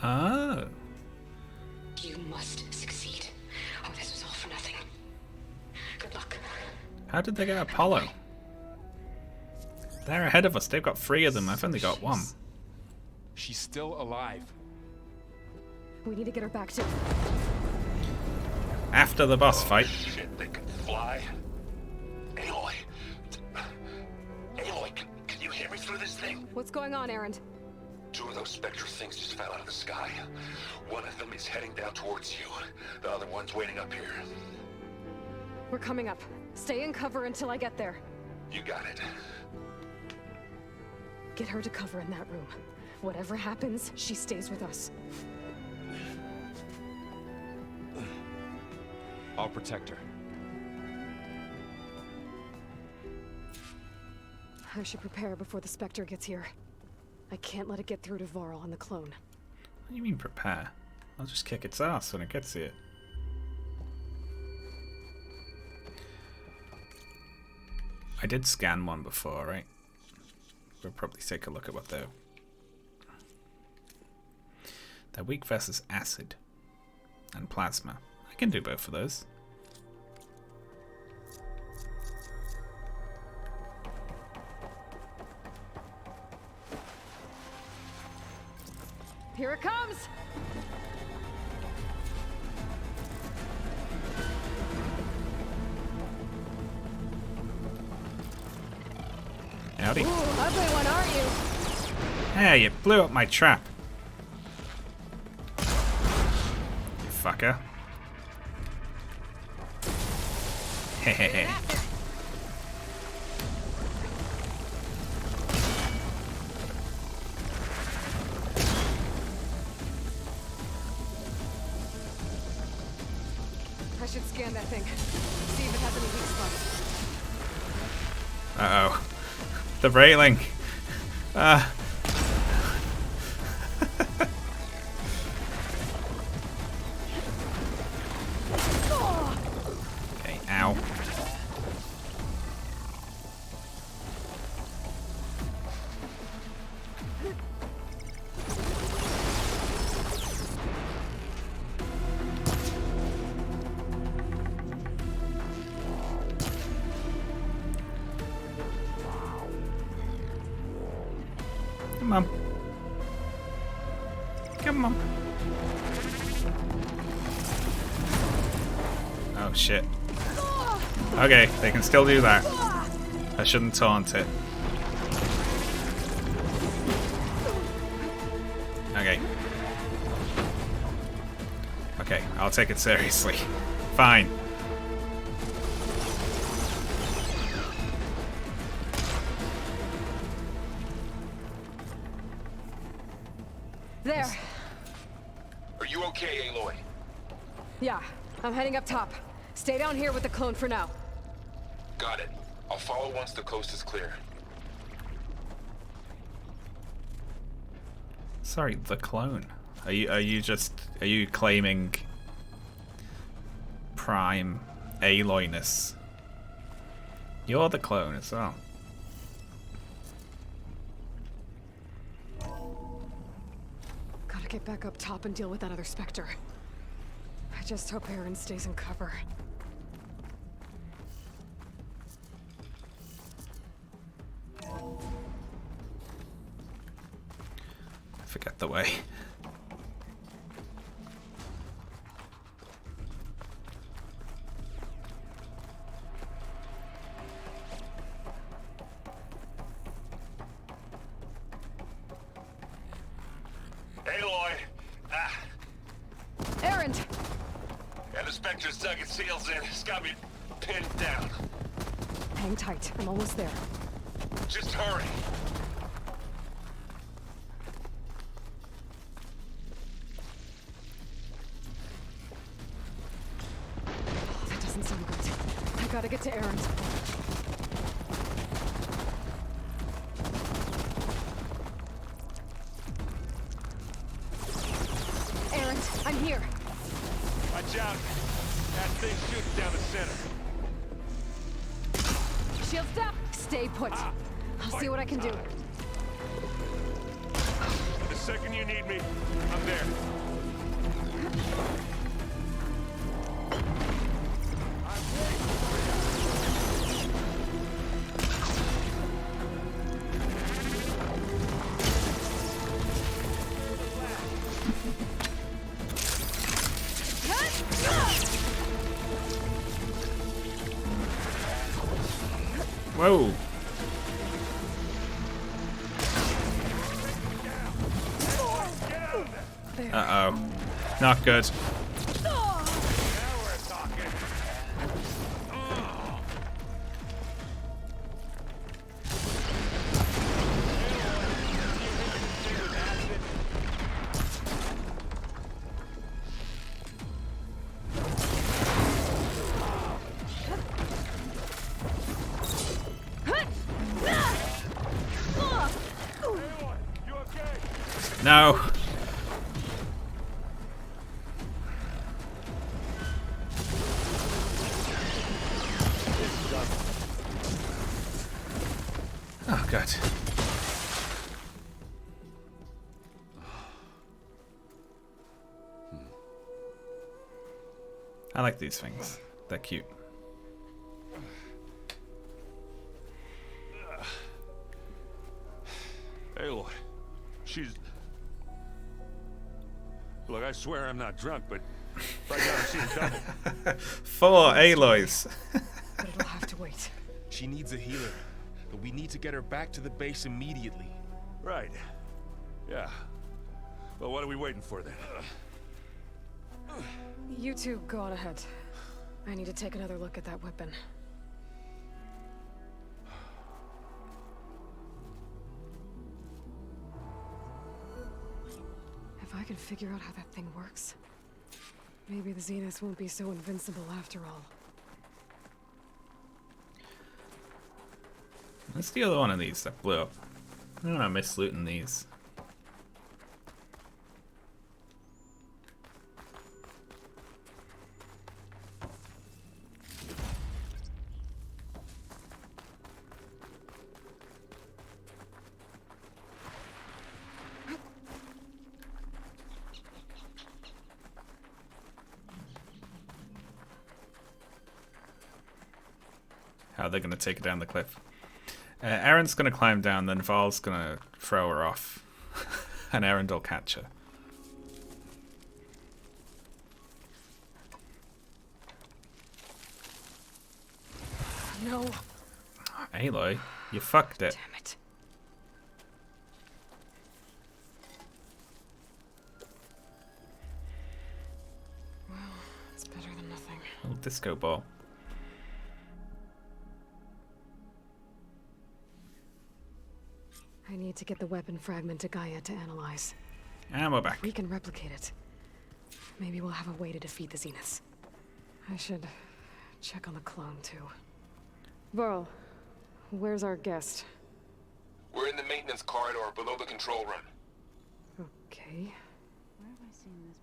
Oh. You must succeed. Oh, this was all for nothing. Good luck. How did they get Apollo? They're ahead of us. They've got 3 of them. I've only got 1. She's still alive. We need to get her back to... After the boss fight. Shit, they can fly. Aloy. Aloy, can you hear me through this thing? What's going on, Erend? 2 of those Spectre things just fell out of the sky. One of them is heading down towards you. The other one's waiting up here. We're coming up. Stay in cover until I get there. You got it. Get her to cover in that room. Whatever happens, she stays with us. I'll protect her. I should prepare before the Spectre gets here. I can't let it get through to Varl and the clone. What do you mean prepare? I'll just kick its ass when it gets here. I did scan one before, right? We'll probably take a look at what they're... They're weak versus acid and plasma. I can do both of those. Here it comes! Howdy. Ooh, ugly one, aren't you? Hey, you blew up my trap. You fucker. Hehehe. I should scan that thing. See if it has any weak spots. Uh-oh. The railing. Okay, ow. Come on. Come on. Oh shit. Okay, they can still do that. I shouldn't taunt it. Okay. Okay, I'll take it seriously. Fine. There. Are you okay, Aloy? Yeah, I'm heading up top. Stay down here with the clone for now. Got it. I'll follow once the coast is clear. Sorry, the clone. Are you claiming prime Aloyness? You're the clone as well. Gotta get back up top and deal with that other Spectre. I just hope Erend stays in cover. I forget the way. Aloy! Ah! Erend! Yeah, the Spectre's dug its heels in. It's got me pinned down. Hang tight. I'm almost there. Just hurry. Oh, that doesn't sound good. I gotta get to Erend. Erend, I'm here. Watch out. That thing shoots down the center. Shields down. stay put. I'll see what I can do. The second you need me, I'm there. Whoa. Uh-oh. Not good. No. Oh, God. I like these things. They're cute. Aloy, she's... Look, I swear I'm not drunk, but right now I'm seeing double. 4 Aloys. But it'll have to wait. She needs a healer, but we need to get her back to the base immediately. Right. Yeah. Well, what are we waiting for then? You two go on ahead. I need to take another look at that weapon. If I can figure out how that thing works, maybe the Zeniths won't be so invincible after all. What's the other one of these that blew up? I don't know, I miss looting these. How they're gonna take it down the cliff. Erin's gonna climb down, then Val's gonna throw her off. And Erin will catch her. No. Aloy, you fucked it. Damn it. Well, it's better than nothing. Little disco ball. I need to get the weapon fragment to Gaia to analyze. And we're back. If we can replicate it, maybe we'll have a way to defeat the Zeniths. I should check on the clone, too. Varl, where's our guest? We're in the maintenance corridor below the control room. Okay. Where have I seen this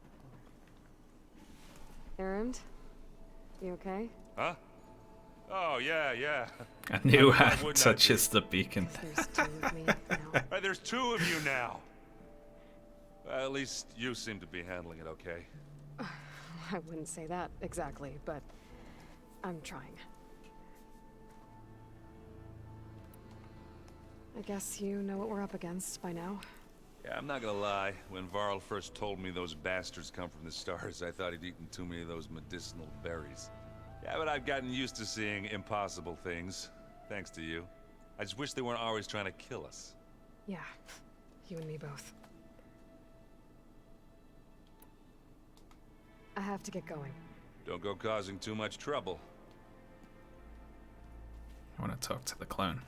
before? Erend? You okay? Huh? Oh, yeah. A new Why hand wouldn't I touches the beacon. There's 2 of me now. There's 2 of you now. Well, at least you seem to be handling it okay. I wouldn't say that exactly, but I'm trying. I guess you know what we're up against by now. Yeah, I'm not gonna lie. When Varl first told me those bastards come from the stars, I thought he'd eaten too many of those medicinal berries. Yeah, but I've gotten used to seeing impossible things, thanks to you. I just wish they weren't always trying to kill us. Yeah, you and me both. I have to get going. Don't go causing too much trouble. I want to talk to the clone.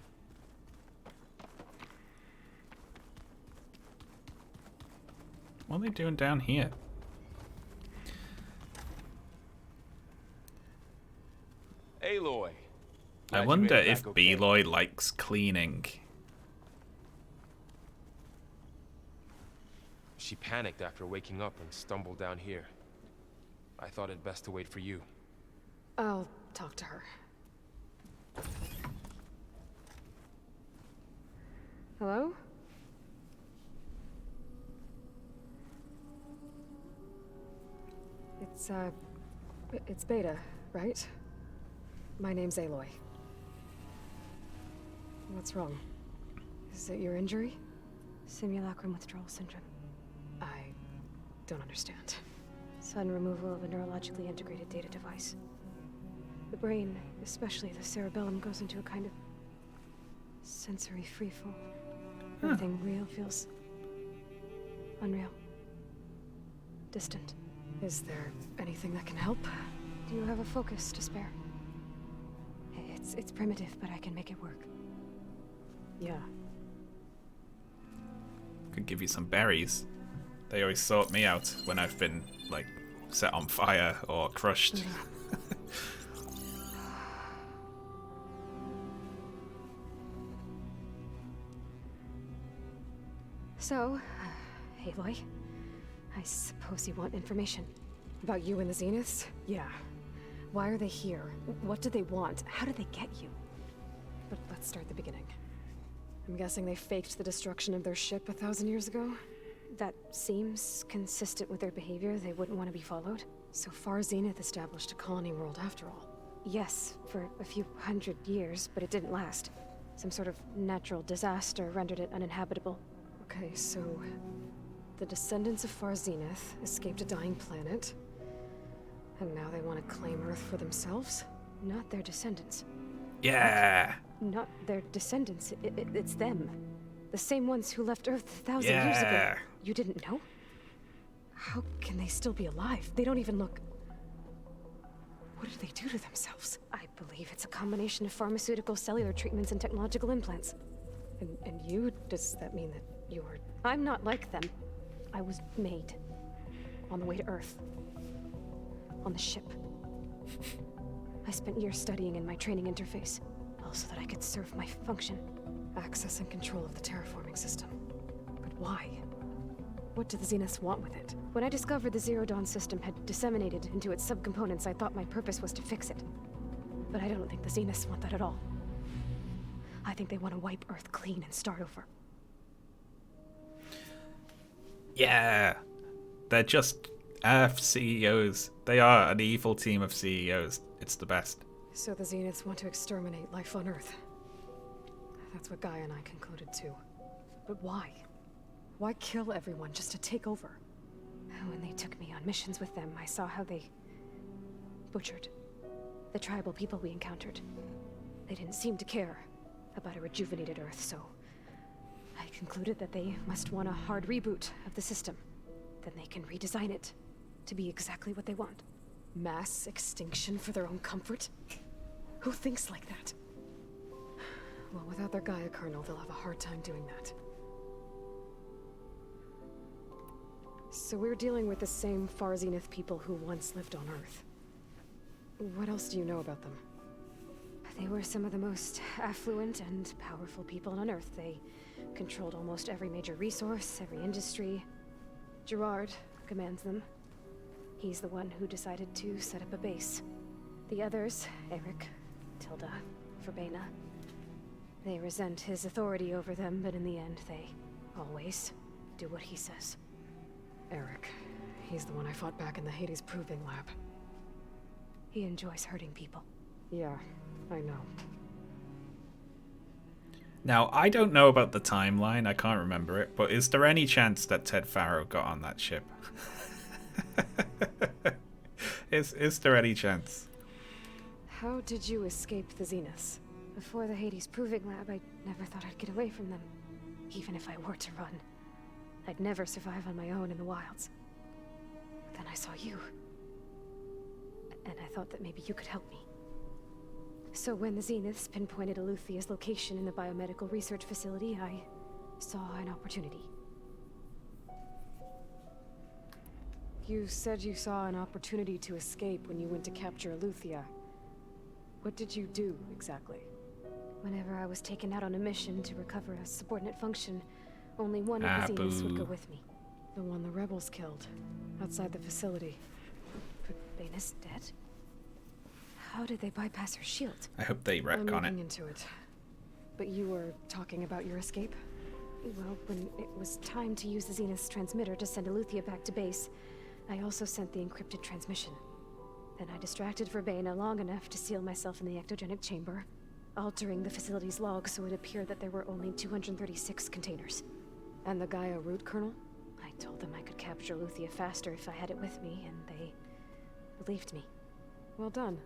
What are they doing down here? Aloy. I wonder if Beloy likes cleaning. She panicked after waking up and stumbled down here. I thought it best to wait for you. I'll talk to her. Hello? It's Beta, right? My name's Aloy. What's wrong? Is it your injury? Simulacrum withdrawal syndrome. I don't understand. Sudden removal of a neurologically integrated data device. The brain, especially the cerebellum, goes into a kind of sensory freefall. Everything real feels unreal. Distant. Is there anything that can help? Do you have a focus to spare? It's primitive, but I can make it work. Yeah. Could give you some berries. They always sort me out when I've been, like, set on fire or crushed. So, Aloy, I suppose you want information. About you and the Zeniths? Yeah. Why are they here? What do they want? How did they get you? But let's start at the beginning. I'm guessing they faked the destruction of their ship 1,000 years ago? That seems consistent with their behavior. They wouldn't want to be followed. So far, Zenith established a colony world after all. Yes, for a few hundred years, but it didn't last. Some sort of natural disaster rendered it uninhabitable. Okay, so the descendants of Far Zenith escaped a dying planet, and now they want to claim Earth for themselves? Not their descendants. Yeah! Not their descendants. It's them. The same ones who left Earth 1,000 years ago. You didn't know? How can they still be alive? They don't even look... What did they do to themselves? I believe it's a combination of pharmaceutical, cellular treatments, and technological implants. And you? Does that mean that you're... I'm not like them. I was made. On the way to Earth. On the ship. I spent years studying in my training interface, all so that I could serve my function. Access and control of the terraforming system. But why? What do the Zeniths want with it? When I discovered the Zero Dawn system had disseminated into its subcomponents, I thought my purpose was to fix it. But I don't think the Zeniths want that at all. I think they want to wipe Earth clean and start over. Yeah! They're just Earth CEOs. They are an evil team of CEOs. It's the best. So the Zeniths want to exterminate life on Earth. That's what Gaia and I concluded too. But why? Why kill everyone just to take over? When they took me on missions with them, I saw how they butchered the tribal people we encountered. They didn't seem to care about a rejuvenated Earth, so I concluded that they must want a hard reboot of the system. Then they can redesign it to be exactly what they want. Mass extinction for their own comfort? Who thinks like that? Well, without their Gaia kernel, they'll have a hard time doing that. So we're dealing with the same Far Zenith people who once lived on Earth. What else do you know about them? They were some of the most affluent and powerful people on Earth. They controlled almost every major resource, every industry. Gerard commands them. He's the one who decided to set up a base. The others, Eric, Tilda, Verbena, they resent his authority over them, but in the end, they always do what he says. Eric. He's the one I fought back in the Hades Proving Lab. He enjoys hurting people. Yeah, I know. Now, I don't know about the timeline, I can't remember it, but is there any chance that Ted Faro got on that ship? Is there any chance? How did you escape the Zeniths? Before the Hades Proving Lab, I never thought I'd get away from them. Even if I were to run. I'd never survive on my own in the wilds. But then I saw you. And I thought that maybe you could help me. So when the Zeniths pinpointed Eluthia's location in the biomedical research facility, I saw an opportunity. You said you saw an opportunity to escape when you went to capture Eluthia. What did you do, exactly? Whenever I was taken out on a mission to recover a subordinate function, only one of the Zeniths would go with me. The one the rebels killed, outside the facility. But Baina's dead? How did they bypass her shield? I hope they retcon it. I'm looking into it. But you were talking about your escape? Well, when it was time to use the Zenith's transmitter to send Eleuthia back to base, I also sent the encrypted transmission. Then I distracted Verbena long enough to seal myself in the ectogenic chamber, altering the facility's log so it appeared that there were only 236 containers. And the Gaia root kernel? I told them I could capture Eleuthia faster if I had it with me, and they believed me. Well done.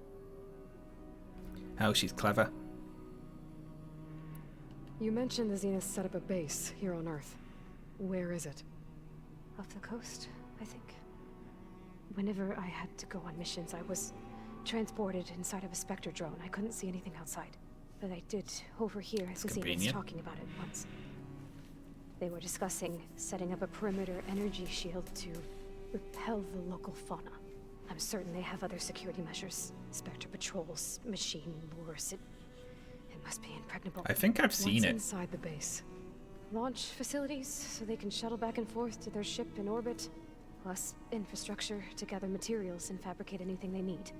Oh, she's clever. You mentioned the Zenith set up a base here on Earth. Where is it? Off the coast, I think. Whenever I had to go on missions, I was transported inside of a Spectre drone. I couldn't see anything outside. But I did overhear the Zeniths talking about it once. They were discussing setting up a perimeter energy shield to repel the local fauna. I'm certain they have other security measures. Spectre patrols, machine wars. It must be impregnable. I think I've seen it. What's inside the base? Launch facilities so they can shuttle back and forth to their ship in orbit, plus infrastructure to gather materials and fabricate anything they need.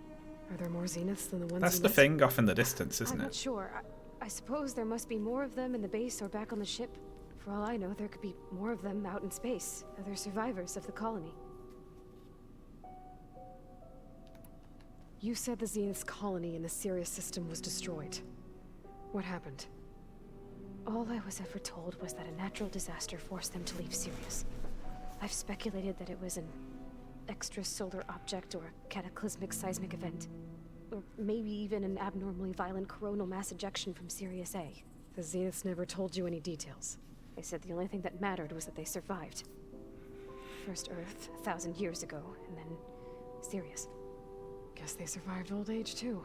Are there more Zeniths than the ones? That's the thing off in the distance, isn't I'm it? not sure. I suppose there must be more of them in the base or back on the ship. For all I know, there could be more of them out in space, other survivors of the colony. You said the Zenith's colony in the Sirius system was destroyed. What happened? All I was ever told was that a natural disaster forced them to leave Sirius. I've speculated that it was an extrasolar object or a cataclysmic seismic event. Or maybe even an abnormally violent coronal mass ejection from Sirius A. The Zeniths never told you any details. They said the only thing that mattered was that they survived. First Earth, 1,000 years ago, and then Sirius. Guess they survived old age, too.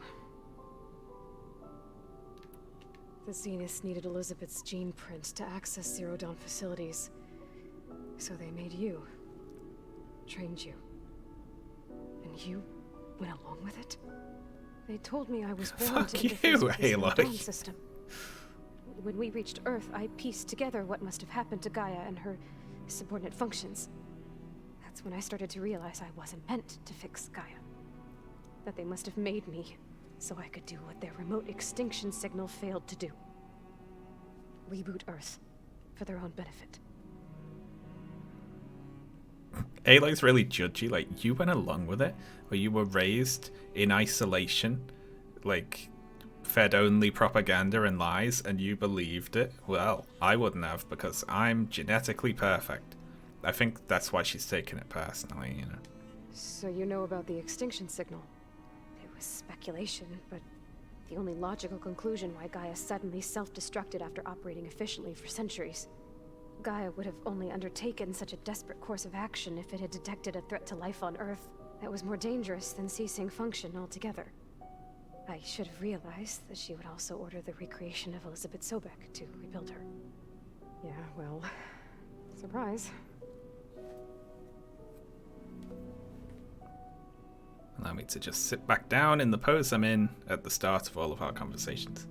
The Zeniths needed Elizabeth's gene print to access Zero Dawn facilities. So they made you. Trained you. And you went along with it? They told me I was born to interface with the Zero Dawn system. When we reached Earth, I pieced together what must have happened to Gaia and her subordinate functions. That's when I started to realize I wasn't meant to fix Gaia. That they must have made me so I could do what their remote extinction signal failed to do. Reboot Earth for their own benefit. Aloy's really judgy. Like, you went along with it, or you were raised in isolation, like, fed only propaganda and lies, and you believed it. Well, I wouldn't have, because I'm genetically perfect. I think that's why she's taking it personally, you know. So you know about the extinction signal? It was speculation, but the only logical conclusion why Gaia suddenly self-destructed after operating efficiently for centuries. Gaia would have only undertaken such a desperate course of action if it had detected a threat to life on Earth that was more dangerous than ceasing function altogether. I should have realized that she would also order the recreation of Elizabeth Sobek to rebuild her. Yeah, well, surprise. Allow me to just sit back down in the pose I'm in at the start of all of our conversations.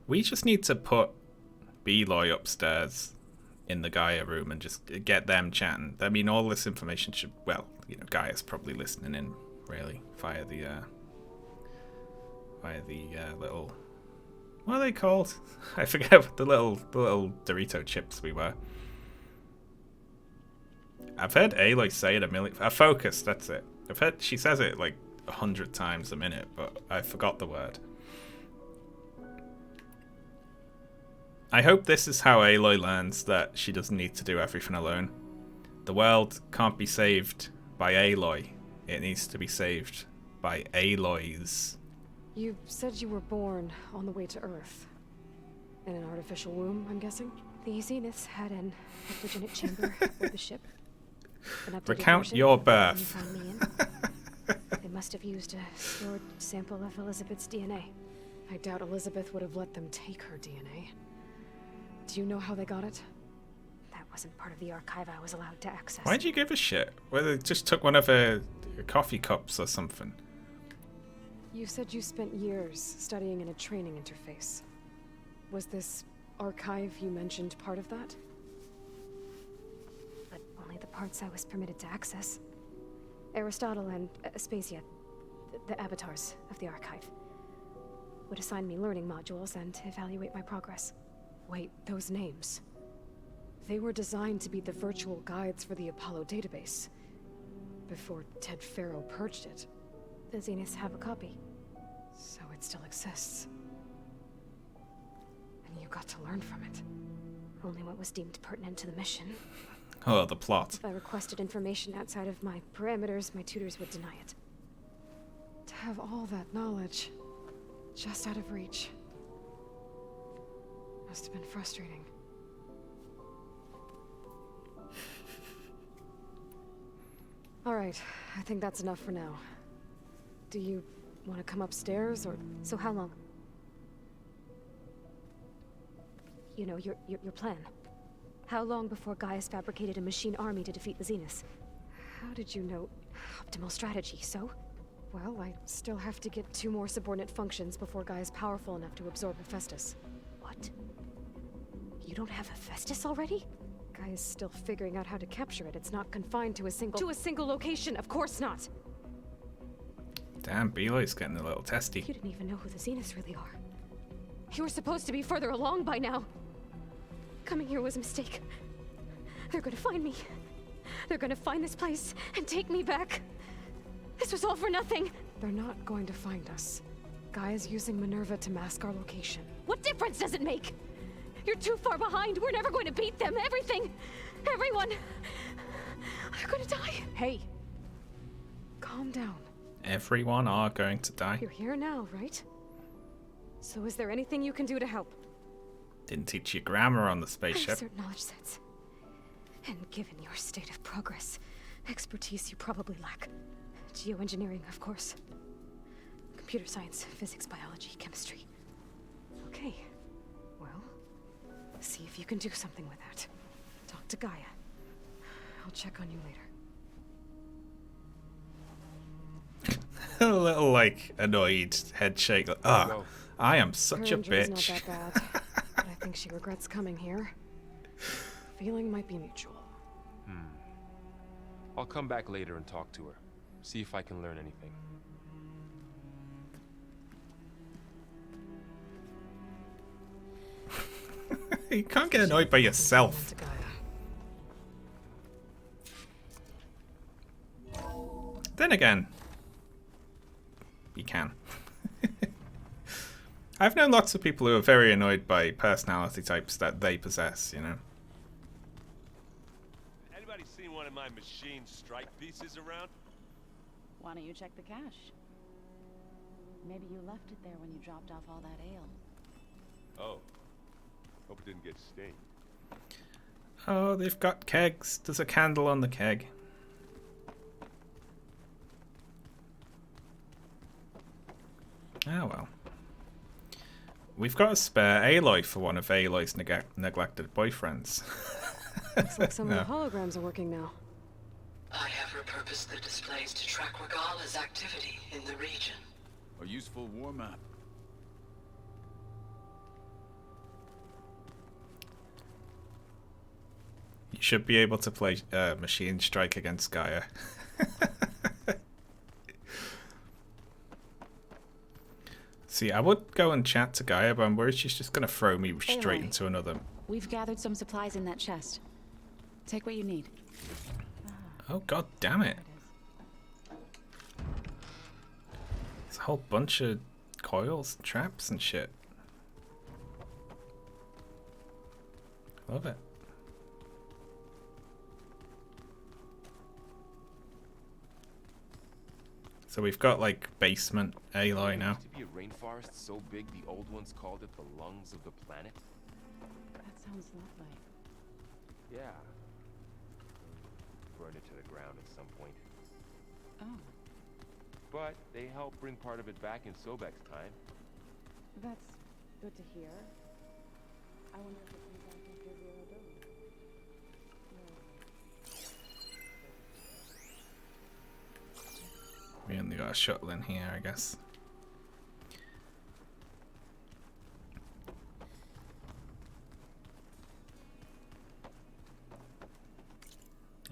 We just need to put Beloy upstairs in the Gaia room and just get them chatting. I mean, all this information should, well, you know, Gaia's probably listening in, really, via the little, what are they called? I forget the little Dorito chips we were. I've heard Aloy say it a million. Focus, that's it. I've heard she says it like 100 times a minute, but I forgot the word. I hope this is how Aloy learns that she doesn't need to do everything alone. The world can't be saved by Aloy. It needs to be saved by Aloys. You said you were born on the way to Earth. In an artificial womb, I'm guessing? The Zeniths had an ectogenic chamber aboard the ship. Recount your birth. They must have used a stored sample of Elizabeth's DNA. I doubt Elizabeth would have let them take her DNA. Do you know how they got it? That wasn't part of the archive I was allowed to access. Why'd you give a shit? Whether they just took one of her coffee cups or something. You said you spent years studying in a training interface. Was this archive you mentioned part of that? But only the parts I was permitted to access. Aristotle and Aspasia, the avatars of the archive, would assign me learning modules and evaluate my progress. Wait, those names. They were designed to be the virtual guides for the Apollo database. Before Ted Faro purged it. The Zeniths have a copy. So it still exists. And you got to learn from it. Only what was deemed pertinent to the mission. Oh, the plot. If I requested information outside of my parameters, my tutors would deny it. To have all that knowledge, just out of reach. Must have been frustrating. Alright, I think that's enough for now. Do you want to come upstairs, or... So how long? You know, your plan. How long before Gaius fabricated a machine army to defeat the Zeniths? How did you know? Optimal strategy, so? Well, I still have to get 2 more subordinate functions before Gaia's powerful enough to absorb Hephaestus. What? You don't have Hephaestus already? Gaia's still figuring out how to capture it. It's not confined to a single... To a single location, of course not! Damn, Beloy's getting a little testy. You didn't even know who the Zeniths really are. You were supposed to be further along by now. Coming here was a mistake. They're gonna find me. They're gonna find this place and take me back. This was all for nothing. They're not going to find us. Gaia's using Minerva to mask our location. What difference does it make? You're too far behind. We're never going to beat them. Everything. Everyone. They're gonna die. Hey. Calm down. Everyone are going to die. You're here now, right? So is there anything you can do to help? Didn't teach you grammar on the I spaceship. have certain knowledge sets. And given your state of progress, expertise you probably lack. Geoengineering, of course. Computer science, physics, biology, chemistry. Okay. Well, see if you can do something with that. Talk to Gaia. I'll check on you later. A little, like, annoyed head shake. Oh, I am such Her a injury's bitch. Not that bad, but I think she regrets coming here. Feeling might be mutual. I'll come back later and talk to her. See if I can learn anything. You can't get annoyed by yourself. Then again, you can. I've known lots of people who are very annoyed by personality types that they possess, you know. Anybody seen one of my machine strike pieces around? Why don't you check the cache? Maybe you left it there when you dropped off all that ale. Oh. Hope it didn't get stained. Oh, they've got kegs. There's a candle on the keg. Oh well. We've got a spare Aloy for one of Aloy's neglected boyfriends. Looks like some No. of the holograms are working now. I have repurposed the displays to track Regala's activity in the region. A useful war map. You should be able to play Machine Strike against Gaia. See, I would go and chat to Gaia, but I'm worried she's just going to throw me straight Aloy. into another. We've gathered some supplies in that chest. Take what you need. Oh, god damn it. There's a whole bunch of coils, traps, and shit. Love it. So we've got like basement Aloy now. Used to be a rainforest so big the old ones called it the lungs of the planet. That sounds lovely. Yeah. Burn it to the ground at some point. Oh, But they helped bring part of it back in Sobek's time. that's good to hear. I wonder if it comes back after Zero Dawn. We only got a shuttle in here, I guess.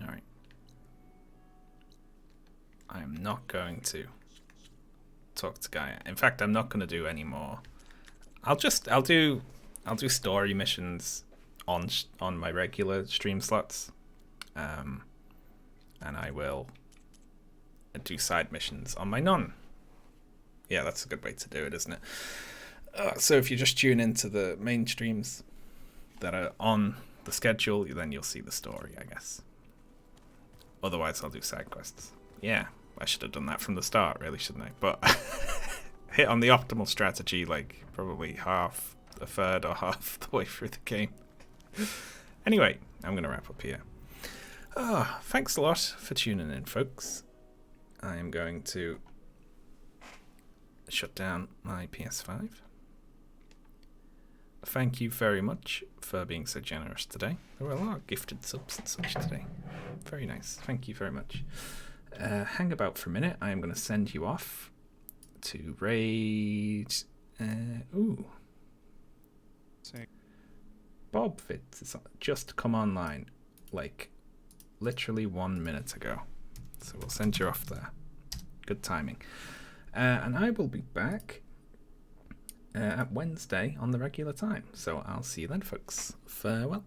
Alright. I am not going to talk to Gaia. In fact, I'm not going to do any more. I'll do story missions on my regular stream slots, and I will do side missions on my non. Yeah, that's a good way to do it, isn't it? So if you just tune into the main streams that are on the schedule, then you'll see the story, I guess. Otherwise, I'll do side quests. Yeah, I should have done that from the start, really, shouldn't I? But hit on the optimal strategy, like probably a third or half the way through the game. Anyway, I'm going to wrap up here. Thanks a lot for tuning in, folks. I am going to shut down my PS5. Thank you very much for being so generous today. There were a lot of gifted subs and such today. Very nice. Thank you very much. Hang about for a minute. I am going to send you off to raid... Bob Fitz has just come online, like, literally 1 minute ago. So we'll send you off there. Good timing. And I will be back at Wednesday on the regular time. So I'll see you then, folks. Farewell.